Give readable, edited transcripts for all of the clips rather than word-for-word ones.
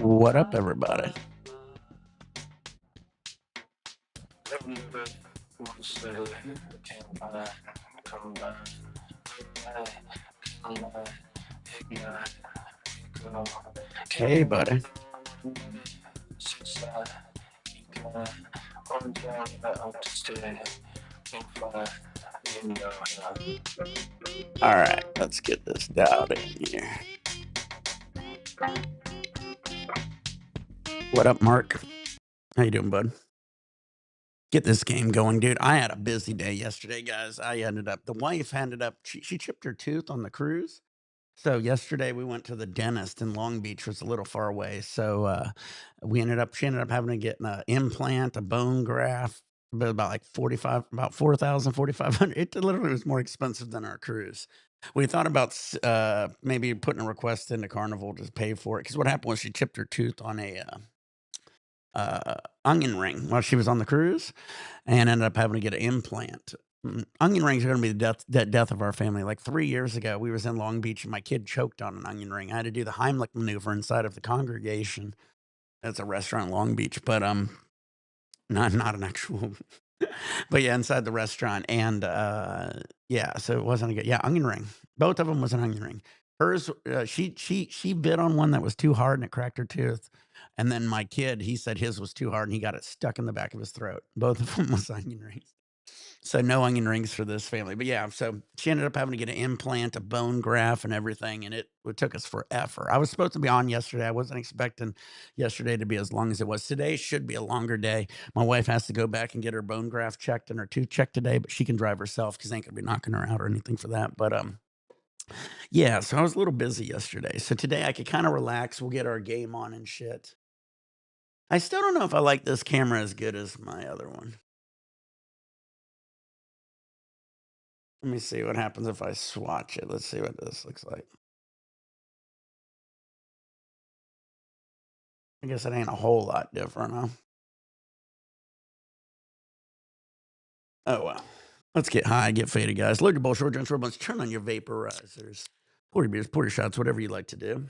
What up, everybody? Hey, buddy. All right, let's get this dialed in here. What up, Mark? How you doing, bud? Get this game going, dude. I had a busy day yesterday, guys. The wife ended up, she chipped her tooth on the cruise. So yesterday we went to the dentist in Long Beach, was a little far away. So she ended up having to get an implant, a bone graft, but about like 45, about 4,000, 4,500. It literally was more expensive than our cruise. We thought about maybe putting a request into Carnival to pay for it. Because what happened was she chipped her tooth on a onion ring while she was on the cruise and ended up having to get an implant. Onion rings are going to be the death of our family. Like 3 years ago, we was in Long Beach and my kid choked on an onion ring. I had to do the Heimlich maneuver inside of the congregation. That's a restaurant in Long Beach, but not an actual, but yeah, inside the restaurant. And yeah, so it wasn't a good, yeah, onion ring. Both of them was an onion ring. Hers, she bit on one that was too hard and it cracked her tooth. And then my kid, he said his was too hard and he got it stuck in the back of his throat. Both of them was onion rings. So no onion rings for this family. But yeah, so she ended up having to get an implant, a bone graft, and everything. And it took us forever. I was supposed to be on yesterday. I wasn't expecting yesterday to be as long as it was. Today should be a longer day. My wife has to go back and get her bone graft checked and her tooth checked today, but she can drive herself because I ain't gonna be knocking her out or anything for that. But yeah, so I was a little busy yesterday. So today I could kind of relax. We'll get our game on and shit. I still don't know if I like this camera as good as my other one. Let me see what happens if I swatch it. Let's see what this looks like. I guess it ain't a whole lot different, huh? Oh, well. Let's get high, get faded, guys. Load your bowl, short drinks, robots. Turn on your vaporizers. Pour your beers, pour your shots, whatever you like to do.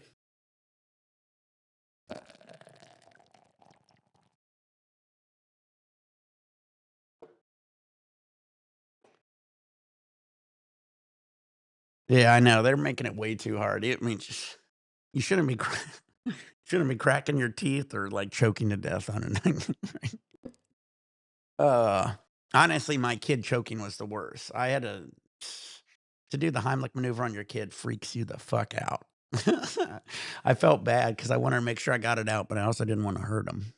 Yeah, I know. They're making it way too hard. It means you shouldn't be shouldn't be cracking your teeth or like choking to death on it. Honestly, my kid choking was the worst. I had to do the Heimlich maneuver on your kid freaks you the fuck out. I felt bad because I wanted to make sure I got it out, but I also didn't want to hurt him.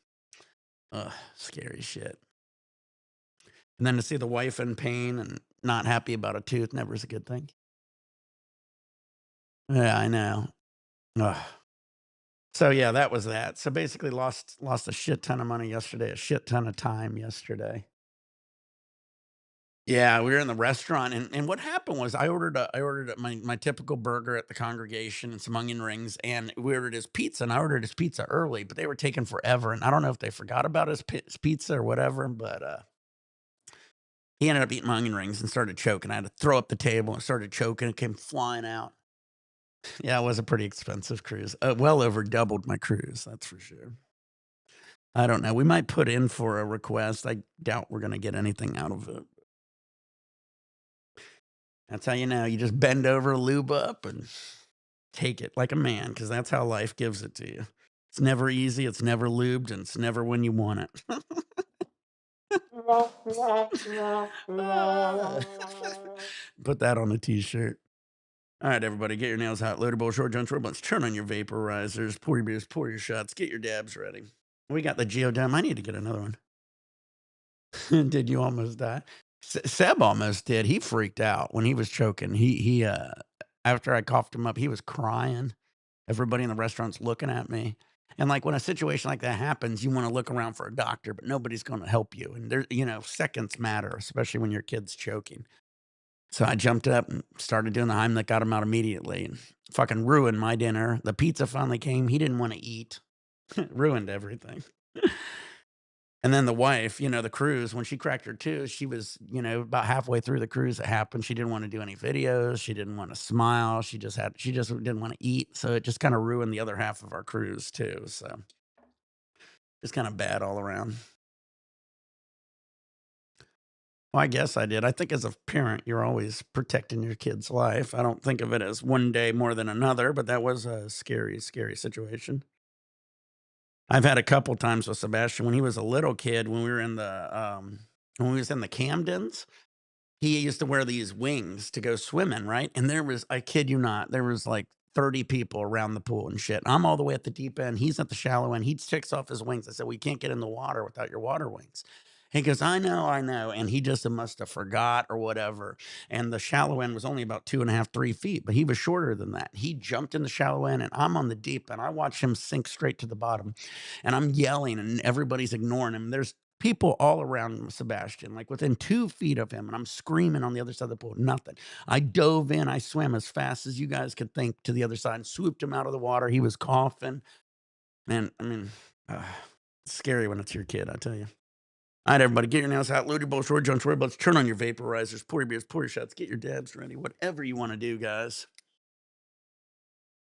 Ugh, scary shit. And then to see the wife in pain and not happy about a tooth never is a good thing. Yeah, I know. Ugh. So yeah, that was that. So basically lost a shit ton of money yesterday, a shit ton of time yesterday. Yeah, we were in the restaurant, and what happened was my typical burger at the congregation and some onion rings, and we ordered his pizza, and I ordered his pizza early, but they were taking forever, and I don't know if they forgot about his pizza or whatever, but he ended up eating my onion rings and started choking. I had to throw up the table and started choking. It came flying out. Yeah, it was a pretty expensive cruise. Well over doubled my cruise, that's for sure. I don't know. We might put in for a request. I doubt we're gonna get anything out of it. That's how you know. You just bend over, lube up, and take it like a man, because that's how life gives it to you. It's never easy, it's never lubed, and it's never when you want it. Put that on a t-shirt. All right, everybody, get your nails hot. Loader bowl, short johns, robots. Turn on your vaporizers. Pour your beers, pour your shots. Get your dabs ready. We got the Geodome. I need to get another one. Did you almost die? Seb almost did. He freaked out when he was choking. He after I coughed him up, he was crying. Everybody in the restaurant's looking at me. And like when a situation like that happens, you want to look around for a doctor, but nobody's going to help you. And seconds matter, especially when your kid's choking. So I jumped up and started doing the Heimlich, got him out immediately, and fucking ruined my dinner. The pizza finally came. He didn't want to eat. Ruined everything. And then the wife, the cruise, when she cracked her tooth, she was, about halfway through the cruise it happened. She didn't wanna do any videos, she didn't wanna smile, she just didn't wanna eat, so it just kinda ruined the other half of our cruise too, so it's kinda bad all around. Well, I guess I did. I think as a parent, you're always protecting your kid's life. I don't think of it as one day more than another, but that was a scary, scary situation. I've had a couple times with Sebastian when he was a little kid, when we were in when we was in the Camdens. He used to wear these wings to go swimming, right? And there was, I kid you not, there was like 30 people around the pool and shit. I'm all the way at the deep end. He's at the shallow end. He takes off his wings. I said, "We can't get in the water without your water wings." He goes, "I know, I know." And he just must have forgot or whatever. And the shallow end was only about 2.5, 3 feet, but he was shorter than that. He jumped in the shallow end and I'm on the deep end. I watched him sink straight to the bottom and I'm yelling and everybody's ignoring him. There's people all around Sebastian, like within 2 feet of him, and I'm screaming on the other side of the pool. Nothing. I dove in. I swam as fast as you guys could think to the other side and swooped him out of the water. He was coughing. Man, I mean, uh, it's scary when it's your kid, I tell you. All right, everybody, get your nails out, load your bowl, short john, short butts, turn on your vaporizers, pour your beers, pour your shots, get your dabs ready, whatever you want to do, guys.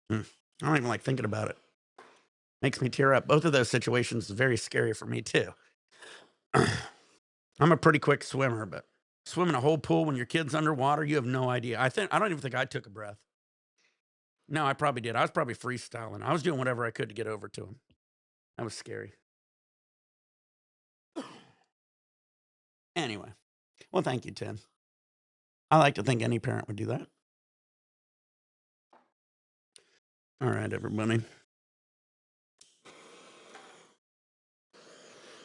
I don't even like thinking about it. Makes me tear up. Both of those situations is very scary for me too. I'm a pretty quick swimmer, but swimming a whole pool when your kid's underwater, you have no idea. I don't even think I took a breath. No, I probably did. I was probably freestyling. I was doing whatever I could to get over to him. That was scary. Anyway, well, thank you, Tim. I like to think any parent would do that. All right, everybody.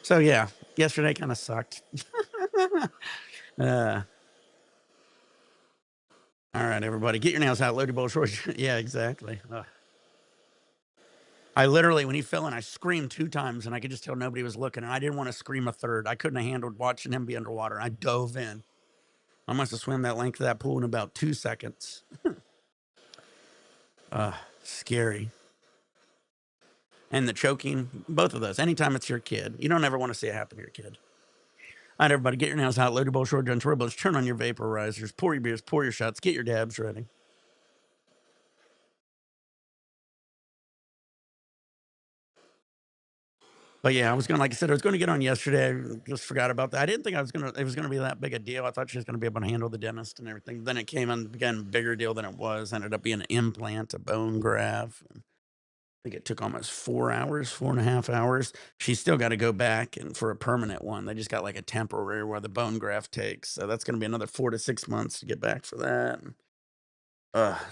So yeah, yesterday kind of sucked. uh, all right, everybody, get your nails out, load your bowl shorts. Yeah, exactly. I literally, when he fell in, I screamed 2 times, and I could just tell nobody was looking, and I didn't wanna scream a third. I couldn't have handled watching him be underwater. I dove in. I must have swam that length of that pool in about 2 seconds. Scary. And the choking, both of those. Anytime it's your kid, you don't ever wanna see it happen to your kid. Alright, everybody, get your nails out, load your bowl, short guns, turbos, turn on your vaporizers, pour your beers, pour your shots, get your dabs ready. But yeah, I was gonna, like I said, I was gonna get on yesterday. I just forgot about that. I didn't think it was gonna be that big a deal. I thought she was gonna be able to handle the dentist and everything. Then it came and became a bigger deal than it was. Ended up being an implant, a bone graft. And I think it took almost 4 hours, 4.5 hours. She's still got to go back and for a permanent one. They just got like a temporary where the bone graft takes. So that's gonna be another 4 to 6 months to get back for that.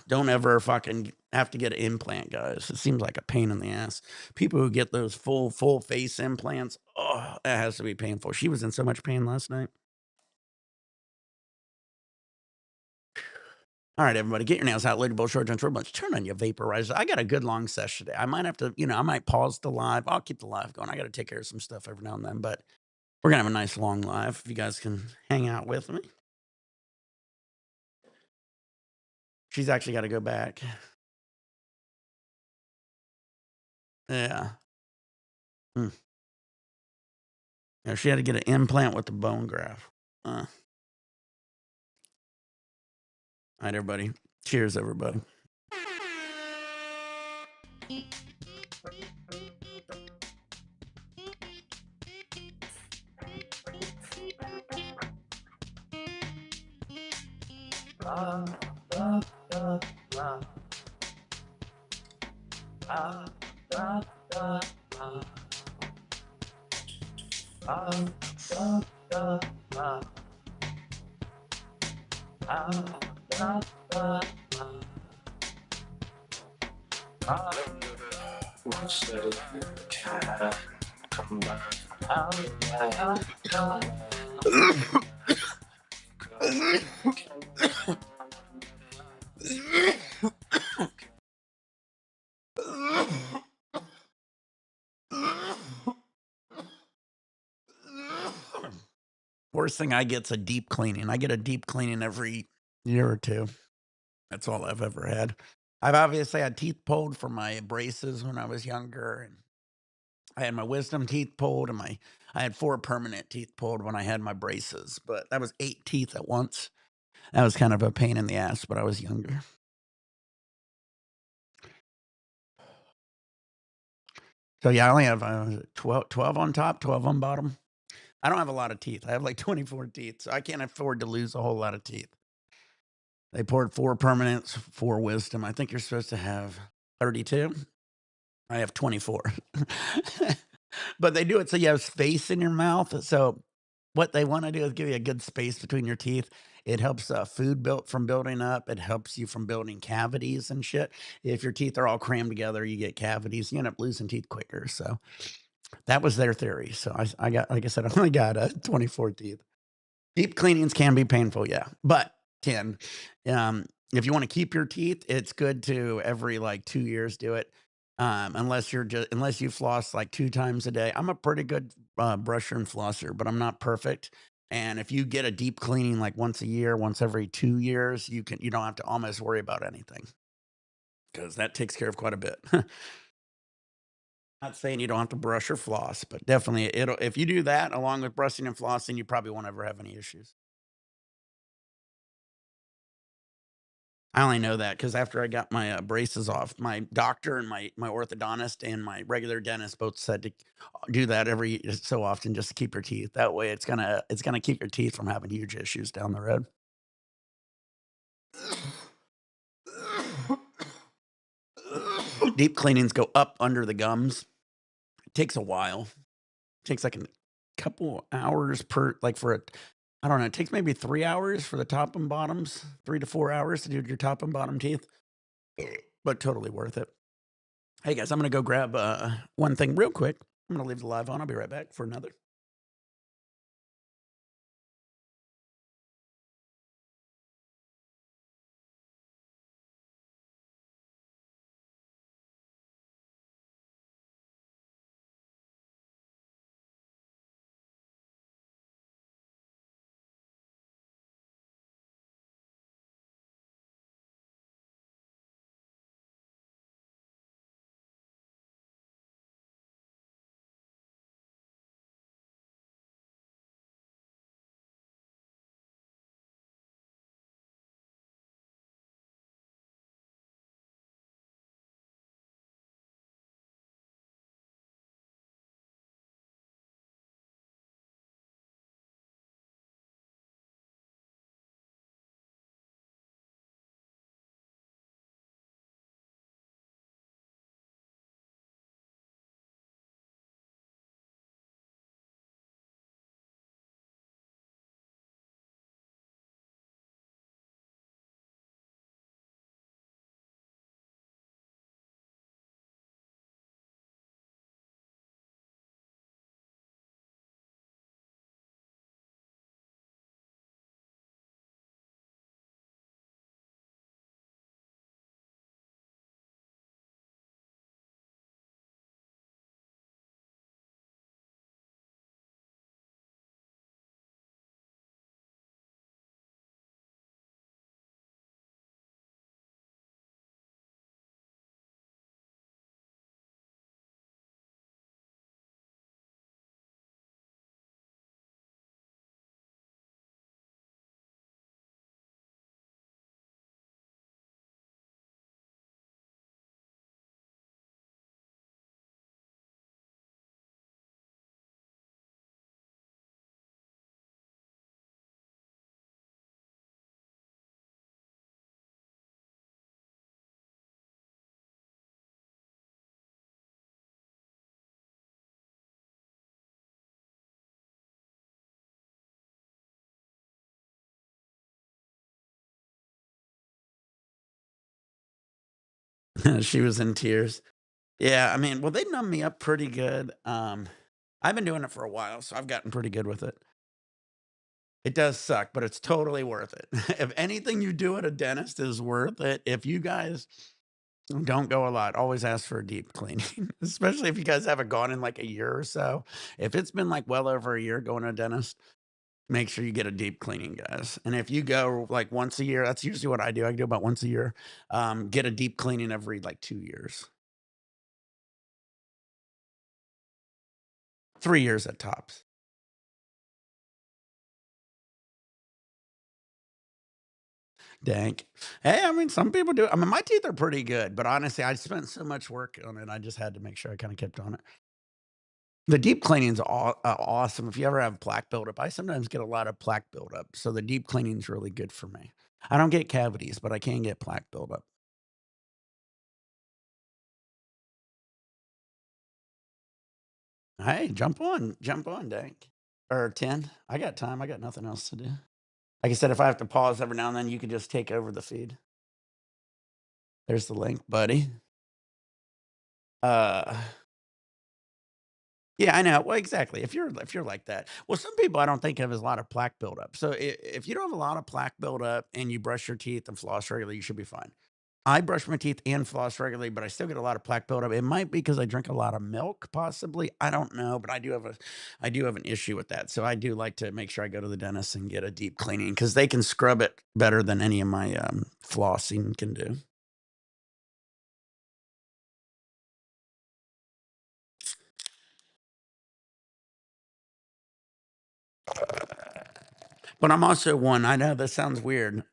Don't ever fucking have to get an implant, guys. It seems like a pain in the ass. People who get those full face implants, oh, that has to be painful. She was in so much pain last night. All right, everybody, get your nails out, lady bull short on short bunch. Turn on your vaporizer. I got a good long session today. I might have to, I might pause the live. I'll keep the live going. I got to take care of some stuff every now and then, but we're gonna have a nice long live if you guys can hang out with me. She's actually got to go back. Yeah. Hmm. Yeah, she had to get an implant with the bone graft. All right, everybody. Cheers, everybody. Worst thing I get's a deep cleaning. I get a deep cleaning every year or 2. That's all I've ever had. I've obviously had teeth pulled for my braces when I was younger, and I had my wisdom teeth pulled and I had 4 permanent teeth pulled when I had my braces, but that was 8 teeth at once. That was kind of a pain in the ass, but I was younger. So, yeah, I only have, 12 on top, 12 on bottom. I don't have a lot of teeth. I have, like, 24 teeth, so I can't afford to lose a whole lot of teeth. They poured 4 permanents, 4 wisdom. I think you're supposed to have 32. I have 24. But they do it so you have space in your mouth, so what they wanna do is give you a good space between your teeth. It helps, food built from building up, it helps you from building cavities and shit. If your teeth are all crammed together, you get cavities, you end up losing teeth quicker, so that was their theory. So I got like I said, I only got, 24 teeth. Deep cleanings can be painful, yeah, but 10. If you wanna keep your teeth, it's good to every, like, 2 years do it, unless you floss, like, 2 times a day. I'm a pretty good, brusher and flosser, but I'm not perfect, and if you get a deep cleaning, like, once a year, once every 2 years, you don't have to almost worry about anything because that takes care of quite a bit. Not saying you don't have to brush or floss, but definitely it'll if you do that along with brushing and flossing, you probably won't ever have any issues. I only know that because after I got my, braces off, my doctor and my orthodontist and my regular dentist both said to do that every so often just to keep your teeth. That way, it's gonna keep your teeth from having huge issues down the road. Deep cleanings go up under the gums. It takes a while. It takes, like, a couple hours per like, for it. I don't know, it takes maybe 3 hours for the top and bottoms, 3 to 4 hours to do your top and bottom teeth, but totally worth it. Hey guys, I'm gonna go grab one thing real quick. I'm gonna leave the live on. I'll be right back for another. She was in tears. Yeah, I mean, well, they numb me up pretty good. I've been doing it for a while, so I've gotten pretty good with it. It does suck, but it's totally worth it. If anything you do at a dentist is worth it, if you guys don't go a lot, always ask for a deep cleaning, especially if you guys haven't gone in like a year or so. If it's been like well over a year going to a dentist, make sure you get a deep cleaning, guys. And if you go like once a year, that's usually what I do. I do about once a year. Get a deep cleaning every like 2 years. 3 years at tops. Dank. Hey, I mean, some people do. I mean, my teeth are pretty good, but honestly, I spent so much work on it. I just had to make sure I kind of kept on it. The deep cleaning's awesome. If you ever have plaque buildup, I sometimes get a lot of plaque buildup, so the deep cleaning's really good for me. I don't get cavities, but I can get plaque buildup. Hey, jump on, Dank. Or 10. I got time. I got nothing else to do. Like I said, if I have to pause every now and then, you could just take over the feed. There's the link, buddy. Uh, yeah, I know. Well, exactly. If you're like that. Well, some people I don't think have as a lot of plaque buildup. So if you don't have a lot of plaque buildup and you brush your teeth and floss regularly, you should be fine. I brush my teeth and floss regularly, but I still get a lot of plaque buildup. It might be because I drink a lot of milk, possibly. I don't know, but I do have an issue with that. So I do like to make sure I go to the dentist and get a deep cleaning because they can scrub it better than any of my flossing can do. But I'm also one. I know this sounds weird.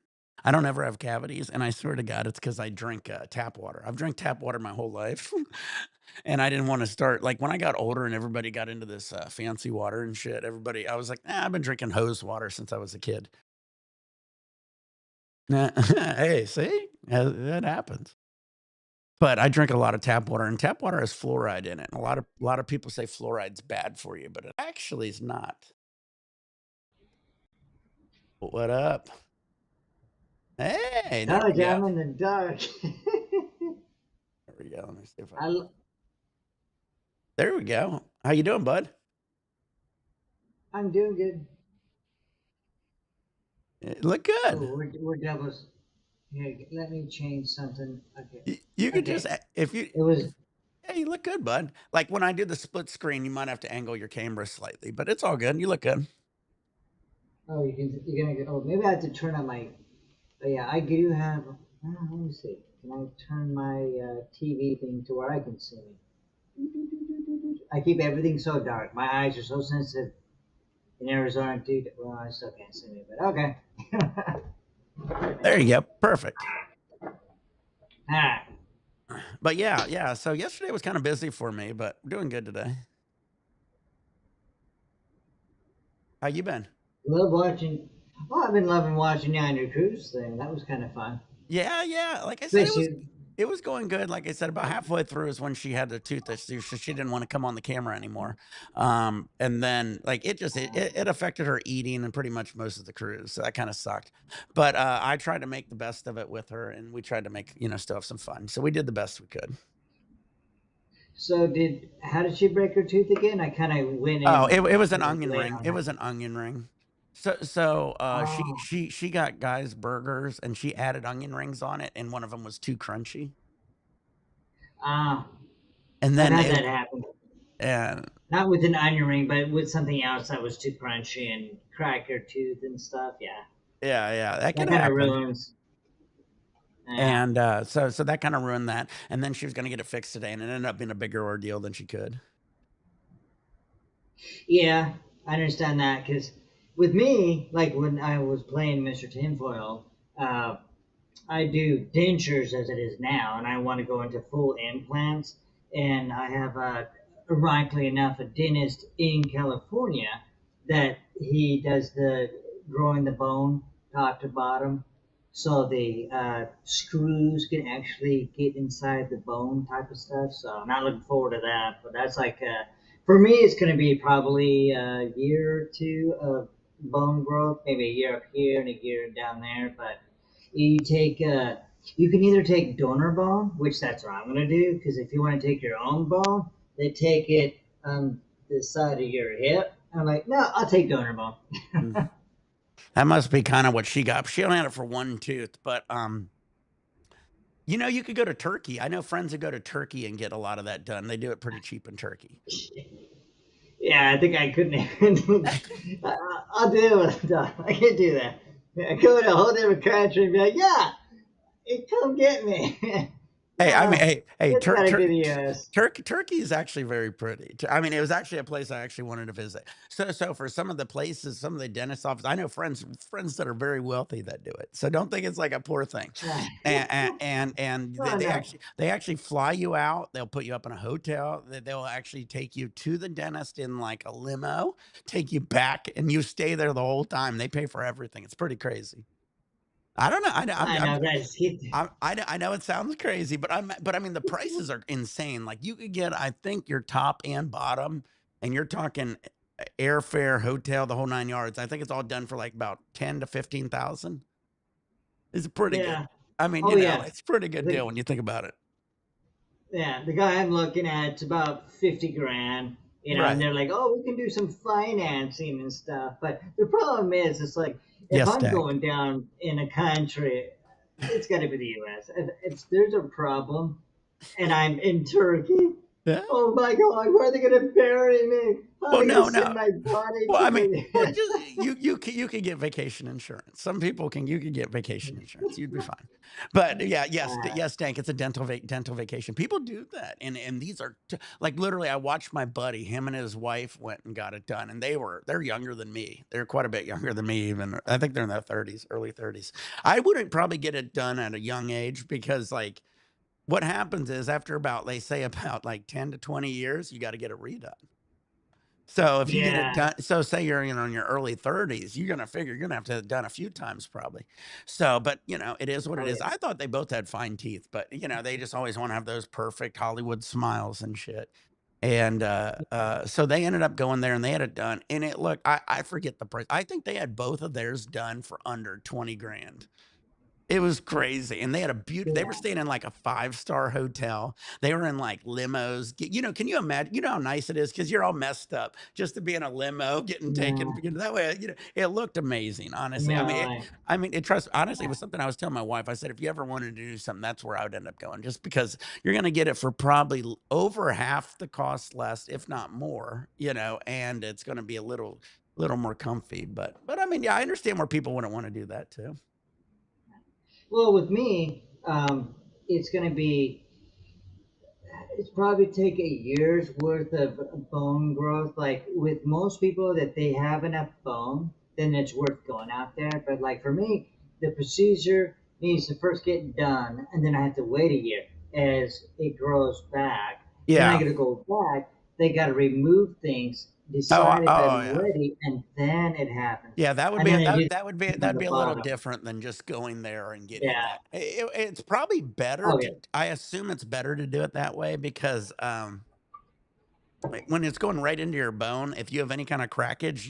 I don't ever have cavities, and I swear to God, it's because I drink tap water. I've drank tap water my whole life. And I didn't wanna start like, when I got older and everybody got into this, fancy water and shit, I was like, "Nah, I've been drinking hose water since I was a kid." Nah, hey, see? That happens. But I drink a lot of tap water, and tap water has fluoride in it, and a lot of people say fluoride's bad for you, but it actually is not. What up? Hey, there we Told you go. I'm in the dark. There we go. Let me see if I I, can there we go. How you doing, bud? I'm doing good. Look Oh, good. we're doubles. Here, let me change something. Okay. You could just Okay. if you It was. yeah, you look good, bud. Like, when I do the split screen, you might have to angle your camera slightly, but it's all good. You look good. Oh, you're gonna go. Oh, maybe I have to turn on my. Oh, yeah, I do have. Let me see. Can I turn my TV thing to where I can see me? I keep everything so dark. My eyes are so sensitive in Arizona, dude. Well, I still can't see me, but okay. There you go. Perfect. Ah, But yeah, yeah. So yesterday was kind of busy for me, but doing good today. How you been? love watching. Oh, I've been loving watching you on your cruise thing. That was kind of fun. Yeah, yeah. Like I said, Especially, it was going good. Like I said, about halfway through is when she had the tooth issue, so she didn't want to come on the camera anymore. And then like it affected her eating and pretty much most of the cruise. So that kind of sucked. But I tried to make the best of it with her, and we tried to make still have some fun. So we did the best we could. so did how did she break her tooth again? I kind of went Oh, in it was an like onion late ring. on It that. was an onion ring. So she Oh, she she got guys burgers and she added onion rings on it, and one of them was too crunchy. ah, And I've then had it that happen. and Not with an onion ring, but with something else that was too crunchy and crack her tooth and stuff. Yeah, yeah, yeah, that that could kind of happen. ruins. Yeah, And so that kind of ruined that. And then she was gonna get it fixed today, and it ended up being a bigger ordeal than she could. yeah, I understand that because with me, like when I was playing Mr. Tinfoil, I do dentures as it is now, and I want to go into full implants. And I have, ironically enough, a dentist in California that he does the growing the bone top to bottom, so the screws can actually get inside the bone type of stuff. So I'm not looking forward to that, but that's like for me, it's going to be probably a year or two of bone growth, maybe a year up here and a year down there, but you take you can either take donor bone, which that's what I'm going to do, because if you want to take your own bone, they take it on the side of your hip. I'm like, no, I'll take donor bone. Mm. That must be kind of what she got. She only had it for one tooth, but you could go to Turkey. I know friends who go to Turkey and get a lot of that done. They do it pretty cheap in Turkey. Yeah, I think I couldn't even. I'll deal with it. I can't do that. I go to a whole different country and be like, yeah, come get me. Hey, I mean, hey, It's gotta be the US. Turkey is actually very pretty. I mean, it was actually a place I actually wanted to visit. So for some of the places, some of the dentist offices, I know friends that are very wealthy that do it. So don't think it's like a poor thing. Right. And Oh, no. they actually fly you out. They'll put you up in a hotel. They'll actually take you to the dentist in like a limo, take you back, and you stay there the whole time. They pay for everything. It's pretty crazy. I don't know. I know, guys, keep I know it sounds crazy, but I mean, the prices are insane. Like, you could get, I think, your top and bottom, and you're talking airfare, hotel, the whole 9 yards. I think it's all done for, like, about 10 to 15,000. It's pretty good. yeah. I mean, Oh, yeah. it's a pretty good The deal when you think about it. Yeah, the guy I'm looking at, it's about 50 grand, and Right. they're like, oh, we can do some financing and stuff. But the problem is, it's like, if Yes, I'm Dak. going down in a country, it's got to be the US. If there's a problem and I'm in Turkey, Yeah. oh my God, where are they going to bury me? How are Well, they going to no, send no. my body Well, to I mean, well, the. just you can get vacation insurance. Some people can you can get vacation insurance. You'd be fine. But yeah, uh, yes, Dank, it's a dental vacation. People do that, and these are like literally. I watched my buddy, him and his wife went and got it done, and they're younger than me. They're quite a bit younger than me. Even I think they're in their 30s, early 30s. I wouldn't probably get it done at a young age because like what happens is after about they say about like 10 to 20 years, you got to get it redone. So if you get it yeah. done, so say you're, in your early 30s, you're gonna figure you're gonna have to have it done a few times probably. So, but it is what it Oh, is. yeah. I thought they both had fine teeth, but they just always want to have those perfect Hollywood smiles and shit. And so they ended up going there and they had it done. And it look, I forget the price. I think they had both of theirs done for under 20 grand. It was crazy, and they had a they were Yeah. staying in, like, a five-star hotel. They were in, like, limos. Can you imagine? You know how nice it is because 'cause you're all messed up just to be in a limo getting taken Yeah. that way, it looked amazing, honestly. No, I mean, it trust honestly, it was something I was telling my wife. I said, "If you ever wanted to do something, that's where I would end up going," just because you're gonna get it for probably over half the cost less, if not more, and it's gonna be a little more comfy, but I mean, yeah, I understand where people wouldn't wanna do that too. well, with me, it's going to be it's probably take a year's worth of bone growth. Like with most people, that they have enough bone, then it's worth going out there. But like for me, the procedure needs to first get done, and then I have to wait a year as it grows back. Then I Yeah. got to go back. They got to remove things, Oh, decide if oh, I'm yeah. ready, and then it happens. Yeah, that would And be then they just that'd the be a little bottom. different than just going there and getting Yeah. that. It's probably better Oh yeah. to I assume it's better to do it that way because, like, when it's going right into your bone, if you have any kind of crackage,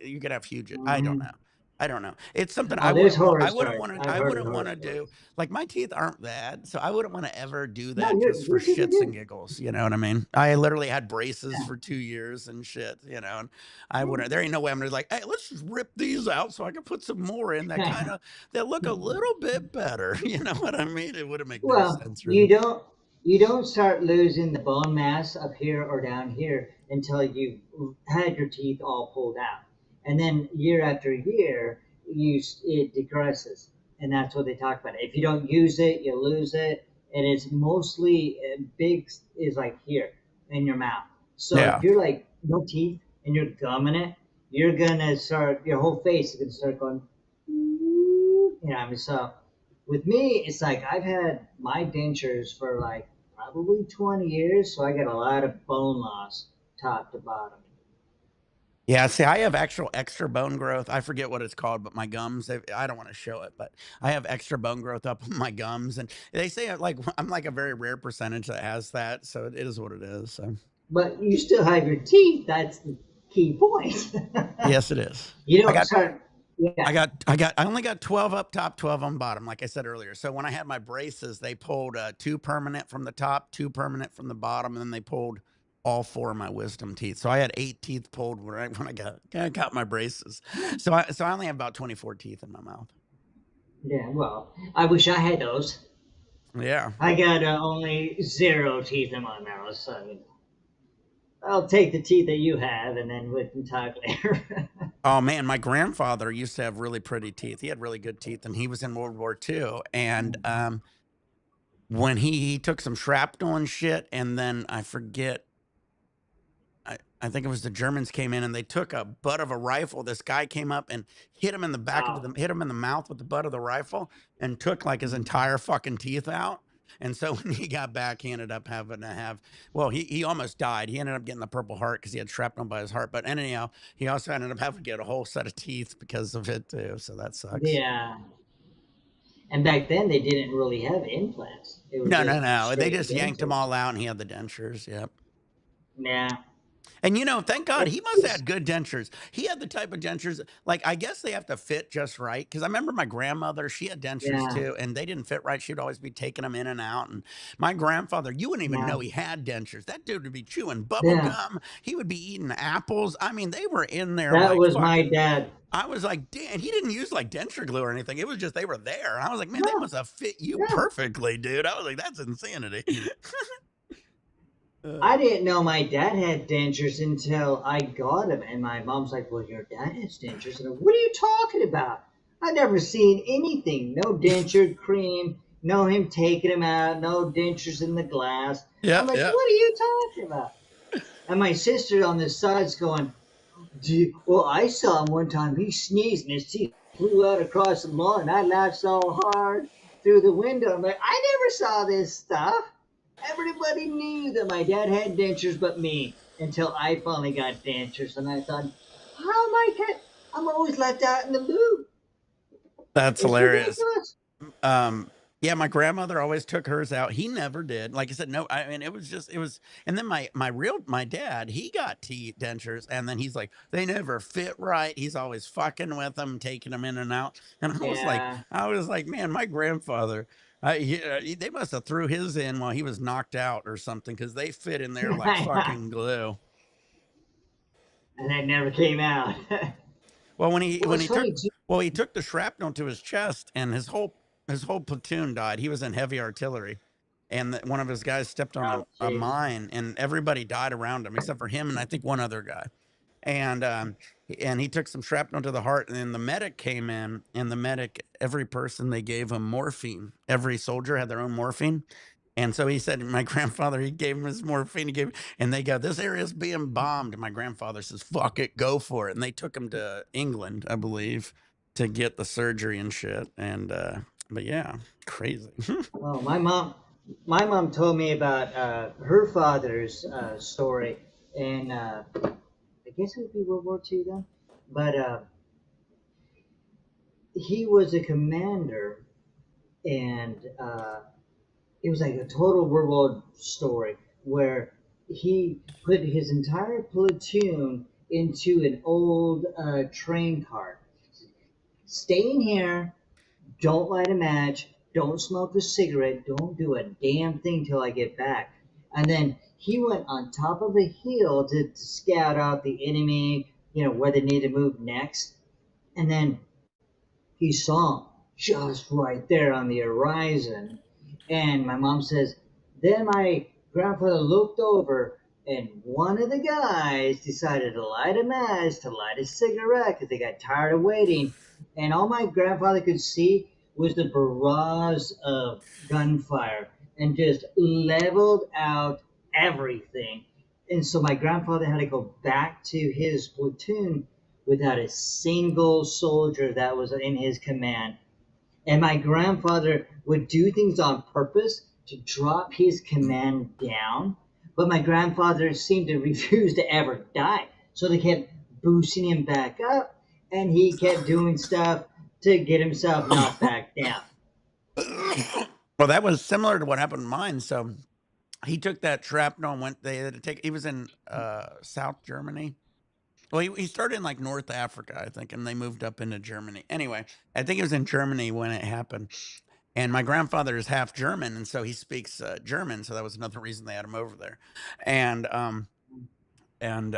you could have huge I don't know. Mhm. I don't know. It's something Oh, there's horror I wouldn't stories. wanna I've I heard of wouldn't horror wanna do stories. like, my teeth aren't bad, so I wouldn't wanna ever do No, that just for you're super shits and good. giggles, you know what I mean? I literally had braces Yeah. for 2 years and shit, and I wouldn't there ain't no way I'm gonna like, "Hey, let's just rip these out so I can put some more in that look a little bit better." You know what I mean? It wouldn't make no Well, sense, you really. don't start losing the bone mass up here or down here until you've had your teeth all pulled out, and then year after year, it decreases, and that's what they talk about. If you don't use it, you lose it, and it's mostly big is like here in your mouth. So if Yeah. you're like no teeth and you're gumming it, you're gonna start your whole face is gonna start going. I mean, so with me, it's like I've had my dentures for like probably 20 years, so I got a lot of bone loss top to bottom. Yeah, see, I have actual extra bone growth. I forget what it's called, but my gums, I don't want to show it, but I have extra bone growth up on my gums. And they say I'm like a very rare percentage that has that. So it is what it is. So But you still have your teeth. That's the key point. yes, it is. You I don't got, start, yeah. I only got 12 up top, 12 on bottom, like I said earlier. So when I had my braces, they pulled two permanent from the top, two permanent from the bottom, and then they pulled all four of my wisdom teeth. So I had 8 teeth pulled when I got my braces. So I only have about 24 teeth in my mouth. Yeah, well, I wish I had those. Yeah. I got only zero teeth in my mouth, so I'll take the teeth that you have, and then we can talk later. Oh man, my grandfather used to have really pretty teeth. He had really good teeth, and he was in World War II. And when he took some shrapnel and shit, and then I forget. I think it was the Germans came in and they took a butt of a rifle. This guy came up and hit him in the back of the Wow. hit him in the mouth with the butt of the rifle and took like his entire fucking teeth out. And so when he got back, he ended up having to have well, he almost died. He ended up getting the Purple Heart because he had shrapnel by his heart. But anyhow, he also ended up having to get a whole set of teeth because of it too. So that sucks. Yeah. And back then they didn't really have implants. It was No, no, just no. They straight just yanked him dentures. all out and he had the dentures. Yep. Yeah. And, thank God he must have It's had good dentures. He had the type of dentures, like, I guess they have to fit just right. Cause I remember my grandmother, she had dentures yeah. too, and they didn't fit right. She'd always be taking them in and out. And my grandfather, you wouldn't even Yeah. know he had dentures. That dude would be chewing bubble Yeah. gum. He would be eating apples. I mean, they were in there That like was my fucking. dad. I was like, damn, he didn't use like denture glue or anything. It was just they were there. And I was like, man, they No. must have fit you Yeah. perfectly, dude. I was like, that's insanity. I Uh, didn't know my dad had dentures until I got him, and my mom's like, "Well, your dad has dentures." And I'm, what are you talking about? I never seen anything. No denture cream. No him taking them out. No dentures in the glass. I'm yeah, like, yeah. what are you talking about? And my sister on the side's going, well, I saw him one time. He sneezed and his teeth flew out across the lawn, and I laughed so hard through the window. I'm like, I never saw this stuff. Everybody knew that my dad had dentures but me until I finally got dentures. And I thought, how am I get? I'm always left out in the loop. That's It's hilarious. ridiculous. Yeah, my grandmother always took hers out. He never did. Like I said, no, I mean, it was, and then my dad, he got teeth dentures, and then he's like, they never fit right. He's always fucking with them, taking them in and out. And Yeah. I was like, man, my grandfather, they must have threw his in while he was knocked out or something, because they fit in there like And fucking glue. that never came out. Well, Well, it's funny too. he took the shrapnel to his chest, and his whole platoon died. He was in heavy artillery, and one of his guys stepped on Oh, a jeez. mine, and everybody died around him except for him and I think one other guy. And he took some shrapnel to the heart, and then the medic came in, and the medic, every person they gave him morphine. Every soldier had their own morphine, and so he said, my grandfather, he gave him his morphine. And they go, this area's being bombed. And my grandfather says, fuck it, go for it. And they took him to England, I believe, to get the surgery and shit. And, but yeah, crazy. Well, my mom told me about her father's story, and I guess it would be World War II then. But he was a commander, and it was like a total World War story where he put his entire platoon into an old train car. Stay in here. Don't light a match. Don't smoke a cigarette. Don't do a damn thing till I get back. And then he went on top of a hill to scout out the enemy, where they need to move next. And then he saw him just right there on the horizon. And my mom says, then my grandfather looked over, and one of the guys decided to light a match, to light a cigarette, because they got tired of waiting. And all my grandfather could see was the barrage of gunfire and just leveled out everything. And so my grandfather had to go back to his platoon without a single soldier that was in his command. And my grandfather would do things on purpose to drop his command down, but my grandfather seemed to refuse to ever die. So they kept boosting him back up, and he kept doing stuff to get himself not back down. Well, that was similar to what happened to mine. So he took that shrapnel and went, they had to take, he was in South Germany. Well, he started in like North Africa, I think, and they moved up into Germany. Anyway, I think it was in Germany when it happened. And my grandfather is half German, and so he speaks German. So that was another reason they had him over there. And and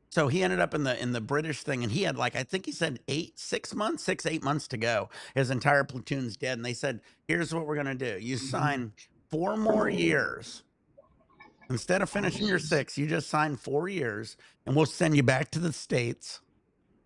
so he ended up in the British thing, and he had like I think he said 8 months to go. His entire platoon's dead, and they said, "Here's what we're gonna do: you Mhm. sign 4 more years." Instead of Oh, finishing your jeez. 6, you just sign 4 years, and we'll send you back to the States,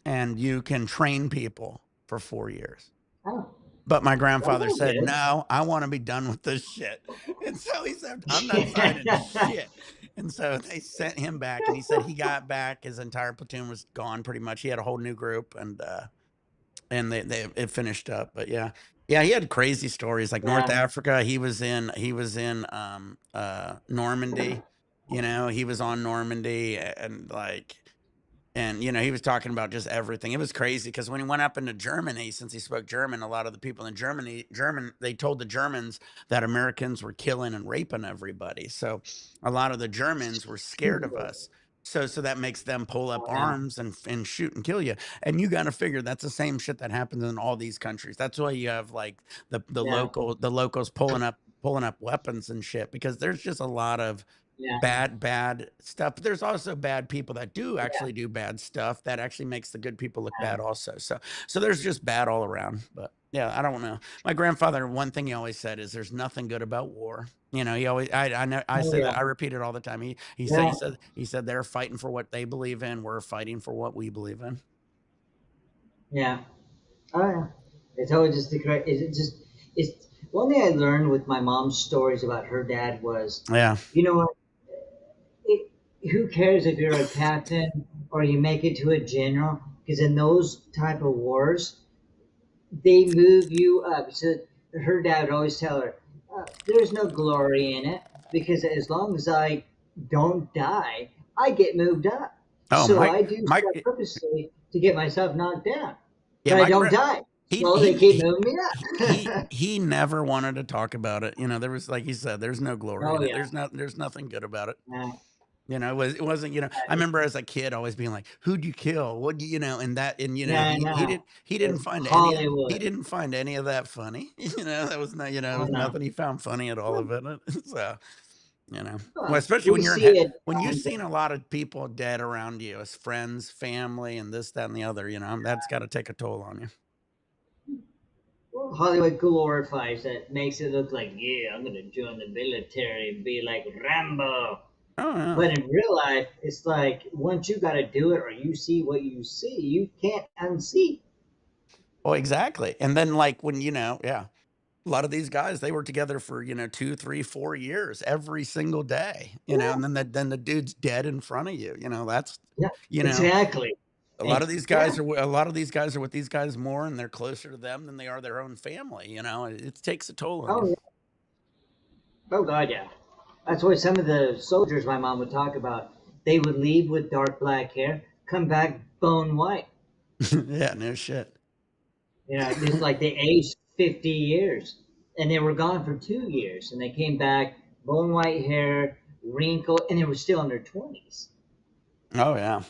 and you can train people for 4 years. Oh. But my That's grandfather all said, good. "No, I wanna be done with this shit." And so he said, "I'm not signing shit." And so they sent him back, and he said he got back, his entire platoon was gone pretty much. He had a whole new group, and they it finished up, but yeah. Yeah, he had crazy stories, like North Yeah, Africa, he was in, Normandy, he was on Normandy, and, like, and, he was talking about just everything. It was crazy because when he went up into Germany, since he spoke German, a lot of the people in German, they told the Germans that Americans were killing and raping everybody. So a lot of the Germans were scared of us. So that makes them pull up oh, yeah, arms and shoot and kill you. And you got to figure that's the same shit that happens in all these countries. That's why you have like yeah, the locals pulling up weapons and shit because there's just a lot of yeah, bad stuff. But there's also bad people that do yeah, actually do bad stuff that actually makes the good people look yeah. bad also. So there's just bad all around. But yeah, I don't know. My grandfather, one thing he always said is there's nothing good about war. He always I know I Oh, say yeah, that I repeat it all the time. yeah, He said they're fighting for what they believe in, we're fighting for what we believe in. yeah. Oh, yeah. It's always just the correct. It's one thing I learned with my mom's stories about her dad was, Yeah. you know what? It, who cares if you're a captain or you make it to a general? Because in those type of wars, they move you up. So her dad would always tell her, "There's no glory in it because as long as I don't die, I get moved up. Oh, So I do Mike, stuff purposely to get myself knocked down, yeah, but I my don't grand die. he So they he keep he moving me he up." he never wanted to talk about it. There was like he said, there's no glory Oh in it. yeah, There's nothing good about it. yeah, It wasn't, I remember as a kid always being like, "Who'd you kill? What do you know?" And that and yeah, I he know. didn't he didn't It's find he Hollywood. didn't find any of that funny. That was not, it Oh was no. nothing he found funny at all of it. So, well, Well, especially we see it. when you've seen a lot of people dead around you as friends, family, and this, that, and the other, that's got to take a toll on you. Well, Hollywood glorifies it, makes it look like, yeah, I'm gonna join the military and be like Rambo. Oh yeah. But in real life, it's like once you got to do it or you see what you see, you can't unsee. Oh, exactly. And then like when yeah. A lot of these guys, they were together for, 2, 3, 4 years every single day, Yeah, and then the dude's dead in front of you. That's yeah, you know, exactly. And yeah, a lot of these guys are with these guys more and they're closer to them than they are their own family. It takes a toll on you. oh yeah, oh god, yeah. That's why some of the soldiers my mom would talk about, they would leave with dark black hair, come back bone white. Yeah, no shit. It's like they aged 50 years, and they were gone for 2 years, and they came back bone white hair, wrinkled, and they were still in their 20s. Oh yeah.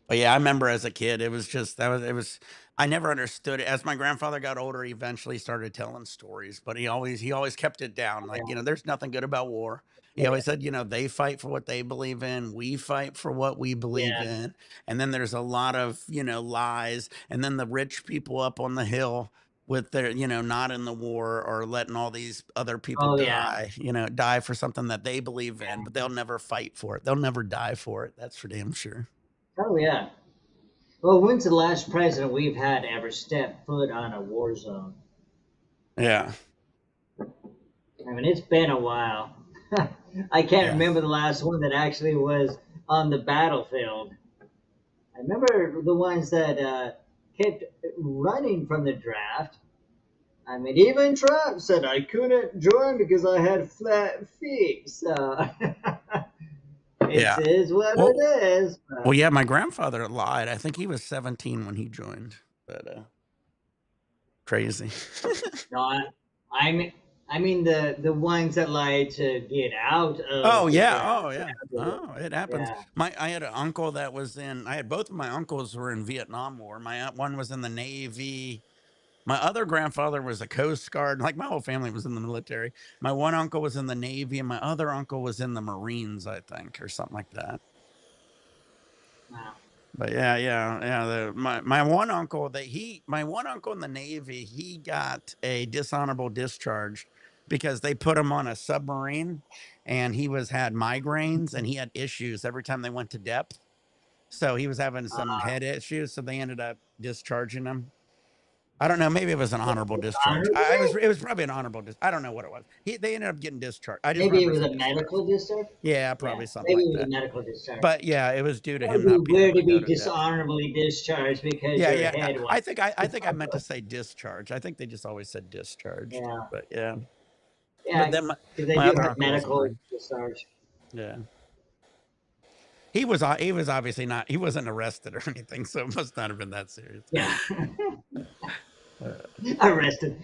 But yeah, I remember as a kid, it was just that was it was I never understood it. As my grandfather got older, he eventually started telling stories, but he always kept it down. Like, Yeah, there's nothing good about war. He yeah, always said, they fight for what they believe in, we fight for what we believe yeah. in. And then there's a lot of, lies. And then the rich people up on the hill with their, not in the war or letting all these other people Oh yeah, die for something that they believe in, but they'll never fight for it. They'll never die for it. That's for damn sure. oh yeah. Well, when's the last president we've had ever step foot on a war zone? Yeah. I mean, it's been a while. I can't Yeah. remember the last one that actually was on the battlefield. I remember the ones that kept running from the draft. I mean, even Trump said I couldn't join because I had flat feet. So it Yeah. is what Well it is. well, But yeah, my grandfather lied. I think he was 17 when he joined, but, crazy. no, I mean the ones that like to get out Oh, of the yeah. draft. Oh, yeah. Oh, it happens. Yeah. I had an uncle that was in I had both of my uncles were in Vietnam War. One was in the Navy. My other grandfather was a Coast Guard. Like, my whole family was in the military. My one uncle was in the Navy, and my other uncle was in the Marines, I think, or something like that. Wow. But yeah, yeah, yeah. My one uncle in the Navy, he got a dishonorable discharge because they put him on a submarine, and he had migraines and he had issues every time they went to depth. So he was having some Uh, head issues. So they ended up discharging him. I don't know. Maybe it was an Was honorable it discharge. honorable? It was probably an honorable I don't know what it was. They ended up getting discharged. I just Maybe it remember was as a a discharge. medical discharge. Yeah, Yeah, probably something maybe like it was a that. medical discharge. But yeah, it was due to That him would be not being weird able to to go be to death. dishonorably discharged because Yeah, your yeah. head was. I think I meant to say discharge. I think they just always said discharged. Yeah, But yeah. But yeah, then because they my do other have uncle was a medical Marine. discharge. Yeah. He was obviously not he wasn't arrested or anything, so it must not have been that serious. Yeah, Uh, arrested.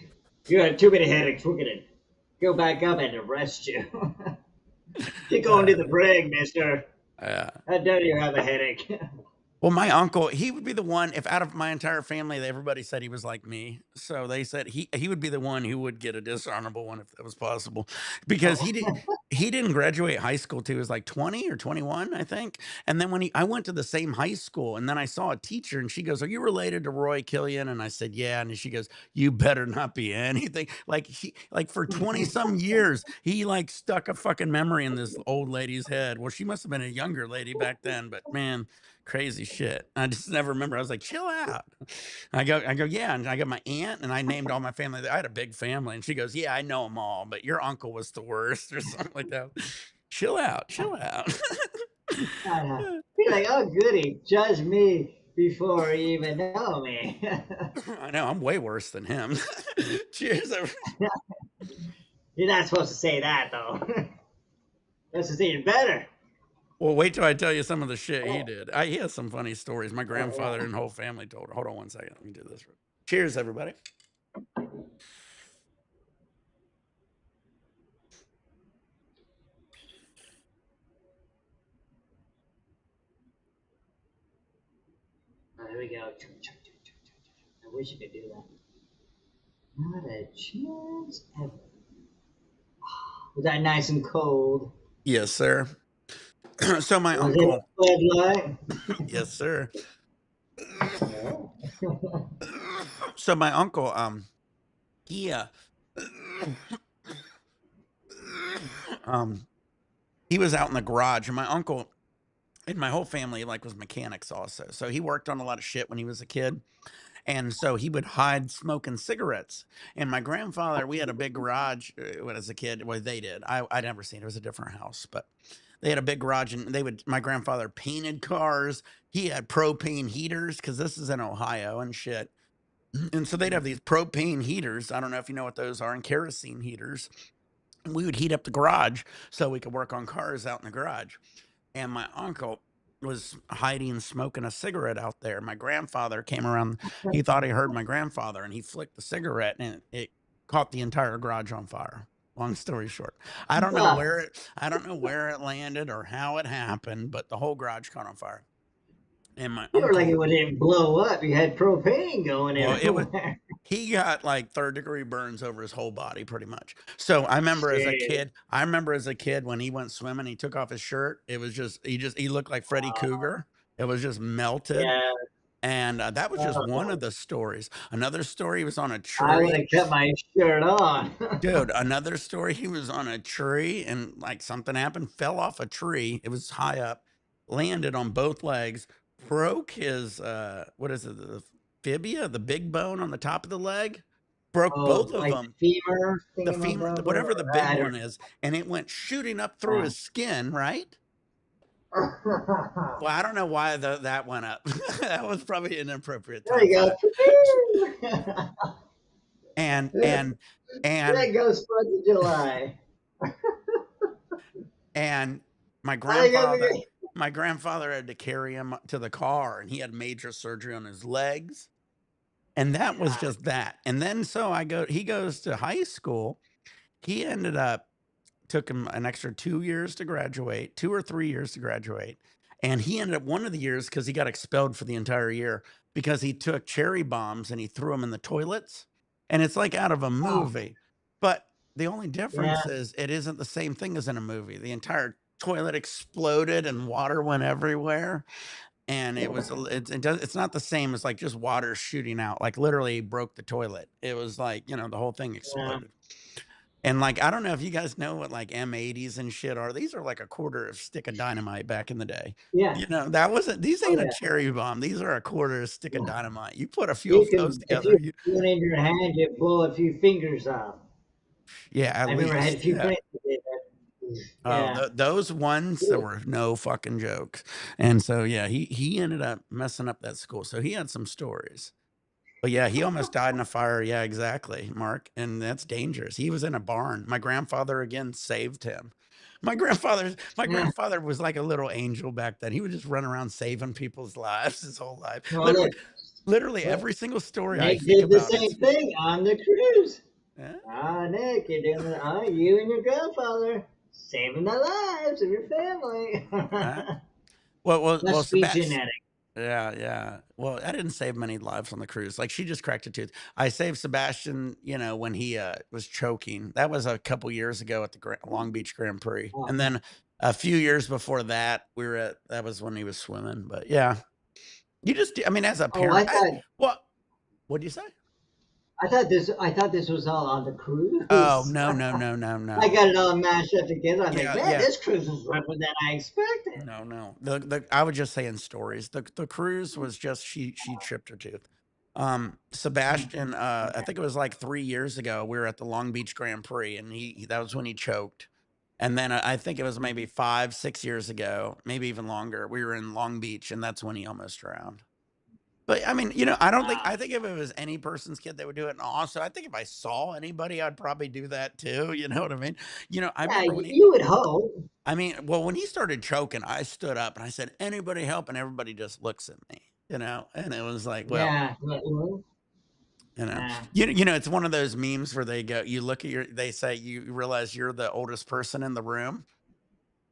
You had too many headaches. We're gonna go back up and arrest you. You're going to the uh, brig, Mister. uh, How dare you have a headache? Well, my uncle, he would be the one if out of my entire family, everybody said he was like me. So they said he would be the one who would get a dishonorable one if that was possible. Because Oh, he didn't graduate high school till he was like 20 or 21, I think. And then I went to the same high school and then I saw a teacher and she goes, "Are you related to Roy Killian?" And I said, "Yeah." And she goes, "You better not be anything." Like for 20 some years, he like stuck a fucking memory in this old lady's head. Well, she must have been a younger lady back then, but man, crazy shit. I just never remember. I was like, "Chill out." I go, "Yeah." And I got my aunt and I named all my family. I had a big family. And she goes, "Yeah, I know them all, but your uncle was the worst," or something like that. Chill out, chill out. Be like, oh, goody, judge me before you even know me. I know, I'm way worse than him. Cheers. You're not supposed to say that, though. That's just even better. Well, wait till I tell you some of the shit he Oh, did. He has some funny stories. My oh grandfather yeah. and whole family told. Hold on one second. Let me do this. Cheers, everybody. Oh, here we go. I wish you could do that. Not a chance ever. Was that nice and cold? Yes, sir. So my Was it a uncle, Bud Light? yes, sir. No. So my uncle, he um he was out in the garage, and my uncle and my whole family like was mechanics also. So he worked on a lot of shit when he was a kid. And so he would hide smoking cigarettes. And my grandfather, we had a big garage when as a kid. Well, they did. I never seen it. It was a different house, but they had a big garage and my grandfather painted cars. He had propane heaters because this is in Ohio and shit. And so they'd have these propane heaters. I don't know if you know what those are, and kerosene heaters. And we would heat up the garage so we could work on cars out in the garage. And my uncle was hiding smoking a cigarette out there. My grandfather came around. He thought he heard my grandfather and he flicked the cigarette and it caught the entire garage on fire. Long story short, Ah, I don't know where it landed or how it happened, but the whole garage caught on fire. And my you were like it uncle, wouldn't blow up. You had propane going well, it was everywhere. he got like third-degree burns over his whole body pretty much. So Shit. I remember as a kid when he went swimming, he took off his shirt. It was just he looked like Freddy Cougar. It was just melted. Yeah. And that was just one Oh, of the stories. Another story, he was on a I would tree. have kept my shirt on. Dude, another story, he was on a tree and like something happened, fell off a tree. It was high up, landed on both legs, broke his what is it, the fibia, the big bone on the top of the leg, broke Oh, both of like them. femur The femur, thingamabobber? whatever the big I don't one is, and it went shooting up through know. his skin, right? Ah. Well, I don't know why that went up. That was probably an inappropriate There time you for go. that. And and and There goes 4th of July. and my I got grandfather my grandfather had to carry him to the car and he had major surgery on his legs. And that was just that. And then so he goes to high school. He ended up took him an extra 2 years to graduate, 2 or 3 years to graduate. And he ended up one of the years because he got expelled for the entire year because he took cherry bombs and he threw them in the toilets. And it's like out of a Oh, movie. But the only yeah, difference is it isn't the same thing as in a movie. The entire toilet exploded and water went everywhere. And it was, it's not the same as like just water shooting out, like literally broke the toilet. It was like, the whole thing yeah. exploded. And, like, I don't know if you guys know what, like, M80s and shit are. These are like a quarter of stick of dynamite back in the day. Yeah. You know, that wasn't these Oh ain't a yeah. cherry bomb. These are a quarter of stick of Yeah. dynamite. You put a few You of those can, if you together, you have one in your hand, you blow a few fingers off. yeah, at I remember I had a least, few yeah. friends that did that. Oh, Yeah. those ones that Cool. were no fucking jokes. And so, yeah, he ended up messing up that school. So he had some stories. But yeah, he almost died in a fire. Yeah, exactly, Mark. And that's dangerous. He was in a barn. My grandfather again saved him. My Yeah. grandfather was like a little angel back then. He would just run around saving people's lives his whole life. Well, look, Literally look, every single story I Nick think did the about is same thing on the cruise. yeah. Nick, you're doing the, you and your grandfather saving the lives of your family. Right. Well, Must be Sebastian. genetic. Yeah, yeah. Well, I didn't save many lives on the cruise. Like she just cracked a tooth. I saved Sebastian, you know, when he was choking. That was a couple years ago at the Long Beach Grand Prix. Oh, And then a few years before that, that was when he was swimming. But yeah, I mean, as a oh, parent, what'd you say? I thought this was all on the Oh, cruise. no, no, no, no, I no. got it all mashed up together. I'm like, Yeah, man, yeah. this cruise is rougher than I expected. No, no. I would just say in stories. The cruise was just she chipped her tooth. Sebastian, I think it was like 3 years ago, we were at the Long Beach Grand Prix and that was when he choked. And then I think it was maybe 5, 6 years ago, maybe even longer. We were in Long Beach and that's when he almost drowned. But I mean, you know, Wow. I think if it was any person's kid, they would do it. And also, I think if I saw anybody, I'd probably do that too. You know what I mean? You know, I Yeah, remember when you would hope. I mean, well, when he started choking, I stood up and I said, "Anybody help?" And everybody just looks at me, you know. And it was like, well, Yeah. Well, you know, yeah. it's one of those memes where you look at they say you realize you're the oldest person in the room.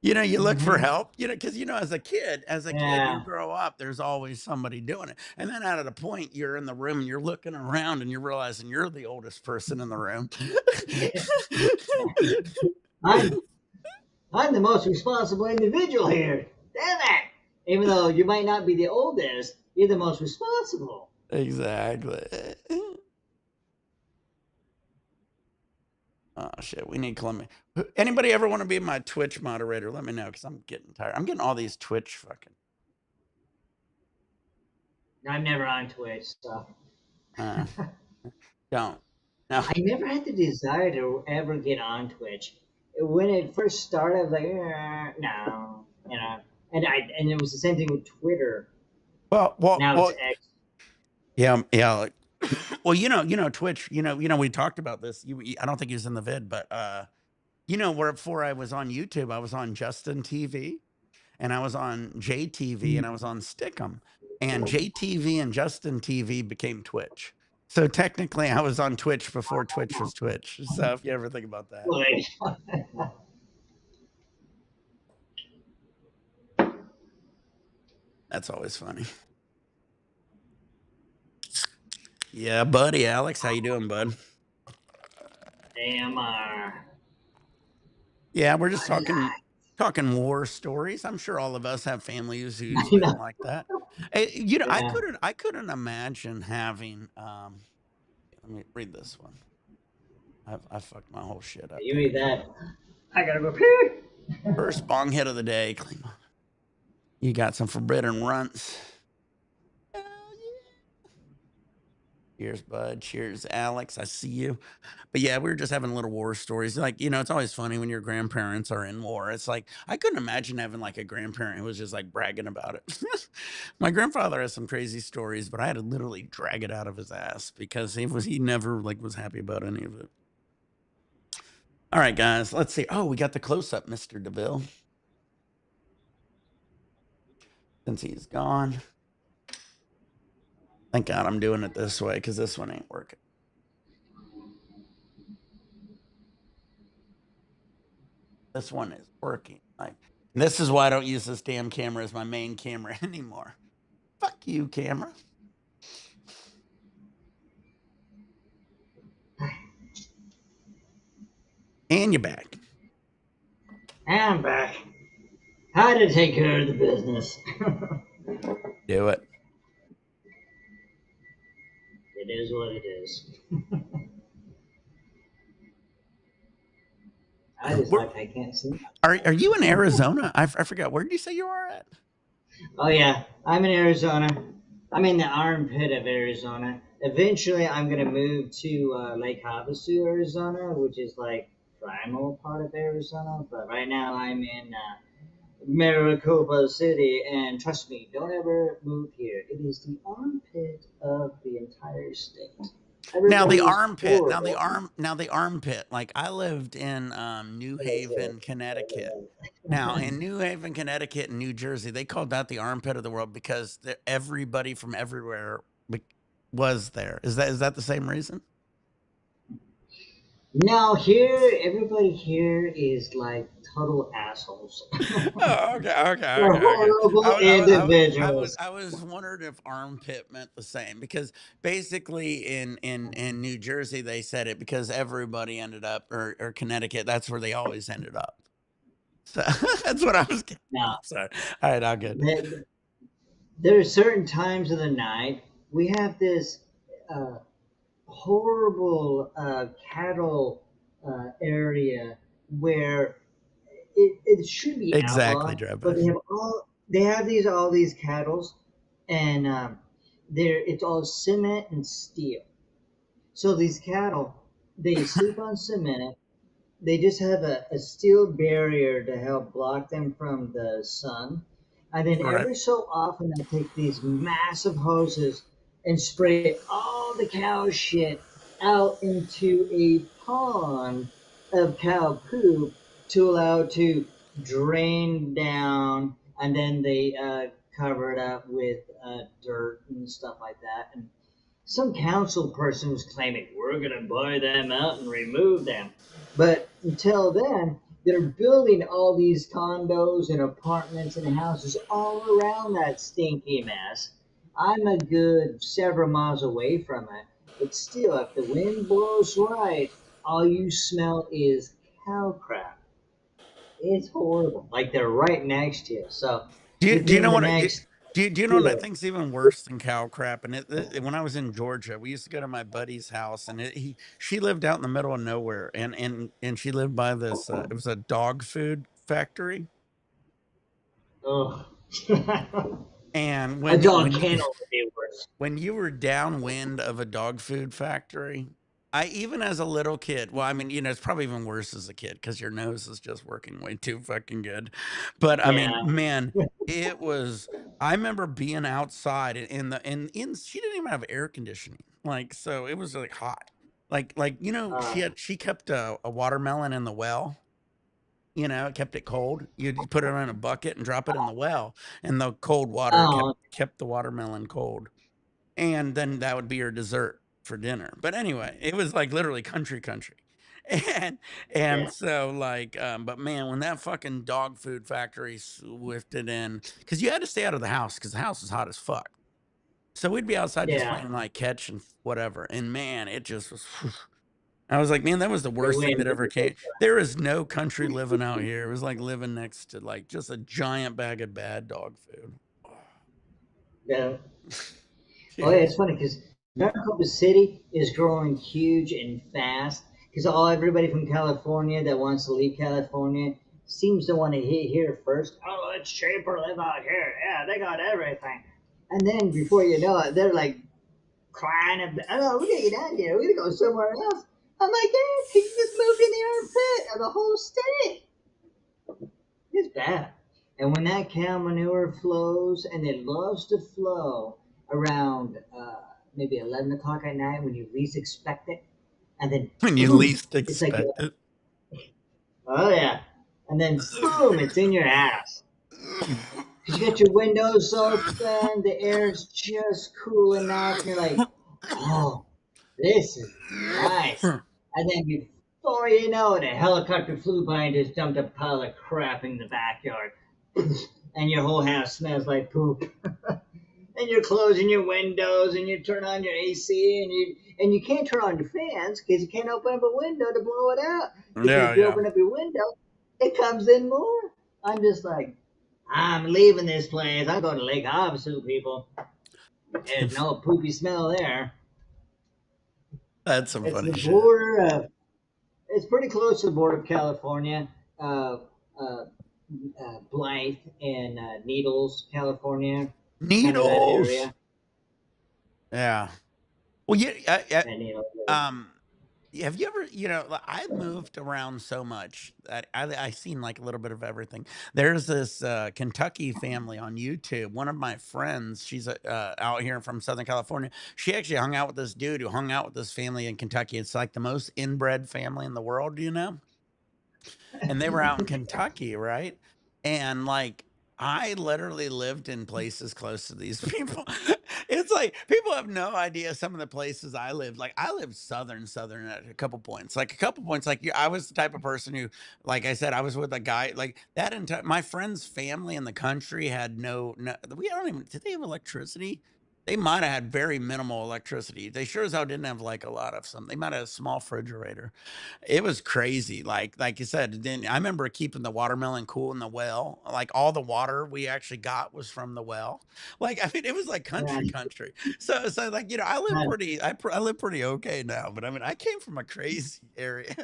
You know, you look for Hmm. help, you know, because as a kid, you Yeah. grow up, there's always somebody doing it. And then out of the point, you're in the room and you're looking around and you're realizing you're the oldest person in the room. I'm I'm the most responsible individual here. Damn it! Even though you might not be the oldest, you're the most responsible. Exactly. Oh shit, we need Columbia. Anybody ever want to be my Twitch moderator? Let me know because I'm getting tired. I'm getting all these Twitch fucking. I'm never on Twitch, so Uh, don't. No. I never had the desire to ever get on Twitch. When it first started, I was like, no, you know. And it was the same thing with Twitter. Now it's Well. X. Yeah, yeah. Well, Twitch. We talked about this. I don't think he was in the vid, but where before I was on YouTube, I was on Justin TV, and I was on JTV, and I was on Stickum, and JTV and Justin TV became Twitch. So technically, I was on Twitch before Twitch was Twitch. So if you ever think about that, that's always funny. Yeah, buddy, Alex, how you doing, bud? AMR. Yeah, we're just Alive. talking war stories. I'm sure all of us have families who's You been know? like that. Yeah. I couldn't imagine having let me read this one. I fucked my whole shit up You there. read that. I gotta go pee. First bong hit of the day. You got some forbidden runts. Hell yeah. Cheers, bud. Cheers, Alex. I see you. But yeah, we were just having little war stories. Like, it's always funny when your grandparents are in war. It's like, I couldn't imagine having like a grandparent who was just like bragging about it. My grandfather has some crazy stories, but I had to literally drag it out of his ass because he never like was happy about any of it. All right, guys, let's see. Oh, we got the close up, Mr. DeVille. Since he's gone. Thank God I'm doing it this way because this one ain't working. This one is working. This is why I don't use this damn camera as my main camera anymore. Fuck you, camera. And you're back. I'm back. How to take care of the business. Do it. It is what it is. I just Where, like I can't see. are you in Arizona? I forgot. Where did you say you are at? Oh yeah, I'm in Arizona. I'm in the armpit of Arizona. Eventually, I'm gonna move to Lake Havasu, Arizona, which is like primal part of Arizona. But right now, I'm in Maricopa City, and trust me, don't ever move here. It is the armpit of the entire state. Now the Everybody is armpit. horrible. Now the armpit. Like I lived in New Haven, Connecticut. Now in New Haven, Connecticut, and New Jersey, they called that the armpit of the world because everybody from everywhere was there. Is that the same reason? Now here, everybody here is like total assholes. Oh, okay, okay, They're okay, okay. horrible individuals. I was wondering if armpit meant the same because basically in New Jersey they said it because everybody ended up or Connecticut that's where they always ended up. So that's what I was getting. Now, I'm sorry. All right, I'll get. there there are certain times of the night we have this uh, horrible cattle area where it should be Exactly, outlawed, Drew. but they have all these cattle, and it's all cement and steel. So these cattle, they sleep on cement. They just have a steel barrier to help block them from the sun. And then Right. every so often, they take these massive hoses and spray all the cow shit out into a pond of cow poop to allow it to drain down. And then they cover it up with dirt and stuff like that. And some council person was claiming we're going to buy them out and remove them. But until then, they're building all these condos and apartments and houses all around that stinky mess. I'm a good several miles away from it, but still, if the wind blows right, all you smell is cow crap. It's horrible. Like they're right next to you. So Do you within know the what? next Do you know what I year, think's even worse than cow crap? And when I was in Georgia, we used to go to my buddy's house, and she lived out in the middle of nowhere, and she lived by this. It was a dog food factory, ugh. and A dog kennel would be worse. when you were downwind of a dog food factory, I even as a little kid, well, I mean, it's probably even worse as a kid because your nose is just working way too fucking good. But I mean, Yeah. man, it was. I remember being outside in she didn't even have air conditioning, like so it was like hot, like Uh, she kept a watermelon in the well. Kept it cold. You put it in a bucket and drop it in the well, and the cold water oh, kept the watermelon cold, and then that would be your dessert for dinner. But anyway, it was like literally country, and yeah, so like, but man, when that fucking dog food factory swifted in, because you had to stay out of the house because the house was hot as fuck. So we'd be outside just yeah. playing like catch and whatever, and man, it just was. I was like, man, that was the The worst thing wind. that ever came. There is no country living out here. It was like living next to like just a giant bag of bad dog food. Yeah. Oh, yeah, Jeez. it's funny because Maricopa City is growing huge and fast because everybody from California that wants to leave California seems to want to hit here first. Oh, it's cheaper to live out here. Yeah, they got everything. And then before you know it, they're like crying about, oh, we gotta get out of here. We gotta go somewhere else. I'm like, yeah, you just moved in the armpit of the whole state. It's bad. And when that cow manure flows, and it loves to flow around maybe 11 o'clock at night when you least expect it, and then When you boom, least it's like, expect it. oh yeah, and then boom, it's in your ass. Because you got your windows open, the air's just cool enough, and you're like, oh, this is nice. And then before you know it, a helicopter flew by and just dumped a pile of crap in the backyard. And your whole house smells like poop. And you're closing your windows and you turn on your AC and you can't turn on your fans because you can't open up a window to blow it out. Because Yeah, if you yeah. open up your window, it comes in more. I'm just like, I'm leaving this place. I'm going to Lake Havasu, people. There's no poopy smell there. That's some It's funny the shit. border of it's pretty close to the border of California. Uh, uh, Blythe and Needles, California, kind of that Needles. area. Yeah. Well, And Needles. um, have you ever, I've moved around so much that I seen like a little bit of everything. There's this Kentucky family on YouTube. One of my friends, she's out here from Southern California. She actually hung out with this dude who hung out with this family in Kentucky. It's like the most inbred family in the world, you know? And they were out in Kentucky, right? And like I literally lived in places close to these people. It's like people have no idea some of the places I lived. Like I lived southern at a couple points. Like a couple points, like I was the type of person who, like I said, I was with a guy like that. Entire my friend's family in the country had no. We don't even. Did they have electricity? They might have had very minimal electricity. They sure as hell didn't have like a lot of some. They might have a small refrigerator. It was crazy. Like you said, then I remember keeping the watermelon cool in the well. Like all the water we actually got was from the well. Like I mean, it was like Yeah, country. So like I live man. pretty. I live pretty okay now. But I mean, I came from a crazy area.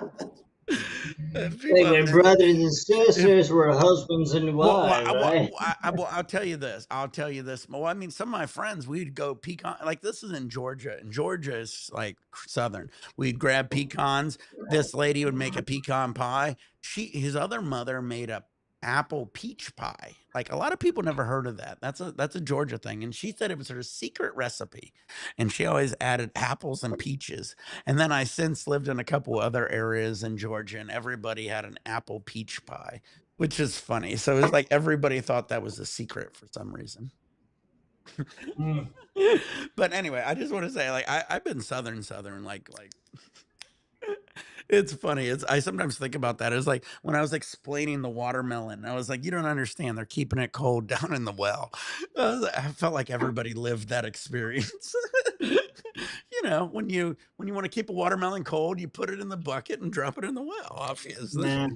People Like have when no. brothers and If sisters were husbands and wives, right? I'll tell you this. I'll tell you this. Well, I mean, some of my friends, we'd go pecan. Like this is in Georgia, and Georgia is like southern. We'd grab pecans. This lady would make a pecan pie. His other mother made a apple peach pie. Like a lot of people never heard of that. That's a Georgia thing. And she said it was her secret recipe, and she always added apples and peaches. And then I since lived in a couple other areas in Georgia, and everybody had an apple peach pie. Which is funny. So it's like everybody thought that was a secret for some reason. Mm. But anyway, I just want to say, like, I've been southern, like it's funny. I sometimes think about that. It's like when I was explaining the watermelon, I was like, you don't understand. They're keeping it cold down in the well. I felt like everybody lived that experience. When you want to keep a watermelon cold, you put it in the bucket and drop it in the well, obviously. Nah,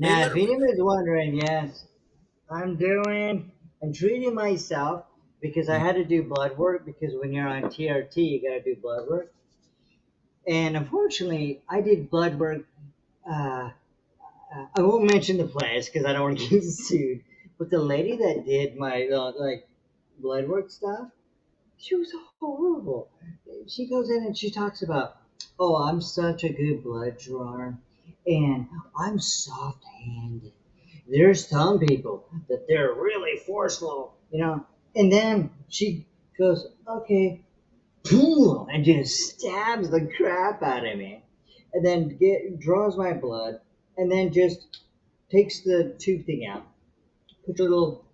They nah. If literally. anybody's wondering, yes, I'm treating myself because I Mm. had to do blood work because when you're on TRT, you gotta do blood work. And unfortunately, I did blood work. Uh, I won't mention the place because I don't want to get sued. But the lady that did my like blood work stuff, she was horrible. She goes in and she talks about, oh, I'm such a good blood drawer, and I'm soft-handed. There's some people that they're really forceful. And then she goes, okay, boom, and just stabs the crap out of me, and then draws my blood, and then just takes the tube thing out, puts her little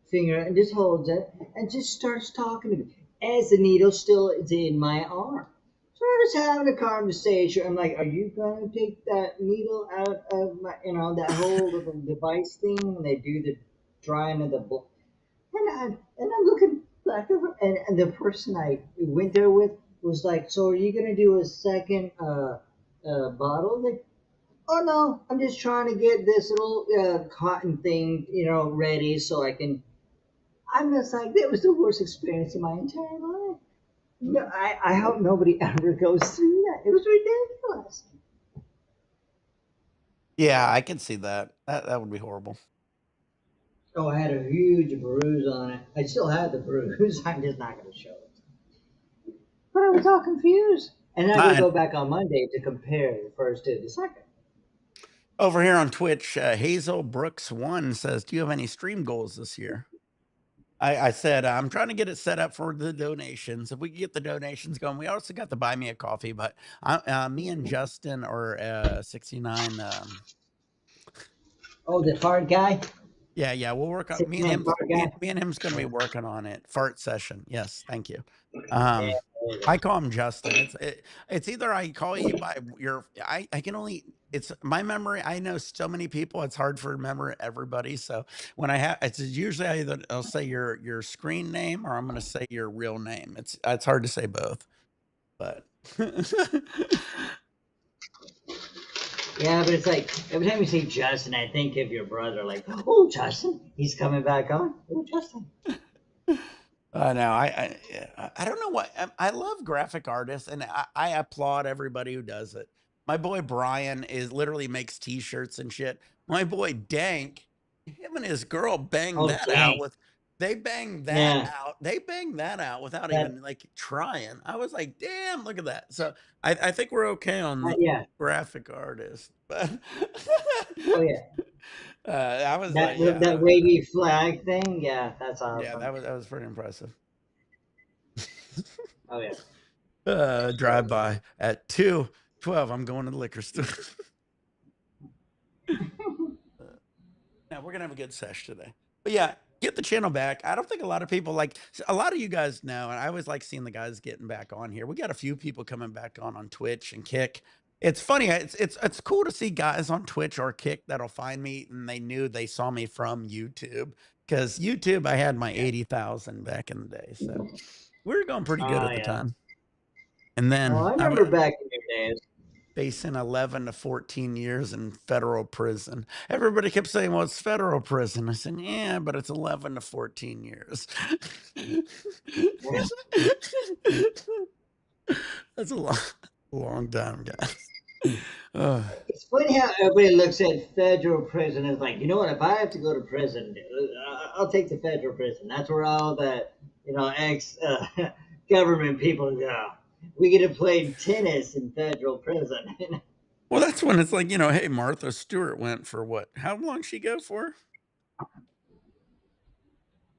finger and just holds it, and just starts talking to me as the needle still is in my arm. So we're just having a conversation. I'm like, "Are you gonna take that needle out of that whole little device thing when they do the drying of the blood?" And I'm looking back over, and the person I went there with was like, "So are you gonna do a second bottle?" Like, "Oh no, I'm just trying to get this little cotton thing, ready so I can." I'm just like, that was the worst experience of my entire life. No, I hope nobody ever goes through that. It was ridiculous. Yeah, I can see that. That would be horrible. Oh, I had a huge bruise on it. I still had the bruise. I'm just not going to show it. But I was all confused. And I got to And go back on Monday to compare the first to the second. over here on Twitch, Hazel Brooks One says, "Do you have any stream goals this year?" I said I'm trying to get it set up for the donations. If we can get the donations going, we also got to buy me a coffee. But me and Justin or 69. Oh, the fart guy? Yeah, we'll work on Six man fart guy? me and him's going to be working on it. Fart session. Yes, thank you. Yeah, Um, there you I go. call him Justin. It's either I call you by your I can only it's my memory. I know so many people. It's hard for remember everybody. So when I have it's usually I'll say your screen name or I'm going to say your real name. It's hard to say both, but Yeah, but it's like every time you say Justin, I think of your brother. Like, oh, Justin, he's coming back on. Oh, Justin. no, I don't know what I love graphic artists and I applaud everybody who does it. My boy Brian is literally makes T-shirts and shit. My boy Dank, him and his girl banged Oh that out dang. with. They banged that Yeah. out. They banged that out without That, even like trying. I was like, damn, look at that. So I think we're okay on yeah. graphic artist, but Oh yeah. I was That like, yeah, that wavy flag thing. Yeah, that's yeah, awesome. that was pretty impressive. Oh yeah. Drive by at 2:12. I'm going to the liquor store. Yeah, we're gonna have a good sesh today. But yeah, get the channel back. I don't think a lot of people like a lot of you guys know, and I always like seeing the guys getting back on here. We got a few people coming back on Twitch and Kick. It's funny. It's cool to see guys on Twitch or Kick that'll find me and they knew they saw me from YouTube because YouTube I had my 80,000 back in the day, so we were going pretty good Oh at the yeah. time. And Oh, then I I remember back in your days. facing 11 to 14 years in federal prison. Everybody kept saying, well, it's federal prison. I said, yeah, but it's 11 to 14 years. Yeah. That's a long time, guys. Uh, It's funny how everybody looks at federal prison as like, you know what? If I have to go to prison, I'll take the federal prison. That's where all the ex government people go. We get to play tennis in federal prison. well, that's when it's like, hey, Martha Stewart went for what? How long she go for?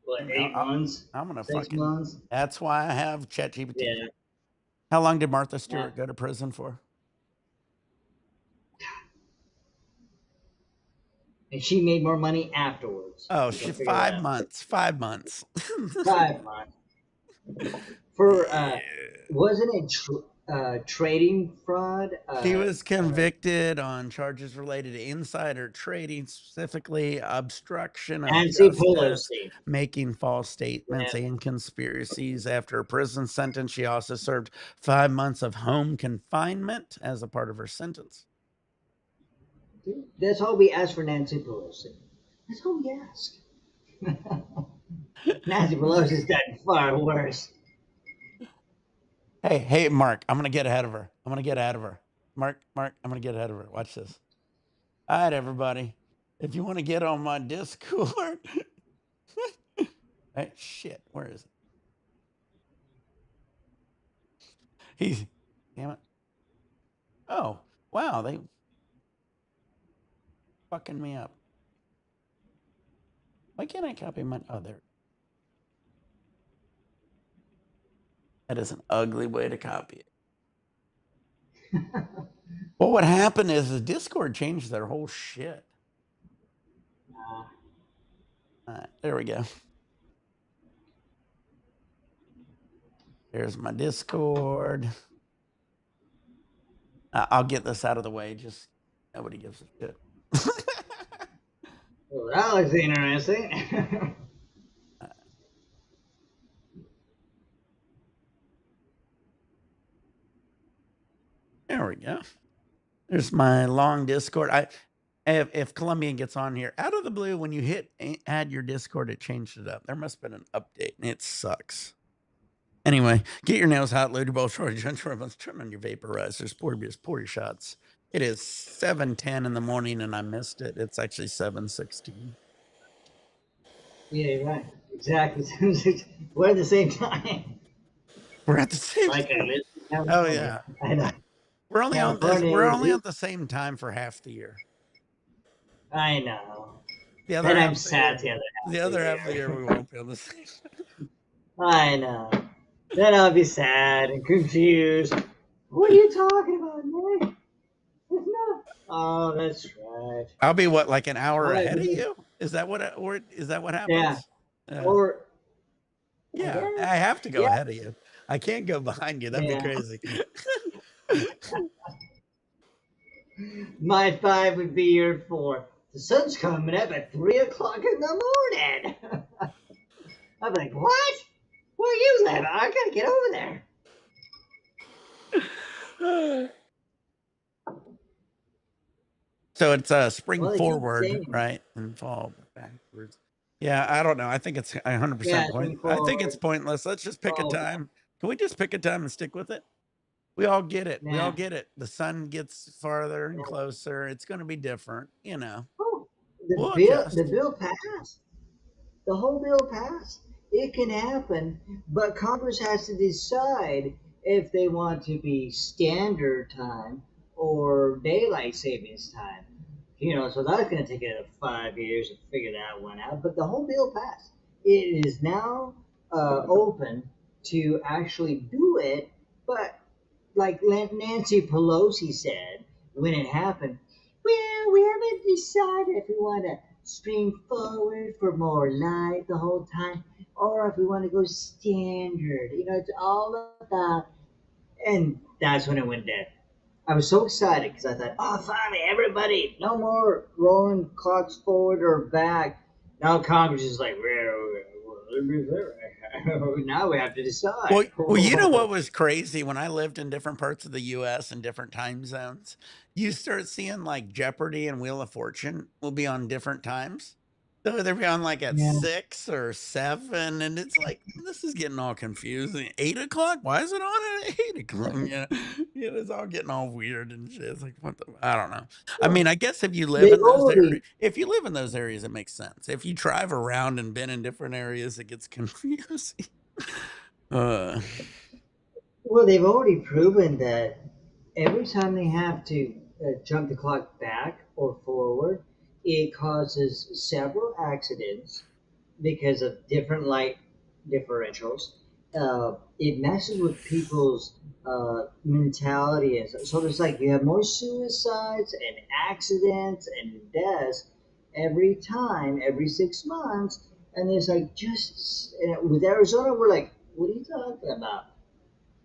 What, 8 months, I'm gonna 6 months? that's why I have ChatGPT. Yeah, How long did Martha yeah. Stewart go to prison for? And she made more money afterwards. Oh, You can she figure that 5 out. months. 5 months. 5 months for Yeah. wasn't it trading fraud? She was convicted on charges related to insider trading, specifically obstruction of Nancy justice, Pelosi. making false statements, Yeah. and conspiracies. After a prison sentence, she also served 5 months of home confinement as a part of her sentence. That's all we ask for Nancy Pelosi. That's all we ask. Nancy Pelosi's done far worse. Hey, Mark, I'm gonna get ahead of her. Mark, I'm gonna get ahead of her. Watch this. All right, everybody. If you want to get on my Discord, hey, shit, where is it? He's, damn it. Oh, wow, they fucking me up. Why can't I copy my? Oh, there. That is an ugly way to copy it. Well, what happened is the Discord changed their whole shit. All right, there we go. There's my Discord. I'll get this out of the way. Just nobody gives a shit. Well, that looks interesting. There we go. There's my long Discord. If Colombian gets on here out of the blue, when you hit add your Discord, it changed it up. There must have been an update, and it sucks. Anyway, get your nails hot, load your bowl short, turn on your vaporizers, pour your shots. It is 7:10 in the morning, and I missed it. It's actually 7:16. Yeah, you're right. Exactly. We're at the same time. We're at the same Like I time. live in Oh California. yeah, I know. we're only on this. California We're is only heat. at the same time for half the year. I know. The other Then I'm half of the sad year, the other the half of the other half of the year, year. we won't be on the same. I know. Then I'll be sad and confused. What are you talking about, Nick? It's not. Oh, that's right. I'll be what, like an hour All right, ahead of you? Is that what? Or is that what yeah. happens? Yeah. Or I Yeah, guess. I have to go Yeah. ahead of you. I can't go behind you. That'd be Yeah. crazy. My 5 would be your 4. The sun's coming up at 3 o'clock in the morning. I'm like, what? Where you live? I gotta get over there. So it's spring Well, they keep forward, saying, right? And fall backwards. Yeah, I don't know. I think it's 100% yeah, point. spring I think it's forward, pointless. Let's just pick a fall time. Can we just pick a time and stick with it? We all get it. We all Nah. get it. The sun gets farther and closer. It's gonna be different, Oh, We'll the adjust. bill passed. The whole bill passed. It can happen, but Congress has to decide if they want to be standard time or daylight savings time. So that's going to take another 5 years to figure that one out. But the whole bill passed. It is now open to actually do it, but like Nancy Pelosi said when it happened, well, we haven't decided if we want to stream forward for more light the whole time or if we want to go standard. It's all about, and that's when it went dead. I was so excited because I thought, oh, finally, everybody, no more rolling clocks forward or back. Now Congress is like, now we have to decide. Well, you know what was crazy? When I lived in different parts of the US and different time zones, you start seeing, like, Jeopardy and Wheel of Fortune will be on different times. So they'll be on, like, at Yeah. 6 or 7, and it's like, "This is getting all confusing. 8 o'clock? Why is it on at 8 o'clock?" It's all getting all weird and shit. It's like, what the I don't know. I mean, Well, I guess if you live they've in those already areas, it makes sense. If you drive around and been in different areas, it gets confusing. Uh, they've already proven that every time they have to jump the clock back or forward, it causes several accidents because of different light differentials. It messes with people's mentality, and so there's like you have more suicides and accidents and deaths every time, every 6 months, and there's like just and with Arizona, we're like, what are you talking about?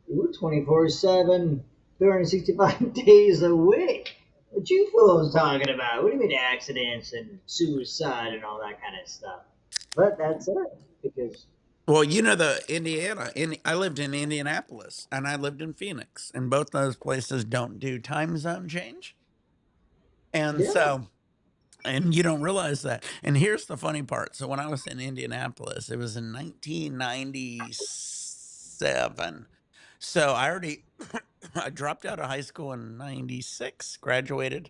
We're 24/7, 365 days a week. What you fools talking about? What do you mean accidents and suicide and all that kind of stuff? But that's it because well, the I lived in Indianapolis and I lived in Phoenix, and both those places don't do time zone change. And yeah, so, and you don't realize that. And here's the funny part. So when I was in Indianapolis, it was in 1997. So I already I dropped out of high school in 96, graduated.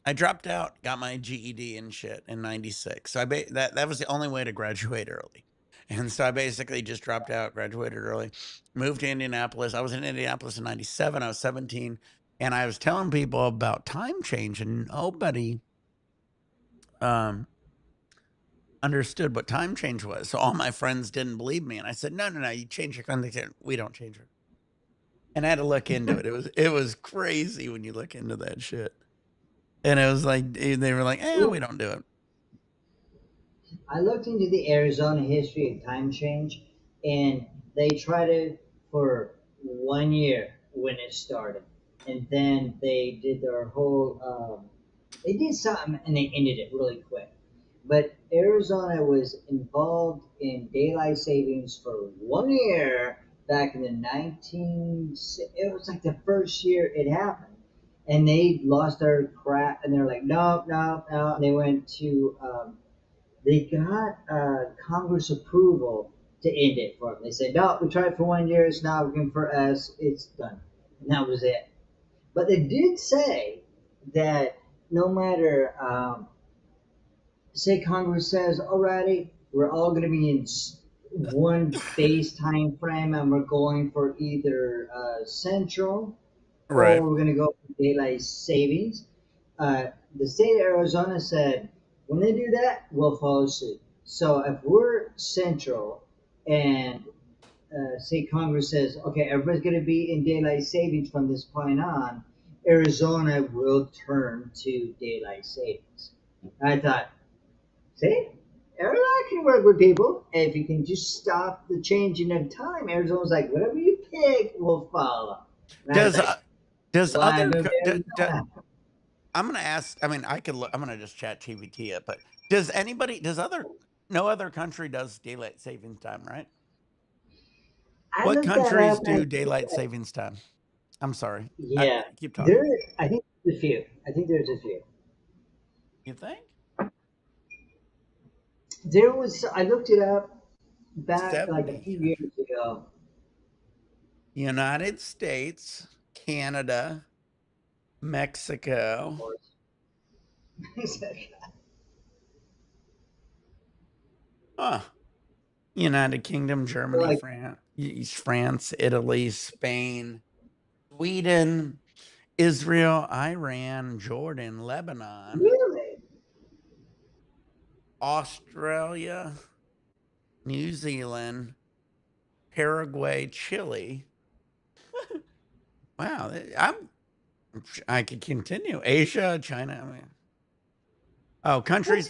I dropped out, got my GED and shit in 96. So that was the only way to graduate early. And so I basically just dropped out, graduated early, moved to Indianapolis. I was in Indianapolis in 97. I was 17 and I was telling people about time change and nobody um understood what time change was. So all my friends didn't believe me and I said, "No, no, no, you change your conduct. We don't change it." And I had to look into it. It was crazy when you look into that shit. And it was like they were like, "Eh, we don't do it." I looked into the Arizona history of time change, and they tried it for 1 year when it started, and then they did their whole. They did something and they ended it really quick. But Arizona was involved in daylight savings for 1 year back in the 19. It was like the first year it happened, and they lost their crap, and they're like, no, no, no. And they went to they got Congress approval to end it for them. They said, no, we tried for 1 year, it's not working for us, it's done. And that was it. But they did say that no matter, say Congress says, alrighty, we're all going to be in one base time frame and we're going for either central Right. or we're going to go for daylight savings. The state of Arizona said, when they do that, we'll follow suit. So if we're central and say Congress says, okay, everybody's going to be in daylight savings from this point on, Arizona will turn to daylight savings. And I thought, see, Arizona can work with people. If you can just stop the changing of time, Arizona's like, whatever you pick, we'll follow. And I was Does like, does why I other moved co- to do, Arizona? I'm gonna ask. I mean, I could. I'm gonna just chat GBT it. But does anybody? Does other? No other country does daylight savings time, right? I What looked that countries up do and daylight savings time? I'm sorry. yeah, Keep there. talking. I think there's a few. I think there's a few. You think? There was. I looked it up back like a 70 few years countries. ago. United States, Canada, Mexico, huh, United Kingdom, Germany, Like, France, Italy, Spain, Sweden, Israel, Iran, Jordan, Lebanon, really? Australia, New Zealand, Paraguay, Chile. Wow, I could continue. Asia, China. I mean, oh, That's crazy.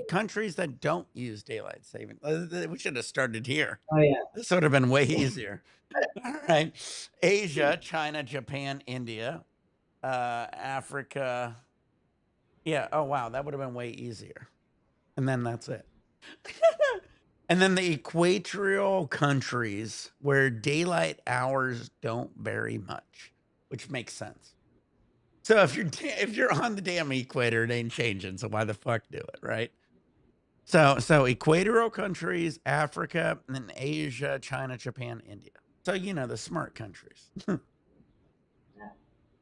countries that don't use daylight saving. We should have started here. Oh yeah. This would have been way easier. All right, Asia, China, Japan, India, Africa. Yeah. Oh wow, that would have been way easier. And then that's it. And then the equatorial countries where daylight hours don't vary much, which makes sense. So if you're on the damn equator, it ain't changing. So why the fuck do it, right? So equatorial countries, Africa, and then Asia, China, Japan, India. So the smart countries.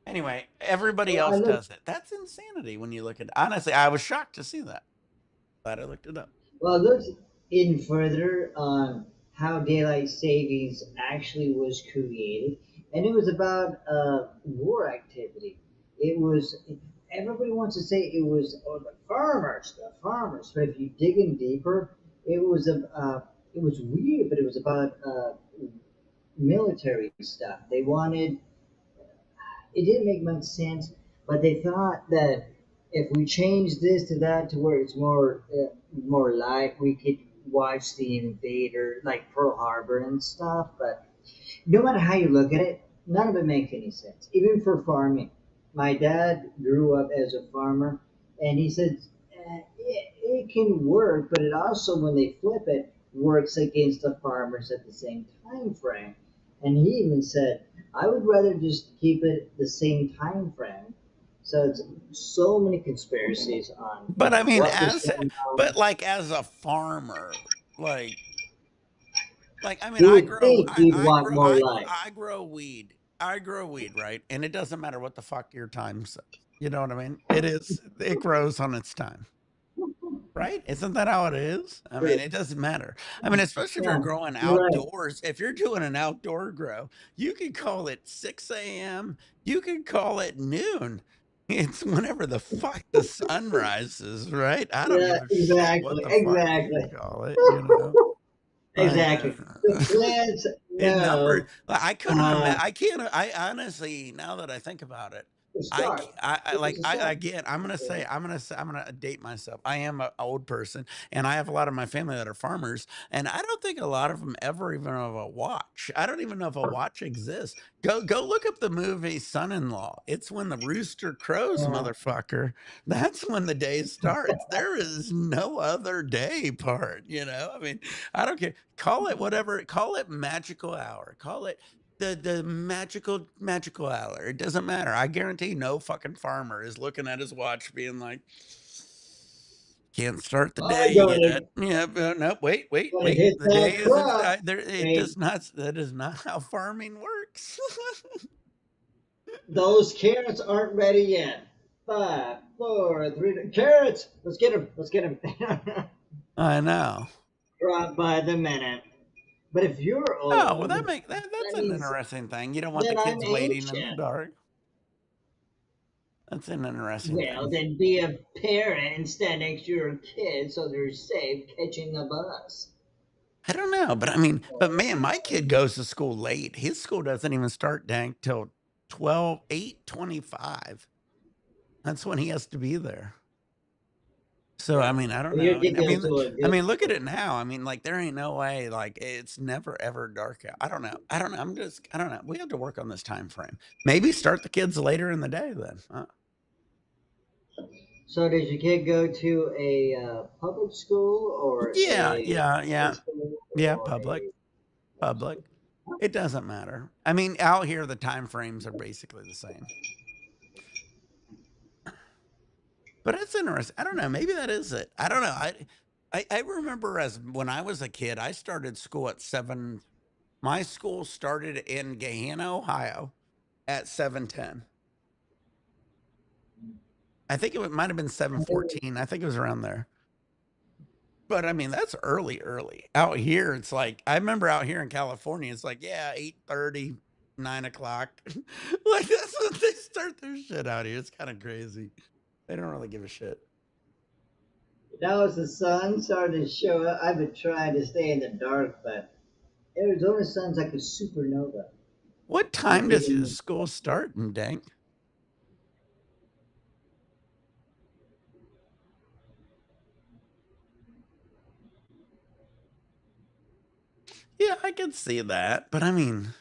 Anyway, everybody Well, I else looked. does it. That's insanity when you look at. Honestly, I was shocked to see that. Glad I looked it up. Well, I looked in further on how daylight savings actually was created, and it was about war activity. It was everybody wants to say it was the farmers, but if you dig in deeper, it was weird, but it was about military stuff. They wanted it didn't make much sense, but they thought that if we change this to that to where it's more light, we could watch the invader like Pearl Harbor and stuff. But no matter how you look at it, none of it makes any sense. Even for farming, my dad grew up as a farmer, and he said it can work, but it also, when they flip it, works against the farmers at the same time frame. And he even said, I would rather just keep it the same time frame. So it's so many conspiracies on But I mean, what was going on. but like as a farmer, like I mean, You would think you'd want more light. I grow weed. I grow weed, right? And it doesn't matter what the fuck your time says. You know what I mean? It grows on its time. Right? Isn't that how it is? I mean, True. it doesn't matter. I mean, especially if you're Yeah, growing you're right. outdoors, if you're doing an outdoor grow, you can call it 6 a.m., you can call it noon. It's whenever the fuck the sun rises, right? I don't Yeah, give a shit what exactly, the fuck you exactly, call it. Like, exactly. The plants it number know I couldn't imagine. uh, I can't. I honestly, now that I think about it, to start. I It's like. a I start. again. I'm gonna say. I'm gonna date myself. I am an old person, and I have a lot of my family that are farmers, and I don't think a lot of them ever even have a watch. I don't even know if a watch exists. Go look up the movie Son-in-Law. It's when the rooster crows, Yeah. motherfucker. That's when the day starts. There is no other day part. I mean, I don't care. Call it whatever. Call it magical hour. Call it the magical hour. It doesn't matter. I guarantee no fucking farmer is looking at his watch being like, can't start the day I'm going yet. to, Yeah, but no, going to wait. hit The day that isn't crop. there. It Wait, does not. That is not how farming works. those carrots aren't ready yet. 5, 4, 3. Carrots. Let's get them. Let's get them. I know. Drop by the minute. But if you're Oh well, old, that's that an means interesting thing. You don't want the that I'm kids waiting in the ancient. dark. That's an interesting Well, thing. then be a parent and stand next to your kids so they're safe catching the bus. I don't know, but I mean, but man, my kid goes to school late. His school doesn't even start dank till 8:25. That's when he has to be there. So I Yeah. mean, I don't Well, know. your kid goes to a I good mean, look at school. it now. I mean, like there ain't no way. Like it's never ever dark out. I don't know. I don't know. I don't know. We have to work on this time frame. Maybe start the kids later in the day then. So, does your kid go to a public school or Yeah, a yeah, private yeah, school yeah. or Public, a public. It doesn't matter. I mean, out here the time frames are basically the same. But it's interesting. I don't know. Maybe that is it. I don't know. I remember as when I was a kid, I started school at 7. My school started in Gahanna, Ohio. at 7:10. I think it might have been 7:14. I think it was around there. But I mean, that's early, early. Out here, it's like I remember out here in California, it's like, yeah, 8:30, 9 o'clock. Like that's when they start their shit out here. It's kind of crazy. They don't really give a shit. Now as the sun started to show up, I've been trying to stay in the dark, but Arizona sun's like a supernova. What Like time does your hitting. school start in Dank? Yeah, I can see that. But I mean,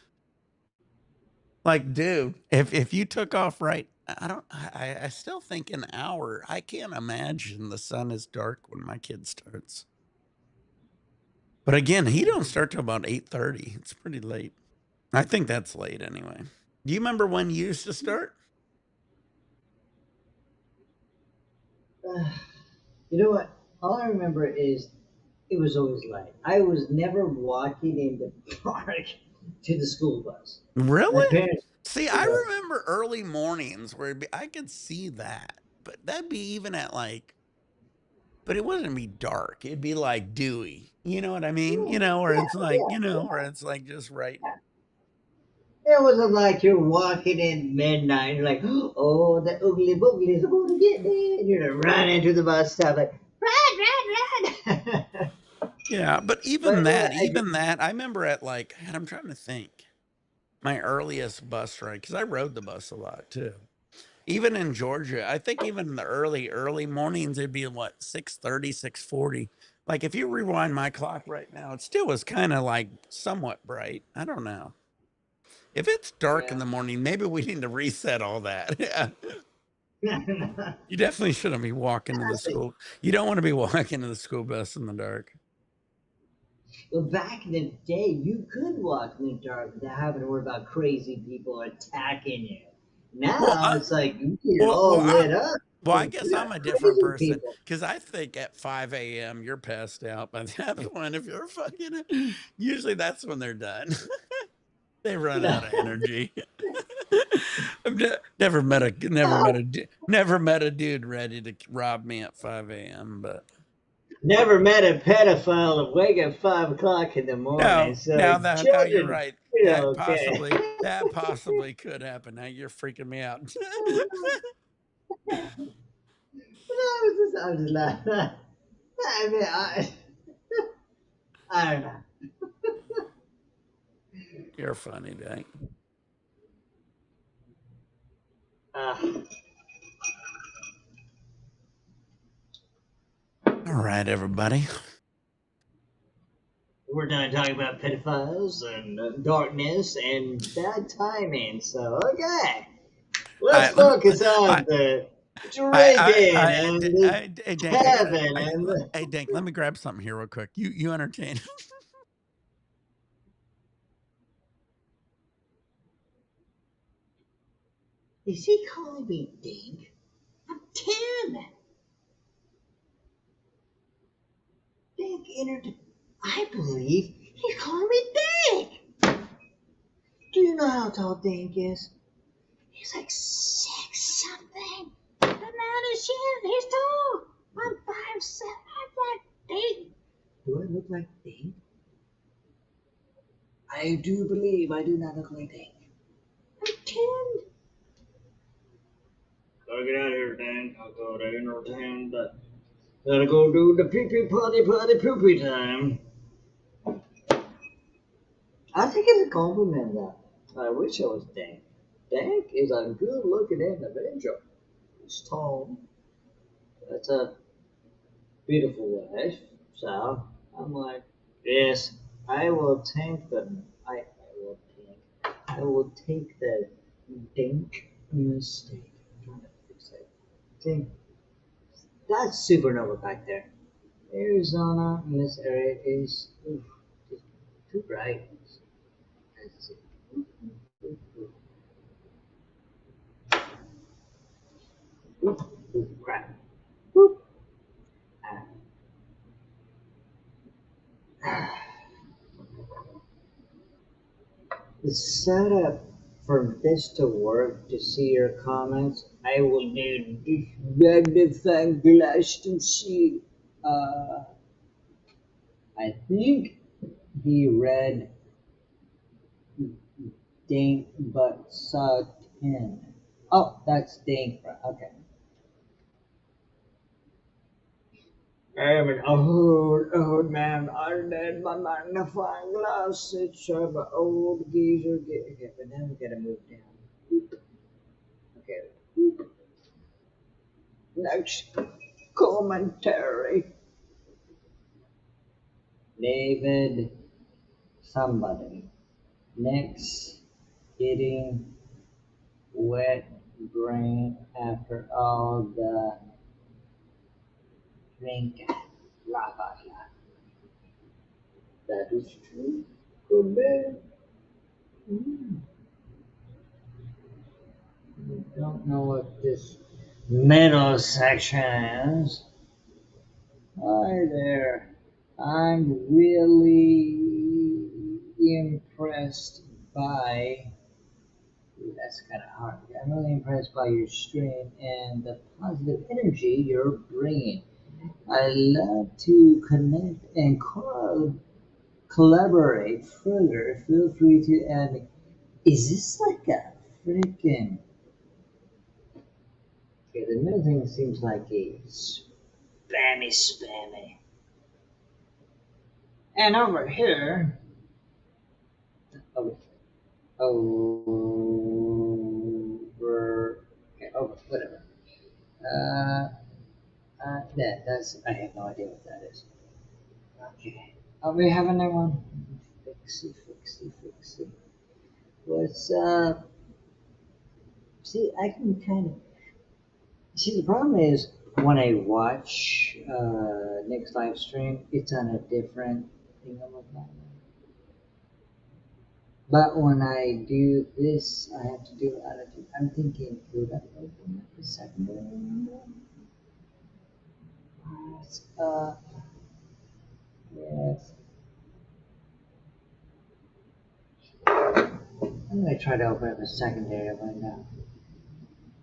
like, dude, if you took off right, I don't I still think an hour. I can't imagine the sun is dark when my kid starts. But again, he don't start till about 8:30. It's pretty late. I think that's late anyway. Do you remember when you used to start? You know what? All I remember is it was always light. I was never walking in the park to the school bus. My Really? parents, See, you I know, remember early mornings where I could see that, but that'd be even at like, but it wouldn't be dark. It'd be like dewy. You know what I mean? yeah, Where yeah, it's like, yeah, where it's like just right. yeah. It wasn't like you're walking in midnight. You're like, oh, the oogly boogly's going to get me, and you're gonna run into the bus stop like, run, run, run. Yeah, but But you know what? I even that, I remember at like, and I'm trying to think, my earliest bus ride, because I rode the bus a lot too. Even in Georgia, I think even in the early mornings, it'd be what, 6:30, 6:40. Like if you rewind my clock right now, it still was kind of like somewhat bright. I don't know. If it's dark in yeah. the morning, maybe we need to reset all that. Yeah. I You definitely shouldn't be walking to the think, school. You don't want to be walking to the school bus in the dark. well, back in the day, you could walk in the dark without having to worry about crazy people attacking you. Well, Now I, it's like you get well, all well, I, lit up. well, I You guess I'm got a different crazy person people. because I think at 5 a.m. you're passed out by that point. If you're fucking, usually that's when they're done. They run out of energy. Never met a dude ready to rob me at 5 a.m. But Never met a pedophile awake at 5 o'clock in the morning. no, So now you're children, right. okay. That possibly could happen. Now you're freaking me out. I was just laughing. I mean, I don't know. You're funny, Dank. Uh, All right, everybody. we're done talking about pedophiles and darkness and bad timing. So okay, All let's right, let me. focus I, on the drinking and the hey, Dank, Kevin and the. hey, Dank, let me grab something here real quick. You entertain. Is he calling me Dink? I'm 10. Dink entered. I believe he's calling me Dink. Do you know how tall Dink is? He's like 6 something. The man is shit. He's tall. I'm 5'7". I'm like Dink. Do I look like Dink? I do believe I do not look like Dink. I'm 10. Gotta get out of here, Dink. I gotta entertain that. Gotta go do the pee pee potty poopy time. I think it's a compliment though. I wish I was Dank. Dank is a good looking individual. He's tall. That's a beautiful wife. So I'm like, yes, I will take the I will take the Dink mistake. I'm trying to fix it. Dink. That's supernova back there. Arizona in this area is just too bright. Let's see. Ooh, ooh, crap. Whoop. Ah. The setup for this to work, to see your comments, I will need this magnifying glass to see. I think he read Dink but saw 10. Oh, that's Dink. Okay. I'm an old man. I need my magnifying glass. It's an old geezer. Okay, but then we gotta move down. Okay. Next commentary. David somebody. Next getting wet brain after all the drinking. Blah blah blah. That is true. Could be. Mm. I don't know what this middle section is. Hi there. I'm really impressed by. Ooh, that's kind of hard. I'm really impressed by your stream and the positive energy you're bringing. I love to connect and collaborate further. Feel free to add me. Is this like a freaking? Okay, the middle thing seems like a spammy. And over here, over, over, okay, over, whatever. Uh, that's, I have no idea what that is. Okay. Oh, we have another one. Fixie. What's up? See, I can kind of, see, the problem is when I watch Nick's live stream, it's on a different thing. But when I do this, I have to do it out of. I'm thinking, would I open up the secondary window? Uh, yes. I'm gonna try to open up a secondary window,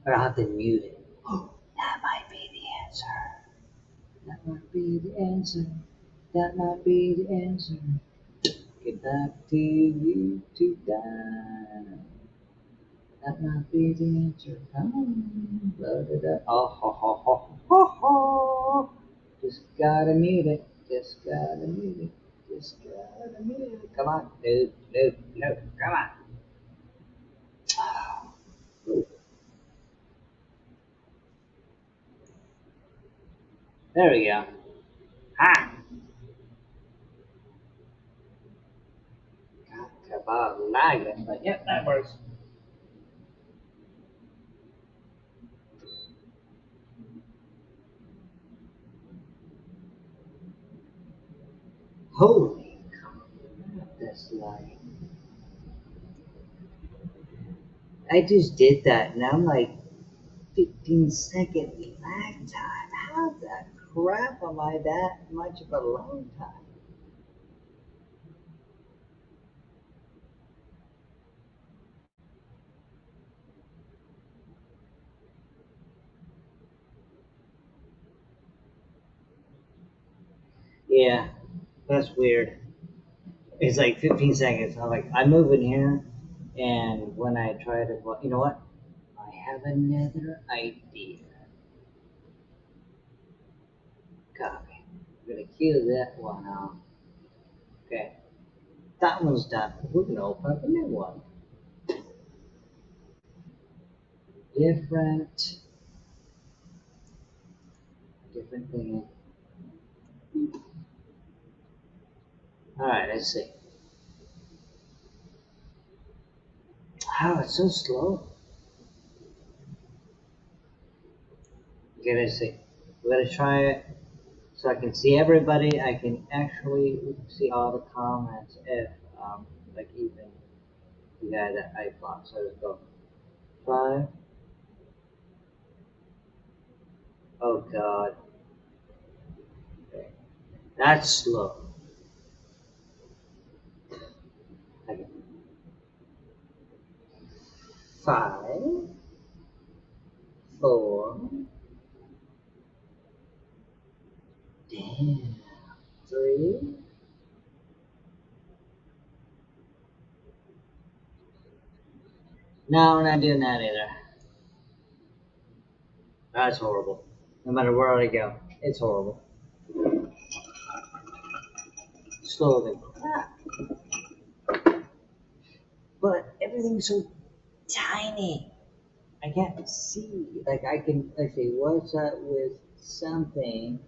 but I'll have to mute it. Oh, that might be the answer. That might be the answer. That might be the answer. Get back to you to die. That might be the answer. Come on. Load it up. Oh, ho, ho, ho, ho, ho. Just gotta mute it. Just gotta mute it. Just gotta mute it. Come on. No. Come on. Ooh. There we go. Ha! Got about lagging, but yep, that works. Holy crap, that's lagging. I just did that, and I'm like 15-second lag time. How the crap am I that much of a long time? Yeah, that's weird. It's like 15 seconds. I'm like, I'm moving here, and when I try to, well, you know what? I have another idea. Copy. I'm gonna kill that one off. Okay, that one's done. We're gonna open up a new one. Different thing. All right, let's see. How it's so slow. Okay, let's see. We're gonna try it so I can see everybody. I can actually see all the comments if, like even the guy that I blocked. So let's go. 5. Oh God. Okay. That's slow. Okay. 5, 4, damn, 3. No, we're not doing that either. That's horrible. No matter where I go, it's horrible. Slow than crap. But everything's so tiny. I can't see. Like I can say, what's up with something,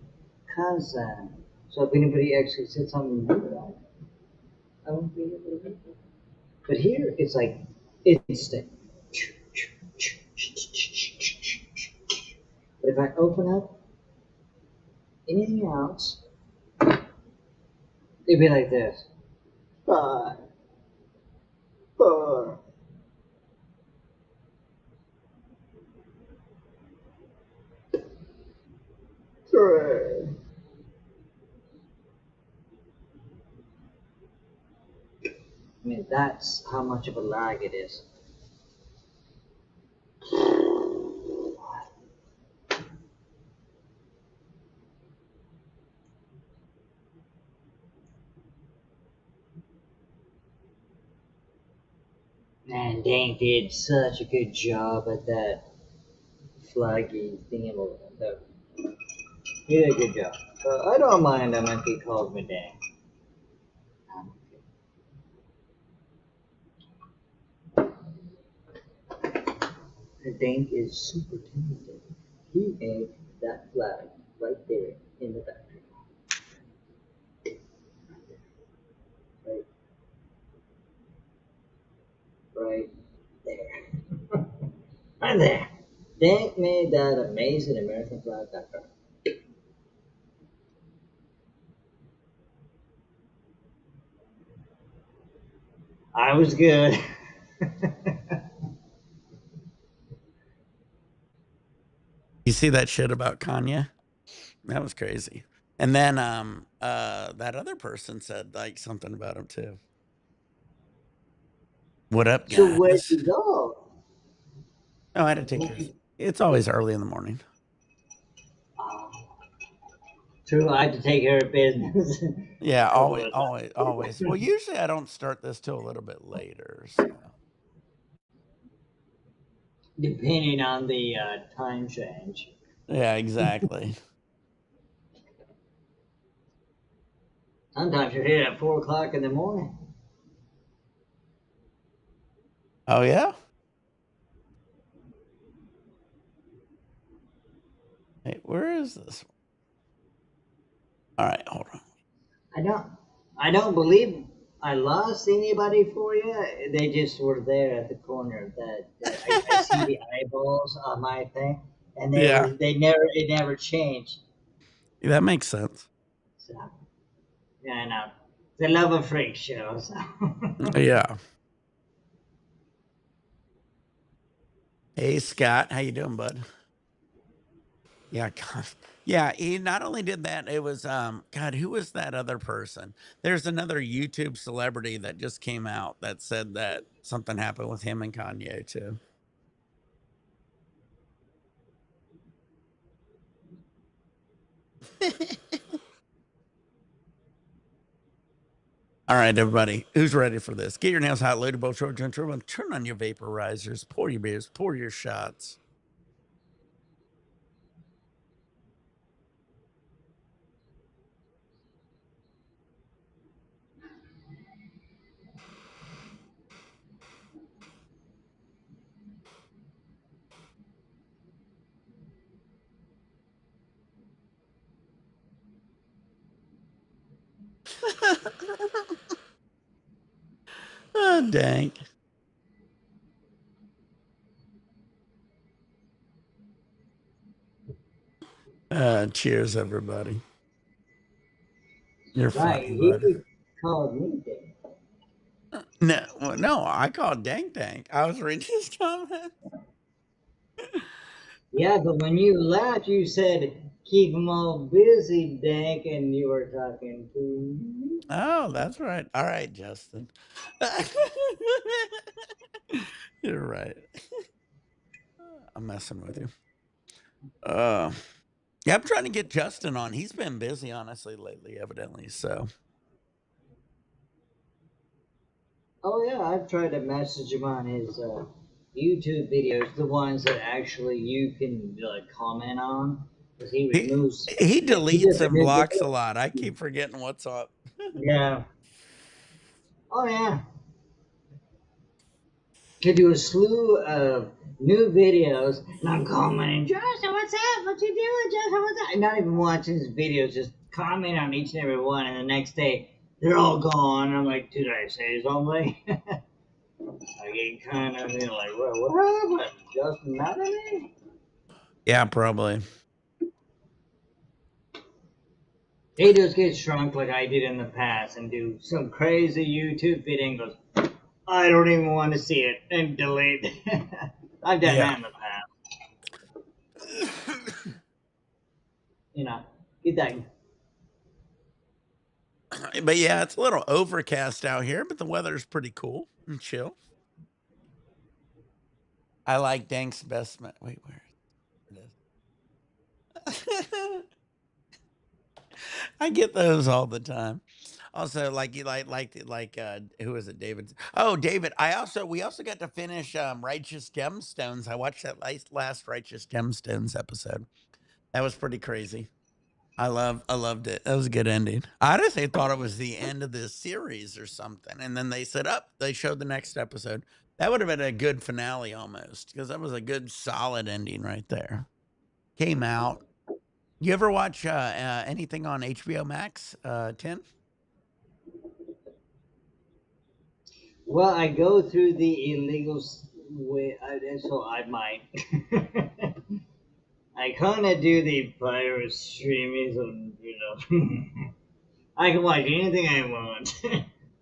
cousin? So if anybody actually said something rude, I won't be able to read it. But here it's like instant. But if I open up anything else, it'd be like this. 5, 4, 3. I mean, that's how much of a lag it is. Man, Dane did such a good job at that flaggy thingy. He did a good job. I don't mind him if he calls me Dane. Dane is super talented. He made that flag right there in the factory. Right, right there. Right there. Dane made that amazing American flag background. I was good. You see that shit about Kanye? That was crazy. And then that other person said like something about him too. What up, So where'd guys? you go? Oh, I had to take yours. It's always early in the morning. Oh, true, I had to take care of business. Yeah, A couple always, of always, always. Well, usually I don't start this till a little bit later. So depending on the time change. yeah, exactly. Sometimes you're here at 4 o'clock in the morning. Oh yeah. Hey, where is this? All right, hold on. I don't, I don't believe I lost anybody for you. They just were there at the corner. I see the eyeballs on my thing, and Yeah, it never changed. that makes sense. So yeah, I know. The love of freak show. So. Yeah. Hey, Scott, how you doing, bud? Yeah, God. Yeah, he not only did that, it was God, who was that other person? There's another YouTube celebrity that just came out that said that something happened with him and Kanye too. All right, everybody, who's ready for this? Get your nails hot, loaded, both short and turbo. Turn on your vaporizers, pour your beers, pour your shots. Oh, dang. Cheers, everybody. You're Right, funny, bud. he called me Dave. No, well, no, I called Dank Dank. I was reading his comment. Yeah, but when you left, you said keep them all busy, Dank, and you were talking to me. Oh, that's right. All right, Justin. You're right. I'm messing with you. Uh, yeah, I'm trying to get Justin on. He's been busy, honestly, lately, evidently. So, Oh yeah, I've tried to message him on his YouTube videos, the ones that actually you can like comment on, because he he removes. he He deletes does a and new blocks a video. lot. I keep forgetting what's up. Yeah. Oh yeah. Could do a slew of new videos, and I'm commenting, Justin, what's up? What you doing, Justin? What's up? And not even watching his videos, just comment on each and every one, and the next day they're all gone. I'm like, did I say something? I get kind of like, what happened? Justin mad at me? Yeah, probably. He just gets shrunk like I did in the past and do some crazy YouTube video and goes, I don't even want to see it and delete. I've done Yeah. that in the past. You know, get that. But yeah, it's a little overcast out here, but the weather's pretty cool and chill. I like Dank's best. Wait, where it is? I get those all the time. Also, like you who is it? David. Oh, David. We also got to finish Righteous Gemstones. I watched that last Righteous Gemstones episode. That was pretty crazy. I loved it. That was a good ending. I honestly thought it was the end of this series or something. And then they said up, they showed the next episode. That would have been a good finale almost, because that was a good solid ending right there. Came out. You ever watch anything on HBO Max, 10? Well, I go through the illegal way, so I might. I kind of do the pirate streaming, so you know, I can watch anything I want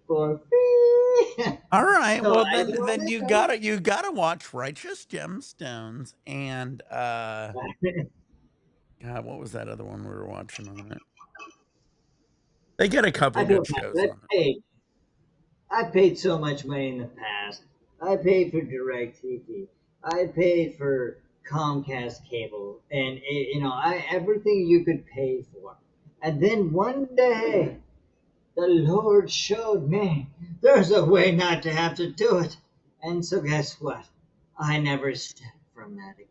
for free. All right. So Well, I then want to you gotta watch Righteous Gemstones and know. God, what was that other one we were watching on it? They get a I couple feel good bad. shows on it. I paid so much money in the past. I paid for DirecTV. I paid for Comcast cable, and everything you could pay for. And then one day, the Lord showed me there's a way not to have to do it. And so, guess what? I never stepped from that again.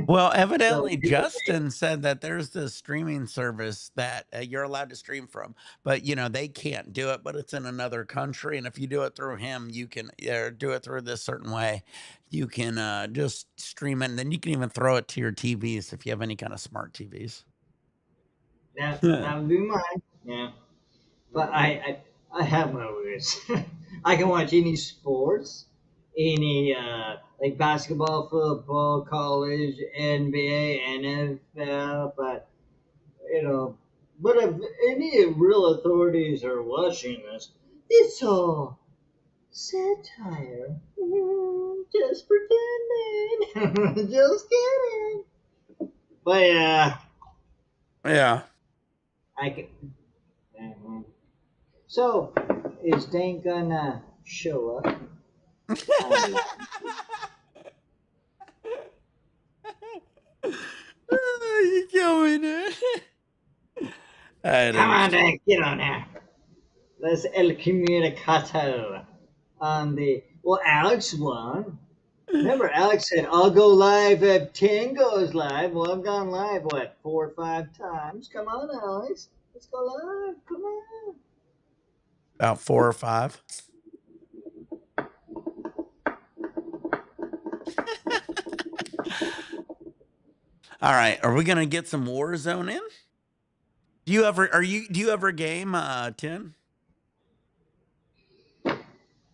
Well, So, evidently, Justin said that there's this streaming service that you're allowed to stream from, but they can't do it. But it's in another country, and if you do it through him, you can do it through this certain way. You can just stream it, and then you can even throw it to your TVs if you have any kind of smart TVs. that would be mine. Yeah. But I have my ways. I can watch any sports, any like basketball, football, college, NBA, NFL. But you know, but if any real authorities are watching this, it's all satire. Just pretending. Just kidding. But yeah, Yeah. I can. Mhm. So, is Dane gonna show up online? You kill me, dude. I Come don't. on, Dane, get on there. Let's El Comunicato on the. Well, Alex won. Remember, Alex said, I'll go live if 10 goes live. Well, I've gone live, what, 4 or 5 times? Come on, Alex. Let's go live. Come on. About 4 or 5. All right. Are we gonna get some Warzone in? Do you ever game 10?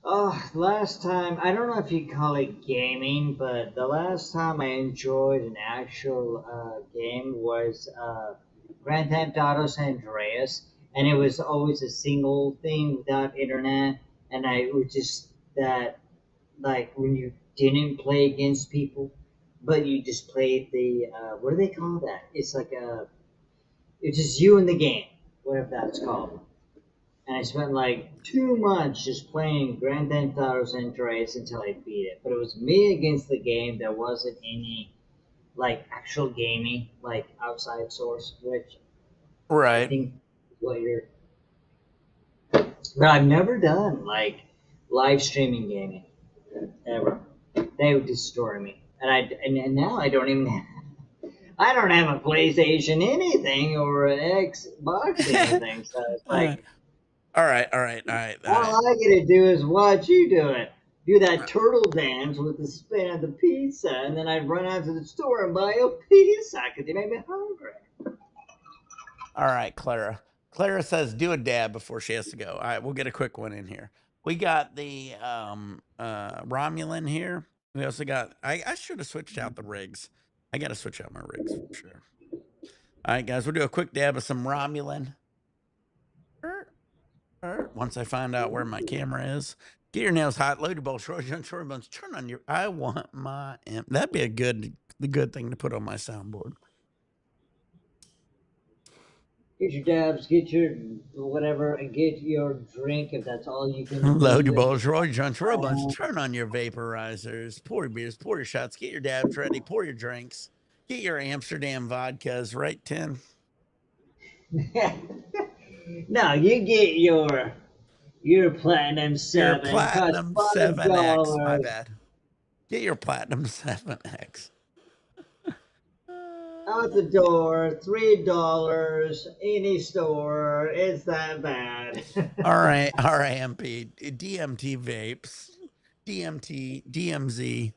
Oh, last time, I don't know if you call it gaming, but the last time I enjoyed an actual game was Grand Theft Auto San Andreas, and it was always a single thing without internet, and I was just that, like, when you didn't play against people, but you just played the, what do they call that? It's like it's just you in the game, whatever that's called. and I spent like 2 months just playing Grand Theft Auto San Andreas until I beat it. But it was me against the game. There wasn't any like actual gaming, like outside source, which I Right. think is what you're. But I've never done like live streaming gaming ever. They would destroy me, and now I don't even. I don't have a PlayStation anything or an Xbox anything, so it's Uh, like all right, all right, all right, all right. all I get to do is watch you do it. Do that turtle dance with the spin of the pizza, and then I'd run out to the store and buy a pizza because they made me hungry. All right, Clara. Clara says do a dab before she has to go. All right, we'll get a quick one in here. We got the Romulan here. We also got I should have switched out the rigs. I gotta switch out my rigs for sure. All right, guys, we'll do a quick dab of some Romulan. Once I find out where my camera is. Get your nails hot, load your bowl, short buns, turn on your I want my amp. That'd be the good thing to put on my soundboard. Get your dabs, get your whatever, and get your drink if that's all you can Load your do. bowls, roll your joints, roll a bunch, turn on your vaporizers, pour your beers, pour your shots, get your dabs ready, pour your drinks, get your Amsterdam vodkas, right, Tim? No, you get your platinum Your seven. Costs Platinum five 7X, my dollars. bad. Get your Platinum 7X. Out the door, $3. Any store. It's that bad. RAMP, DMT vapes, DMT, DMZ.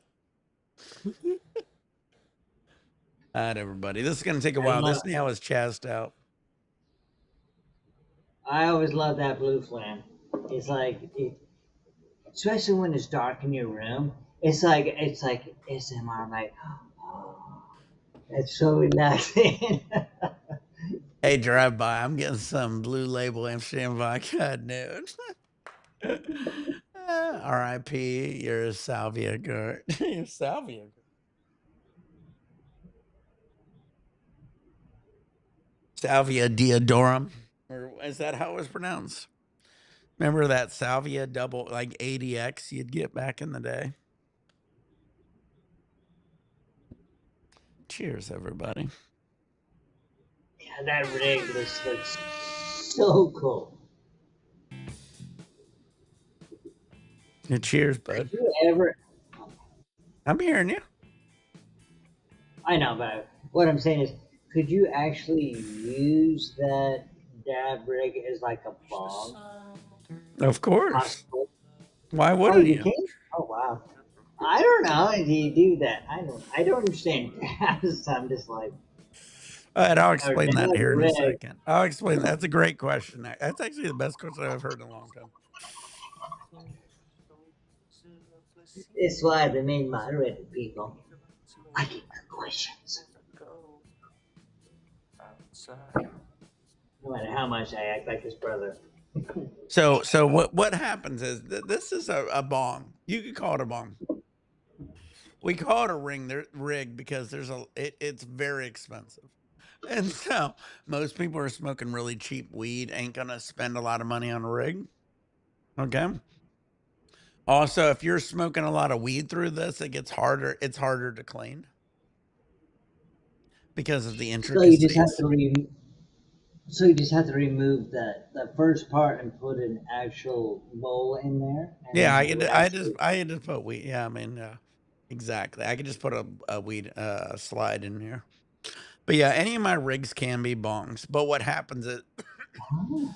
All right, everybody. This is going to take a I while. love. This now is chassed out. I always love that blue flame. It's like, especially when it's dark in your room. It's like SMR. Like, oh, it's so relaxing. Hey, drive by. I'm getting some Blue Label Amsterdam vodka at noon. R.I.P. You're a salvia girl. You're salvia girl. Salvia deodorum. Or is that how it was pronounced? Remember that salvia double, like ADX you'd get back in the day? Cheers, everybody. Yeah, that rig looks so cool. Yeah, cheers, bud. Could you ever? I'm hearing you. I know, but what I'm saying is, could you actually use that dab rig as like a bomb? Of course. Possible. Why Oh, wouldn't you you? can? Oh, wow. I don't know. Do you do that? I don't understand dabs. So I'm just like, All right, I'll or explain that dab here in a rig. second. I'll explain. That's a great question. That's actually the best question I've heard in a long time. It's why they made moderated people. I get good questions. No matter how much I act like his brother. So what happens is this is a bong. You could call it a bong. We call it a rig because it's very expensive. And so most people are smoking really cheap weed, ain't gonna spend a lot of money on a rig. Okay. Also, if you're smoking a lot of weed through this, it gets harder. It's harder to clean because of the So you just have intricacies. to so you just have to remove the first part and put an actual bowl in there, and Yeah, then it would actually. I just put weed. Yeah, I mean, exactly. I could just put a weed slide in here. But yeah, any of my rigs can be bongs. But what happens is Oh.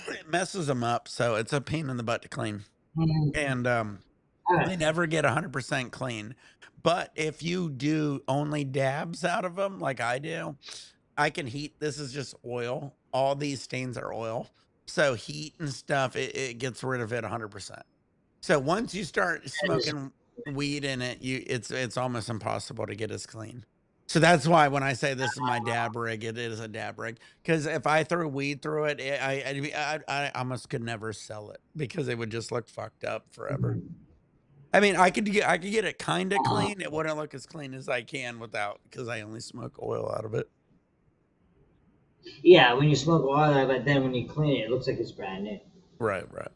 it messes them up, so it's a pain in the butt to clean. And Alright. they never get 100% clean. But if you do only dabs out of them, like I do, I can heat. This is just oil. All these stains are oil. So heat and stuff, it gets rid of it 100%. So once you start That is, smoking weed in it, it's almost impossible to get as clean. So that's why when I say this is my dab rig, it is a dab rig. Because if I threw weed through it, I almost could never sell it because it would just look fucked up forever. I mean, I could get it kind of clean. It wouldn't look as clean as I can without because I only smoke oil out of it. Yeah, when you smoke a lot of that, but then when you clean it, it looks like it's brand new. Right, right.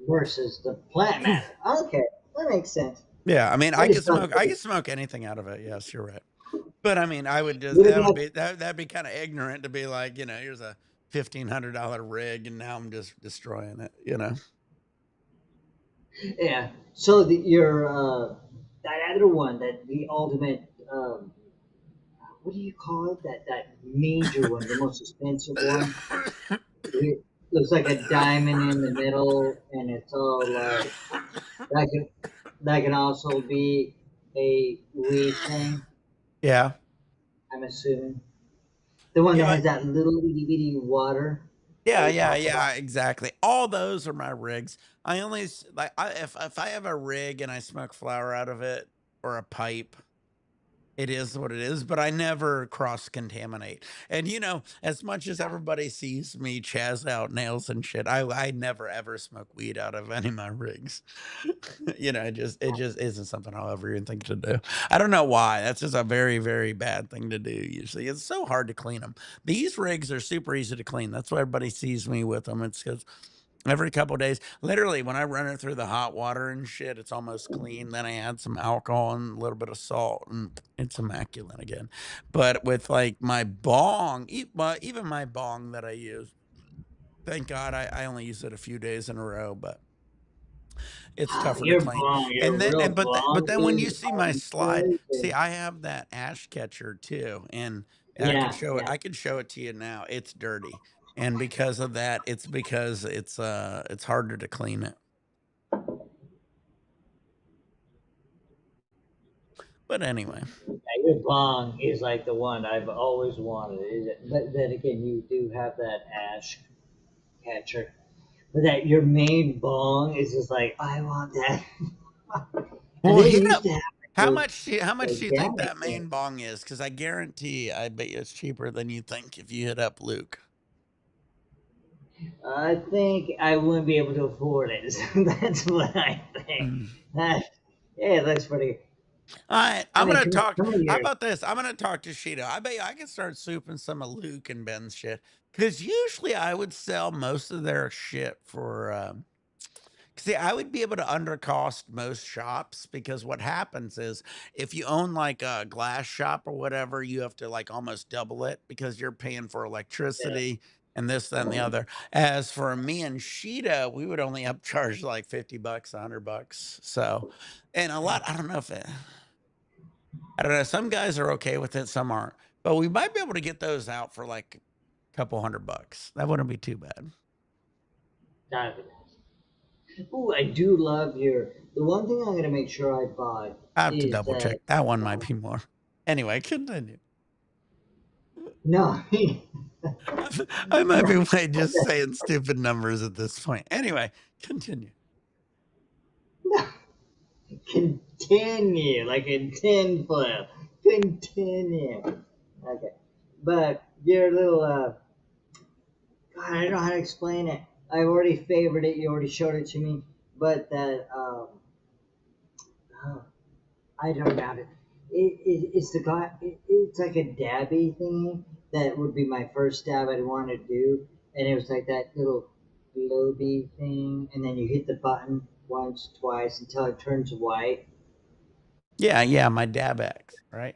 Versus the plant matter. Okay, that makes sense. Yeah, I mean, I just thought, I could smoke anything out of it. Yes, you're right. But I mean, I would just would it that be would like, be that'd be kind of ignorant to be like, here's a $1,500 rig, and now I'm just destroying it. yeah. So your that other one, that the ultimate, what do you call it? That major one, the most expensive one. It looks like a diamond in the middle, and it's all like that can also be a weed thing. Yeah. I'm assuming the one that Yeah. has that little itty bitty water that Yeah, we yeah, talk about. yeah, exactly. All those are my rigs. I only like if I have a rig and I smoke flower out of it or a pipe, it is what it is, but I never cross contaminate. And as much as everybody sees me chaz out nails and shit, I never ever smoke weed out of any of my rigs. It just isn't something I'll ever even think to do. I don't know why. That's just a very, very bad thing to do. Usually, it's so hard to clean them. These rigs are super easy to clean. That's why everybody sees me with them. It's because every couple days, literally, when I run it through the hot water and shit, it's almost clean. Then I add some alcohol and a little bit of salt, and it's immaculate again. But with like my bong, even my bong that I use, thank God I only use it a few days in a row, but it's tougher to Your clean. bong, And your then, real but bong then when is you see my slide, see, crazy. I have that ash catcher too, and I could Yeah, show it. yeah. I could show it to you now. It's dirty, and because of that, it's harder to clean it. But anyway, Yeah, your bong is like the one I've always wanted. Is it? But then again, you do have that ash catcher. But that your main bong is just like, I want that. And well, they hit used up. to have like those How much do you think organic that main things. bong is? Because I guarantee, I bet you it's cheaper than you think if you hit up Luke. I think I wouldn't be able to afford it. So that's what I think. Mm. That, yeah, it looks pretty. All right, I I'm mean, gonna talk. come How here. about this? I'm gonna talk to Sheeta. I bet you I can start souping some of Luke and Ben's shit. Because usually I would sell most of their shit for. See, I would be able to undercost most shops because what happens is if you own like a glass shop or whatever, you have to like almost double it because you're paying for electricity and this, that, and the other. As for me and Sheeta, we would only upcharge like $50, $100. So, and a lot, I don't know if it, I don't know. Some guys are okay with it, some aren't. But we might be able to get those out for like a couple $100. That wouldn't be too bad. That'd be nice. Ooh, I do love your. The one thing I'm gonna make sure I buy I have to is double that. check. That one might be more. Anyway, continue. No, I might be no, just saying stupid numbers at this point. Anyway, continue. no. Continue like a tin foil. Continue. Okay, but your little. God, I don't know how to explain it. I've already favored it. You already showed it to me, but that. Oh, I don't know. It's the guy. It's like a dabby thingy that would be my first dab I'd want to do, and it was like that little globy thing, and then you hit the button once, twice until it turns white. Yeah, yeah, my Dabex, right?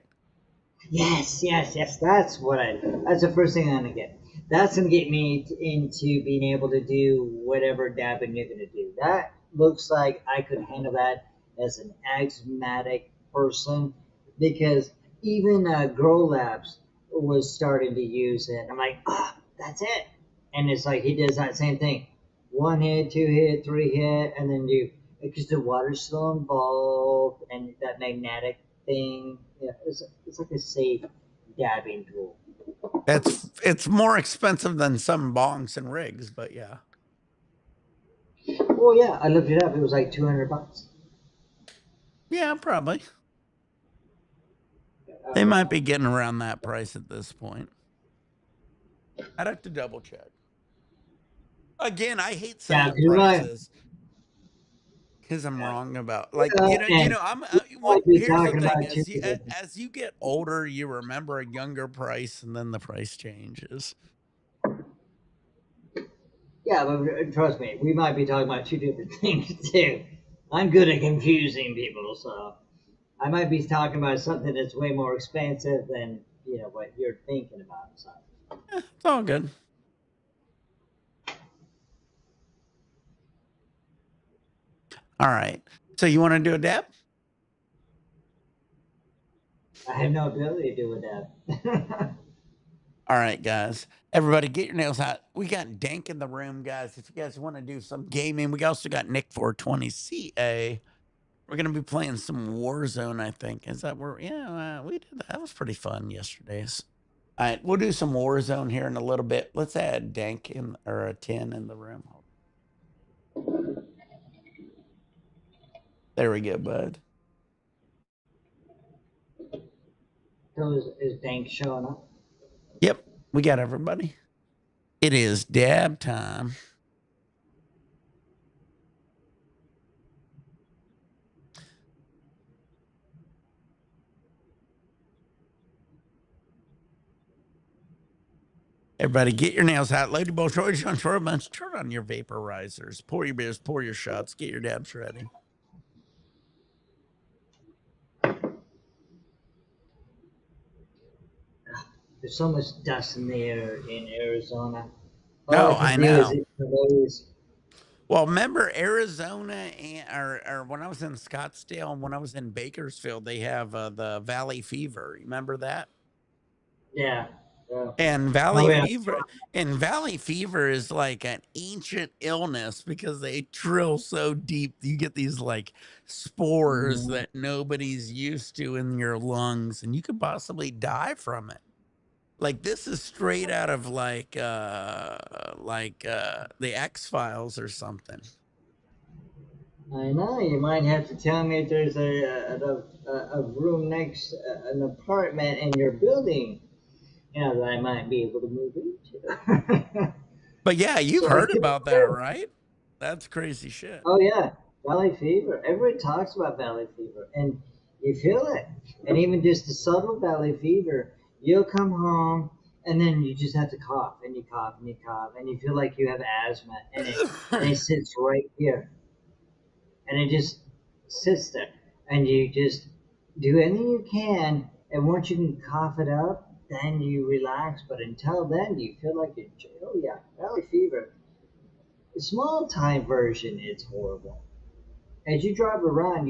Yes, yes, yes. That's what I. That's the first thing I'm gonna get. That's gonna get me into being able to do whatever dabbing you're gonna do. That looks like I could handle that as an asthmatic person, because even Grow Labs was starting to use it. I'm like, ah, that's it. And it's like he does that same thing: one hit, two hit, three hit, and then you because the water's still involved and that magnetic thing. Yeah, it's like a safe dabbing tool. It's more expensive than some bongs and rigs, but yeah. Well, yeah, I looked it up. It was like $200. Yeah, probably. They Okay. might be getting around that price at this point. I'd have to double check. Again, I hate Yeah, saying because like, prices because I'm yeah, wrong about and I'm we one. might be Here's the talking thing: about two different. as you get older, you remember a younger price, and then the price changes. Yeah, but trust me, we might be talking about two different things too. I'm good at confusing people, so I might be talking about something that's way more expensive than what you're thinking about. So It's all good. All right. So you want to do a dab? I have no ability to do with that. All right, guys. Everybody, get your nails out. We got Dank in the room, guys. If you guys want to do some gaming, we also got Nick 420 CA. We're gonna be playing some Warzone, I think. Is that where? Yeah, we did that. That was pretty fun yesterday's. All right, we'll do some Warzone here in a little bit. Let's add Dank in or a 10 in the room. There we go, bud. So is Dank showing up? Yep, we got everybody. It is dab time. Everybody, get your nails out. Lady Bull, Shorty, Sean, Short Bunch, turn on your vaporizers. Pour your beers, pour your shots. Get your dabs ready. There's so much dust in the air in Arizona. All I No, can I do is know. eat those. Well, remember Arizona or when I was in Scottsdale and when I was in Bakersfield, they have the Valley Fever. Remember that? Yeah. Yeah. And Oh Valley yeah. Fever and Valley Fever is like an ancient illness because they drill so deep. You get these like spores Mm, that nobody's used to in your lungs, and you could possibly die from it. Like this is straight out of the X-Files or something. I know. You might have to tell me if there's a room next, an apartment in your building, that I might be able to move into. But yeah, you've So I heard can about that, right? That's crazy shit. Oh yeah, valley fever. Everybody talks about valley fever, and you feel it. And even just the subtle valley fever, you'll come home, and then you just have to cough, and you cough, and you cough, and you feel like you have asthma, and it sits right here, and it just sits there, and you just do anything you can, and once you can cough it up, then you relax. But until then, you feel like you're. Oh yeah, valley fever. The small time version, it's horrible. As you drive around,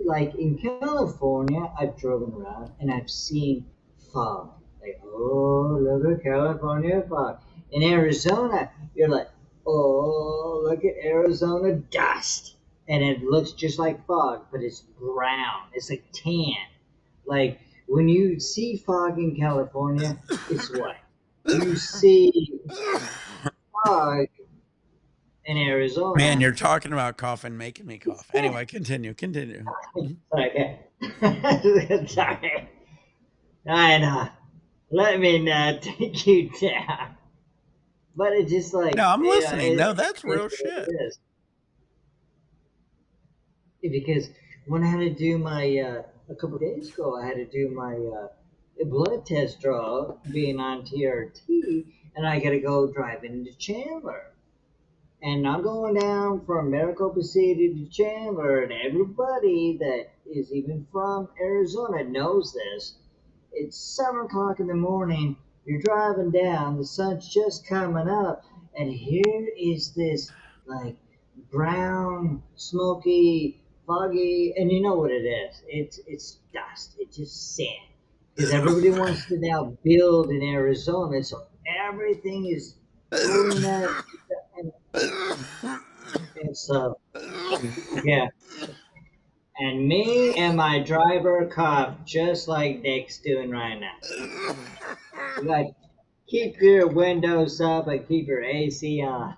like in California, I've driven around and I've seen fog. Like, oh, look at California fog. In Arizona, you're like, oh, look at Arizona dust. And it looks just like fog, but it's brown. It's like tan. Like when you see fog in California, it's what? You see fog in Man, Arizona. you're talking about coughing, making me cough. Anyway, continue. Okay. Sorry. I know. Let me not take you down. But it's just No, like, I'm listening. No, it that's is real what shit. it is. Because when I had to do my, a couple days ago, I had to do my blood test draw being on TRT, and I got to go drive into Chandler. And I'm going down from Maricopa City to Chandler, and everybody that is even from Arizona knows this. It's 7 o'clock in the morning. You're driving down, the sun's just coming up, and here is this like brown, smoky, foggy, and you know what it is. It's dust. It's just sand. Because everybody wants to now build in Arizona, so everything is going up, and so, yeah. And me and my driver cough just like Nick's doing right now. You gotta keep your windows up and keep your AC on.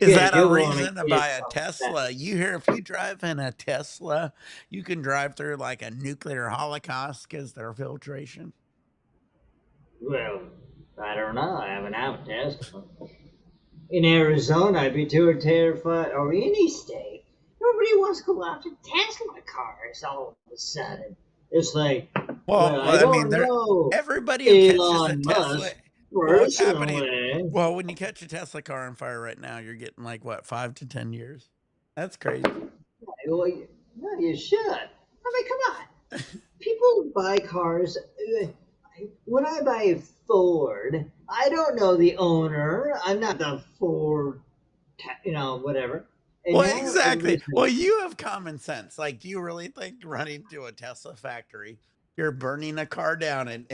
Is Because that a you want to reason to get buy a some of that. Tesla? You hear if you drive in a Tesla, you can drive through like a nuclear holocaust because their filtration. Well, I don't know. I haven't had a Tesla. In Arizona, I'd be too terrified, or any state. Nobody wants to go after Tesla cars all of a sudden. It's like, Well, well, I I mean, don't there know, everybody who catches a Elon Tesla, Musk. Well, what's happening? personally, Well, when you catch a Tesla car on fire right now, you're getting like what, 5 to 10 years? That's crazy. well, no, you should. I mean, come on. People buy cars. When I buy a Ford, I don't know the owner. I'm not the Ford, whatever. And Well, now exactly. everybody's like, Well, you have common sense. Like, do you really think running to a Tesla factory, you're burning a car down and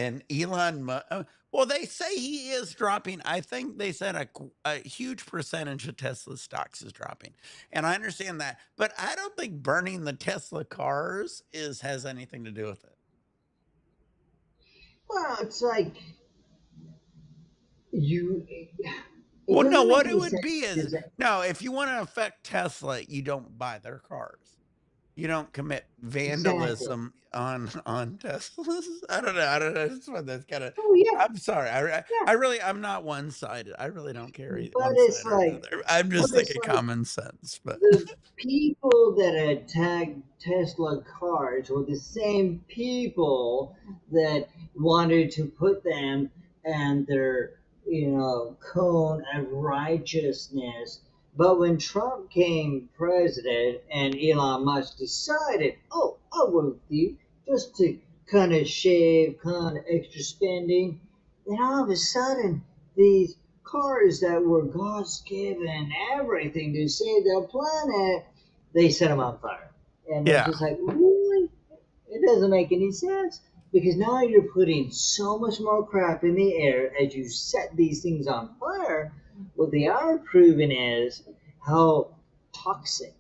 well, they say he is dropping. I think they said a huge percentage of Tesla stocks is dropping. And I understand that, but I don't think burning the Tesla cars has anything to do with it. well, it's like you. It Well, no, doesn't make what it any would sense be is because no, if you want to affect Tesla, you don't buy their cars. You don't commit exactly. vandalism on Teslas. I don't know. I don't know. It's one that's kind of. Oh yeah, I'm sorry. yeah. I really, I'm not one sided. I really don't care But one it's side or like, another. I'm but just it's thinking like common sense. But the people that attack Tesla cars were the same people that wanted to put them and their, cone of righteousness. But when Trump came president and Elon Musk decided, oh, I'll work with you just to kind of shave, kind of extra spending, then all of a sudden these cars that were God's given everything to save the planet, they set them on fire. And it's yeah, just like, really? It doesn't make any sense because now you're putting so much more crap in the air as you set these things on fire. What they are proving is how toxic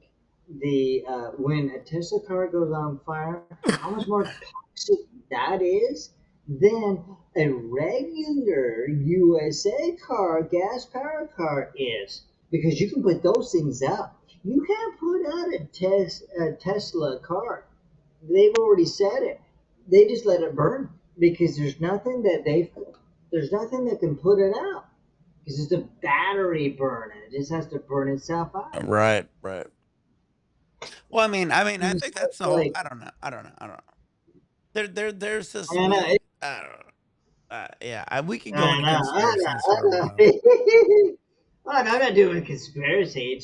when a Tesla car goes on fire, how much more toxic that is than a regular USA car, gas powered car is. Because you can put those things out. You can't put out a Tesla car. They've already said it. They just let it burn because there's nothing that can put it out because it's a battery burn and it just has to burn itself out. right, right. Well, I And think so that's it's the whole. like, I don't know. There's this I know, movie. I don't know. Yeah, we could go I into know, I know, conspiracies I for a know. while. Oh, no, I'm not doing conspiracy.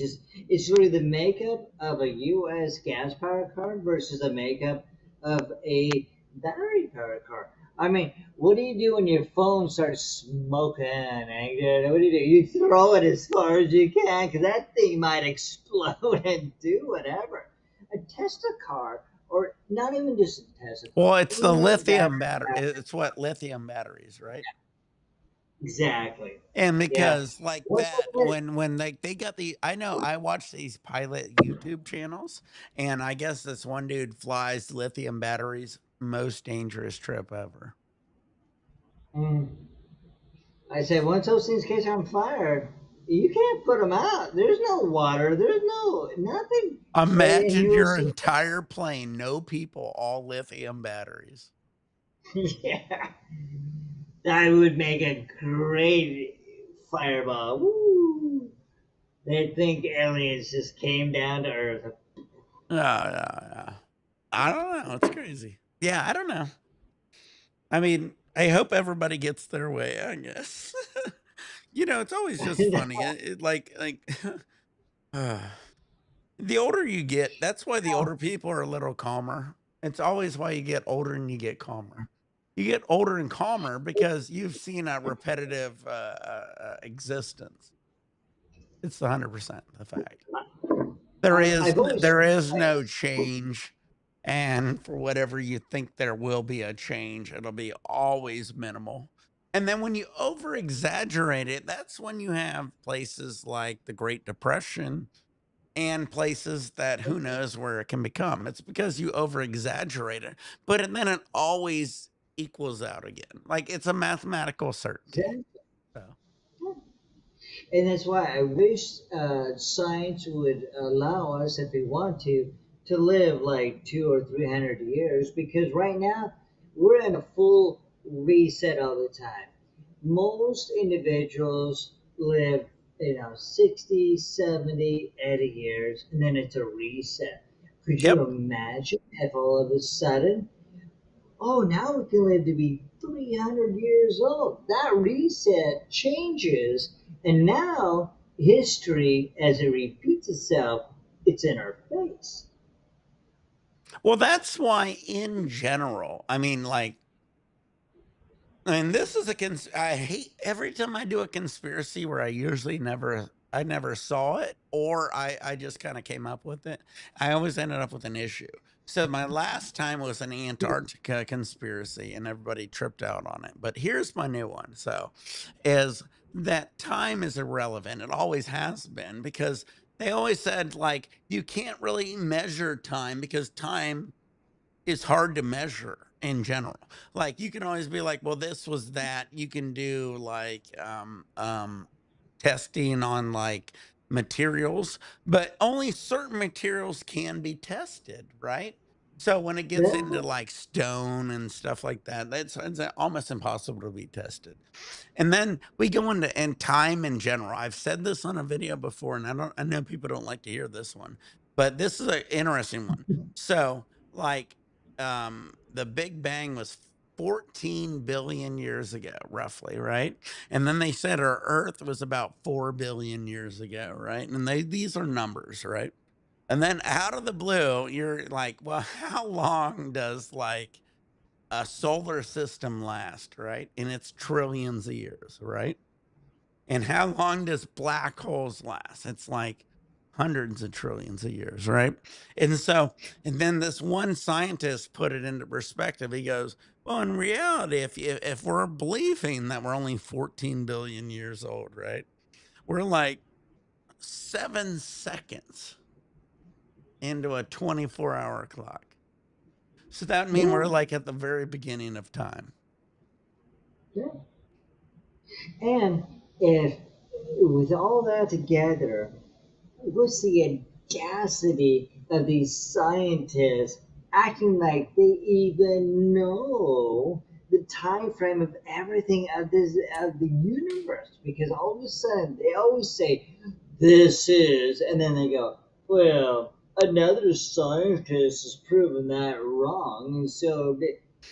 It's really the makeup of a U.S. gas powered car versus the makeup of a battery powered car. I mean, what do you do when your phone starts smoking? What do? You throw it as far as you can because that thing might explode and do whatever. A Tesla car, or not even just a Tesla car, Well, it's the any battery. lithium battery. It's what lithium batteries, right? Exactly. And Yeah. because like What's that, the when they got I know I watch these pilot YouTube channels, and I guess this one dude flies lithium batteries, most dangerous trip ever. Mm. I say once those things catch on fire, you can't put them out. There's no water. There's no nothing. And Imagine you will your see. entire plane, no people, all lithium batteries. Yeah, that would make a great fireball. Woo! They think aliens just came down to Earth. Yeah, yeah, yeah. I don't know. It's crazy. Yeah, I don't know. I hope everybody gets their way, I guess. It's always just funny. Uh, the older you get, that's why the older people are a little calmer. It's always why you get older and you get calmer. You get older and calmer because you've seen a repetitive existence. It's 100% the fact. I've always There is like, no change, and for whatever you think there will be a change, it'll be always minimal. And then when you over exaggerate it, that's when you have places like the Great Depression and places that who knows where it can become. It's because you over exaggerate it, but then it always equals out again. Like it's a mathematical certainty. So, and that's why I wish science would allow us, if we want to live like 200 or 300 years. Because right now we're in a full reset all the time. Most individuals live, 60, 70, 80 years, and then it's a reset. Could you yep. imagine if all of a sudden, oh, now we can live to be 300 years old. That reset changes, and now history, as it repeats itself, it's in our face. Well, that's why in general, I mean, like, and this is I hate every time I do a conspiracy where I never saw it or I just kind of came up with it. I always ended up with an issue. So my last time was an Antarctica conspiracy and everybody tripped out on it. But here's my new one. So is that time is irrelevant. It always has been because they always said like you can't really measure time because time is hard to measure in general. Like you can always be like, well, this was that. You can do like testing on like materials, but only certain materials can be tested, right? So when it gets into Yeah. like stone and stuff like that, it's almost impossible to be tested. And then we go into and time in general. I've said this on a video before, and I know people don't like to hear this one, but this is an interesting one. So, like, the Big Bang was 14 billion years ago, roughly, right? And then they said our Earth was about 4 billion years ago, right? And these are numbers, right? And then out of the blue, you're like, well, how long does like a solar system last, right? And it's trillions of years, right? And how long does black holes last? It's like hundreds of trillions of years, right? And so, and then this one scientist put it into perspective. He goes, well, in reality, if we're believing that we're only 14 billion years old, right? We're like 7 seconds into a 24-hour clock. So that would mean Yeah. we're like at the very beginning of time. Yeah. And if with all that together, what's the audacity of these scientists acting like they even know the time frame of everything of the universe? Because all of a sudden they always say this is, and then they go, well, another scientist has proven that wrong, and so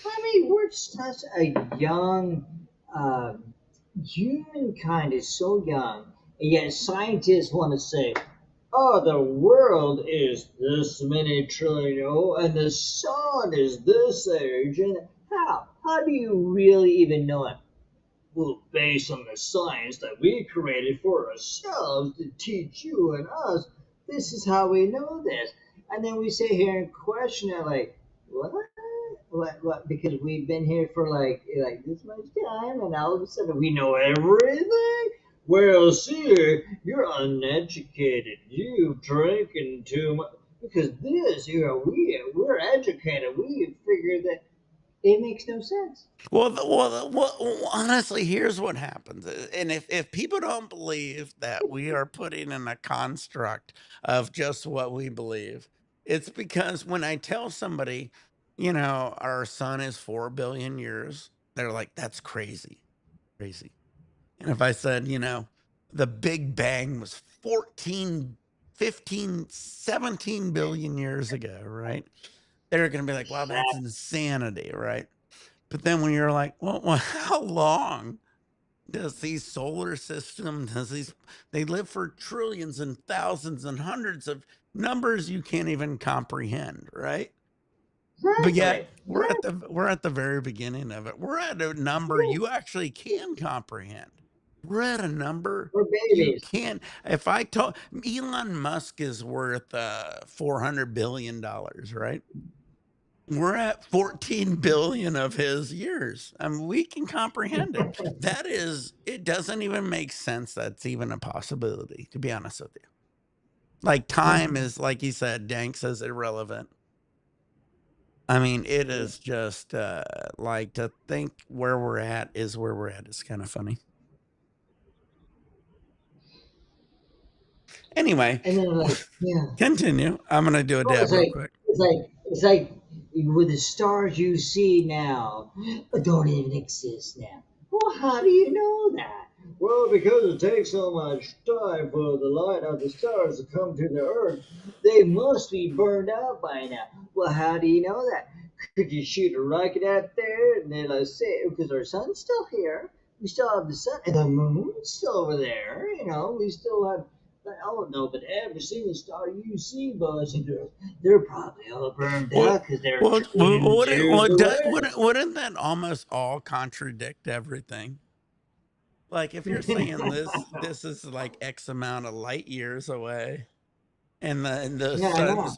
I mean, we're such a young. Humankind is so young, and yet scientists want to say, oh, the world is this many trillion old, and the sun is this age. And how? How do you really even know it? Well, based on the science that we created for ourselves to teach you and us, this is how we know this. And then we sit here and question it like, what? What? Because we've been here for like this much time, and all of a sudden we know everything. Well, see, you're uneducated. You've drinking too much. Because this, we're educated. We figured that it makes no sense. Well, honestly, here's what happens. And if people don't believe that we are putting in a construct of just what we believe, it's because when I tell somebody, our sun is 4 billion years, they're like, that's crazy, crazy. And if I said, the Big Bang was 14, 15, 17 billion years ago, right? They're going to be like, wow, that's insanity, right? But then when you're like, well, how long does these solar system, they live for trillions and thousands and hundreds of numbers you can't even comprehend, right? But yet Exactly. we're at the very beginning of it. We're at a number Yeah. you actually can comprehend. We're at a number We're you babies. can. If I told Elon Musk is worth $400 billion, right? We're at 14 billion of his years. I mean, we can comprehend it. It doesn't even make sense. That's even a possibility, to be honest with you. Like Yeah. time is, like you said, Dank says irrelevant. I mean, it Yeah. is just like to think where we're at is where we're at. It's kind of funny. Anyway, And then like, yeah. continue. I'm going to do a Well, dab real quick. it's like with the stars you see now don't even exist now. Well, how do you know that? Well, because it takes so much time for the light of the stars to come to the earth, they must be burned out by now. Well, how do you know that? could you shoot a rocket out there? And they're like, say, because our sun's still here. We still have the sun, and the moon's still over there. You know, we still have. Oh no, but every single star you see, boys and girls, they're probably all burned What out because they're what trillions away. wouldn't that almost all contradict everything? Like, if you're saying this is like X amount of light years away, and Yeah, I know.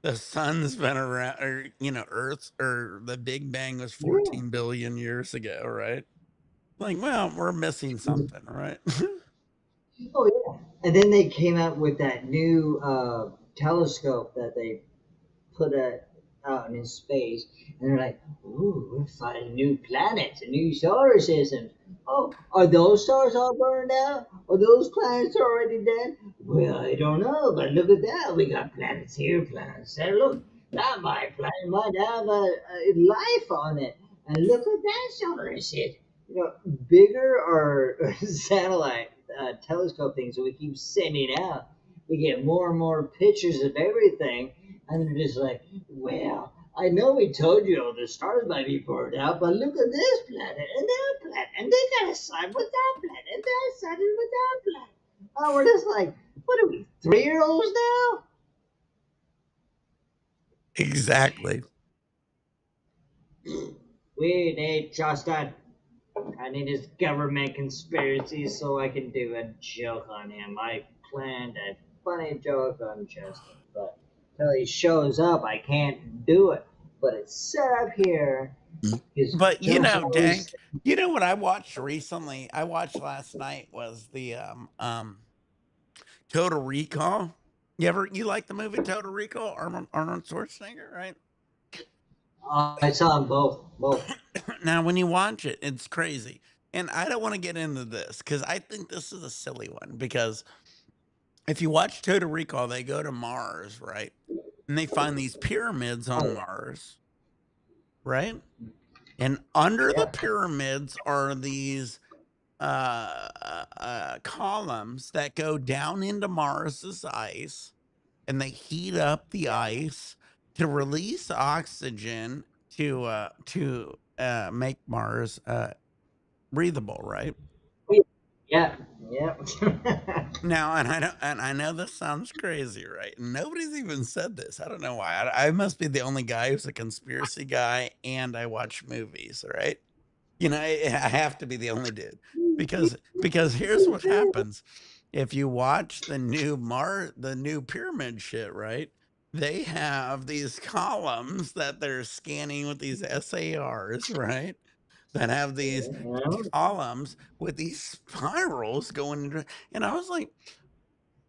the sun's been around, or Earth's, or the Big Bang was Yeah. 14 billion years ago, right? Like, well, we're missing something, right? Oh yeah. And then they came out with that new telescope that they put out in space, and they're like, "Ooh, we're finding new planets and new solar systems. Oh, are those stars all burned out? Are those planets already dead? Well, I don't know, but look at that. We got planets here, planets there. Look, that my planet might have a life on it, and look at that solar system. You know, bigger or satellite telescope things that we keep sending out. We get more and more pictures of everything, and they're just like, well, I know we told you all the stars might be burned out, but look at this planet and that planet, and they got a sun with that planet, and that sun is with that planet. Oh, we're just like, what are we, 3-year-olds now? Exactly. We need Justin. I need his government conspiracy so I can do a joke on him. I planned a funny joke on Justin, but until he shows up, I can't do it. But it's set up here. His But co-host. Dank, you know what I watched recently? I watched last night was the Total Recall. You like the movie Total Recall? Arnold Schwarzenegger, right? I saw them both. Both. Now, when you watch it, it's crazy. And I don't want to get into this because I think this is a silly one. Because if you watch Total Recall, they go to Mars, right? And they find these pyramids Oh on yeah, Mars, right? And under the yeah, pyramids are these columns that go down into Mars's ice, and they heat up the yeah, ice to release oxygen to make Mars breathable, right? yeah, yeah. Now, and I know this sounds crazy, right? Nobody's even said this. I don't know why. I must be the only guy who's a conspiracy guy, and I watch movies, right? I have to be the only dude because here's what happens. If you watch the new pyramid shit, right? They have these columns that they're scanning with these SARs, right? That have these Yeah. columns with these spirals going into, and I was like,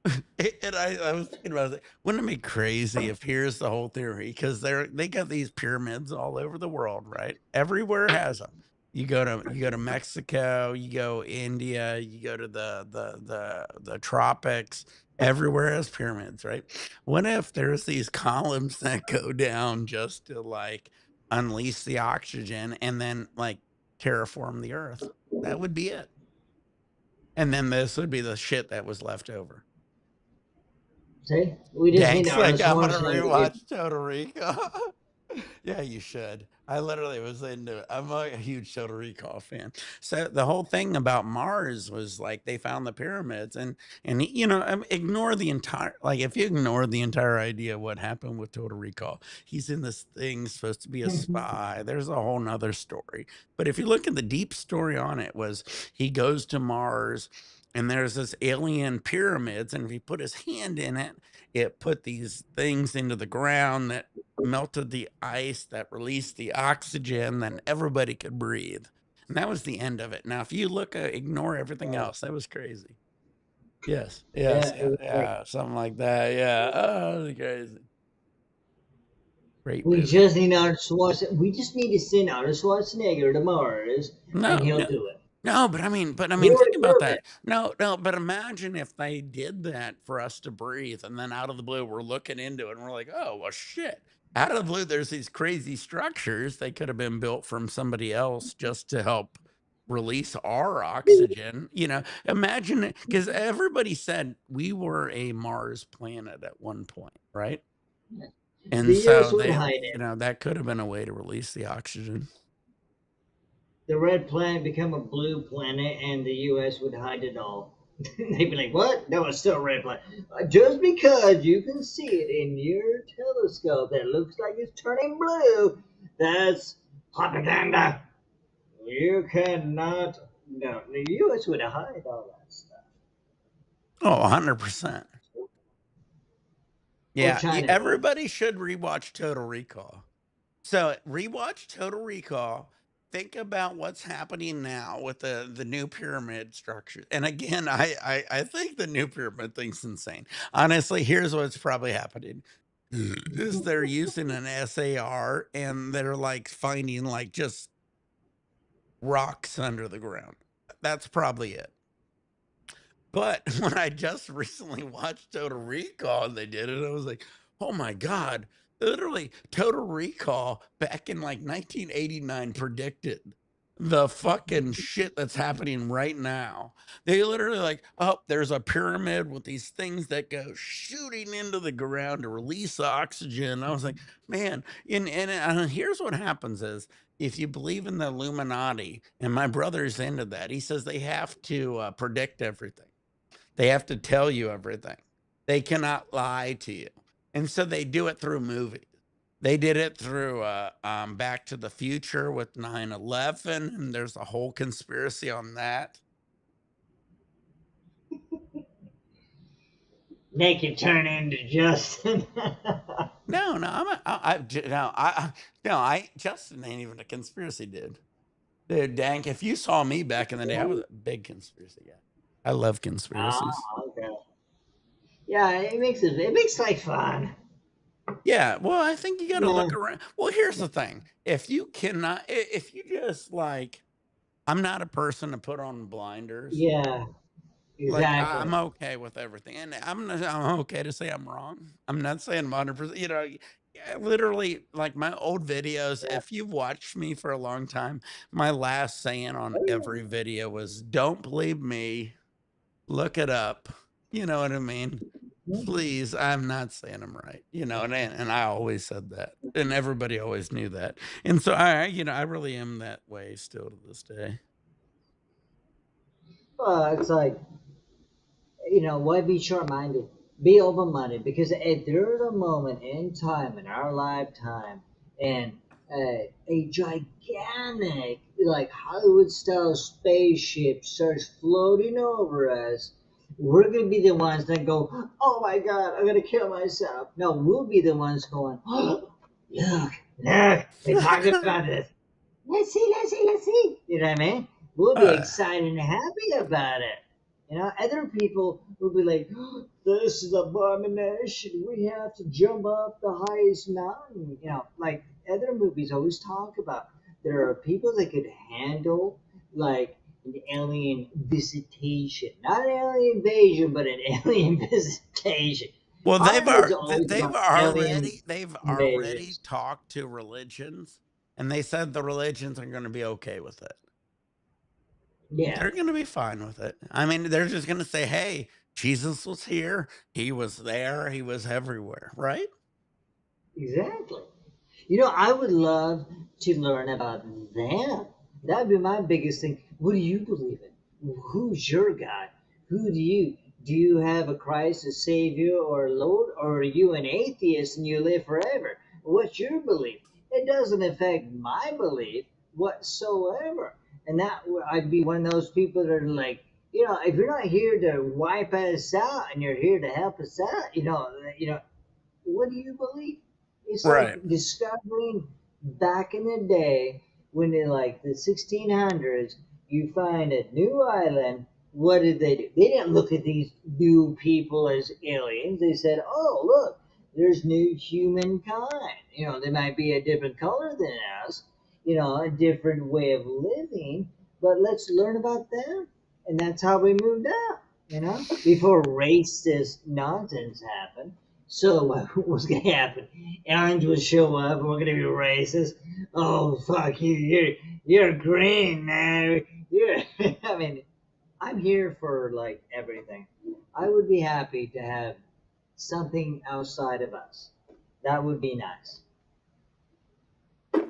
and I was thinking about it. Wouldn't it be crazy if here's the whole theory? Because they got these pyramids all over the world, right? Everywhere has them. You go to Mexico, you go India, you go to the tropics. Everywhere has pyramids, right? What if there's these columns that go down just to like unleash the oxygen and then like terraform the earth? That would be it. And then this would be the shit that was left over. See, we just need Dank's Arnold like, I'm gonna Schwarzenegger to get. rewatch Total Recall. Yeah, you should. I literally was into it. I'm a huge Total Recall fan. So the whole thing about Mars was like they found the pyramids, and ignore the entire, like, if you ignore the entire idea of what happened with Total Recall, he's in this thing supposed to be a spy. There's a whole nother story. But if you look at the deep story on it, was he goes to Mars, and there's this alien pyramids, and if he put his hand in it, it put these things into the ground that melted the ice, that released the oxygen, then everybody could breathe. And that was the end of it. Now, if you ignore everything else, that was crazy. Yes, Yeah, yes, it yeah, was great. yeah, something like that. Yeah, oh, that was crazy. Great We movie. just need Arnold Schwarzenegger. We just need to send Arnold Schwarzenegger to Mars, and No, he'll no, do it. no, He think already about proved it. that. No, no, but imagine if they did that for us to breathe, and then out of the blue, we're looking into it, and we're like, oh, well, shit. Out of the blue, there's these crazy structures. They could have been built from somebody else just to help release our oxygen. Imagine it, because everybody said we were a Mars planet at one point, right? And The U.S. so would they, hide it. that could have been a way to release the oxygen. The red planet become a blue planet, and the U.S. would hide it all. They'd be like, "What? No, it's still a red planet. Just because you can see it in your telescope that looks like it's turning blue, that's propaganda. You cannot." No, the U.S. would hide all that stuff. Oh, 100%. Or Yeah, China would. everybody should rewatch Total Recall. So rewatch Total Recall. Think about what's happening now with the new pyramid structure. And again, I think the new pyramid thing's insane. Honestly, here's what's probably happening. Is they're using an SAR and they're like finding like just rocks under the ground. That's probably it. But when I just recently watched Total Recall and they did it, I was like, oh my God. Literally, Total Recall back in like 1989 predicted the fucking shit that's happening right now. They literally like, oh, there's a pyramid with these things that go shooting into the ground to release oxygen. I was like, man, and here's what happens is if you believe in the Illuminati, and my brother's into that, he says they have to predict everything. They have to tell you everything. They cannot lie to you. And so they do it through movies. They did it through Back to the Future with 9/11, and there's a whole conspiracy on that. They could turn into Justin. No, no, Justin ain't even a conspiracy dude. Dude, Dank, if you saw me back in the day, I was a big conspiracy guy. I love Ah, conspiracies. okay. Yeah, it makes life fun. Yeah, well, I think you gotta Yeah, look around. Well, here's the thing. If you cannot if you just like I'm not a person to put on blinders. yeah, Like, exactly. I'm okay with everything, and I'm okay to say I'm wrong. I'm not saying I'm 100%, yeah, literally, like, my old videos, Yeah. if you've watched me for a long time, my last saying on Oh, yeah. every video was, "Don't believe me, look it up." You know what I mean? Please, I'm not saying I'm right, and I always said that, and everybody always knew that, and so I really am that way still to this day. Well, it's like, why be short-minded? Be open-minded, because if there's a moment in time in our lifetime, and a gigantic, like Hollywood-style spaceship starts floating over us, we're gonna be the ones that go, "Oh my God, I'm gonna kill myself." No, we'll be the ones going, "Oh, look, they talked about this. Let's see. You know what I mean? We'll be Uh, excited and happy about it. Other people will be like, "This is abomination. We have to jump up the highest mountain." Like other movies always talk about. There are people that could handle like an alien visitation, not an alien invasion, but an alien visitation. well, Hollywood's always about alien they've already invasions. talked to religions, and they said the religions are gonna be okay with it. Yeah, They're gonna be fine with it. I mean, they're just gonna say, "Hey, Jesus was here. He was there. He was everywhere." Right? exactly. I would love to learn about them. That'd be my biggest thing. What do you believe in? Who's your God? Who do you have a Christ, a Savior, or a Lord, or are you an atheist and you live forever? What's your belief? It doesn't affect my belief whatsoever. And I'd be one of those people that are like, if you're not here to wipe us out and you're here to help us out, what do you believe? It's like Right. discovering back in the day when in like the 1600s, you find a new island. What did they do? They didn't look at these new people as aliens. They said, "Oh, look, there's new humankind. They might be a different color than us, a different way of living, but let's learn about them." And that's how we moved out, before racist nonsense happened. So what's gonna happen? Aliens will show up and we're gonna be racist. Oh fuck you! You're green, man. You're. I mean, I'm here for like everything. I would be happy to have something outside of us. That would be nice.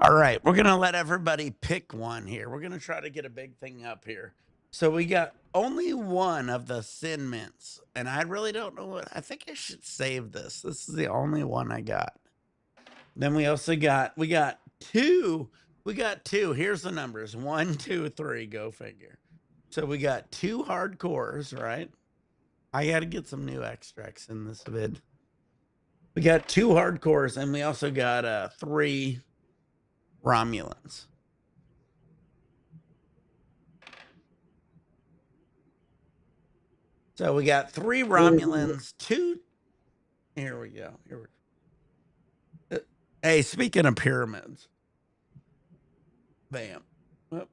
All right, we're gonna let everybody pick one here. We're gonna try to get a big thing up here. So we got only one of the Thin Mints, and I really don't know what. I think I should save this. This is the only one I got. Then we also got we got two. We got two. Here's the numbers: 1, 2, 3. Go figure. So we got two hardcores, right? I got to get some new extracts in this vid. We got two hardcores, and we also got 3 Romulans. So we got 3 Romulans, 2. Here we go. Hey, speaking of pyramids, bam. Oh,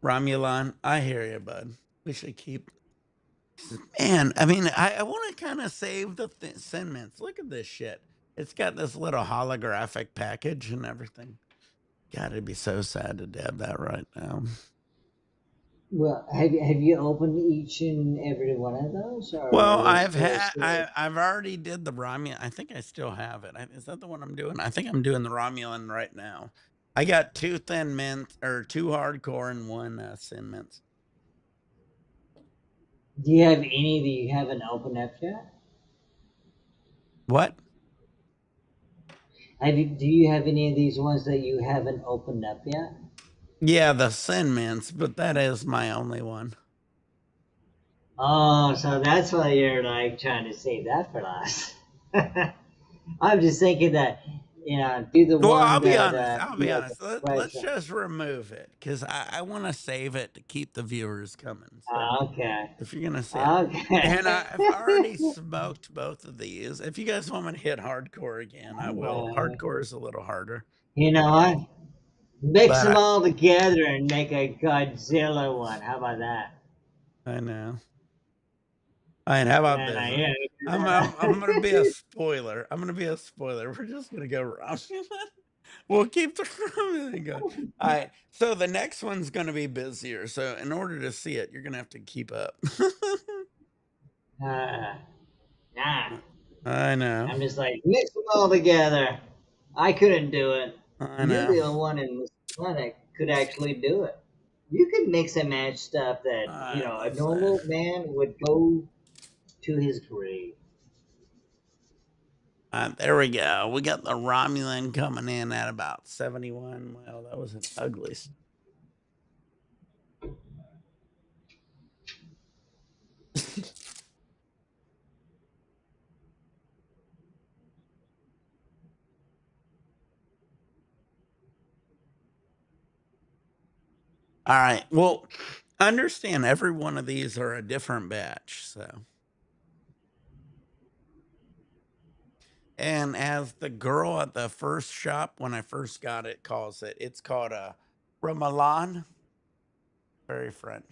Romulan, I hear you, bud. We should keep. Man, I mean, I want to kind of save the Thin Mints. Look at this shit. It's got this little holographic package and everything. God, it'd be so sad to dab that right now. Well, have you opened each and every one of those, or Well, are they still? I've already did the Romulan. I think I still have it. Is that the one I'm doing? I think I'm doing the Romulan right now. I got 2 Thin Mint or 2 hardcore and 1 Thin Mints. Do you have any that you haven't opened up yet? What? Do you have any of these ones that you haven't opened up yet? Yeah, the Thin Mints, but that is my only one. Oh, so that's why you're like trying to save that for last. I'm just thinking that, do the Well, one I'll be that honest. I'll be you have honest. a Let's question. just remove it because I want to save it to keep the viewers coming. So Okay. if you're gonna see it, and Okay. I've already smoked both of these. If you guys want me to hit hardcore again, I will. Hardcore is a little harder, You know what? Mix but them all together and make a Godzilla one. How about that? I know. All right, how about And this? yeah. I'm gonna be a spoiler. I'm gonna be a spoiler. We're just gonna go Romulan. We'll keep the Romulan going. All right. So the next one's gonna be busier. So in order to see it, you're gonna have to keep up. Nah. I know. I'm just like, mix them all together. I couldn't do it. I You're know. the only one in this planet could actually do it. You could mix and match stuff that, a Let's see. normal man would go to his grave. There we go. We got the Romulan coming in at about 71. Well, that was an ugly. All right. Well, understand every one of these are a different batch. So, and as the girl at the first shop when I first got it calls it, it's called a Ramalan. Very French.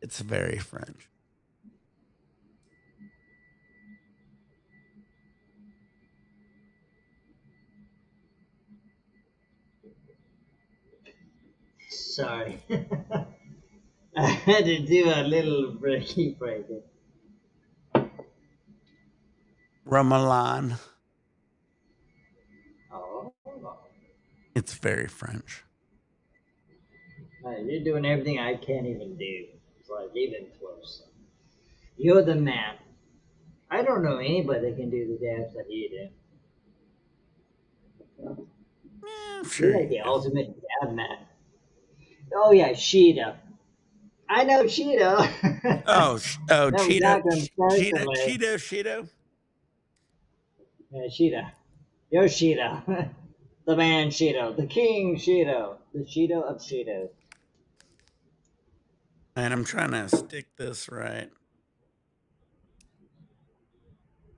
It's very French. Sorry. I had to do a little breaky breaking. Ramalan. Oh. It's very French. You're doing everything I can't even do. It's like even close. You're the man. I don't know anybody that can do the dabs that you do. Sure You're like you the do. ultimate dab man. Oh yeah, Sheeta. I know Cheeto. Never Cheeto, talked to him personally. Cheeto. Yeah, Cheetah. Yo, Cheeto. The man Cheeto. The king Cheeto. The Cheeto of Cheetos. And I'm trying to stick this right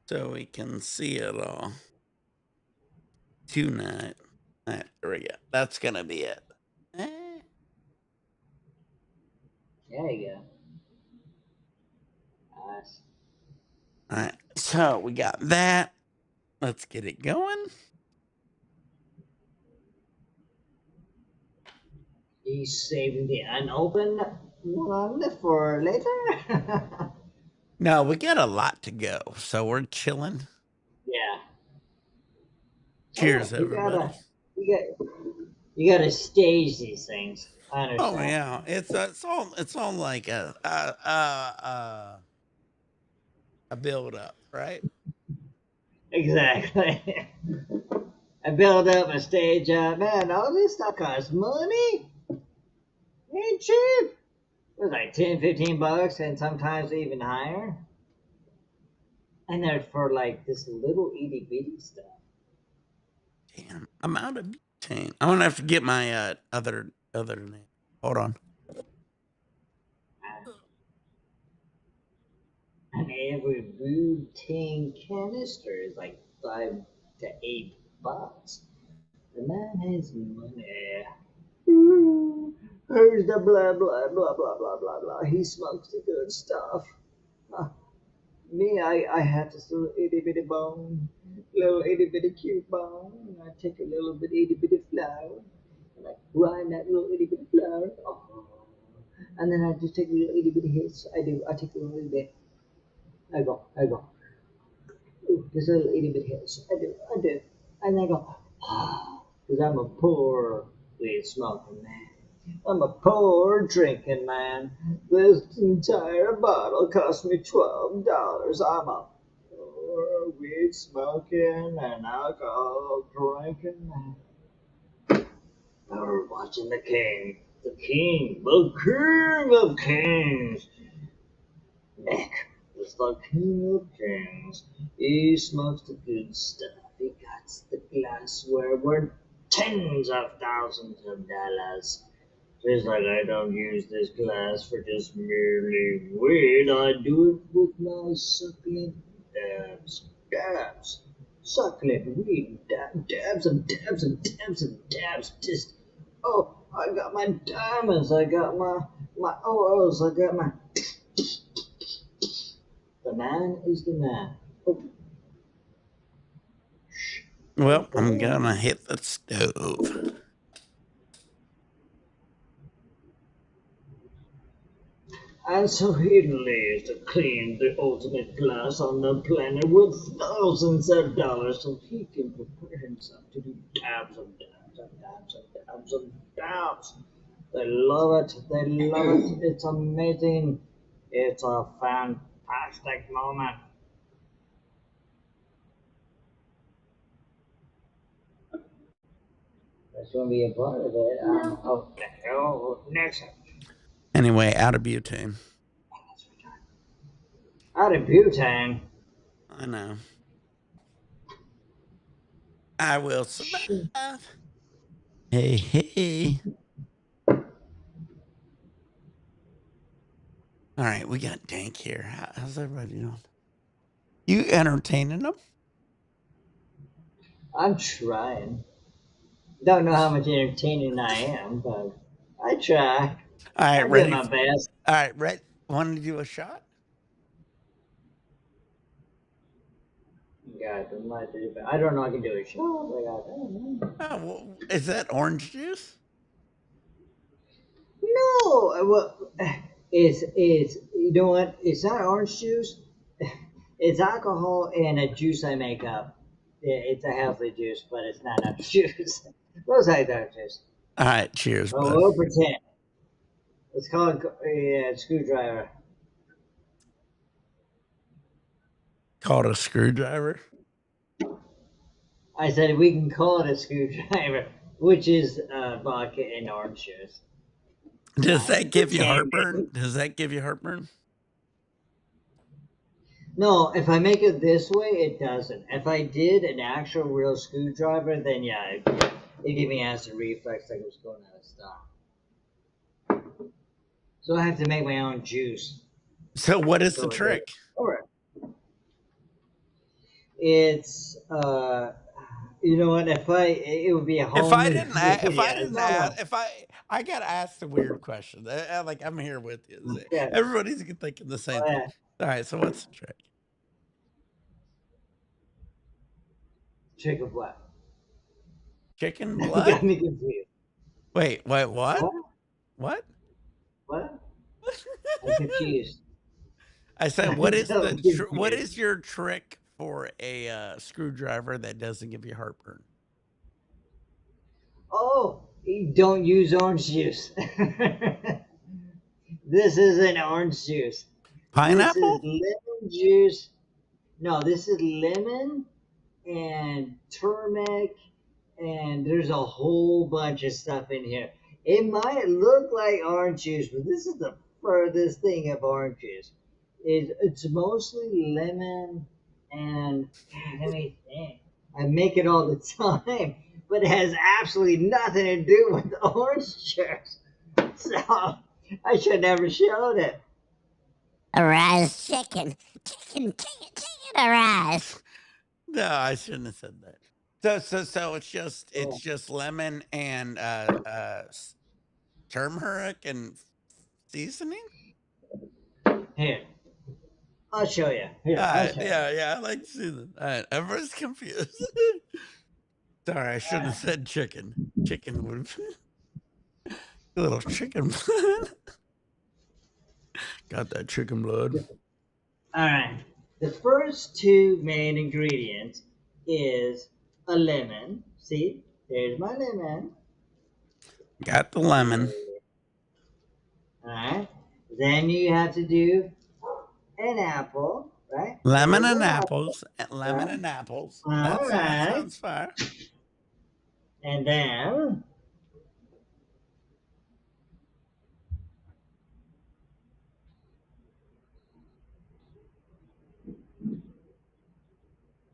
so we can see it all tonight. All right, there we go. That's gonna be it. Eh. There you go. Nice. All right. So we got that. Let's get it going. He's saving the unopened one for later. No, we got a lot to go, so we're chilling. Yeah. Cheers, You everybody. gotta, you gotta stage these things. I Oh understand. yeah, it's all like a build up, right? Exactly. I build up a stage up. Man, all this stuff costs money. Ain't cheap. It was like 10, 15 bucks, and sometimes even higher. And they're for like this little itty bitty stuff. Damn, I'm out of butane. I'm gonna have to get my other name. Hold on. And every butane canister is like 5 to 8 bucks. The man has money. Who's the blah blah blah blah blah blah blah? He smokes the good stuff. Uh, I have this little itty bitty bone, little itty bitty cute bone, and I take a little bit itty bitty flour, and I grind that little itty bitty flour. Oh. And then I just take a little itty bitty hits. I take a little bit. I go. Ooh, just a little itty bitty hits. I do. And I go, because I'm a poor weed smoking man. I'm a poor drinking man. This entire bottle cost me $12. I'm a poor weed smoking and alcohol drinking man. Now we're watching the king. The king of kings. Nick is the king of kings. He smokes the good stuff. He got the glassware worth tens of thousands of dollars. Just like I don't use this glass for just merely weed, I do it with my succulent dabs. Succulent weed dabs and dabs and dabs and dabs. Just, oh, I got my diamonds, I got my oils, I got my. The man is the man. Oh, Well, I'm gonna hit the stove. and so he lives to clean the ultimate glass on the planet with thousands of dollars so he can prepare himself to do dabs and dabs and dabs and dabs and dabs. They love it. They love it. It's amazing. It's a fantastic moment. That's going to be a part of it. Next. Anyway, out of butane. Out of butane. I know. I will survive. Hey, hey. All right, we got Dank here. How's everybody doing? You entertaining them? I'm trying. Don't know how much entertaining I am, but I try. All right, I do ready? my best. All right, ready? Want to do a shot? God, I might do, but I don't know. I can do a shot. Like, I don't know. Oh, well, is that orange juice? No, well, it's you know what? It's not orange juice. It's alcohol and a juice I make up. It's a healthy juice, but it's not enough juice. Looks like that juice. All right, cheers, Well, bud. we'll pretend. Let's call it a screwdriver. Called a screwdriver. I said we can call it a screwdriver, which is vodka and orange juice. Does that give you Pretend. heartburn? Does that give you heartburn? No, if I make it this way, it doesn't. If I did an actual real screwdriver, then yeah, it give me acid reflux like it was going out of style. So I have to make my own juice. So what is the So it does. trick? All right. It's you know what? If I, it would be a If whole I new didn't, if I video. didn't No, ask, no. if I got asked the weird question, like I'm here with you. Yeah. Everybody's thinking the same Oh, thing. yeah. All right, so what's the trick? Trick of what? Chicken You blood? got me confused. Wait, what? What? What? What? I'm confused. I said, I'm so what confused. is your trick for a screwdriver that doesn't give you heartburn? Oh, don't use orange juice. This isn't orange juice. This is Pineapple? lemon juice. No, this is lemon and turmeric, and there's a whole bunch of stuff in here. It might look like orange juice, but this is the furthest thing of orange juice. It's mostly lemon and God, let me think. I make it all the time, but it has absolutely nothing to do with orange juice. So I should never showed it. Arise, chicken. Chicken, arise. No, I shouldn't have said that. So it's Oh, just lemon and turmeric and seasoning. here, I'll show you. Here, I'll show you. Yeah, I like to see that. All right, everyone's confused. Sorry, I shouldn't have said chicken. Chicken would a little chicken blood. Got that chicken blood. All right. The first two main ingredients is a lemon. See, there's my lemon. Got the lemon. All right. Then you have to do an apple, right? Lemon There's and an apple, apples. Lemon right? and apples. All That right. sounds fair. And then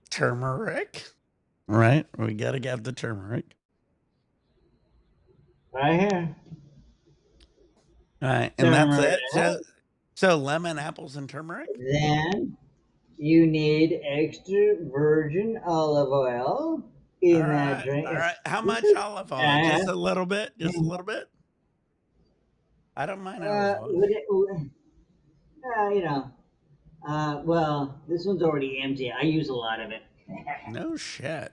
Turmeric. Right. We gotta get the turmeric. right here, All right. And that's turmeric. it. So lemon, apples, and turmeric? Then you need extra virgin olive oil All in that right. drink. All right. How This much is, olive oil? uh, Just a little bit? Just a little bit? I don't mind olive oil. would it, you know, well, this one's already empty. I use a lot of it. No shit.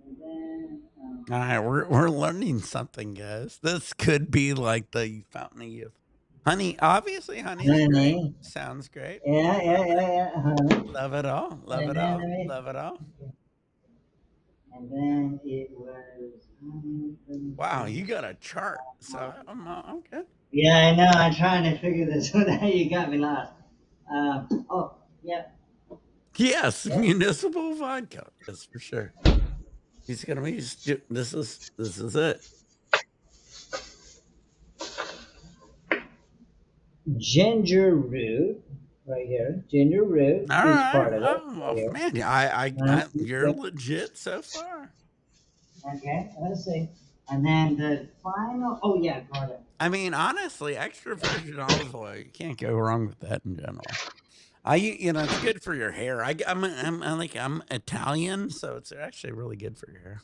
And then, All right, we're learning something, guys. This could be like the fountain of youth. Honey, obviously, honey's great. honey. Sounds great. Yeah, yeah, Love it. yeah, yeah, honey. Love it all. Love And it then, all. Love it all. it was honey. Wow, you got a chart. So I'm okay. Yeah, I know. I'm trying to figure this one out. You got me lost. Oh, yep, Yes, yep. municipal vodka. That's for sure. He's gonna be. This is it. Ginger root, right here. Ginger root All is right. part of it. Oh Right here. man, you're Yep. legit so far. Okay, let's see. And then the final. Oh yeah, got it. I mean, honestly, extra virgin olive oil. You can't go wrong with that in general. It's good for your hair. I'm Italian, so it's actually really good for your hair.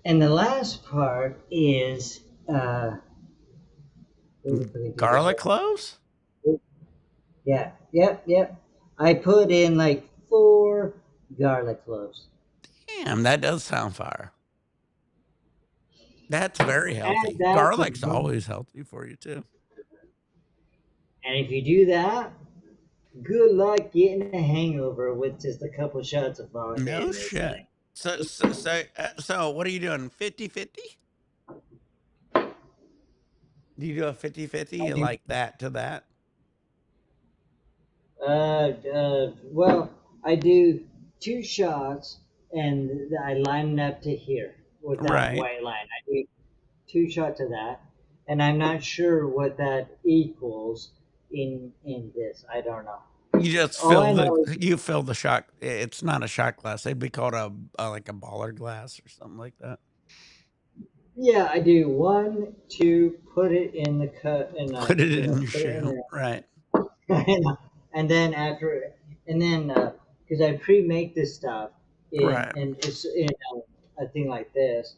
And the last part is Garlic cloves? yeah, yep. I put in like 4 garlic cloves. Damn, that does sound fire. That's very Add healthy. that Garlic's to, always healthy for you too. and if you do that, good luck getting a hangover with just a couple shots of vodka No in this shit. thing. So what are you doing? 50-50? Do you do a 50-50 like that to that? Well, I do 2 shots, and I line it up to here with that Right. white line. I do 2 shots of that, and I'm not sure what that equals in this. I don't know. You just All I know is, fill the shot. It's not a shot glass. It'd be called like a baller glass or something like that. yeah, I do 1, 2, put it in the cut, and Put it in your put it in shoe. there. Right. And then after, and then because I pre-make this stuff Right. and it's in a thing like this,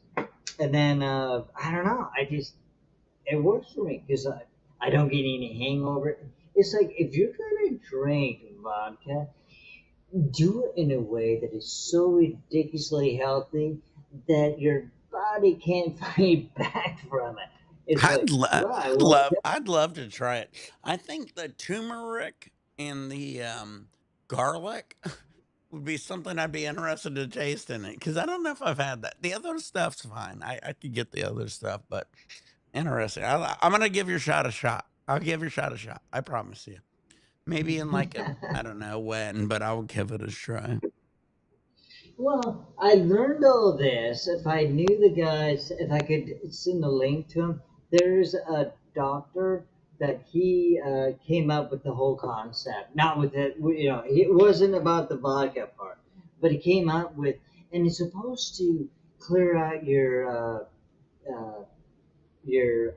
and then I don't know, it works for me because I don't get any hangover. It's like if you're gonna drink vodka, do it in a way that is so ridiculously healthy that your body can't fight back from it. It's I'd like, lo well, I woke up. I'd love to try it. I think the turmeric and the, garlic would be something I'd be interested to taste in it because I don't know if I've had that. The other stuff's fine. I could get the other stuff, but interesting. I'm gonna give your shot a shot. I'll give your shot a shot. I promise you. Maybe in like a I don't know when, but I'll give it a try. Well, I learned all this. If I knew the guys, if I could send a link to him, there's a doctor that he came up with the whole concept. Not with it, it wasn't about the vodka part, but he came up with, and it's supposed to clear out your Well,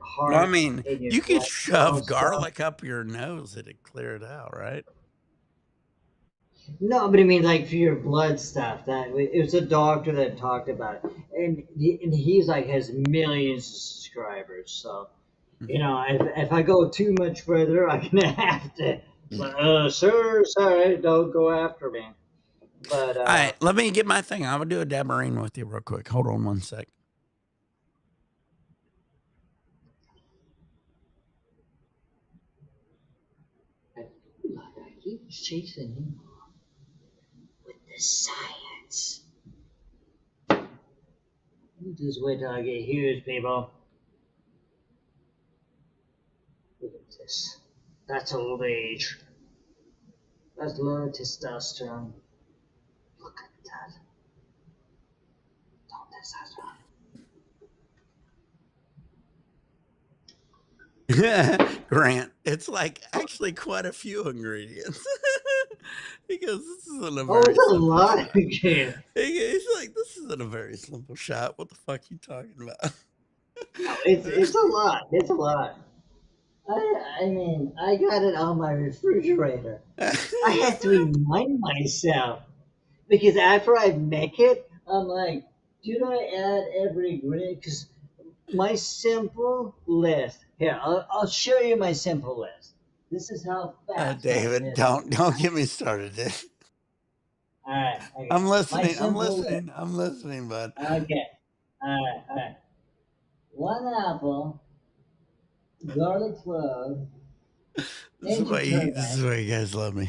I heart mean, and your you could shove stuff. garlic up your nose, it'd clear it out, right? No, but I mean, like for your blood stuff. That it was a doctor that talked about it, and he's like has millions of subscribers. So Mhm. if I go too much further, I'm gonna have to. Mm. But sir, sorry, don't go after me. But All right, let me get my thing. I'm gonna do a dabarine with you real quick. Hold on one sec. I feel like I keep chasing him with the science. You just wait till I get huge, people. Look at this. That's old age. That's low testosterone. Look at that. Don't testosterone. Grant, it's like actually quite a few ingredients because this isn't a Oh, very it's a simple lot shot. again. He's like, this isn't a very simple shot. What the fuck you talking about? No, it's a lot. It's a lot. I mean, I got it on my refrigerator. I had to remind myself because after I make it, I'm like, do I add every ingredient? Because my simple list. Here, I'll show you my simple list. This is how fast I David, did it. don't get me started. Dude. All right, okay. I'm My listening. I'm simple list. listening. I'm listening, bud. Okay. All right. One apple, garlic clove, ginger This turmeric, is why you guys love me.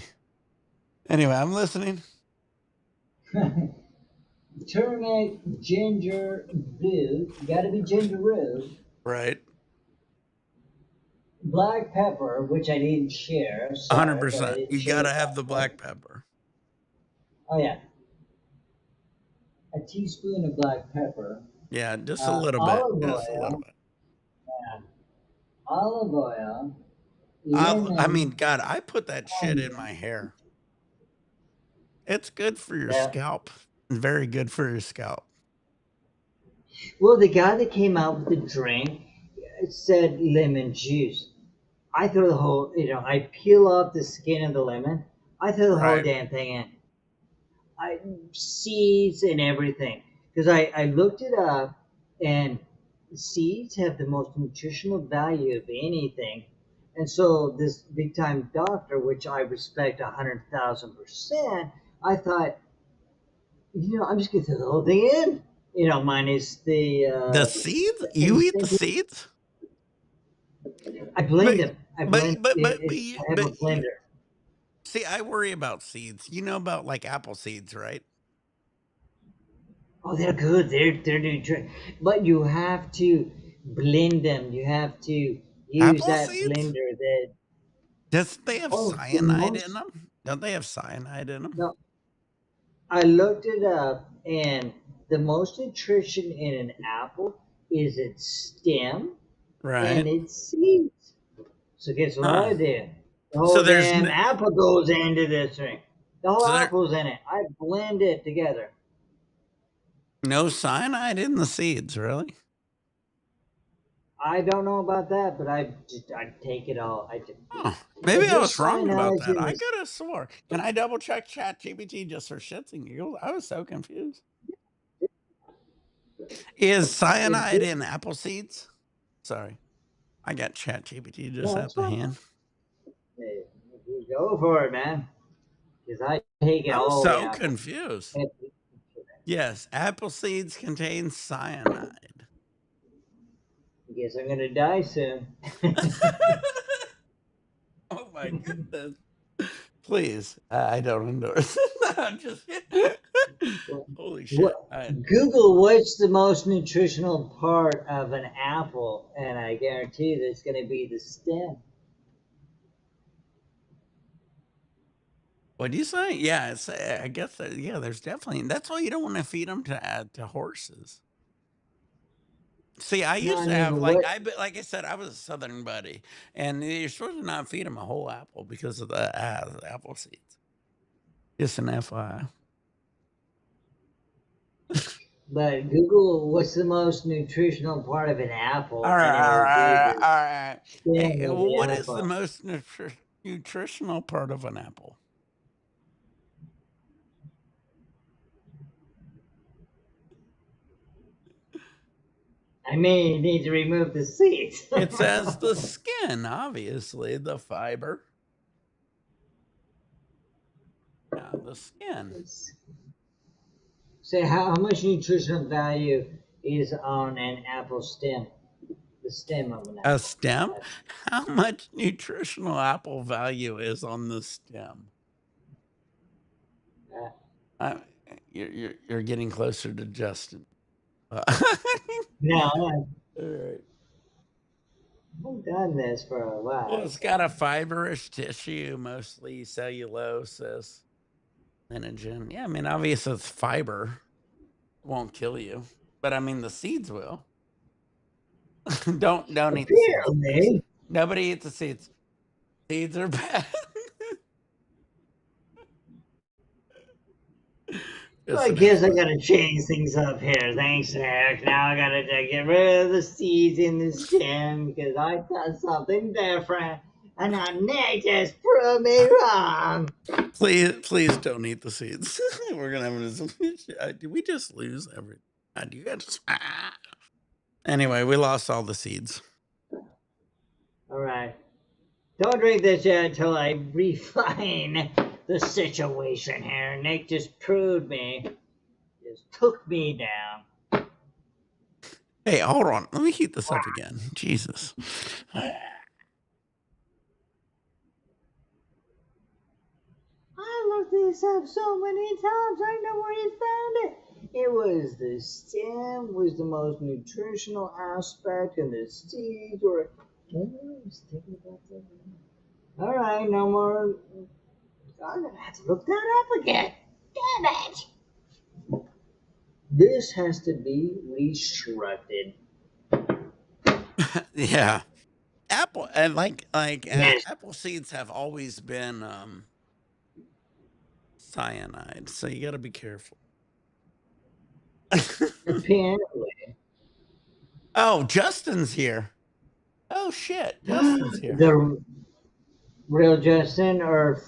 Anyway, I'm listening. turmeric, ginger root. Got to be ginger root. Right. Black pepper, which I didn't share. Sorry, but I 100%. didn't You share gotta the have black the pepper. black pepper. Oh yeah, a teaspoon of black pepper, Yeah, just a little bit. olive Just a little oil, bit. yeah, olive oil, I mean, lemon, God, I put that shit in onion. my hair. It's good for your Yeah. scalp. Very good for your scalp. Well, the guy that came out with the drink said lemon juice. I throw the whole, I peel off the skin of the lemon. I throw the whole Right. damn thing in. I seeds and everything because I looked it up and seeds have the most nutritional value of anything, and so this big time doctor, which I respect 100,000%, I thought, I'm just gonna throw the whole thing in, minus The seeds? the You eat the instant. seeds? I blend But them. I blend I have a but you blender. see, I worry about seeds. You know about like apple seeds, right? Oh, they're good. They're nutritious, but you have to blend them. You have to use Apple that seeds? blender. That Does they have the cyanide in most. them? Don't they have cyanide in them? No, I looked it up, and the most nutrition in an apple is its stem and Right. its seeds. So guess what Huh. I did? The So whole there's damn apple goes into this thing. The whole so there apple's in it. I blend it together. no cyanide in the seeds, really? I don't know about that, but I take it all. Huh. Maybe If I there's was wrong about cyanide that. in I this, could have swore. Can I double check Chat GPT just for shits and giggles? I was so confused. Is if cyanide there, in apple seeds? Sorry. I got Chat GPT just no, at it's the fine. hand. Hey, go for it, man. Because I take it I'm all the so apple. confused. Yes, apple seeds contain cyanide. Guess I'm gonna die soon. Oh my goodness. Please, I don't endorse. I'm just holy shit. Google what's the most nutritional part of an apple, and I guarantee that it's gonna be the stem. What do you say? Yeah, it's, I guess that, yeah, there's definitely, that's why you don't want to feed them to horses. See, I No, used I to have mean what? like I said, I was a Southern buddy, and you're supposed to not feed them a whole apple because of the apple seeds. Just an FYI. But Google what's the most nutritional part of an apple, All and right, it all will be right, the all right. stem Hey, of well, the what is the apple. most nutritional part of an apple? I may need to remove the seeds. It says the skin, obviously, the fiber. Yeah, the skin. Say how much nutritional value is on an apple stem? The stem of an A apple. stem? How much nutritional apple value is on the stem? Uh, you're getting closer to Justin. No, All right. I've done this for a while. Well, it's got a fibrous tissue, mostly cellulosis, lineagen. Yeah, I mean, obviously it's fiber. Won't kill you, but I mean the seeds will. Don't eat the seeds, please. Apparently. Nobody eats the seeds. Seeds are bad. So Just I an guess I FYI. gotta change things up here. Thanks, Eric. Now I gotta get rid of the seeds in the stem because I thought something different. And now Nick just proved me wrong. Please don't eat the seeds. We're gonna have did we just lose everything? Do you guys Anyway, we lost all the seeds. Alright. Don't drink this yet until I refine the situation here. Nick just proved me. Just took me down. Hey, hold on. Let me heat this up again. Jesus. I looked this up so many times. I know where you found it. It was the stem was the most nutritional aspect, and the seeds were. All right, no more. I'm gonna have to look that up again. Damn it! This has to be restructured. Yeah. Apple and Yes. apple seeds have always been cyanide, so you got to be careful. Apparently, Oh, Justin's here. Oh shit, Justin's here. the real Justin or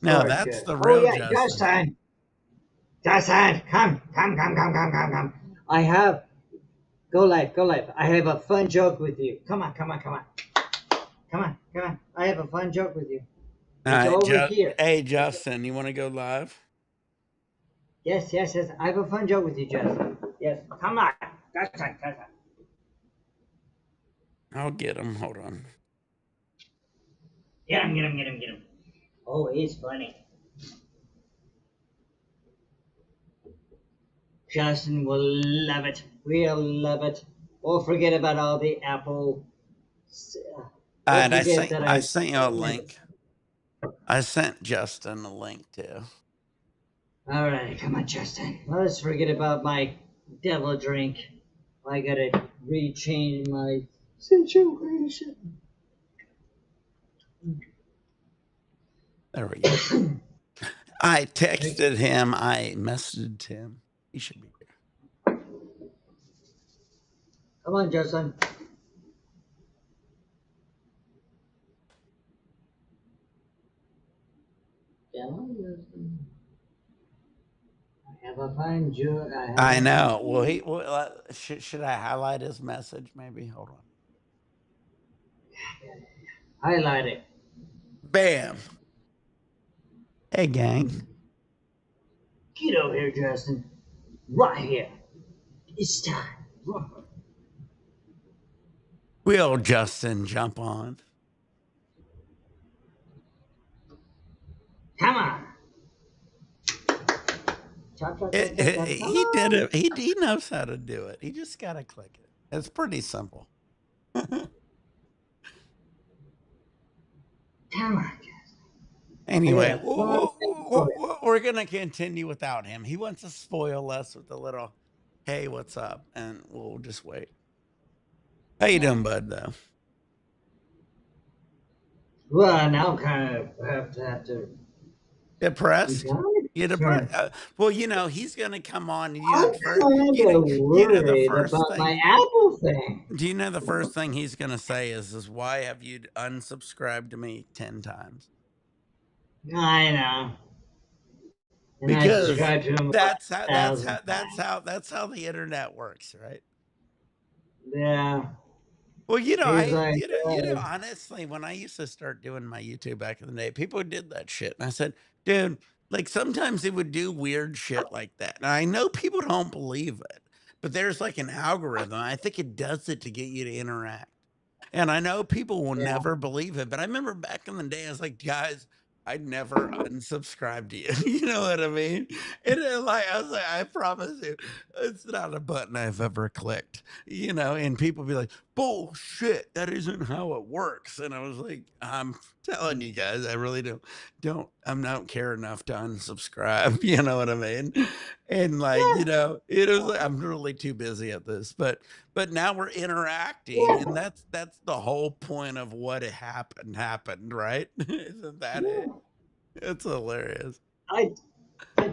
No, fart that's Justin? the Oh real yeah, Justin. Justin. Justin, come. I have go live. I have a fun joke with you. Come on. I have a fun joke with you. All It's right, over here. hey Justin, you want to go live? Yes. I have a fun joke with you, Justin. Yes. Come on. Justin. I'll get him. Hold on. Get him. Oh, he's funny. Justin will love it. We'll love it. We'll forget about all the apple. All We'll right, forget that I I. sent you a link. I sent Justin a link too. All right, come on, Justin. Let's forget about my devil drink. I gotta rechange my situation. There we go. I texted him. I messaged him. He should be here. Come on, Justin. Come on, Justin. I have a fine joke. I know. Well, should I highlight his message? Maybe. Hold on. Highlight it. Bam. Hey, gang. Get over here, Justin. Right here. It's time. Will Justin jump on? Come on. Chop, chop, chop, chop, chop. Come He did on. it. He knows how to do it. He just got to click it. It's pretty simple. Come on, Justin. Anyway, Fun we're going to continue without him. He wants to spoil us with a little, hey, what's up? And we'll just wait. How you doing, bud, though? Well, now I'm kind of have to. Depressed? You depressed? I'm Well, you know, he's going to come on. And kind of you know the worried first about my thing. Apple thing. Do you know the first thing he's going to say is why have you unsubscribed to me 10 times? I know. And I Because subscribe to him about that's 1,000 times. that's how the internet works, right? Yeah. Well, you know, He's like, honestly, when I used to start doing my YouTube back in the day, people did that shit. And I said, dude, like sometimes they would do weird shit like that. And I know people don't believe it, but there's like an algorithm. I think it does it to get you to interact. And I know people will yeah. never believe it, but I remember back in the day, I was like, guys, I'd never unsubscribe to you. You know what I mean? And like, I was like, I promise you, it's not a button I've ever clicked, you know, and people be like, bullshit, that isn't how it works. And I was like, I'm telling you guys, I really don't care enough to unsubscribe. You know what I mean? And like, you know, it was like, I'm really too busy at this, but now we're interacting, and that's the whole point of what happened, right? Isn't that it? It's hilarious. I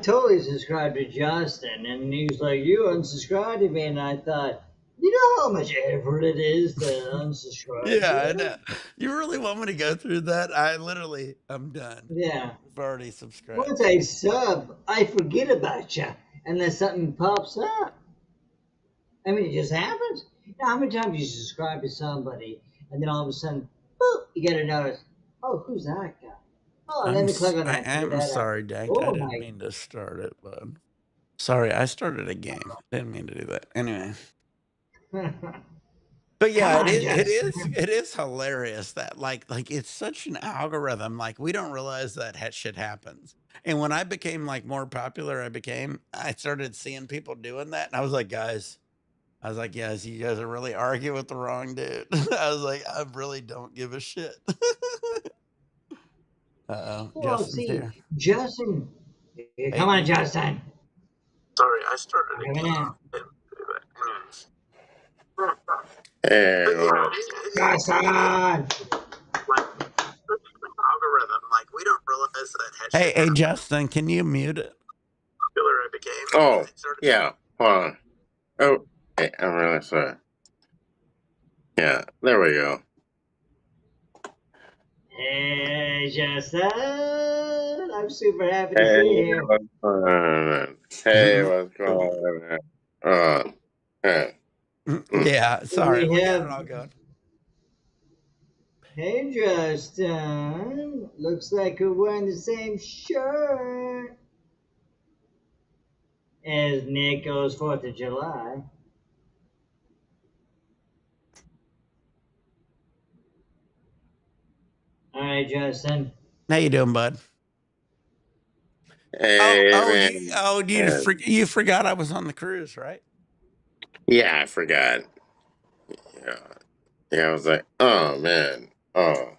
totally subscribed to Justin, and he was like, "You unsubscribed to me," and I thought, you know how much effort it is to unsubscribe to Yeah, I you? know. You really want me to go through that? I'm done. Yeah. I've already subscribed. Once I sub, I forget about you, and then something pops up. I mean, it just happens. Now, how many times you subscribe to somebody, and then all of a sudden, boop, you get a notice. Oh, who's that guy? Oh, let me click on that. I'm sorry, Dank. I Oh didn't my. mean to start it, bud. Sorry, I started a game. Didn't mean to do that. Anyway. But yeah, Come on, Justin. it is hilarious that like it's such an algorithm. Like we don't realize that shit happens. And when I became like more popular, I started seeing people doing that, and I was like, guys, you guys are really arguing with the wrong dude. I was like, I really don't give a shit. Well, Justin's see, here. Justin. Hey, Come on, Justin. sorry, I started a Come game. in. Hey, Justin. Algorithm, like we don't realize that. Hey, Justin, can you mute it? oh, yeah, hold on. Oh, hey, I'm really sorry. Yeah, there we go. Hey, Justin. I'm super happy to see you here. What's going on? Hey, what's going on? Hey. Yeah, sorry, we got have. it all going. Hey, Justin. Looks like we're wearing the same shirt as Nick goes 4th of July. All right, Justin. How you doing, bud? Hey, You forgot I was on the cruise, right? Yeah, I forgot. Yeah, I was like, oh, man. Oh.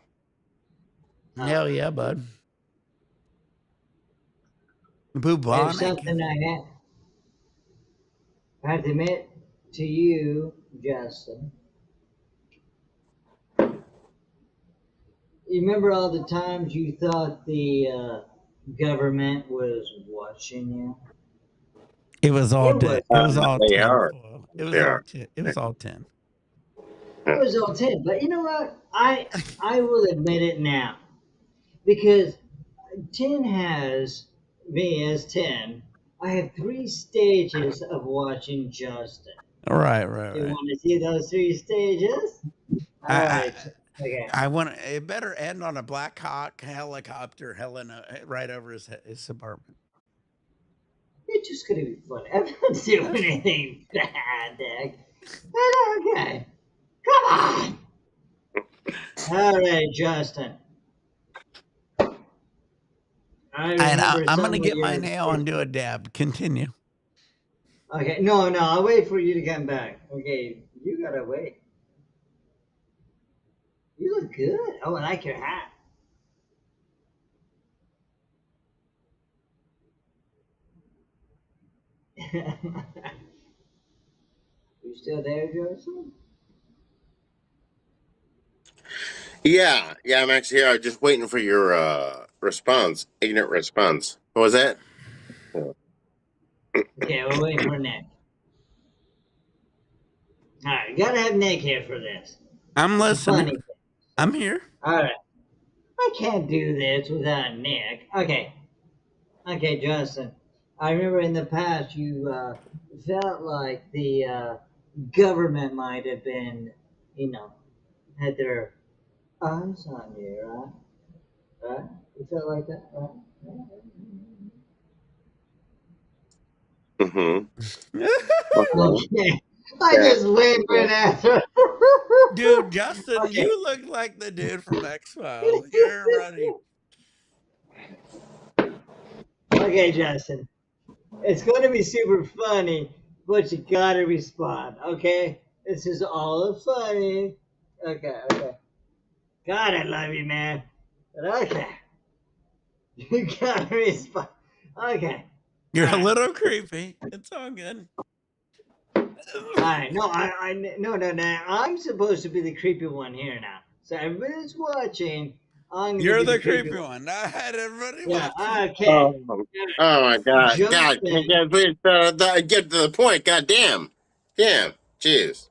Hell yeah, bud. There's Bubonic. something I have to admit to you, Justin. You remember all the times you thought the government was watching you? It was all dead. It was all They 10. are. It was They all are. 10. It was all 10. It was all 10. But you know what? I will admit it now. Because 10 has me as 10. I have 3 stages of watching Justin. Right. You want to see those 3 stages? All right. Okay. I want it better end on a Black Hawk helicopter right over his apartment. It's just gonna be funny. I'm not doing anything bad, Dick. Okay. Come on. All right, Justin. I And remember I'm some gonna of get my your. nail and do a dab. Continue. Okay, no, I'll wait for you to come back. Okay, you gotta wait. You look good. Oh, I like your hat. You still there, Joseph? Yeah, I'm actually here. I'm just waiting for your response. Ignorant response. What was that? Okay, we're waiting for Nick. All right, gotta have Nick here for this. I'm The listening. funny thing. I'm here. All right, I can't do this without Nick. Okay, Justin. I remember in the past you felt like the government might have been, had their eyes on you, right? Right? You felt like that, right? Mm-hmm. Okay. Okay. I Yeah. just wait for Yeah. an answer. Dude, Justin, Okay. you look like the dude from X Files. You're running. Okay, Justin. It's going to be super funny, but you gotta respond, okay? This is all funny. Okay. God, I love you, man. But okay. You gotta respond. Okay. You're a Alright. little creepy. It's all good. Alright. No, no. I'm supposed to be the creepy one here now. So everybody's watching. I'm gonna You're be the the creepy creepy one. one. I had everybody Yeah, watching. okay. Oh, oh my God! God, Justin. can please get to the point? God damn, jeez.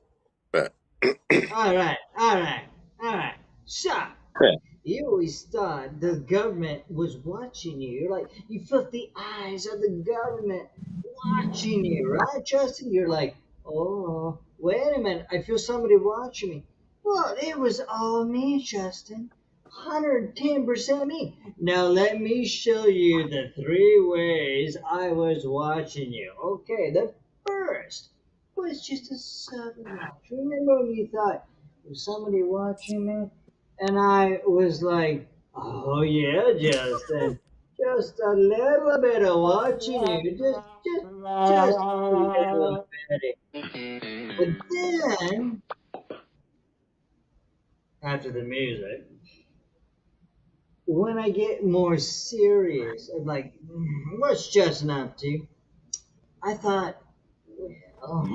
But Alright. Stop. yeah. You always thought the government was watching you. You're like, you felt the eyes of the government watching you, right, Justin? You're like, oh, wait a minute. I feel somebody watching me. Well, it was all me, Justin. 110% me. Now, let me show you the 3 ways I was watching you. Okay, the first was just a subtle watch. Remember when you thought, was somebody watching me? And I was like, oh yeah, Justin, just a little bit of watching you, just a little bit. But then, after the music, when I get more serious, I'm like, what's Justin up to? I thought, well,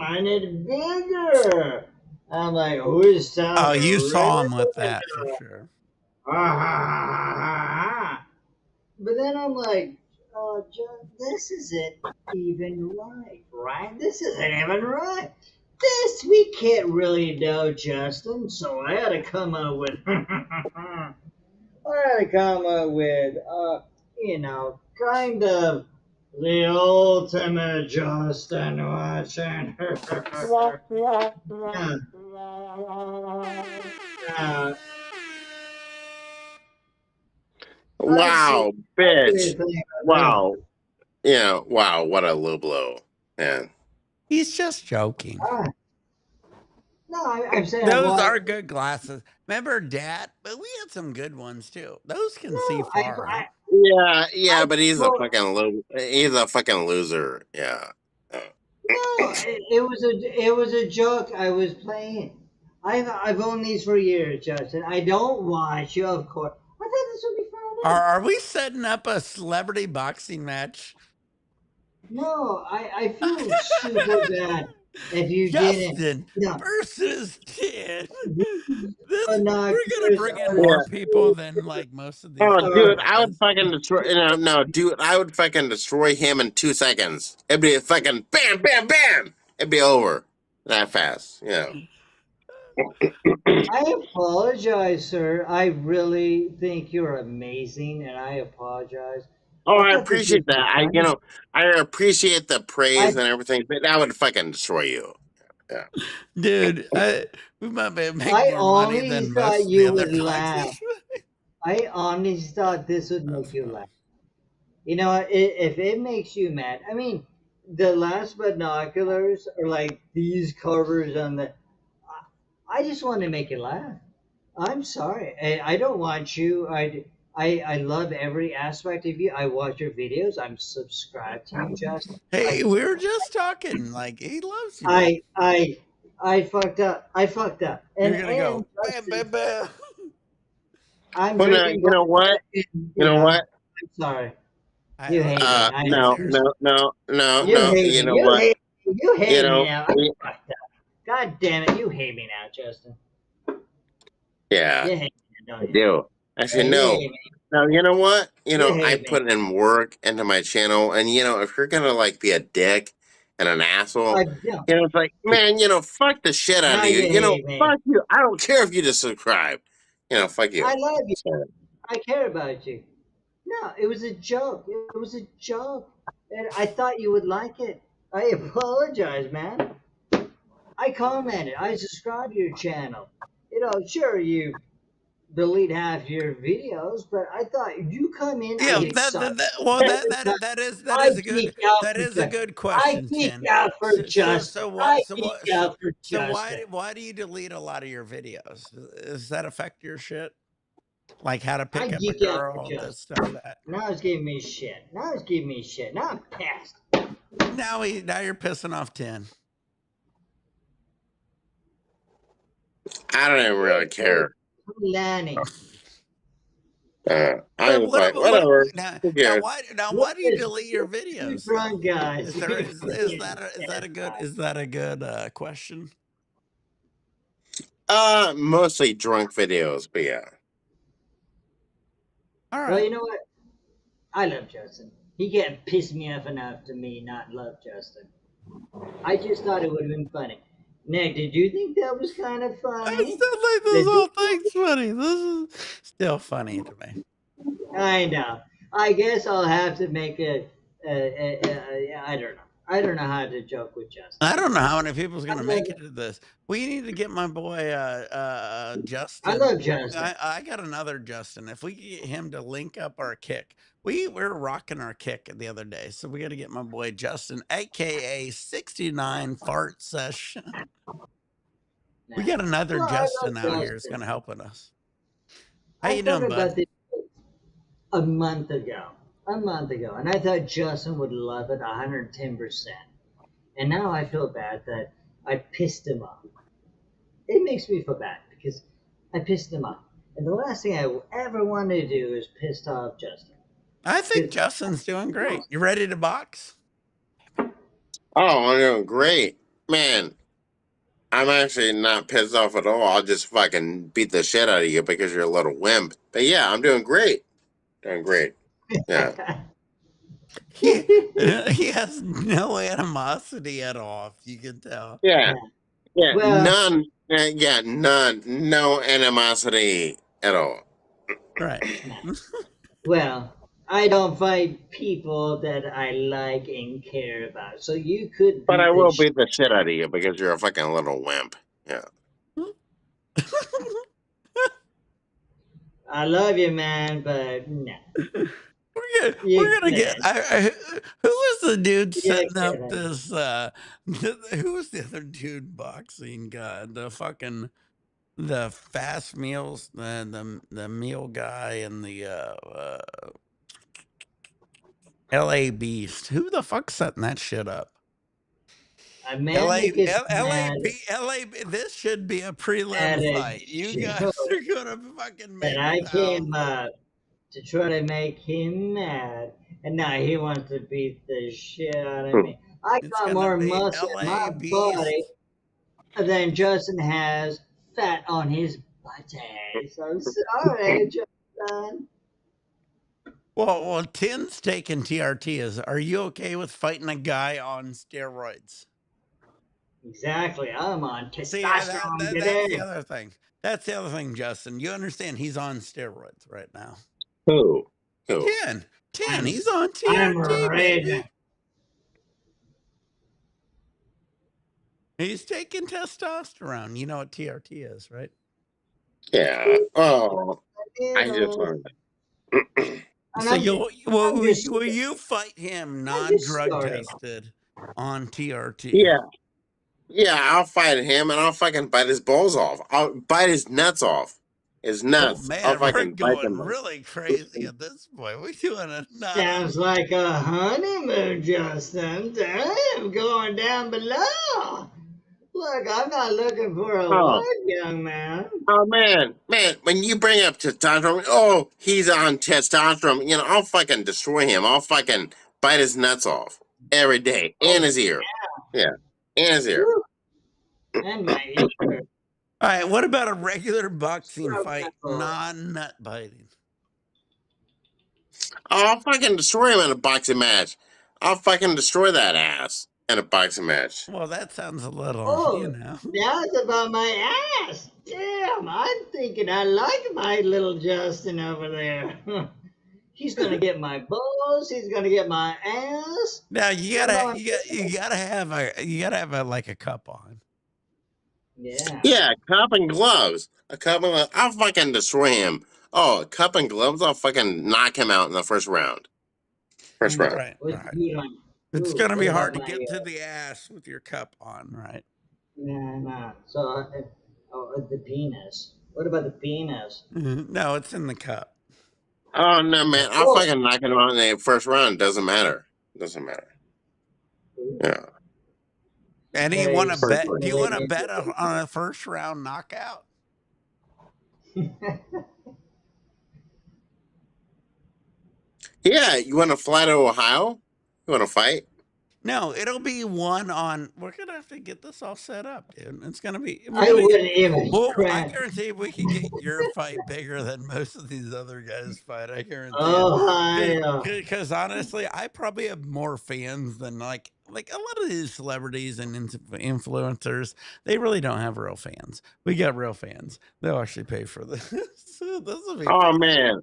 I need bigger. I'm like, who's Oh, sounding you really saw him with big? that for sure. But then I'm like, this isn't even right? This isn't even right. This we can't really know, Justin. So I had to come up with, kind of the ultimate Justin Watson. Yeah, uh, I see Wow, bitch. everything. Wow. Yeah. Wow. What a low blow, man. He's just joking. Uh, no, I'm saying I Those watched. are good glasses. Remember Dad? But we had some good ones too. Those can see No, far, huh? Yeah, I but he's a told, fucking he's a fucking loser. Yeah. no, it was a joke I was playing. I've owned these for years, Justin. I don't watch you, of course. I thought this would be fun. Are we setting up a celebrity boxing match? No, I feel super bad if you didn't. Justin No, versus Ted. this is We're gonna obnoxious bring in Yeah. more people than like most of these Oh, people dude, or I would does. fucking destroy. No, dude, I would fucking destroy him in 2 seconds. It'd be a fucking bam, bam, bam. It'd be over that fast. Yeah. I apologize, sir. I really think you're amazing, and I apologize. Oh, I I thought this would appreciate that. be fun. I appreciate the I praise and everything, but I would fucking destroy you. Yeah. Dude, we might make I more money honestly than thought most of the you other would laugh. dogs. I honestly thought this would That's make you funny. laugh. You know, if it makes you mad, I mean, the last binoculars are like these covers on the. I just want to make you laugh. I'm sorry. I don't want you. I love every aspect of you. I watch your videos. I'm subscribed to you, Justin. Hey, I we were just talking. Like, he loves you, man. I fucked up. I fucked up. You're And gonna go bam, Justin, bam, bam. I'm Well, now, drinking you know vodka. what? And, You know what? I'm sorry. I You hate listen. me. I know. No, Listeners, no, no, no, You no. hate You me. know You what? hate me. You You hate me know, now. I fucked up. God damn it. You hate me now, Justin. yeah, You hate me now, I don't you? do. I said, You no. hate me. Now, you know what? You I hate me. put in work into my channel, and if you're gonna like be a dick and an asshole, I don't. it's like, man, fuck the shit out Now of you. you hate me. Fuck you. I don't care if you just subscribe. Fuck I you. love you. So, I care about you. No, it was a joke. It was a joke. And I thought you would like it. I apologize, man. I commented. I subscribed to your channel. Sure, you delete half your videos, but I thought you come in, I yeah, get excited. well, Every time that I is a geek good out that for is a Justin. good I question, geek Tin. out for So Justin. what I so geek what so, out for so Justin. why do you delete a lot of your videos? Does that affect your shit? Like how to I pick up a geek out for girl, this Justin. stuff that. Now it's giving me shit. Now I'm pissed. Now you're pissing off Tin. I don't even really care. Lanny. I was like, What whatever. now? Who cares? Why do you Look delete your two videos though? drunk guys. Is that a good question? Mostly drunk videos, but yeah. All Well, right. you know what? I love Justin. He can't piss me off enough to me not love Justin. I just thought it would have been funny. Nick, did you think that was kind of I funny? still think this Did whole you? thing's funny. This is still funny to me. I know. I guess I'll have to make I don't know. I don't know how to joke with Justin. I don't know how many people's I gonna love, make it to this. We need to get my boy I Justin. love Justin. I got another Justin. If we could get him to link up our kick, we were rocking our kick the other day, so we got to get my boy Justin, aka 69 Fart Session. We got another Well, I love Justin out here. It's Justin. gonna help us. How I you thought doing, bud? about this a month ago. A month ago. And I thought Justin would love it 110%. And now I feel bad that I pissed him off. It makes me feel bad because I pissed him off. And the last thing I ever want to do is piss off Justin. I think 'Cause Justin's doing great. You ready to box? Oh, I'm doing great. Man, I'm actually not pissed off at all. I'll just fucking beat the shit out of you because you're a little wimp. But yeah, I'm doing great. Doing great. Yeah. He he has no animosity at all. If you can tell. Yeah. Yeah. well, None. Yeah, none. No animosity at all. Right. well, I don't fight people that I like and care about. So you could But I beat the will shit. beat the shit out of you because you're a fucking little wimp. Yeah. I love you, man, but no. You We're gonna get. couldn't. Who was the dude You setting up couldn't. this? Who was the other dude boxing guy? The fast meals, the meal guy, and the L.A. Beast. Who the fuck's setting that shit up? A man that gets mad LA. This should be a prelim at a fight. You show guys are gonna fucking that make I came thousands. to try to make him mad, and now he wants to beat the shit out of Hmm. me. I It's got gonna more be muscle in my LA body Beast. than Justin has fat on his body. So I'm sorry, Justin. Well, Tin's taking TRT. Are you okay with fighting a guy on steroids? Exactly. I'm on See, testosterone that's the today. other thing. That's the other thing, Justin. You understand he's on steroids right now. Who? Who? 10. I'm He's on I'm TRT, raging. baby. He's taking testosterone. You know what TRT is, right? Yeah. Oh, You I just know, learned. and So I'm just, will you fight him I'm just non-drug starting. tested on TRT? Yeah. Yeah, I'll fight him and I'll fucking bite his balls off. I'll bite his nuts off. His Oh nuts. I'll man, we're fucking bite going them off. really crazy at this point. We're doing a Sounds like a honeymoon, Justin. Damn, going down below. Look, I'm not looking for a Oh, wife, young man. oh man. Man, when you bring up testosterone, oh, he's on testosterone. You know, I'll fucking destroy him. I'll fucking bite his nuts off every day. And Oh, his ear. Yeah. And his ear. whew, and my ear. All right, what about a regular boxing So fight, painful. non-nut biting? Oh, I'll fucking destroy him in a boxing match. I'll fucking destroy that ass in a boxing match. Well, that sounds a little, you Oh, know. now it's about my ass. Damn, I'm thinking I like my little Justin over there. He's gonna get my balls. He's gonna get my ass. Now Come on. you gotta have a like a cup on. Yeah. Yeah, cup and gloves. A cup and gloves. I'll fucking destroy him. Oh, a cup and gloves. I'll fucking knock him out in the first round. First round. Right, What's right. he on? It's Ooh, gonna be what about hard to my? get to the ass with your cup on, right? Nah. So, the penis. What about the penis? No, it's in the cup. Oh no, man! I'll Oh. fucking knock him out in the first round. Doesn't matter. Doesn't matter. Yeah. And do you Hey, want to so bet? you're Do you gonna want to make bet on a first round knockout? me. Yeah. You want to fly to Ohio? You want to fight? No, it'll be one on. We're gonna have to get this all set up, dude. It's gonna be. We're I gonna get. wouldn't even Well, I try. guarantee we could get your fight bigger than most of these other guys' fight. I guarantee Ohio. it. Because honestly, I probably have more fans than like a lot of these celebrities and influencers. They really don't have real fans. We got real fans. They'll actually pay for this. So this will be Oh fun. man,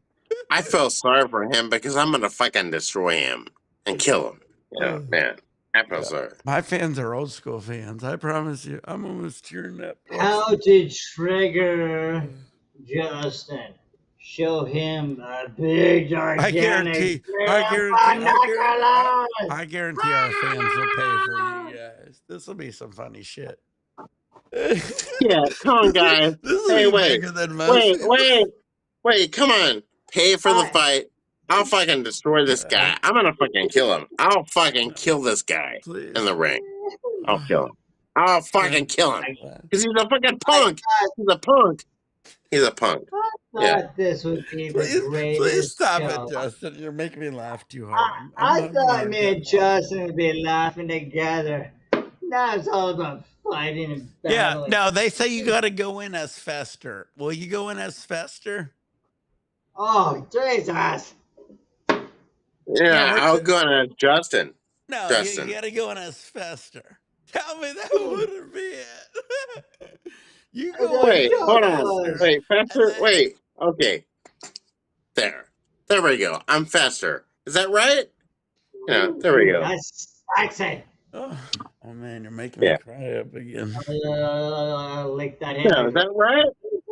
I feel sorry for him because I'm gonna fucking destroy him and kill him. Yeah, man. I feel sorry. My fans are old school fans. I promise you. I'm almost tearing up. How to trigger Justin? Show him a big, I gigantic binoculars. I guarantee our fans will pay for you guys. This will be some funny shit. this Yeah, come on, guys. will Hey, be wait, bigger than most wait, people. wait, wait. Come on, pay for the I, fight. I'll fucking destroy this guy. I'm gonna fucking kill him. I'll fucking kill this guy in Please. the ring. I'll kill him. I'll fucking kill him because he's a fucking I, punk. He's a punk. He's a punk. I Yeah. thought this would be the Please greatest stop it, show. Justin. You're making me laugh too I, hard. I'm I having a thought hard me and time. Justin would be laughing together. Now it's all about fighting and Yeah, battling. no, they say you got to go in as Fester. Will you go in as Fester? Oh, Jesus. Yeah, we're I'll go on Justin. No, you Justin. got to go in as Fester. Tell me that wouldn't be it. You go in Wait, as hold on. Douglas. Fester. Wait, And Fester. then, Wait. Okay. There we go. I'm Fester. Is that right? Yeah, there we go. That's sexy. oh man, you're making me Yeah. cry up again. Lick that Yeah, hand. is that right?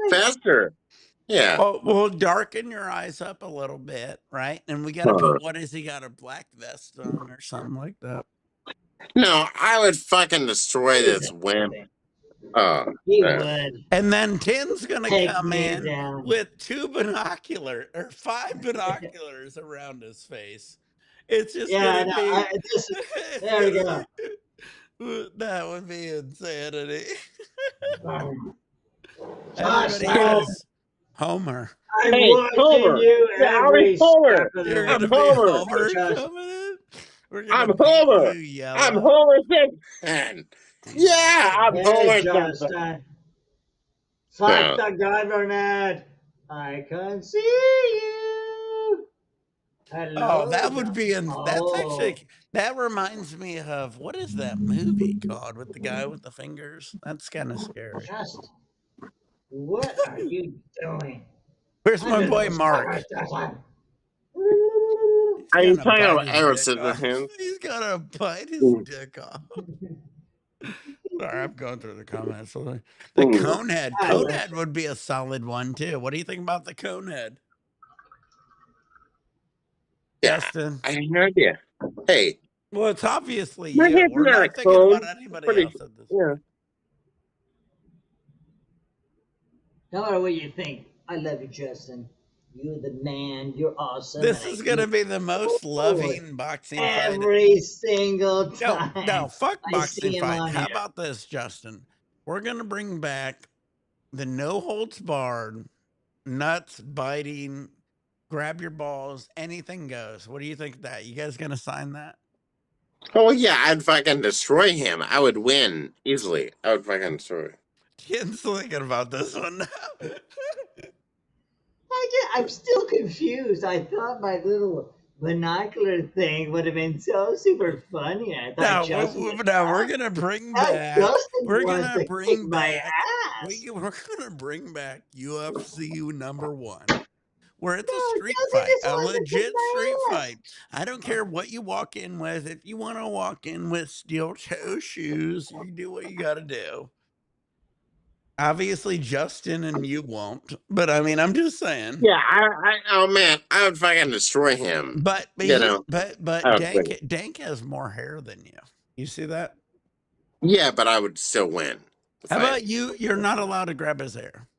Fester. Yeah. Oh, we'll darken your eyes up a little bit, right? And we got to put, what is he got, a black vest on or something like that? No, I would fucking destroy this wimp. He would And then Tim's going to take come me in down. with 5 binoculars around his face. It's just Yeah, going to no, be. there we go. That would be insanity. Josh, Everybody has Homer. I'm Hey, watching Homer. you Yeah, I'll every be Homer. step of the You're way. gonna I'm be Homer. Homer Josh. coming in. We're I'm gonna paint Homer. you yellow. I'm Homer Simpson. Yeah, I'm Hey, Homer Justin. Simpson. Fuck Yeah. the government. I can see you. Hello. Oh, that would be in. That's Oh, actually. That reminds me of what is that movie called with the guy with the fingers? That's kind of scary. Justin. What are you doing? Where's I'm my in boy those Mark? covers, Justin. He's Are you gonna talking bite about his Ever dick off. Citizen? He's gonna bite his dick off. Sorry, I'm going through the comments. The Mm. Conehead. I Conehead would be a solid one too. What do you think about the Conehead? Yeah, Justin. I have no idea. Hey, Well, it's obviously my you. head's We're not a not thinking about cone. anybody Pretty, else at this. yeah. Tell her what you think. I love you, Justin. You're the man. You're awesome. This and is I gonna look be the most forward loving boxing fight. every single No, time fuck I see boxing him fight. on How here. about this, Justin? We're gonna bring back the no holds barred, nuts biting, grab your balls, anything goes. What do you think of that? You guys gonna sign that? Oh yeah, I'd fucking destroy him. I would win easily. I would fucking destroy. Kids thinking about this one now. I'm still confused. I thought my little binocular thing would have been so super funny. I thought Now, Justin would we're gonna bring now back. Justin We're wants gonna to kick bring my back. ass. We're gonna bring back UFC #1, where it's a No, street Justin fight, just a wants to kick legit street my ass. fight. I don't care what you walk in with. If you want to walk in with steel toe shoes, you do what you got to do. Obviously, Justin and you won't, but I mean, I'm just saying. Yeah, oh man, I would fucking destroy him. But You know, Dank has more hair than you. You see that? yeah, but I would still win. How about you? You're not allowed to grab his hair.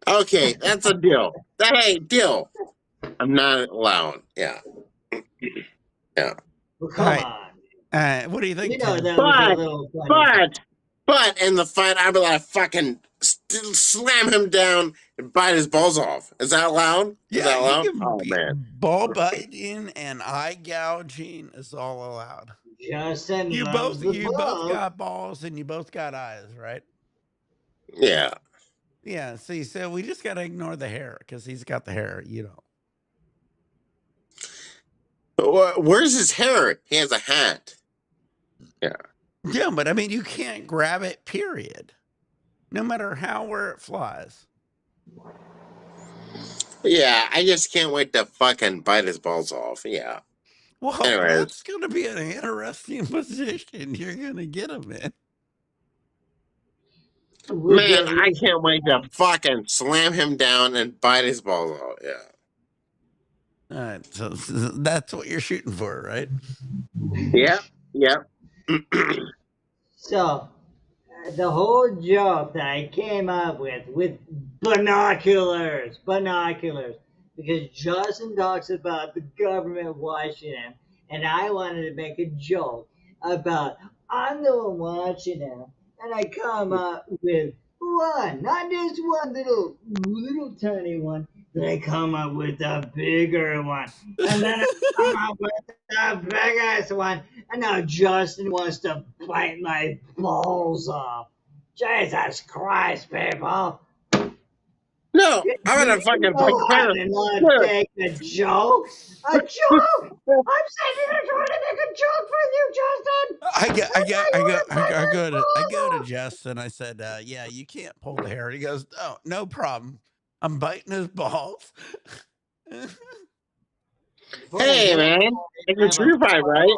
Okay, that's a deal. That ain't deal. I'm not allowed. Yeah. Yeah. Well, come Right. on. What do you think, You know Tim? that was a little funny. But in the fight, I'd be like, fucking slam him down and bite his balls off. Is that allowed? Is that Yeah, allowed? Oh man. ball biting and eye gouging is all allowed. Justin You loves both the ball. got balls and you both got eyes, right? Yeah. Yeah. See, so we just gotta ignore the hair because he's got the hair, you know. Where's his hair? He has a hat. Yeah. Yeah, but I mean, you can't grab it. Period. No matter where it flies. Yeah, I just can't wait to fucking bite his balls off. Yeah. Well, Anyways. that's gonna be an interesting position you're gonna get him in. Man, I can't wait to fucking slam him down and bite his balls off. Yeah. All right, so that's what you're shooting for, right? Yeah. So, the whole joke that I came up with binoculars, because Justin talks about the government watching him, and I wanted to make a joke about I'm the one watching him, and I come up with one, not just one little tiny one, but I come up with a bigger one, and then I come up with the biggest one, and now Justin wants to bite my balls off. Jesus Christ, people! No, I'm gonna fucking not take a joke. A joke. I'm sitting here trying to make a joke for you, Justin. I go to Justin. I said, yeah, you can't pull the hair. He goes, oh, no problem. I'm biting his balls. Hey man, it's a true fight, right?